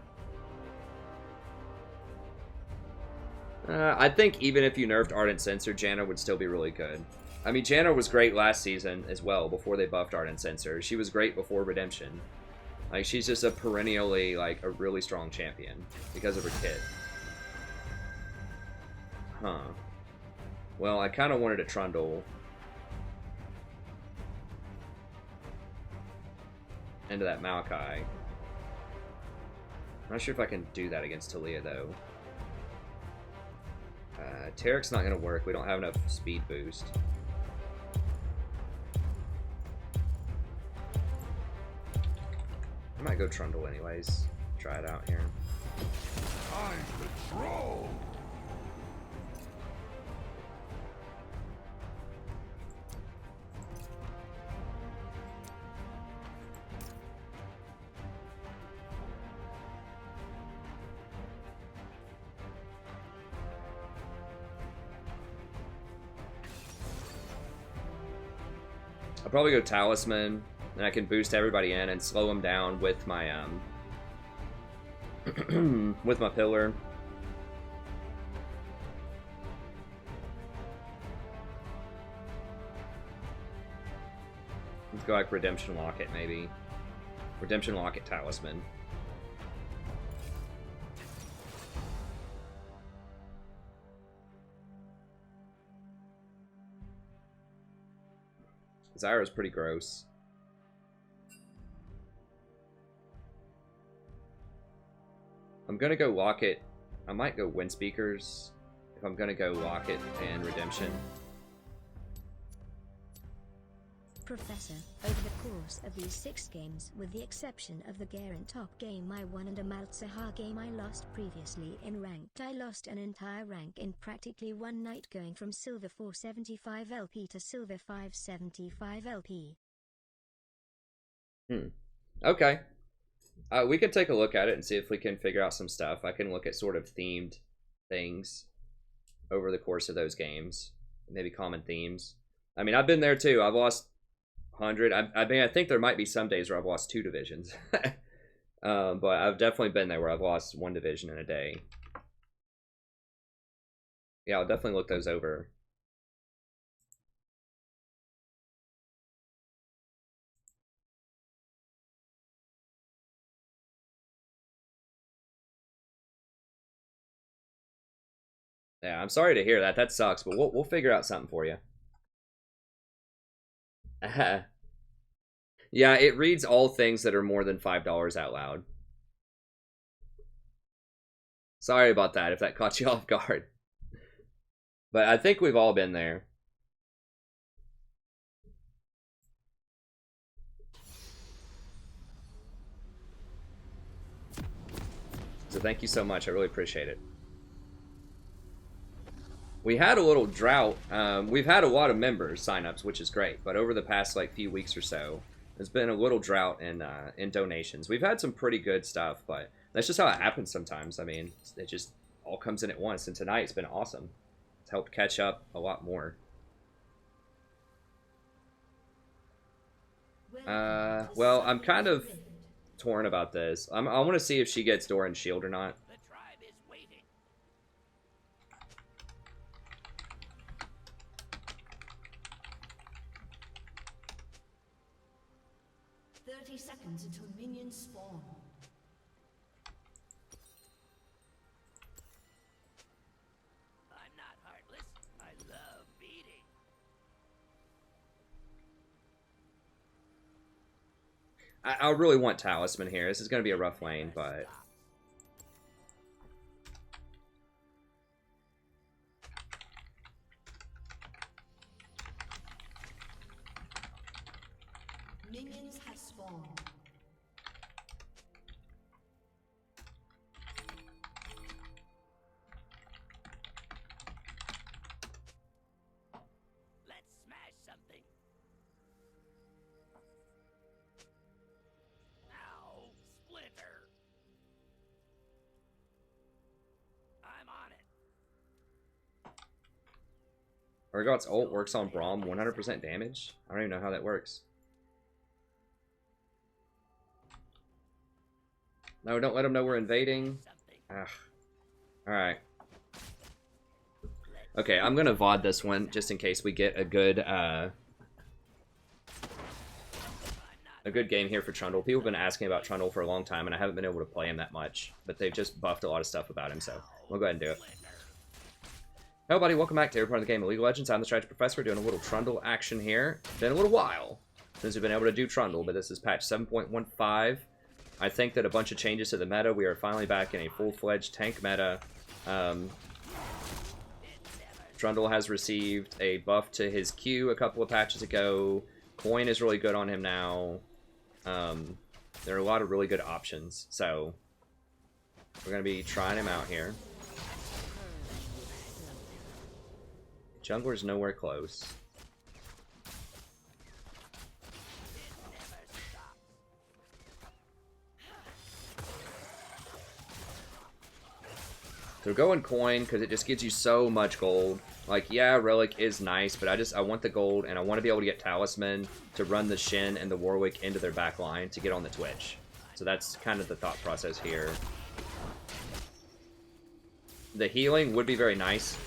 I think even if you nerfed Ardent Censor, Janna would still be really good. I mean, Janna was great last season as well, before they buffed Ardent Censor. She was great before Redemption. Like, she's just a perennially, like, a really strong champion because of her kit. Huh. Well, I kind of wanted a Trundle into that Maokai. I'm not sure if I can do that against Talia, though. Tarek's not going to work. We don't have enough speed boost. I might Might go Trundle anyways. Try it out here.
Time to troll.
I'll probably go Talisman, and I can boost everybody in and slow them down with my with my pillar. Let's go like Redemption Locket, maybe. Redemption Locket Talisman. Zyra's pretty gross. I'm gonna go Locket. I might go Wind Speakers if I'm gonna go Locket and Redemption.
Professor, over the course of these 6 games, with the exception of the Garen top game I won and a Malzahar game I lost previously in ranked, I lost an entire rank in practically one night, going from silver 475 LP to silver 575 LP.
Okay. We can take a look at it and see if we can figure out some stuff. I can look at sort of themed things over the course of those games. Maybe common themes. I mean, I've been there too. I've lost 100. I mean, I think there might be some days where I've lost 2 divisions. But I've definitely been there where I've lost 1 division in a day. Yeah, I'll definitely look those over. Yeah, I'm sorry to hear that. That sucks, but we'll figure out something for you. Yeah, it reads all things that are more than $5 out loud. Sorry about that if that caught you off guard. But I think we've all been there. So thank you so much. I really appreciate it. We had a little drought. We've had a lot of members signups, which is great. But over the past like few weeks or so, there's been a little drought in donations. We've had some pretty good stuff, but that's just how it happens sometimes. I mean, it just all comes in at once. And tonight it's been awesome. It's helped catch up a lot more. Well, I'm kind of torn about this. I want to see if she gets Doran's shield or not.
30 seconds until minions spawn. I'm not heartless. I love beating.
I really want Talisman here. This is going to be a rough lane, but...
Minions have spawned. Let's smash something. Ow, Splinter. I'm on it.
Urgot's ult works on Braum 100% damage? I don't even know how that works. No, don't let them know we're invading. Ugh. Alright. Okay, I'm gonna VOD this one just in case we get a good game here for Trundle. People have been asking about Trundle for a long time, and I haven't been able to play him that much. But they've just buffed a lot of stuff about him, so we'll go ahead and do it. Hello, buddy. Welcome back to every part of the game of League of Legends. I'm the Strategy Professor. We're doing a little Trundle action here. Been a little while since we've been able to do Trundle, but this is patch 7.15. I think that a bunch of changes to the meta. We are finally back in a full-fledged tank meta. Trundle has received a buff to his Q a couple of patches ago. Coin is really good on him now. There are a lot of really good options, so we're going to be trying him out here. Jungler's nowhere close. So going coin, because it just gives you so much gold. Like, yeah, Relic is nice, but I want the gold, and I want to be able to get Talisman to run the Shin and the Warwick into their back line to get on the Twitch. So that's kind of the thought process here. The healing would be very nice.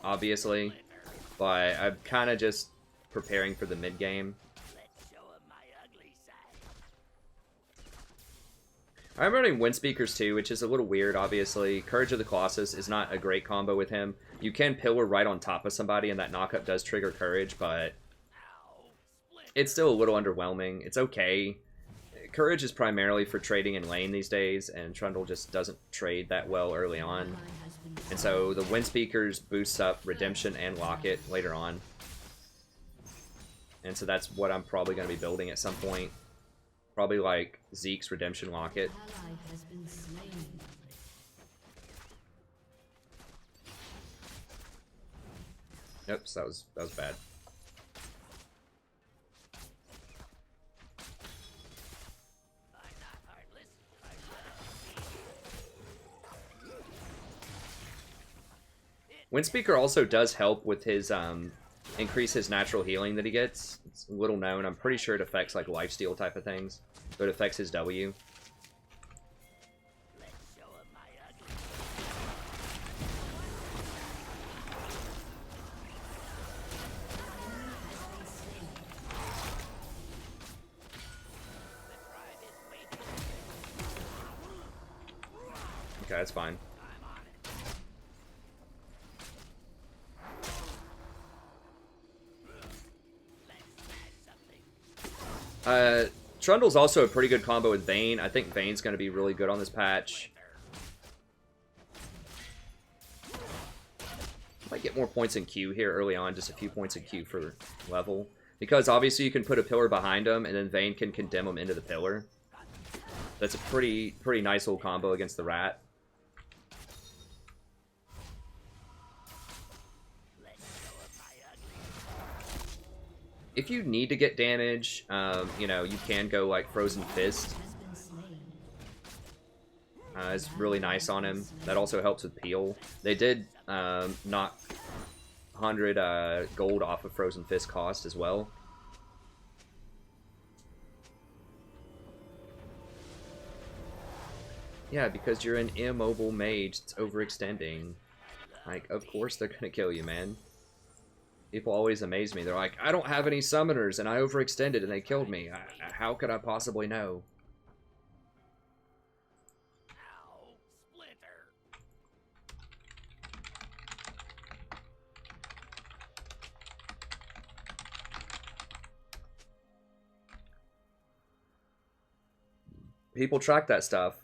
Obviously, but I'm kind of just preparing for the mid game. I'm running Wind Speakers too, which is a little weird, obviously. Courage of the Colossus is not a great combo with him. You can Pillar right on top of somebody, and that knockup does trigger Courage, but it's still a little underwhelming. It's okay. Courage is primarily for trading in lane these days, and Trundle just doesn't trade that well early on. And so the Wind Speakers boosts up Redemption and Locket later on. And so that's what I'm probably going to be building at some point. Probably like Zeke's Redemption Locket. Oops, that was bad. Windspeaker also does help with his increase his natural healing that he gets. It's little known. I'm pretty sure it affects like lifesteal type of things, but it affects his W. Okay, that's fine. Trundle's also a pretty good combo with Vayne. I think Vayne's going to be really good on this patch. Might get more points in Q here early on, just a few points in Q for level. Because obviously you can put a pillar behind him, and then Vayne can condemn him into the pillar. That's a pretty nice little combo against the Rat. If you need to get damage, you know, you can go like Frozen Fist. It's really nice on him. That also helps with Peel. They did knock 100 gold off of Frozen Fist cost as well. Yeah, because you're an immobile mage, it's overextending. Like, of course they're gonna kill you, man. People always amaze me. They're like, I don't have any summoners, and I overextended, and they killed me. How could I possibly know? People track that stuff.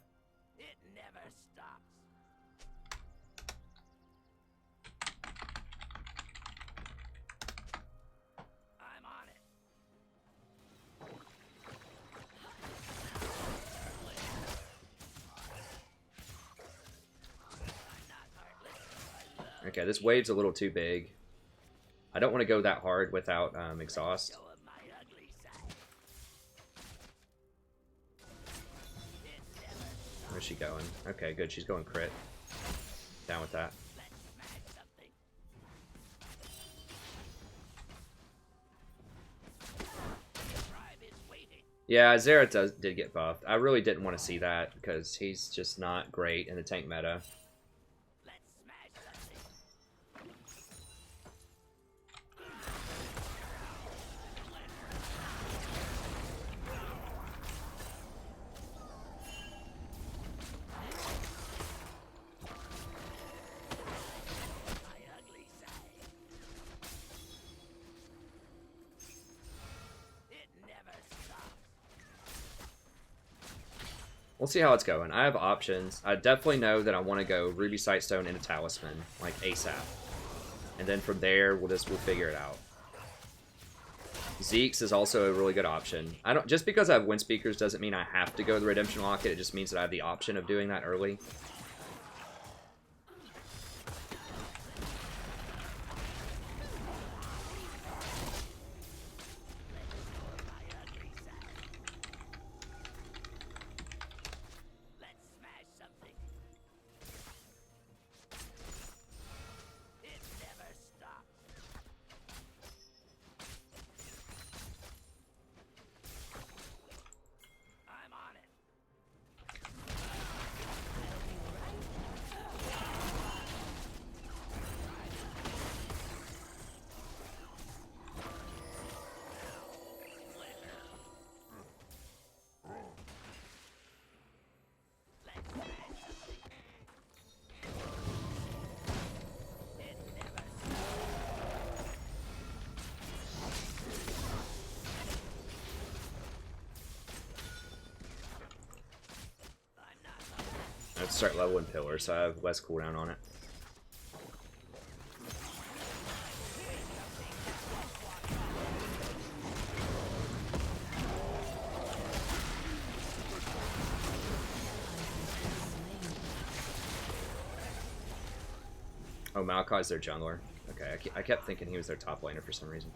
Okay, this wave's a little too big. I don't want to go that hard without exhaust. Where's she going? Okay, good. She's going crit. Down with that. Yeah, Zera did get buffed. I really didn't want to see that because he's just not great in the tank meta. We'll see how it's going. I have options. I definitely know that I want to go Ruby Sightstone into Talisman, like ASAP. and then from there we'll figure it out. Zeke's is also a really good option. I don't just because I have wind speakers doesn't mean I have to go the redemption locket. It just means that I have the option of doing that early. I have to start leveling Pillar, so I have less cooldown on it. Oh, Maokai's their jungler. Okay, I kept thinking he was their top laner for some reason.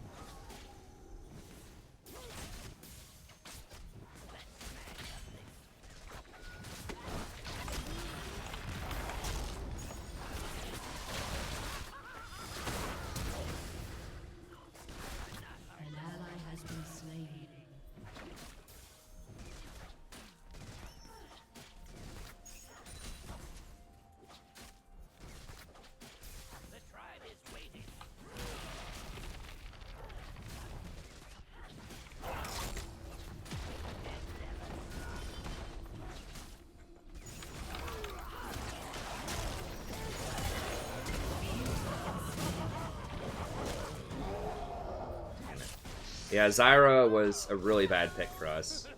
Yeah, Zyra was a really bad pick for us.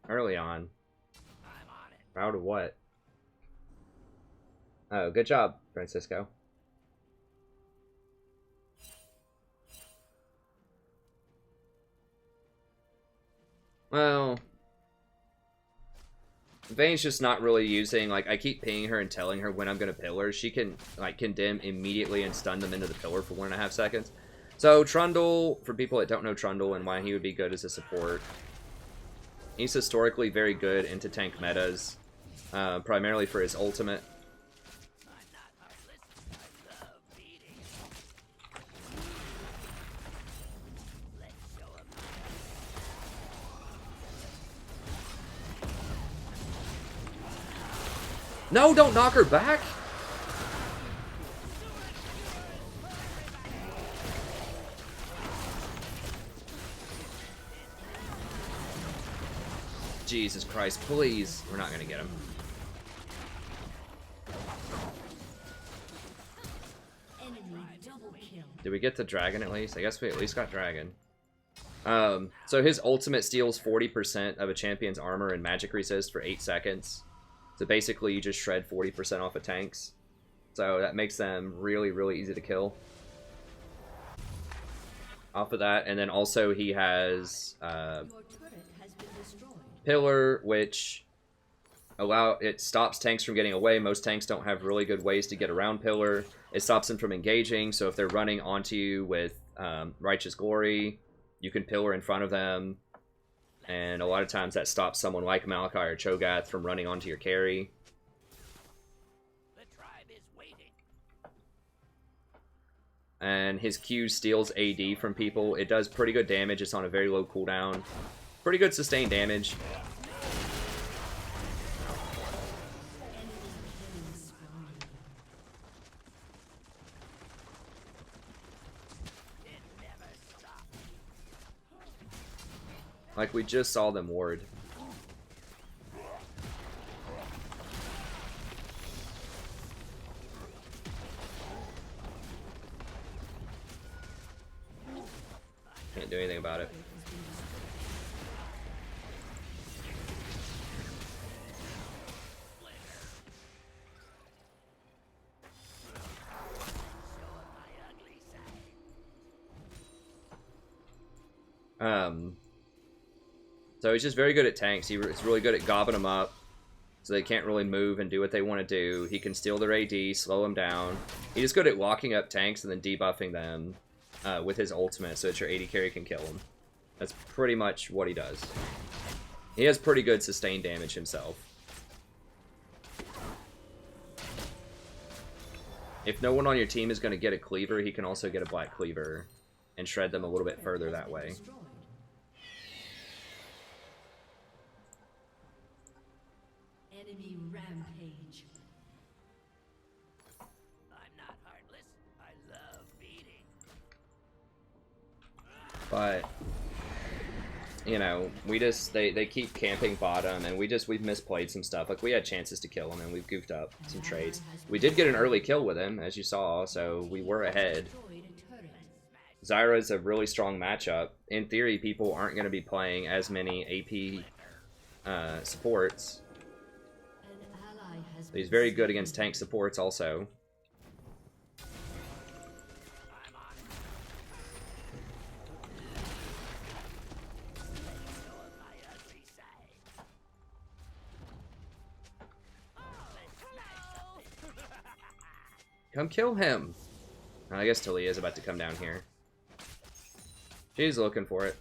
Early on. Proud of what? Oh, good job, Francisco. Well, Vayne's just not really using, like, I keep pinging her and telling her when I'm going to pillar. She can, like, condemn immediately and stun them into the pillar for 1.5 seconds. So, Trundle, for people that don't know Trundle and why he would be good as a support, he's historically very good into tank metas, primarily for his ultimate. No, don't knock her back! Jesus Christ, please. We're not gonna get him. Did we get the dragon at least? I guess we at least got dragon. So his ultimate steals 40% of a champion's armor and magic resist for 8 seconds. So basically, you just shred 40% off of tanks. So that makes them really, really easy to kill. Off of that, and then also he has Pillar, which it stops tanks from getting away. Most tanks don't have really good ways to get around Pillar. It stops them from engaging. So if they're running onto you with Righteous Glory, you can Pillar in front of them. And a lot of times that stops someone like Maokai or Cho'Gath from running onto your carry. The tribe is waiting. And his Q steals AD from people. It does pretty good damage. It's on a very low cooldown. Pretty good sustained damage. Like, we just saw them ward. Can't do anything about it. So he's just very good at tanks. He's really good at gobbing them up, so they can't really move and do what they want to do. He can steal their AD, slow them down. He's just good at locking up tanks and then debuffing them with his ultimate so that your AD carry can kill him. That's pretty much what he does. He has pretty good sustained damage himself. If no one on your team is going to get a cleaver, he can also get a black cleaver and shred them a little bit further that way.
Enemy rampage.
I'm not heartless. I love beating.
But, you know, we just, they keep camping bottom, and we've misplayed some stuff. Like, we had chances to kill him, and we've goofed up some trades. We did get an early kill with him, as you saw, so we were ahead. Zyra's a really strong matchup. In theory, people aren't going to be playing as many AP supports. But he's very good against tank supports also. Come kill him. I guess Talia's about to come down here. She's looking for it.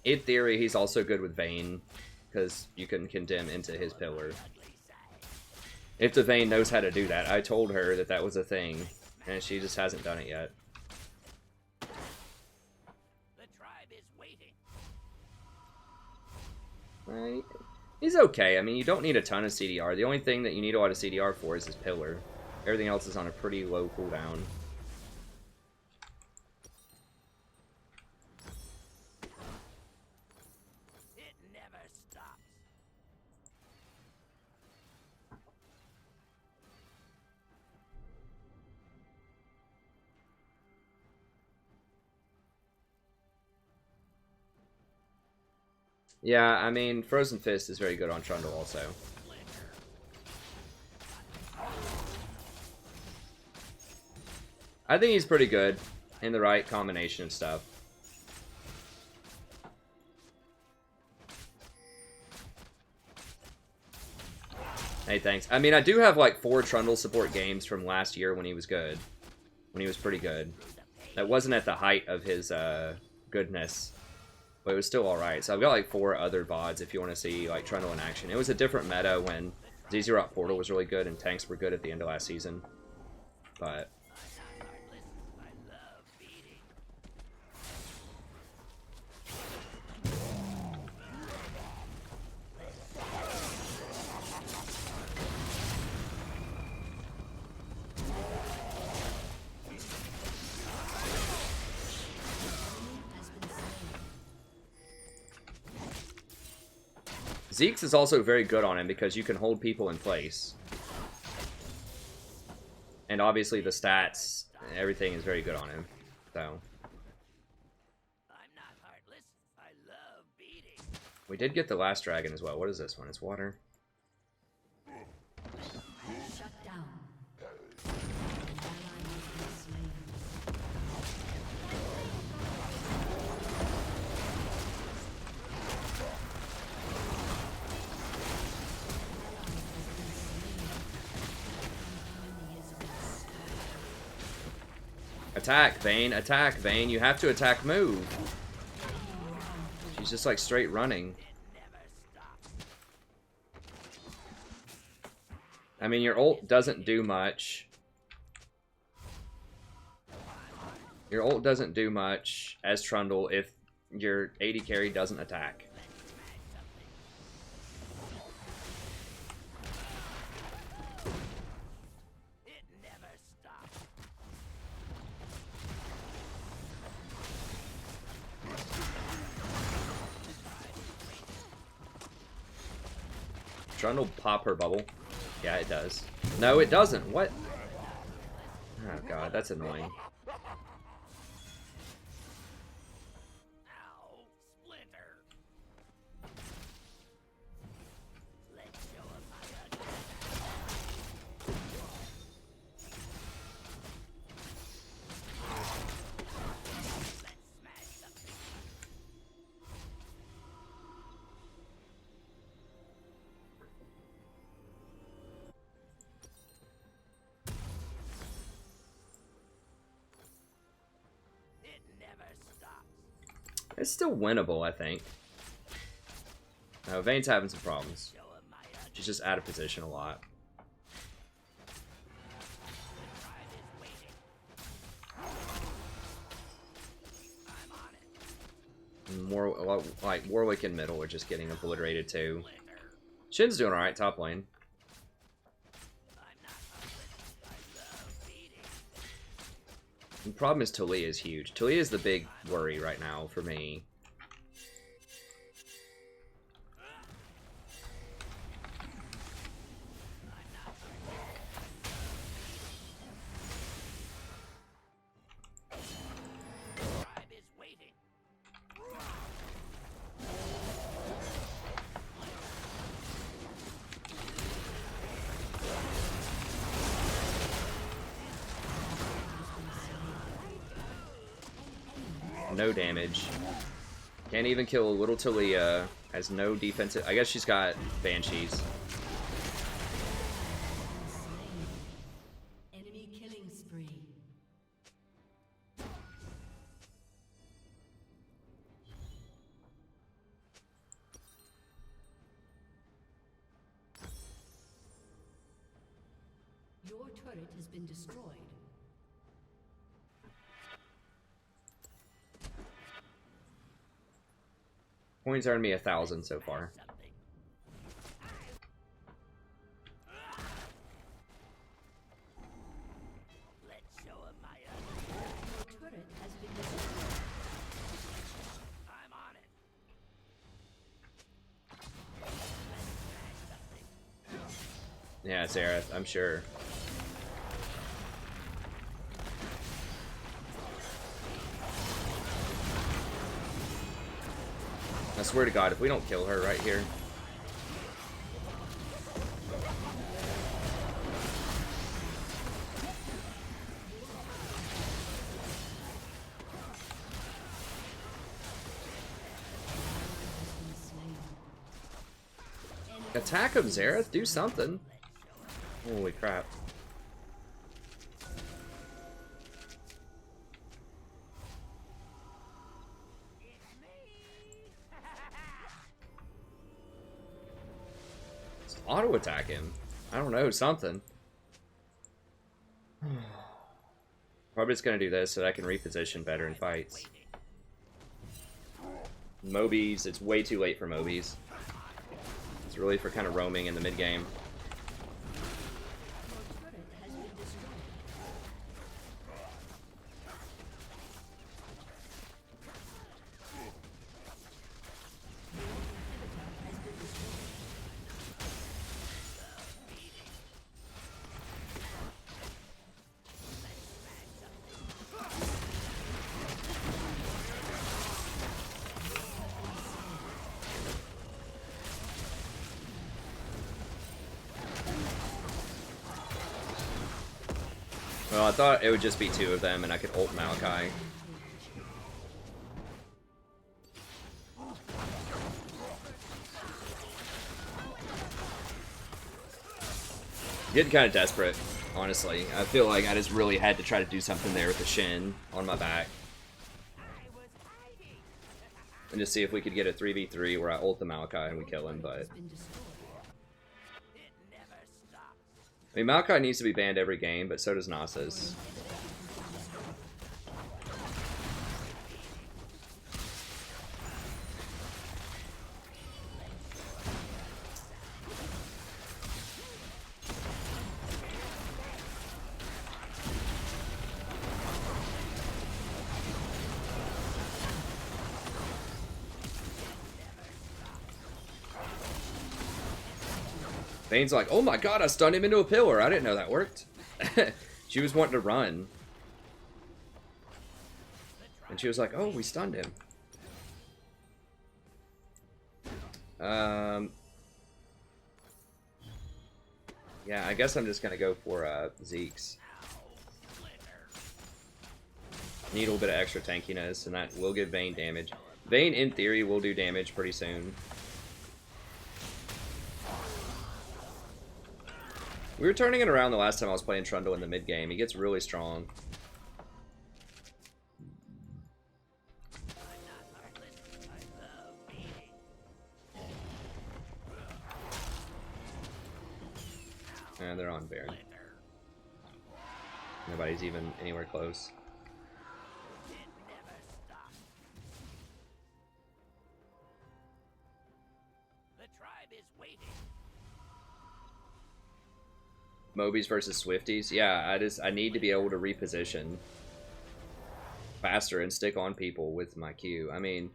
In theory, he's also good with Vayne, because you can condemn into his pillar. If the Vayne knows how to do that. I told her that that was a thing, and she just hasn't done it yet. Right. He's okay. I mean, you don't need a ton of CDR. The only thing that you need a lot of CDR for is his pillar. Everything else is on a pretty low cooldown.
It never stops.
Yeah, I mean, Frozen Fist is very good on Trundle also. I think he's pretty good in the right combination of stuff. Hey, thanks. I mean, I do have like 4 Trundle support games from last year when he was good. When he was pretty good. That wasn't at the height of his goodness. But it was still alright. So I've got like 4 other VODs if you want to see like Trundle in action. It was a different meta when ZZ Rock Portal was really good and tanks were good at the end of last season. But Zeke's is also very good on him because you can hold people in place. And obviously the stats, everything is very good on him. So
I'm not heartless. I love beating.
we did get the last dragon as well. What is this one? It's water.
Shut down. An ally has been slain.
Attack, Vayne. Attack, Vayne. You have to attack move. She's just like straight running. I mean, your ult doesn't do much. Your ult doesn't do much as Trundle if your AD carry doesn't attack. Trundle pop her bubble. Yeah, it does. No, it doesn't. What? Oh god, that's annoying. It's still winnable, I think. No, Vayne's having some problems. She's just out of position a lot. More like Warwick and middle are just getting obliterated too. Shin's doing alright top lane. The problem is Talia is huge. Talia is the big worry right now for me. No damage. Can't even kill a little Talia. Has no defensive. I guess she's got Banshees.
Enemy killing spree. Your turret has been destroyed.
Points earned me 1,000 so far. Yeah, Sarah, I'm sure. I swear to God, if we don't kill her right here. Attack him, Zareth. Do something. Holy crap. Auto attack him. I don't know, something. Probably just gonna do this so that I can reposition better in fights. Mobies, it's way too late for Mobies. It's really for kind of roaming in the mid game. Well, I thought it would just be two of them and I could ult Maokai. Getting kind of desperate, honestly. I feel like I just really had to try to do something there with the Shin on my back. And just see if we could get a 3v3 where I ult the Maokai and we kill him, but... I mean, Maokai needs to be banned every game, but so does Nasus. Vayne's like, oh my god, I stunned him into a pillar. I didn't know that worked. She was wanting to run. And she was like, oh, we stunned him. Yeah, I guess I'm just gonna go for Zeke's. Need a little bit of extra tankiness, and that will give Vayne damage. Vayne, in theory, will do damage pretty soon. We were turning it around the last time I was playing Trundle in the mid game. He gets really strong. And they're on Baron. Nobody's even anywhere close. Mobies versus Swifties. Yeah, I need to be able to reposition faster and stick on people with my Q. I mean,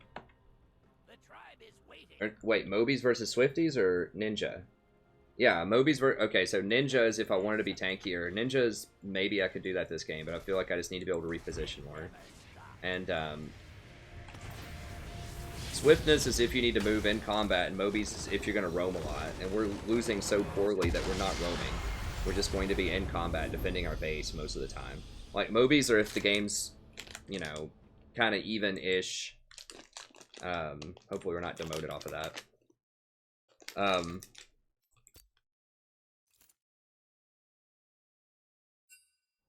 wait, Mobies versus Swifties or Ninja? Yeah, Mobies okay, so Ninja is if I wanted to be tankier. Ninjas, maybe I could do that this game, but I feel like I just need to be able to reposition more. And Swiftness is if you need to move in combat, and Mobies is if you're going to roam a lot. And we're losing so poorly that we're not roaming. We're just going to be in combat defending our base most of the time. Like, Mobies are if the game's, you know, kind of even-ish. Hopefully we're not demoted off of that.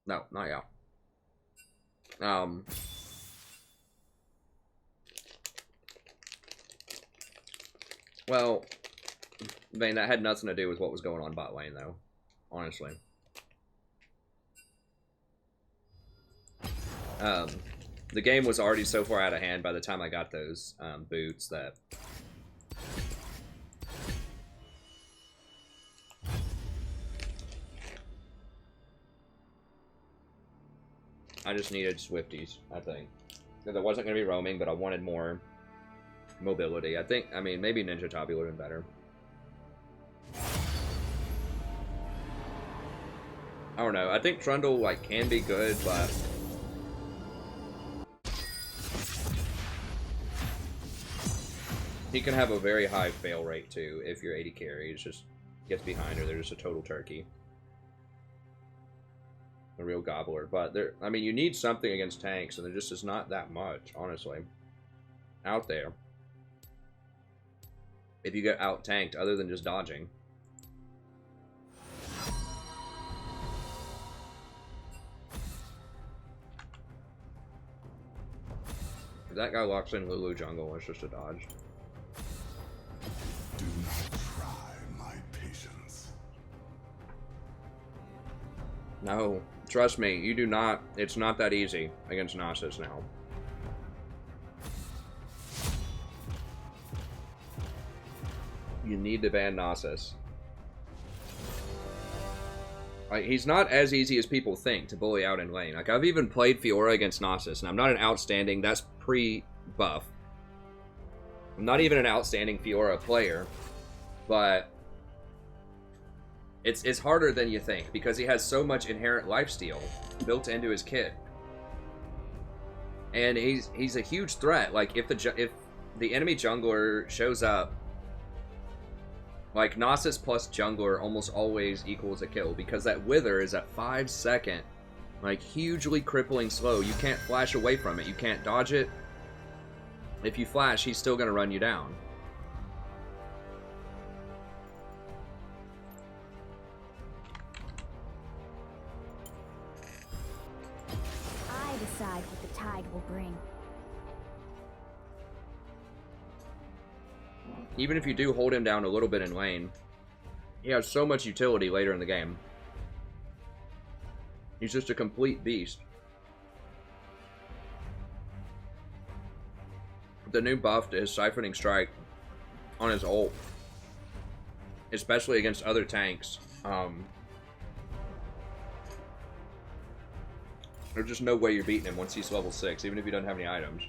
No, not yet. Well, I mean, that had nothing to do with what was going on bot lane, though. Honestly. The game was already so far out of hand by the time I got those boots that... I just needed Swifties, I think. Because I wasn't going to be roaming, but I wanted more mobility. I mean, maybe Ninja Tabi would have been better. I don't know. I think Trundle, like, can be good, but... he can have a very high fail rate, too, if you're 80 carry. It just gets behind her. They're just a total turkey. A real gobbler. But, I mean, you need something against tanks, and there just is not that much, honestly, out there. If you get out-tanked, other than just dodging. If that guy walks in Lulu jungle, it's just a dodge.
Do not try my patience.
No, trust me, you do not. It's not that easy against Nasus now. You need to ban Nasus. Like, he's not as easy as people think to bully out in lane. Like, I've even played Fiora against Nasus, and I'm not an outstanding, that's pre-buff. I'm not even an outstanding Fiora player, but it's harder than you think, because he has so much inherent lifesteal built into his kit. And he's a huge threat. Like, if the enemy jungler shows up, like, Nasus plus jungler almost always equals a kill, because that wither is at 5 second, like, hugely crippling slow. You can't flash away from it. You can't dodge it. If you flash, he's still gonna run you down.
I decide what the tide will bring.
Even if you do hold him down a little bit in lane, he has so much utility later in the game. He's just a complete beast. The new buff to his Siphoning Strike on his ult, especially against other tanks, there's just no way you're beating him once he's level 6, even if he doesn't have any items.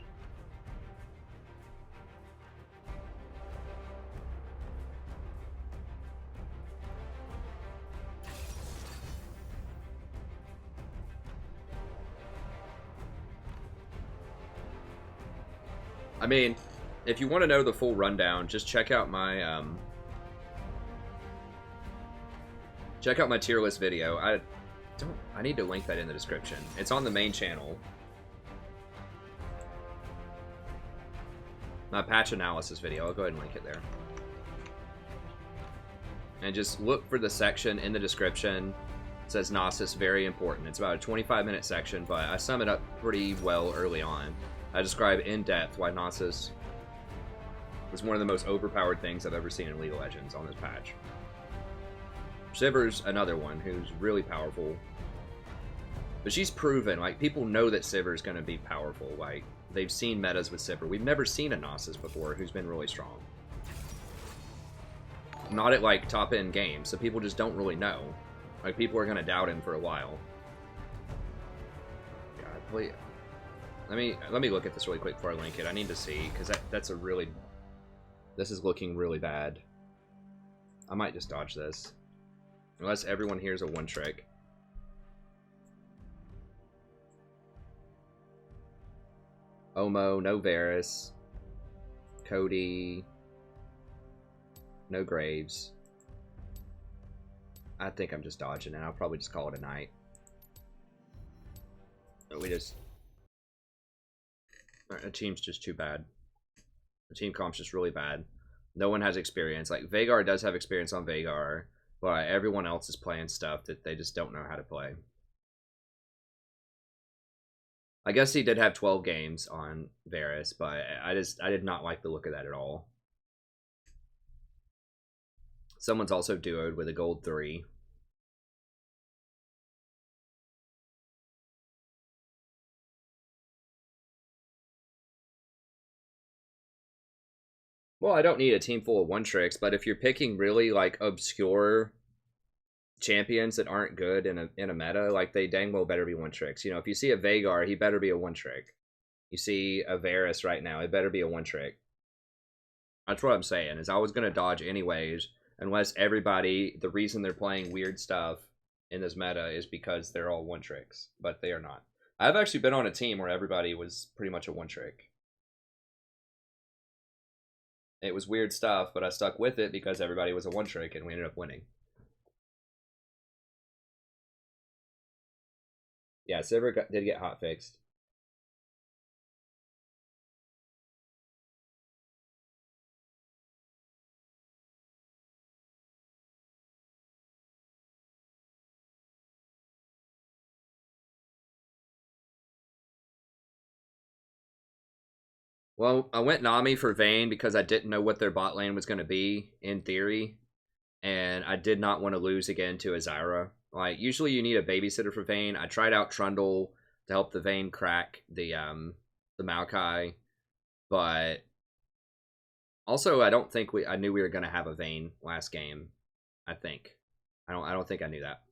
I mean, if you want to know the full rundown, just check out my tier list video. I need to link that in the description. It's on the main channel. My patch analysis video. I'll go ahead and link it there. And just look for the section in the description. It says Nasus, very important. It's about a 25-minute section, but I sum it up pretty well early on. I describe in depth why Nasus was one of the most overpowered things I've ever seen in League of Legends on this patch. Civer's another one who's really powerful. But she's proven, like, people know that Civer's going to be powerful. Like, they've seen metas with Civer. We've never seen a Nasus before who's been really strong. Not at, like, top-end games, so people just don't really know. Like, people are going to doubt him for a while. God, please. Let me look at this really quick before I link it. I need to see, because that's a really... This is looking really bad. I might just dodge this. Unless everyone here's a one-trick. Omo, no Varus. Cody. No Graves. I think I'm just dodging it. I'll probably just call it a night. We just... The team's just too bad. The team comp's just really bad. No one has experience. Like, Veigar does have experience on Veigar, but everyone else is playing stuff that they just don't know how to play. I guess he did have 12 games on Varus, but I did not like the look of that at all. Someone's also duoed with a gold 3. Well, I don't need a team full of one-tricks, but if you're picking really, like, obscure champions that aren't good in a meta, like, they dang well better be one-tricks. You know, if you see a Veigar, he better be a one-trick. You see a Varus right now, it better be a one-trick. That's what I'm saying, is I was going to dodge anyways, unless everybody, the reason they're playing weird stuff in this meta is because they're all one-tricks, but they are not. I've actually been on a team where everybody was pretty much a one-trick. It was weird stuff, but I stuck with it because everybody was a one-trick, and we ended up winning. Yeah, Civer did get hotfixed. Well, I went Nami for Vayne because I didn't know what their bot lane was going to be, in theory. And I did not want to lose again to a Zyra. Like, usually you need a babysitter for Vayne. I tried out Trundle to help the Vayne crack the Maokai. But also, I don't think I knew we were going to have a Vayne last game. I think. I don't think I knew that.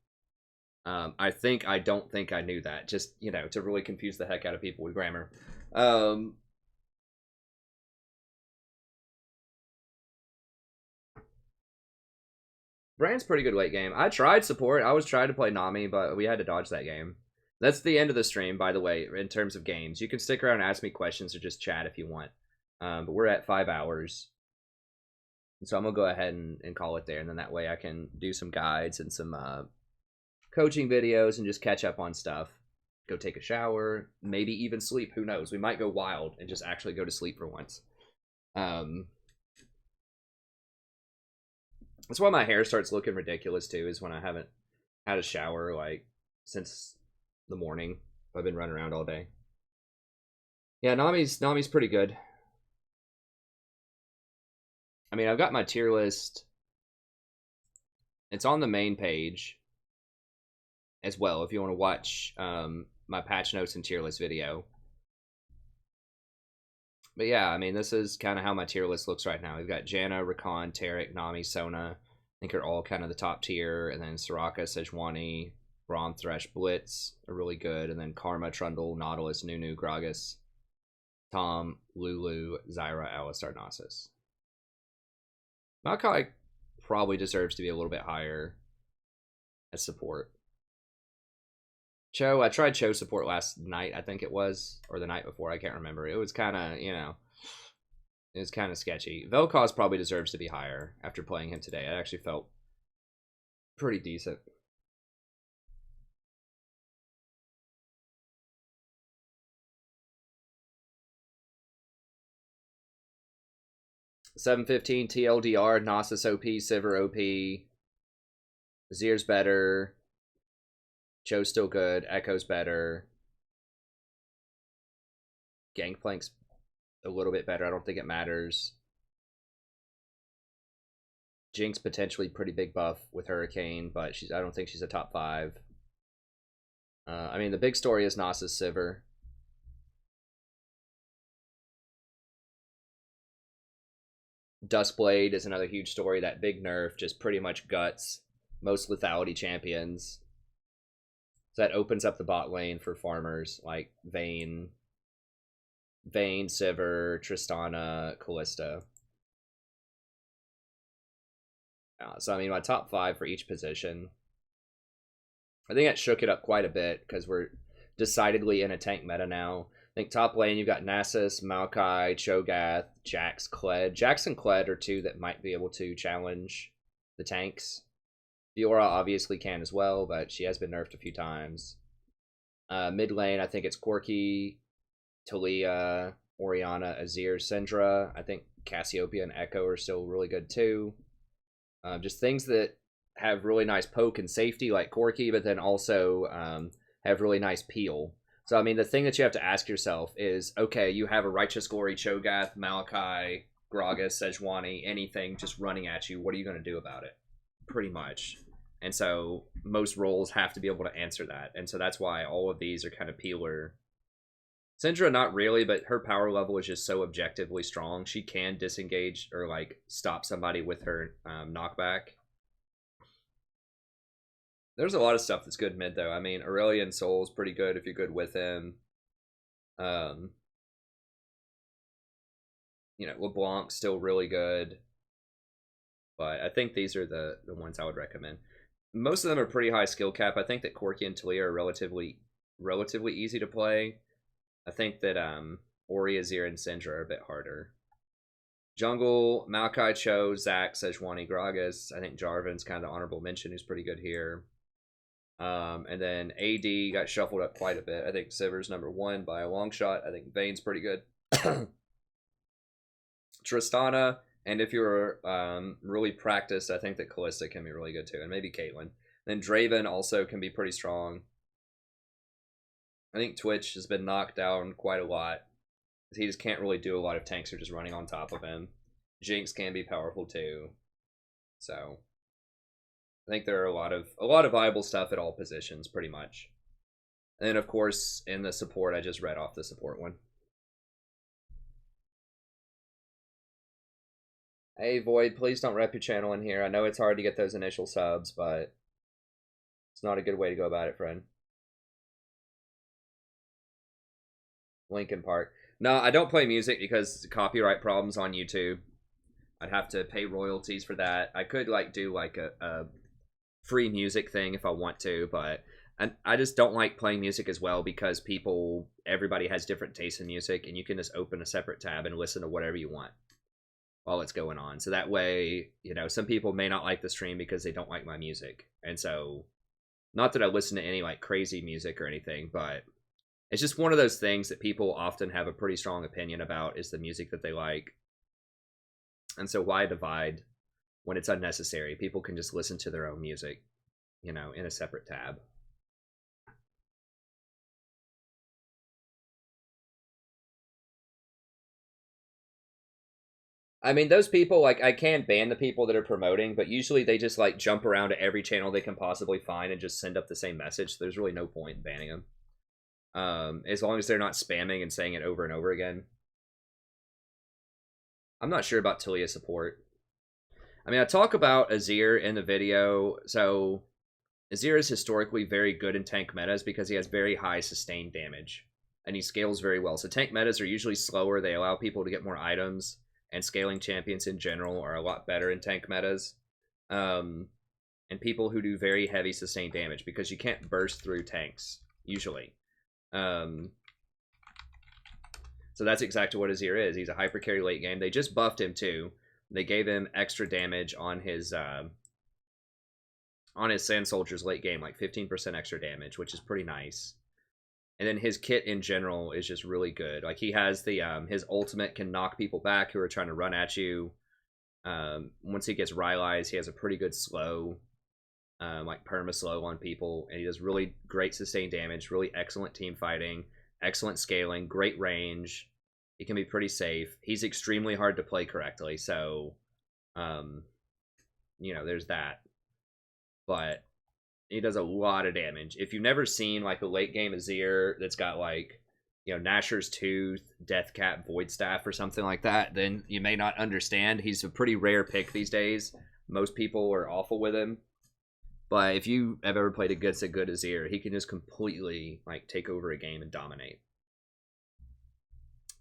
I don't think I knew that. Just, you know, to really confuse the heck out of people with grammar. Brand's pretty good late game. I tried support. I was trying to play Nami, but we had to dodge that game. That's the end of the stream, by the way, in terms of games. You can stick around and ask me questions or just chat if you want. But we're at 5 hours. So I'm going to go ahead and call it there. And then that way I can do some guides and some coaching videos and just catch up on stuff. Go take a shower. Maybe even sleep. Who knows? We might go wild and just actually go to sleep for once. That's why my hair starts looking ridiculous too, is when I haven't had a shower like since the morning. I've been running around all day. Yeah, Nami's pretty good. I mean, I've got my tier list. It's on the main page as well if you want to watch my patch notes and tier list video. But yeah, I mean, this is kind of how my tier list looks right now. We've got Janna, Rakan, Taric, Nami, Sona. I think are all kind of the top tier. And then Soraka, Sejuani, Braum, Thresh, Blitz are really good. And then Karma, Trundle, Nautilus, Nunu, Gragas, Tom, Lulu, Zyra, Alistar, Nasus. Maokai probably deserves to be a little bit higher as support. Cho, I tried Cho support last night, I think it was, or the night before, I can't remember. It was kind of, you know, is kind of sketchy. Vel'Koz probably deserves to be higher after playing him today. I actually felt pretty decent. $7.15 TLDR, Nasus OP, Civer OP. Azir's better. Cho's still good. Echo's better. Gangplank's a little bit better. I don't think it matters. Jinx potentially pretty big buff with Hurricane, but I don't think she's a top 5. I mean, the big story is Nasus Civer. Duskblade is another huge story. That big nerf just pretty much guts most lethality champions. So that opens up the bot lane for farmers like Vayne, Civer, Tristana, Kalista. So, I mean, my top 5 for each position. I think that shook it up quite a bit because we're decidedly in a tank meta now. I think top lane, you've got Nasus, Maokai, Cho'Gath, Jax, Kled. Jax and Kled are 2 that might be able to challenge the tanks. Fiora obviously can as well, but she has been nerfed a few times. Mid lane, I think it's Corki, Talia, Orianna, Azir, Syndra. I think Cassiopeia and Echo are still really good too. Just things that have really nice poke and safety like Corki, but then also have really nice peel. So, I mean, the thing that you have to ask yourself is, okay, you have a Righteous Glory, Cho'Gath, Maokai, Gragas, Sejuani, anything just running at you. What are you going to do about it? Pretty much. And so most roles have to be able to answer that. And so that's why all of these are kind of peeler. Syndra, not really, but her power level is just so objectively strong. She can disengage or, like, stop somebody with her knockback. There's a lot of stuff that's good mid, though. I mean, Aurelion Sol's pretty good if you're good with him. You know, LeBlanc's still really good. But I think these are the ones I would recommend. Most of them are pretty high skill cap. I think that Corki and Talia are relatively easy to play. I think that Ori, Azir, and Syndra are a bit harder. Jungle, Maokai, Cho, Zac, Sejuani, Gragas. I think Jarvan's kind of the honorable mention, who's pretty good here. And then AD got shuffled up quite a bit. I think Civer's number 1 by a long shot. I think Vayne's pretty good. Tristana, and if you're really practiced, I think that Kalista can be really good too, and maybe Caitlyn. Then Draven also can be pretty strong. I think Twitch has been knocked down quite a lot. He just can't really do a lot of tanks are just running on top of him. Jinx can be powerful too. So I think there are a lot of viable stuff at all positions, pretty much. And then of course in the support, I just read off the support one. Hey Void, please don't rep your channel in here. I know it's hard to get those initial subs, but it's not a good way to go about it, friend. Linkin Park. No, I don't play music because copyright problems on YouTube. I'd have to pay royalties for that. I could like do like a free music thing if I want to, but I just don't like playing music as well because everybody has different tastes in music, and you can just open a separate tab and listen to whatever you want while it's going on. So that way, you know, some people may not like the stream because they don't like my music. And so, not that I listen to any like crazy music or anything, but it's just one of those things that people often have a pretty strong opinion about is the music that they like. And so why divide when it's unnecessary? People can just listen to their own music, you know, in a separate tab. I mean, those people, like, I can ban the people that are promoting, but usually they just, like, jump around to every channel they can possibly find and just send up the same message. So there's really no point in banning them. As long as they're not spamming and saying it over and over again. I'm not sure about Talia support. I mean, I talk about Azir in the video. So Azir is historically very good in tank metas because he has very high sustained damage. And he scales very well. So tank metas are usually slower. They allow people to get more items. And scaling champions in general are a lot better in tank metas. And people who do very heavy sustained damage because you can't burst through tanks, usually. So So that's exactly what Azir is. He's a hyper carry late game. They just buffed him too. They gave him extra damage on his Sand Soldiers late game, like 15% extra damage, which is pretty nice. And then his kit in general is just really good. Like he has the his ultimate can knock people back who are trying to run at you. Once he gets Rylai's, he has a pretty good slow, like perma slow on people, and he does really great sustained damage, really excellent team fighting, excellent scaling, great range. He can be pretty safe. He's extremely hard to play correctly, so you know, there's that. But he does a lot of damage. If you've never seen like a late game Azir that's got like, you know, Nashor's Tooth, Deathcap, Void Staff, or something like that, then you may not understand. He's a pretty rare pick these days. Most people are awful with him. But if you have ever played against a good Azir, he can just completely like take over a game and dominate.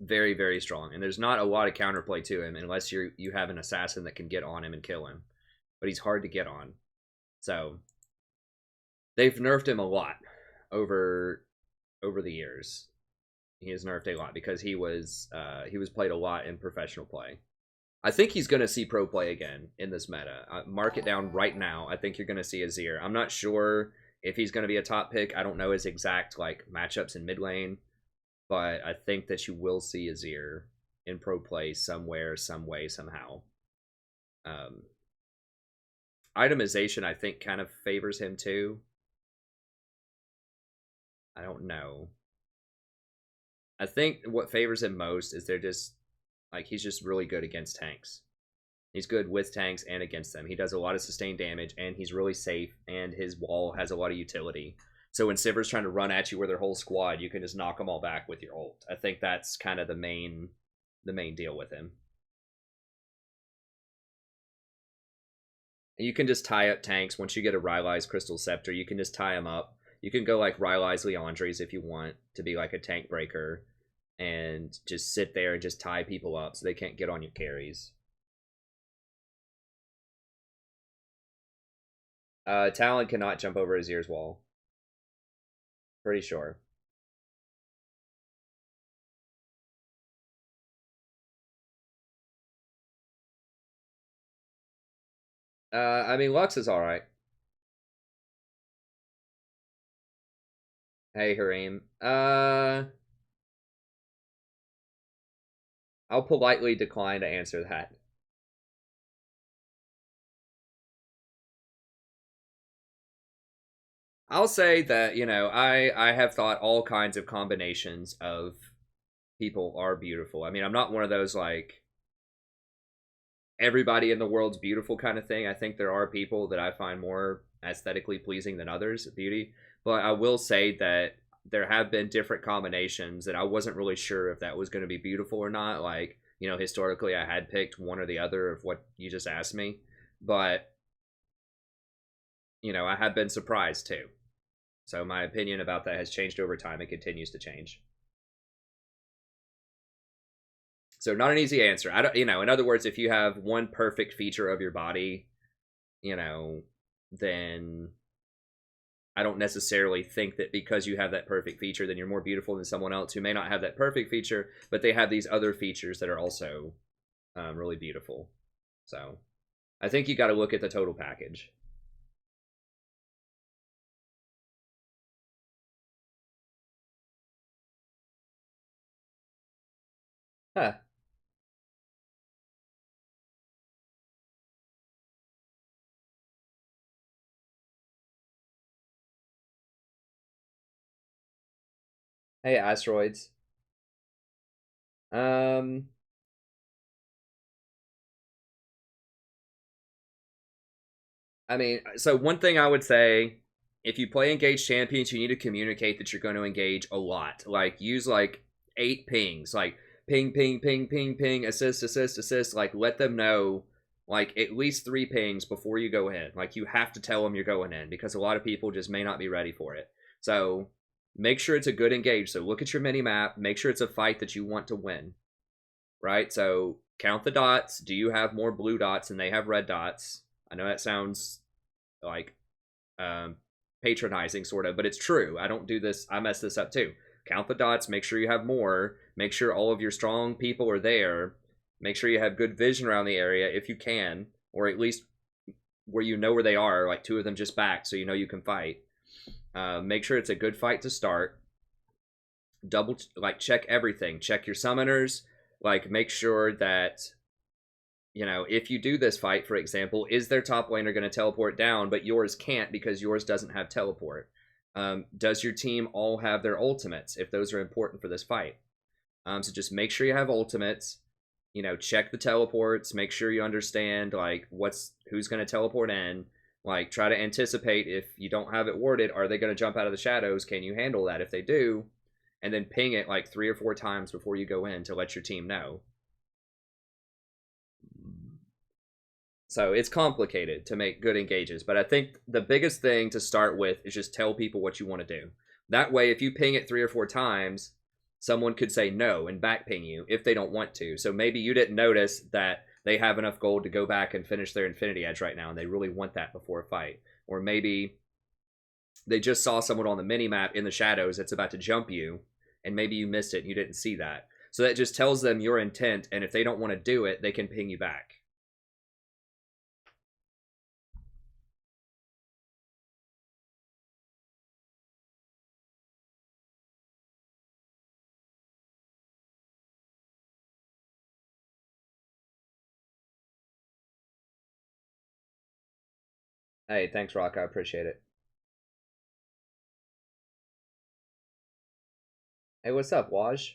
Very, very strong. And there's not a lot of counterplay to him unless you have an assassin that can get on him and kill him. But he's hard to get on. So they've nerfed him a lot over the years. He has nerfed a lot because he was played a lot in professional play. I think he's going to see pro play again in this meta. Mark it down right now. I think you're going to see Azir. I'm not sure if he's going to be a top pick. I don't know his exact like matchups in mid lane, but I think that you will see Azir in pro play somewhere, some way, somehow. Itemization, I think, kind of favors him too. I don't know. I think what favors him most is they're just, like, he's just really good against tanks. He's good with tanks and against them. He does a lot of sustained damage, and he's really safe, and his wall has a lot of utility. So when Civer's trying to run at you with their whole squad, you can just knock them all back with your ult. I think that's kind of the main deal with him. And you can just tie up tanks. Once you get a Rylai's Crystal Scepter, you can just tie them up. You can go like Rylai's Leandre's if you want to be like a tank breaker and just sit there and just tie people up so they can't get on your carries. Talon cannot jump over Azir's wall. Pretty sure. I mean, Lux is alright. Hey, Hareem. I'll politely decline to answer that. I'll say that, you know, I have thought all kinds of combinations of people are beautiful. I mean, I'm not one of those, like, everybody in the world's beautiful kind of thing. I think there are people that I find more aesthetically pleasing than others, beauty. But I will say that there have been different combinations that I wasn't really sure if that was going to be beautiful or not. Like, you know, historically I had picked one or the other of what you just asked me. But, you know, I have been surprised too. So my opinion about that has changed over time. It continues to change. So not an easy answer. I don't, you know, in other words, if you have one perfect feature of your body, you know, then I don't necessarily think that because you have that perfect feature, then you're more beautiful than someone else who may not have that perfect feature, but they have these other features that are also really beautiful. So I think you got to look at the total package. Huh. Hey, asteroids. I mean, so one thing I would say, if you play engaged champions, you need to communicate that you're going to engage a lot. Like, use like 8 pings, like ping, ping, ping, ping, ping, assist, assist, assist. Like, let them know, like, at least 3 pings before you go in. Like, you have to tell them you're going in because a lot of people just may not be ready for it. So make sure it's a good engage. So look at your mini-map. Make sure it's a fight that you want to win. Right? So count the dots. Do you have more blue dots than they have red dots? I know that sounds like patronizing, sort of, but it's true. I don't do this. I mess this up too. count the dots, make sure you have more, make sure all of your strong people are there, make sure you have good vision around the area if you can, or at least where you know where they are, like 2 of them just back so you know you can fight. Make sure it's a good fight to start. Check everything. Check your summoners. Like, make sure that, you know, if you do this fight, for example, is their top laner going to teleport down, but yours can't because yours doesn't have teleport? Does your team all have their ultimates, if those are important for this fight? So just make sure you have ultimates. You know, check the teleports. Make sure you understand, like, who's going to teleport in. Like, try to anticipate if you don't have it worded, are they going to jump out of the shadows? Can you handle that? If they do, and then ping it like 3 or 4 times before you go in to let your team know. So it's complicated to make good engages, but I think the biggest thing to start with is just tell people what you want to do. That way, if you ping it 3 or 4 times, someone could say no and back ping you if they don't want to. So maybe you didn't notice that they have enough gold to go back and finish their Infinity Edge right now, and they really want that before a fight. Or maybe they just saw someone on the mini-map in the shadows that's about to jump you, and maybe you missed it and you didn't see that. So that just tells them your intent, and if they don't want to do it, they can ping you back. Hey, thanks, Rock. I appreciate it. Hey, what's up, Waj?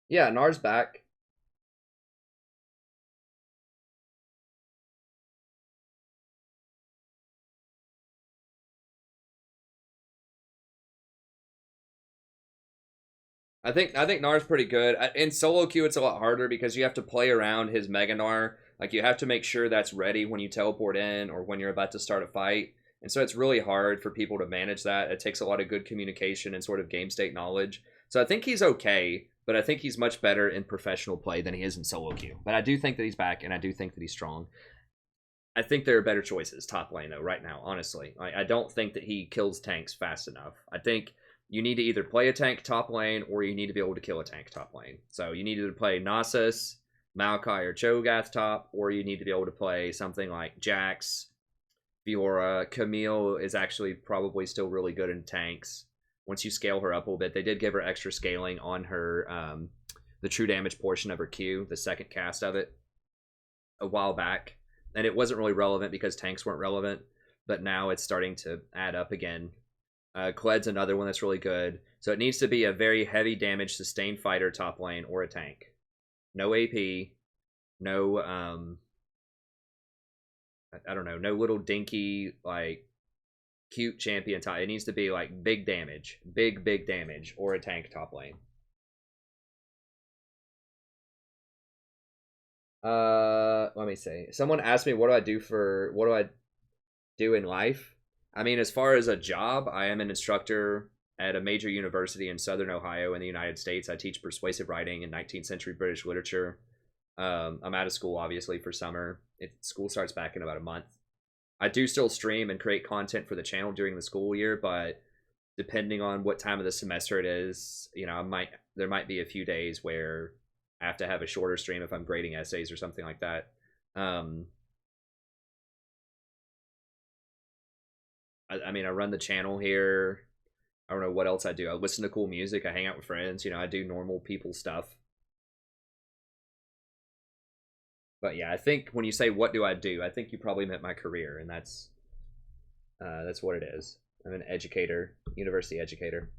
Yeah, Nar's back. I think Nar's pretty good. In solo queue, it's a lot harder because you have to play around his Mega Gnar. Like, you have to make sure that's ready when you teleport in or when you're about to start a fight. And so it's really hard for people to manage that. It takes a lot of good communication and sort of game state knowledge. So I think he's okay, but I think he's much better in professional play than he is in solo queue. But I do think that he's back, and I do think that he's strong. I think there are better choices top lane, though, right now, honestly. I don't think that he kills tanks fast enough. I think you need to either play a tank top lane or you need to be able to kill a tank top lane. So you need to play Nasus, Maokai, or Cho'Gath top, or you need to be able to play something like Jax, Fiora. Camille is actually probably still really good in tanks once you scale her up a little bit. They did give her extra scaling on her, the true damage portion of her Q, the second cast of it, a while back. And it wasn't really relevant because tanks weren't relevant, but now it's starting to add up again. Kled's another one that's really good. So it needs to be a very heavy damage sustained fighter top lane or a tank. No AP, no, I don't know, no little dinky, like, cute champion top. It needs to be, like, big damage, big damage, or a tank top lane. Let me see. Someone asked me, what do I do in life? I mean, as far as a job, I am an instructor at a major university in Southern Ohio in the United States. I teach persuasive writing and 19th century British literature. I'm out of school, obviously, for summer. School starts back in about a month. I do still stream and create content for the channel during the school year, but depending on what time of the semester it is, you know, there might be a few days where I have to have a shorter stream if I'm grading essays or something like that. I mean, I run the channel here. I don't know what else I do. I listen to cool music. I hang out with friends. You know, I do normal people stuff. But yeah, I think when you say what do I do, I think you probably meant my career, and that's what it is. I'm an educator, university educator.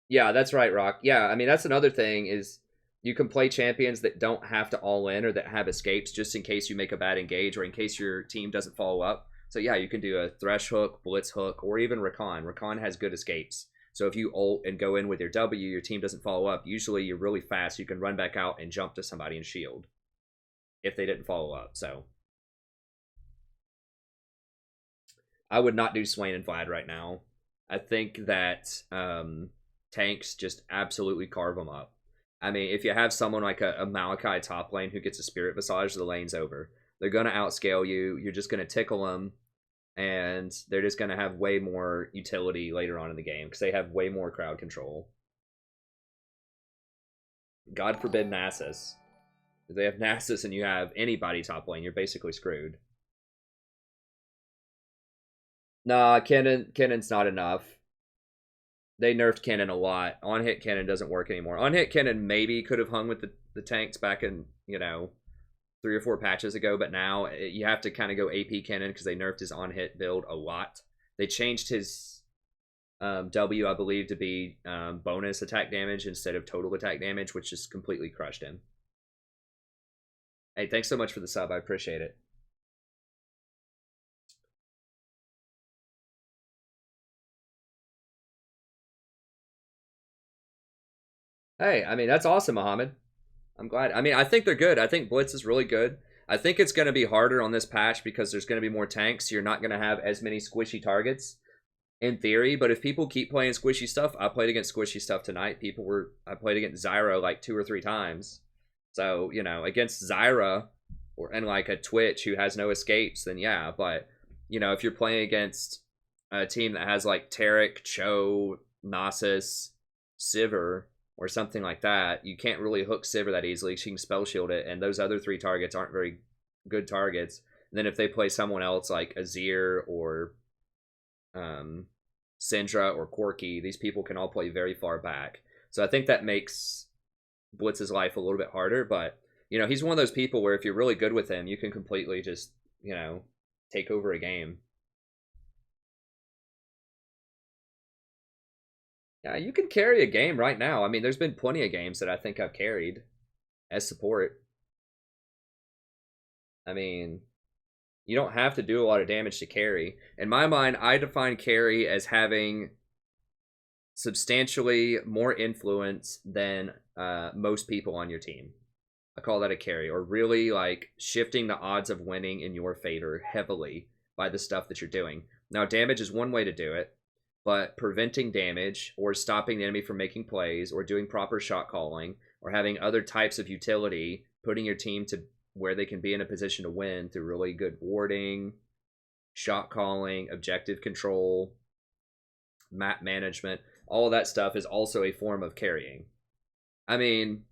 Yeah, that's right, Rock. Yeah, I mean, that's another thing is you can play champions that don't have to all in or that have escapes just in case you make a bad engage or in case your team doesn't follow up. So yeah, you can do a Thresh hook, Blitz hook, or even Rakan. Rakan has good escapes. So if you ult and go in with your W, your team doesn't follow up. Usually you're really fast. You can run back out and jump to somebody and shield if they didn't follow up. So I would not do Swain and Vlad right now. I think that tanks just absolutely carve them up. I mean, if you have someone like a Maokai top lane who gets a Spirit Visage, the lane's over. They're going to outscale you. You're just going to tickle them. and they're just going to have way more utility later on in the game because they have way more crowd control. God forbid Nasus. If they have Nasus and you have anybody top lane, you're basically screwed. Nah, Kennon's not enough. They nerfed Kennon a lot. On-hit Kennon doesn't work anymore. On-hit Kennon maybe could have hung with the tanks back in, you know, 3 or 4 patches ago, but now you have to kind of go AP Kennon because they nerfed his on-hit build a lot. They changed his W, I believe, to be bonus attack damage instead of total attack damage, which just completely crushed him. Hey, thanks so much for the sub. I appreciate it. Hey, I mean, that's awesome, Mohammed. I'm glad. I mean, I think they're good. I think Blitz is really good. I think it's going to be harder on this patch because there's going to be more tanks. So you're not going to have as many squishy targets in theory. But if people keep playing squishy stuff, I played against squishy stuff tonight. I played against Zyra like 2 or 3 times. So, you know, against Zyra and like a Twitch who has no escapes, then yeah. But, you know, if you're playing against a team that has like Tarek, Cho, Nasus, Civer, or something like that, you can't really hook Civer that easily. She can spell shield it, and those other 3 targets aren't very good targets. And then if they play someone else like Azir or Syndra or Corki, these people can all play very far back. So I think that makes Blitz's life a little bit harder, but, you know, he's one of those people where if you're really good with him, you can completely just, you know, take over a game. Yeah, you can carry a game right now. I mean, there's been plenty of games that I think I've carried as support. I mean, you don't have to do a lot of damage to carry. In my mind, I define carry as having substantially more influence than most people on your team. I call that a carry, or really like shifting the odds of winning in your favor heavily by the stuff that you're doing. Now, damage is one way to do it. But preventing damage or stopping the enemy from making plays or doing proper shot calling or having other types of utility, putting your team to where they can be in a position to win through really good warding, shot calling, objective control, map management, all of that stuff is also a form of carrying. I mean,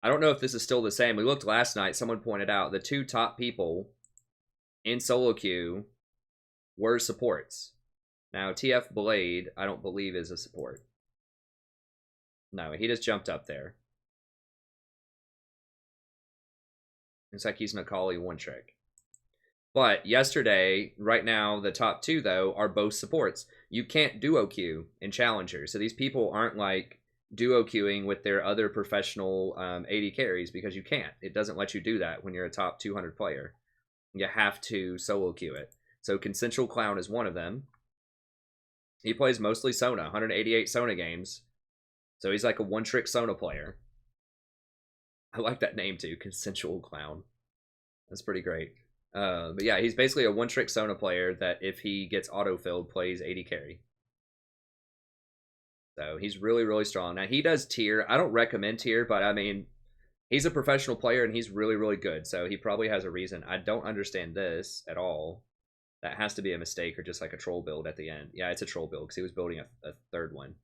I don't know if this is still the same. We looked last night, someone pointed out the 2 top people in solo queue were supports. Now, TF Blade, I don't believe is a support. No, he just jumped up there. It's like he's Macaulay one trick. But yesterday, right now, the top 2, though, are both supports. You can't duo queue in Challenger. So these people aren't like duo queuing with their other professional AD carries because you can't. It doesn't let you do that when you're a top 200 player. You have to solo queue it. So Consensual Clown is one of them. He plays mostly Sona, 188 Sona games. So he's like a one-trick Sona player. I like that name too, Consensual Clown. That's pretty great. But yeah, he's basically a one-trick Sona player that if he gets auto-filled, plays AD carry. So he's really, really strong. Now he does tier. I don't recommend tier, but I mean, he's a professional player and he's really, really good. So he probably has a reason. I don't understand this at all. That has to be a mistake or just like a troll build at the end. Yeah, it's a troll build because he was building a third one.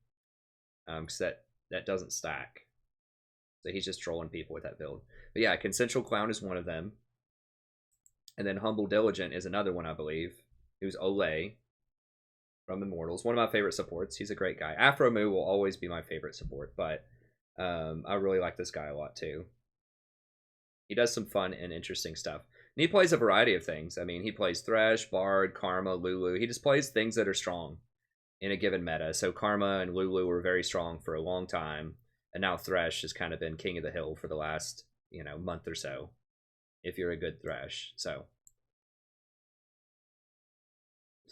Because that doesn't stack. So he's just trolling people with that build. But yeah, Consensual Clown is one of them. And then Humble Diligent is another one, I believe. Who's Olay from Immortals. One of my favorite supports. He's a great guy. Afro Moo will always be my favorite support. But I really like this guy a lot too. He does some fun and interesting stuff. And he plays a variety of things. I mean, he plays Thresh, Bard, Karma, Lulu. He just plays things that are strong in a given meta. So Karma and Lulu were very strong for a long time. And now Thresh has kind of been king of the hill for the last, you know, month or so. If you're a good Thresh. So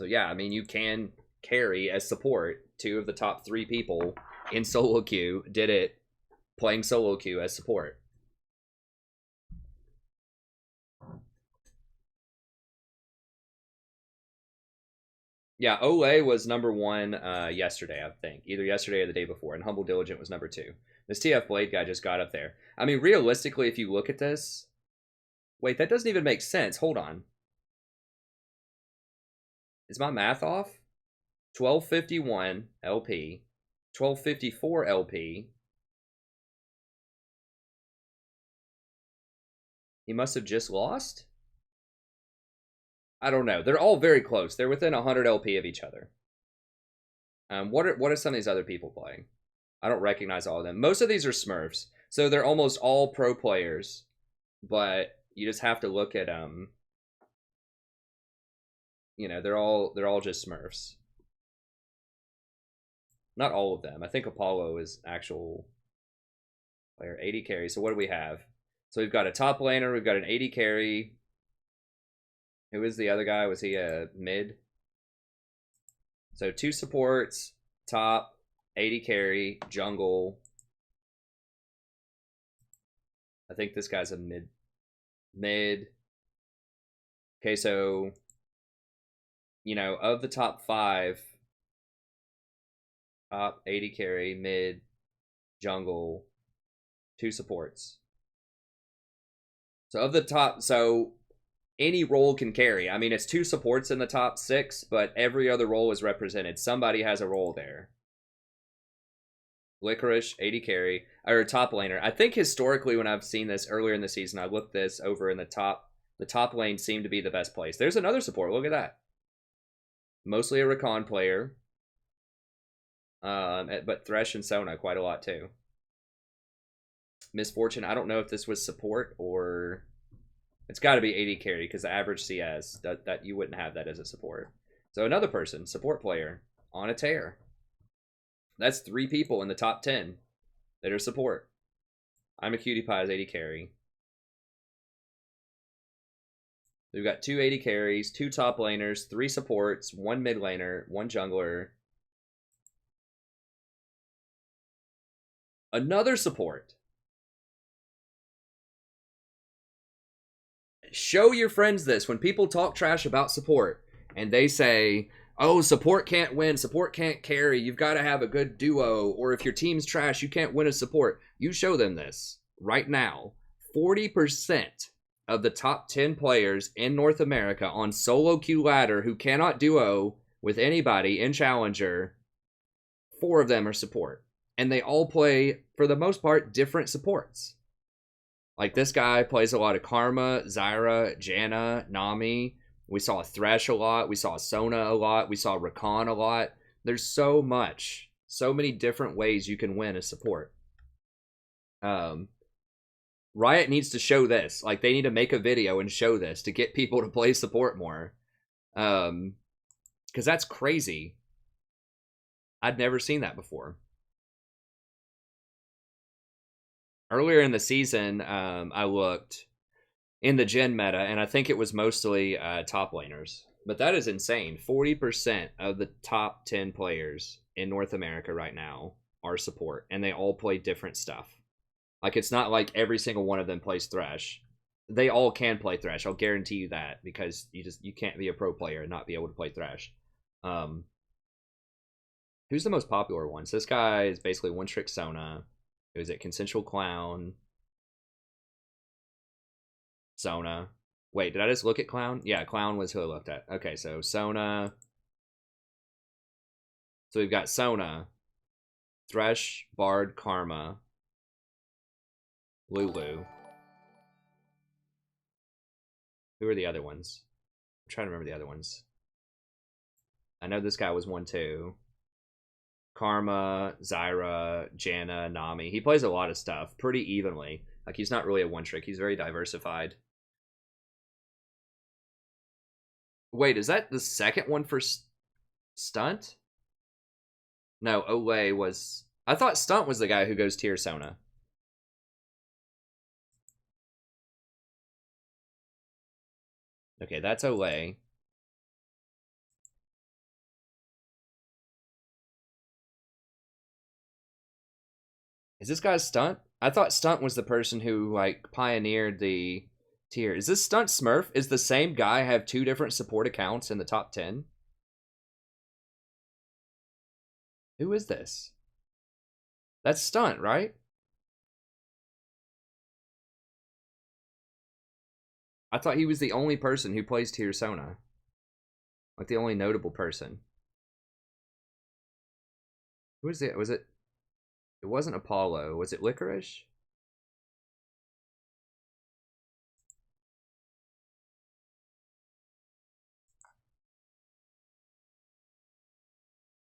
yeah, I mean, you can carry as support. 2 of the top 3 people in solo queue did it playing solo queue as support. Yeah, Olay was number 1 yesterday, I think. Either yesterday or the day before. And Humble Diligent was number 2. This TF Blade guy just got up there. I mean, realistically, if you look at this... Wait, that doesn't even make sense. Hold on. Is my math off? 1251 LP, 1254 LP. He must have just lost? I don't know. They're all very close. They're within 100 LP of each other. What are some of these other people playing? I don't recognize all of them. Most of these are Smurfs, so they're almost all pro players. But you just have to look at you know, they're all just Smurfs. Not all of them. I think Apollo is actual player. 80 carry. So what do we have? So we've got a top laner. We've got an 80 carry. Who is the other guy? Was he a mid? So 2 supports, top, 80 carry, jungle. I think this guy's a mid. Okay, so, you know, of the top 5, top, 80 carry, mid, jungle, 2 supports. So of the top, so any role can carry. I mean, it's 2 supports in the top 6, but every other role is represented. Somebody has a role there. Licorice, 80 carry, or top laner. I think historically when I've seen this earlier in the season, I looked this over in the top lane seemed to be the best place. There's another support. Look at that. Mostly a Recon player. But Thresh and Sona quite a lot too. Misfortune, I don't know if this was support or... It's got to be 80 carry because the average CS, that you wouldn't have that as a support. So another person, support player, on a tear. That's 3 people in the top 10 that are support. I'm a Cutie Pie is 80 carry. We've got 2 80 carries, 2 top laners, 3 supports, 1 mid laner, 1 jungler. Another support. Show your friends this. When people talk trash about support and they say, oh, support can't win, support can't carry, you've got to have a good duo, or if your team's trash, you can't win a support. You show them this right now. 40% of the top 10 players in North America on solo queue ladder who cannot duo with anybody in Challenger, 4 of them are support. And they all play, for the most part, different supports. Like this guy plays a lot of Karma, Zyra, Janna, Nami. We saw Thresh a lot. We saw Sona a lot. We saw Rakan a lot. There's so much. So many different ways you can win a support. Riot needs to show this. Like, they need to make a video and show this to get people to play support more. Because that's crazy. I'd never seen that before. Earlier in the season, I looked in the gen meta, and I think it was mostly top laners. But that is insane. 40% of the top 10 players in North America right now are support, and they all play different stuff. Like, it's not like every single one of them plays Thresh. They all can play Thresh. I'll guarantee you that, because you can't be a pro player and not be able to play Thresh. Who's the most popular one? So this guy is basically one-trick Sona. Is it Consensual Clown? Sona. Wait, did I just look at Clown? Yeah, Clown was who I looked at. Okay, so Sona. So we've got Sona, Thresh, Bard, Karma, Lulu. Who are the other ones? I'm trying to remember the other ones. I know this guy was 1-2. Karma, Zyra, Janna, Nami. He plays a lot of stuff pretty evenly. Like, he's not really a one-trick. He's very diversified. Wait, is that the second one for Stunt? No, Olay was... I thought Stunt was the guy who goes tier Sona. Okay, that's Olay. Is this guy Stunt? I thought Stunt was the person who, like, pioneered the tier. Is this Stunt Smurf? Is the same guy have 2 different support accounts in the top 10? Who is this? That's Stunt, right? I thought he was the only person who plays tier Sona. Like the only notable person. Who was it? Was it? It wasn't Apollo. Was it Licorice?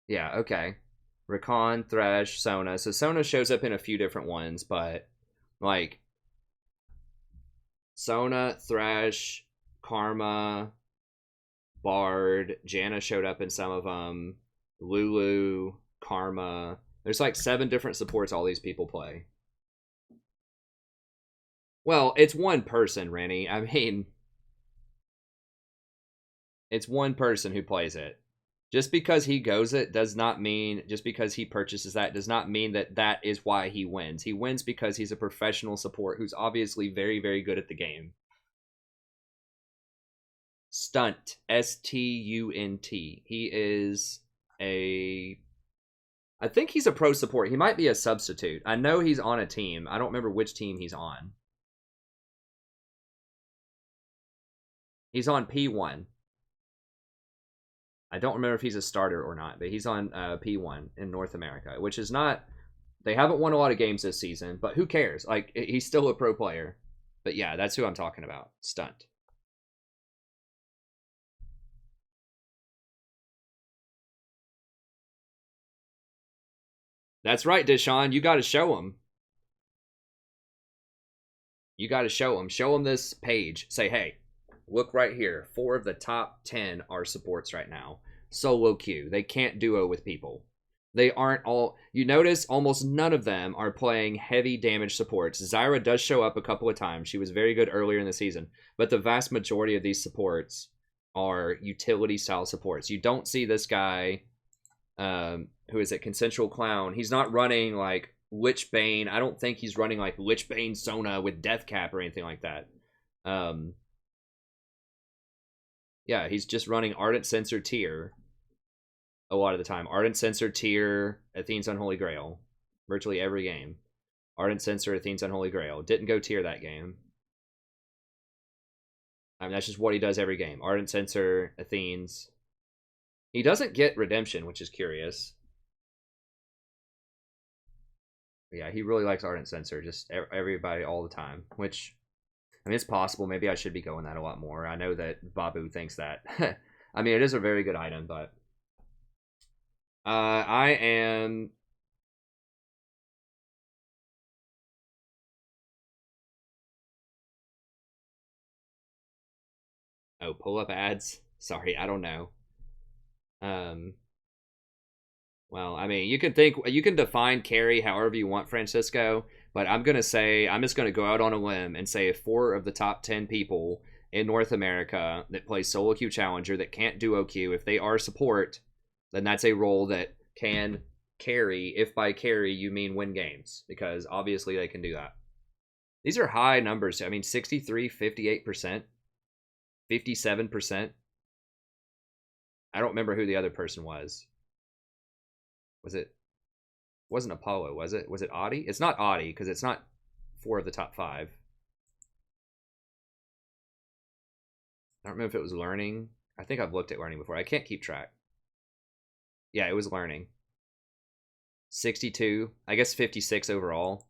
Yeah, okay. Rakan, Thresh, Sona. So Sona shows up in a few different ones, but like Sona, Thresh, Karma, Bard, Janna showed up in some of them. Lulu, Karma. There's like 7 different supports all these people play. Well, it's one person, Rennie. I mean, it's one person who plays it. Just because he goes it does not mean, just because he purchases that does not mean that that is why he wins. He wins because he's a professional support who's obviously very, very good at the game. Stunt. S-T-U-N-T. He is a... I think he's a pro support. He might be a substitute. I know he's on a team. I don't remember which team he's on. He's on P1. I don't remember if he's a starter or not, but he's on P1 in North America, which is not... They haven't won a lot of games this season, but who cares? Like, he's still a pro player. But yeah, that's who I'm talking about. Stunt. That's right, Deshaun. You got to show him. You got to show him. Show him this page. Say, hey, look right here. 4 of the top 10 are supports right now. Solo queue. They can't duo with people. They aren't all... You notice almost none of them are playing heavy damage supports. Zyra does show up a couple of times. She was very good earlier in the season. But the vast majority of these supports are utility-style supports. You don't see this guy... who is it? Consensual Clown. He's not running like Lich Bane. I don't think he's running like Lich Bane Sona with Death Cap or anything like that. Yeah, he's just running Ardent Censer Tier a lot of the time. Ardent Censer Tier, Athene's Unholy Grail. Virtually every game. Ardent Censer, Athene's Unholy Grail. Didn't go Tier that game. I mean, that's just what he does every game. Ardent Censer, Athene's. He doesn't get Redemption, which is curious. Yeah, he really likes Ardent Censer, just everybody all the time, which, I mean, it's possible. Maybe I should be going that a lot more. I know that Babu thinks that. I mean, it is a very good item, but I am... Oh, pull-up ads? Sorry, I don't know. Well, I mean, you can define carry however you want, Francisco, but I'm just gonna go out on a limb and say 4 of the top 10 people in North America that play solo queue challenger that can't duo queue, if they are support, then that's a role that can carry, if by carry you mean win games, because obviously they can do that. These are high numbers. I mean, 63, 58%, 57%. I don't remember who the other person was. Wasn't Apollo, was it? Was it Audie? It's not Audie, because it's not 4 of the top 5. I don't remember if it was Learning. I think I've looked at Learning before. I can't keep track. Yeah, it was Learning. 62. I guess 56 overall.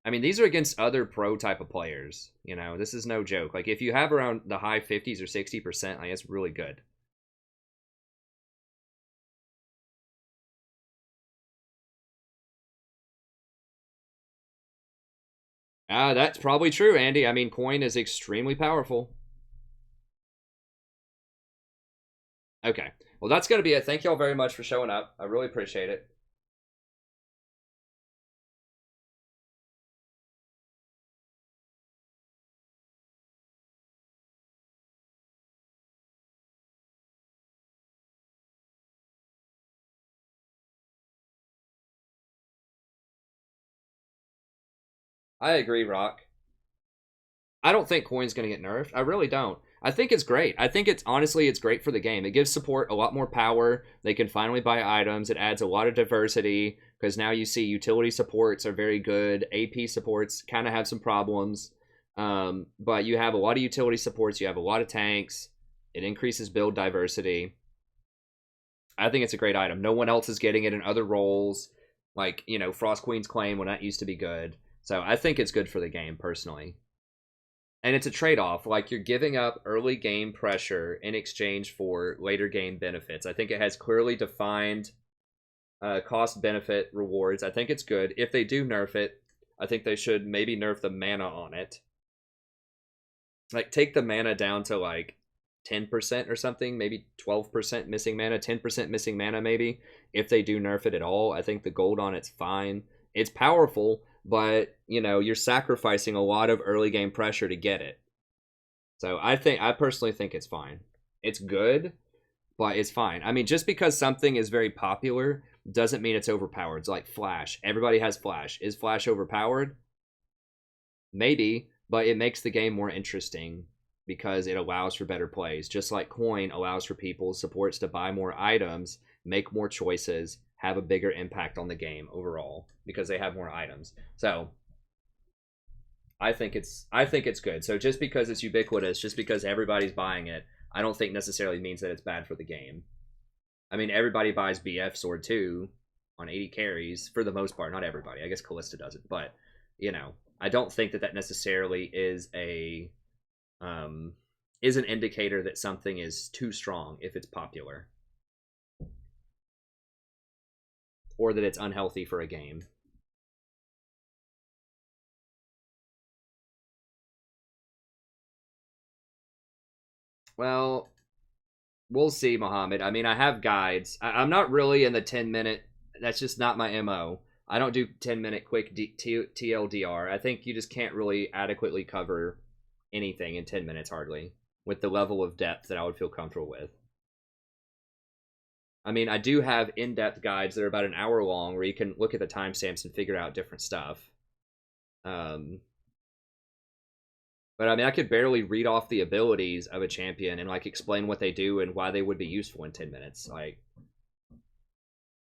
I mean, these are against other pro type of players. You know, this is no joke. Like, if you have around the high 50s or 60%, like, it's really good. That's probably true, Andy. I mean, coin is extremely powerful. Okay. Well, that's going to be it. Thank you all very much for showing up. I really appreciate it. I agree, Rock. I don't think coin's going to get nerfed. I really don't. I think it's great. I think it's great for the game. It gives support a lot more power. They can finally buy items. It adds a lot of diversity because now you see utility supports are very good. AP supports kind of have some problems. But you have a lot of utility supports. You have a lot of tanks. It increases build diversity. I think it's a great item. No one else is getting it in other roles. Like, you know, Frost Queen's Claim when that used to be good. So I think it's good for the game, personally. And it's a trade-off. Like, you're giving up early game pressure in exchange for later game benefits. I think it has clearly defined cost-benefit rewards. I think it's good. If they do nerf it, I think they should maybe nerf the mana on it. Like, take the mana down to, like, 10% or something. Maybe 12% missing mana. 10% missing mana, maybe. If they do nerf it at all, I think the gold on it's fine. It's powerful, but, you know, you're sacrificing a lot of early game pressure to get it. So I personally think it's fine. It's good, but it's fine. I mean, just because something is very popular doesn't mean it's overpowered. It's like Flash. Everybody has Flash. Is Flash overpowered? Maybe, but it makes the game more interesting because it allows for better plays. Just like Coin allows for people's supports to buy more items, make more choices, have a bigger impact on the game overall because they have more items. So I think it's good. So just because it's ubiquitous, just because everybody's buying it, I don't think necessarily means that it's bad for the game. I mean, everybody buys BF Sword 2 on 80 carries for the most part. Not everybody. I guess Callista does it, but you know, I don't think that necessarily is an indicator that something is too strong if it's popular, or that it's unhealthy for a game. Well, we'll see, Mohammed. I mean, I have guides. I'm not really in the 10-minute. That's just not my MO. I don't do 10-minute quick TLDR. I think you just can't really adequately cover anything in 10 minutes, hardly, with the level of depth that I would feel comfortable with. I mean, I do have in-depth guides that are about an hour long where you can look at the timestamps and figure out different stuff. But I mean, I could barely read off the abilities of a champion and like explain what they do and why they would be useful in 10 minutes. Like,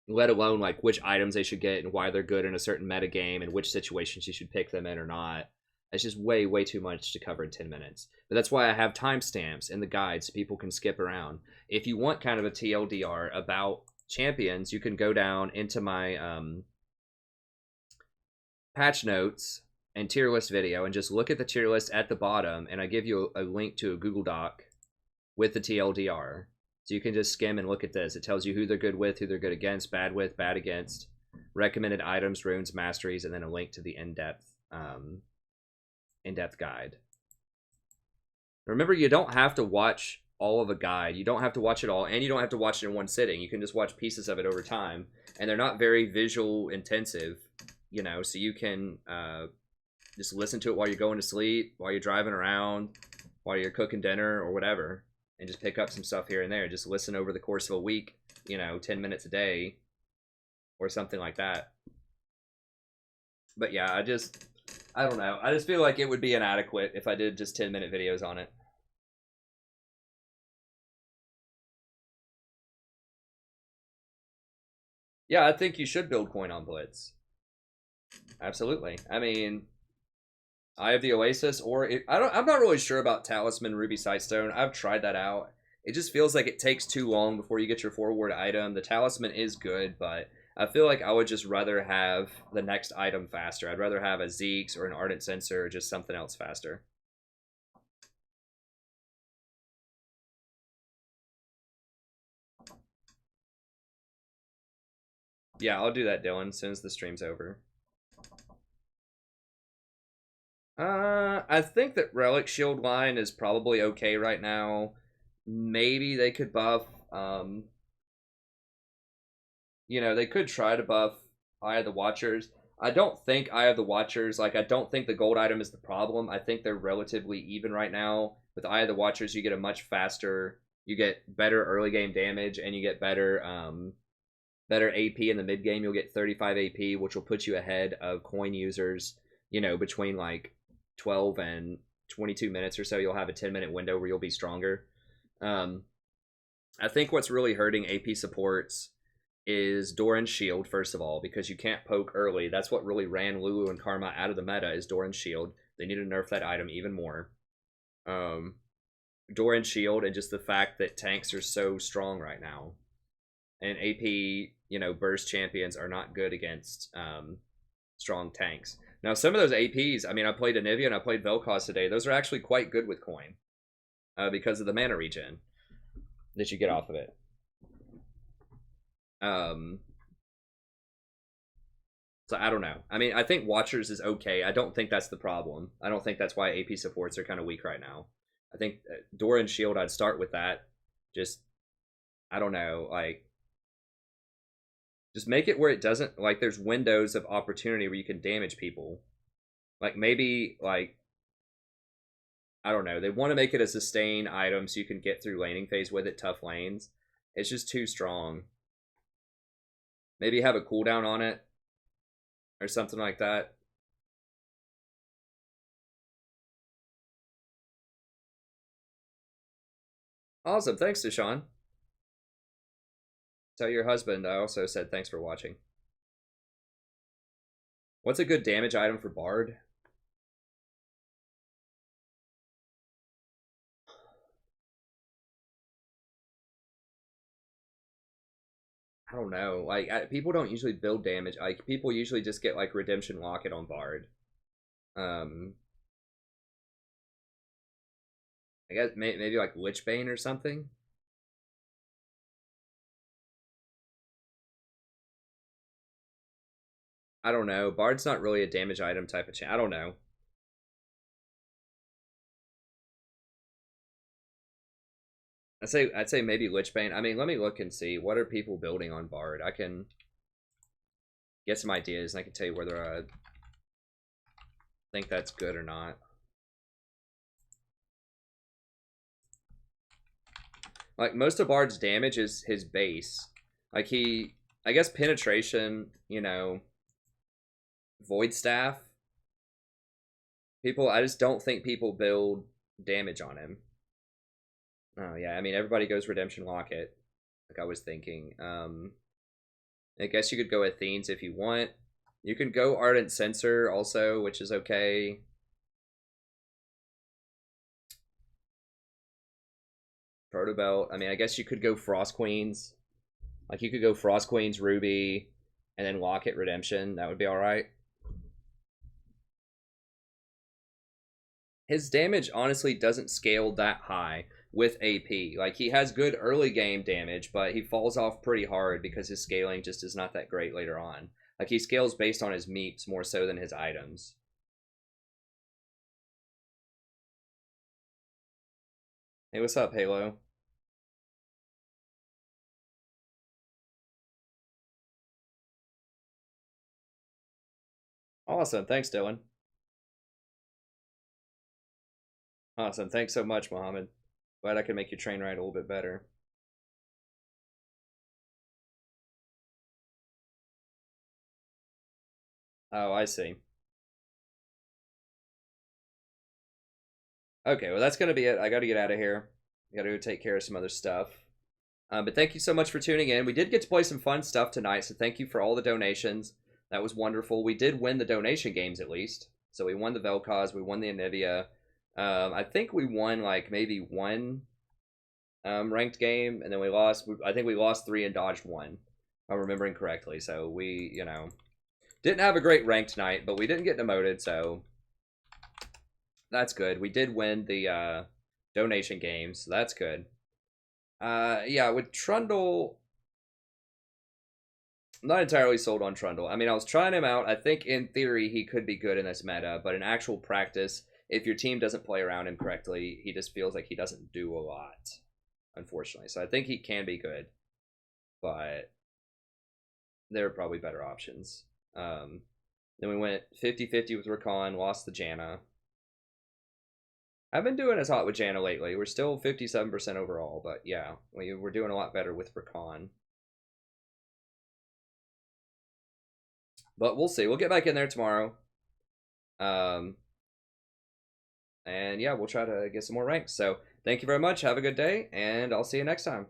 let alone like which items they should get and why they're good in a certain meta game and which situations you should pick them in or not. It's just way, way too much to cover in 10 minutes. But that's why I have timestamps in the guide so people can skip around. If you want kind of a TLDR about champions, you can go down into my patch notes and tier list video and just look at the tier list at the bottom, and I give you a link to a Google Doc with the TLDR. So you can just skim and look at this. It tells you who they're good with, who they're good against, bad with, bad against, recommended items, runes, masteries, and then a link to the in-depth guide. Remember, you don't have to watch all of a guide. You don't have to watch it all, and you don't have to watch it in one sitting. You can just watch pieces of it over time, and they're not very visual intensive, you know, so you can just listen to it while you're going to sleep, while you're driving around, while you're cooking dinner or whatever, and just pick up some stuff here and there. Just listen over the course of a week, you know, 10 minutes a day or something like that. But yeah, I don't know. I just feel like it would be inadequate if I did just 10-minute videos on it. Yeah, I think you should build coin on Blitz. Absolutely. I mean, Eye of the Oasis, or I'm not really sure about Talisman Ruby Sightstone. I've tried that out. It just feels like it takes too long before you get your forward item. The Talisman is good, but I feel like I would just rather have the next item faster. I'd rather have a Zeke's or an Ardent Sensor or just something else faster. Yeah, I'll do that, Dylan, as soon as the stream's over. I think that Relic Shield line is probably okay right now. Maybe they could buff, you know, they could try to buff Eye of the Watchers. I don't think Eye of the Watchers, like, I don't think the gold item is the problem. I think they're relatively even right now. With Eye of the Watchers, you get a much faster, you get better early game damage, and you get better, better AP in the mid game. You'll get 35 AP, which will put you ahead of coin users, you know, between, like, 12 and 22 minutes or so. You'll have a 10-minute window where you'll be stronger. I think what's really hurting AP supports is Doran's Shield, first of all, because you can't poke early. That's what really ran Lulu and Karma out of the meta, is Doran's Shield. They need to nerf that item even more. Doran's Shield, and just the fact that tanks are so strong right now.
And AP, you know, burst champions are not good against strong tanks. Now, some of those APs, I mean, I played Anivia and I played Vel'Koz today. Those are actually quite good with coin because of the mana regen that you get off of it. So I don't know. I mean, I think Watchers is okay. I don't think that's the problem. I don't think that's why AP supports are kind of weak right now. I think Dora and Shield, I'd start with that. Just, I don't know, like, just make it where it doesn't, like, there's windows of opportunity where you can damage people. Like, maybe, like, I don't know. They want to make it a sustain item so you can get through laning phase with it, tough lanes. It's just too strong. Maybe have a cooldown on it. Or something like that. Awesome. Thanks, Deshaun. Tell your husband I also said thanks for watching. What's a good damage item for Bard? I don't know. Like, people don't usually build damage. Like, people usually just get, like, Redemption Locket on Bard. I guess maybe, like, Lichbane or something? I don't know. Bard's not really a damage item type of I don't know. I'd say maybe Lichbane. I mean, let me look and see. What are people building on Bard? I can get some ideas, and I can tell you whether I think that's good or not. Like, most of Bard's damage is his base. Like, I guess penetration, you know, Void Staff. I just don't think people build damage on him. Oh, yeah, I mean, everybody goes Redemption Locket, like I was thinking. I guess you could go Athenes if you want. You can go Ardent Censer also, which is okay. Protobelt. I mean, I guess you could go Frost Queens. Like, you could go Frost Queens, Ruby, and then Locket Redemption. That would be alright. His damage, honestly, doesn't scale that high with AP. Like, he has good early game damage, but he falls off pretty hard because his scaling just is not that great later on. Like, he scales based on his meeps more so than his items. Hey, what's up, Halo? Awesome, thanks, Dylan. Awesome, thanks so much, Mohammed. Glad I can make your train ride a little bit better. Oh, I see. Okay, well, that's going to be it. I got to get out of here. I got to go take care of some other stuff. But thank you so much for tuning in. We did get to play some fun stuff tonight, so thank you for all the donations. That was wonderful. We did win the donation games, at least. So we won the Vel'Koz, we won the Anivia. I think we won, like, maybe one ranked game, and then we lost. I think we lost 3 and dodged 1, if I'm remembering correctly. So we, you know, didn't have a great ranked night, but we didn't get demoted, so that's good. We did win the donation games, so that's good. Yeah, with Trundle, I'm not entirely sold on Trundle. I mean, I was trying him out. I think in theory he could be good in this meta, but in actual practice, if your team doesn't play around him correctly, he just feels like he doesn't do a lot, unfortunately. So I think he can be good, but there are probably better options. Then we went 50-50 with Rakan, lost the Janna. I've been doing as hot with Janna lately. We're still 57% overall, but yeah, we're doing a lot better with Rakan. But we'll see. We'll get back in there tomorrow. And yeah, we'll try to get some more ranks. So thank you very much. Have a good day, and I'll see you next time.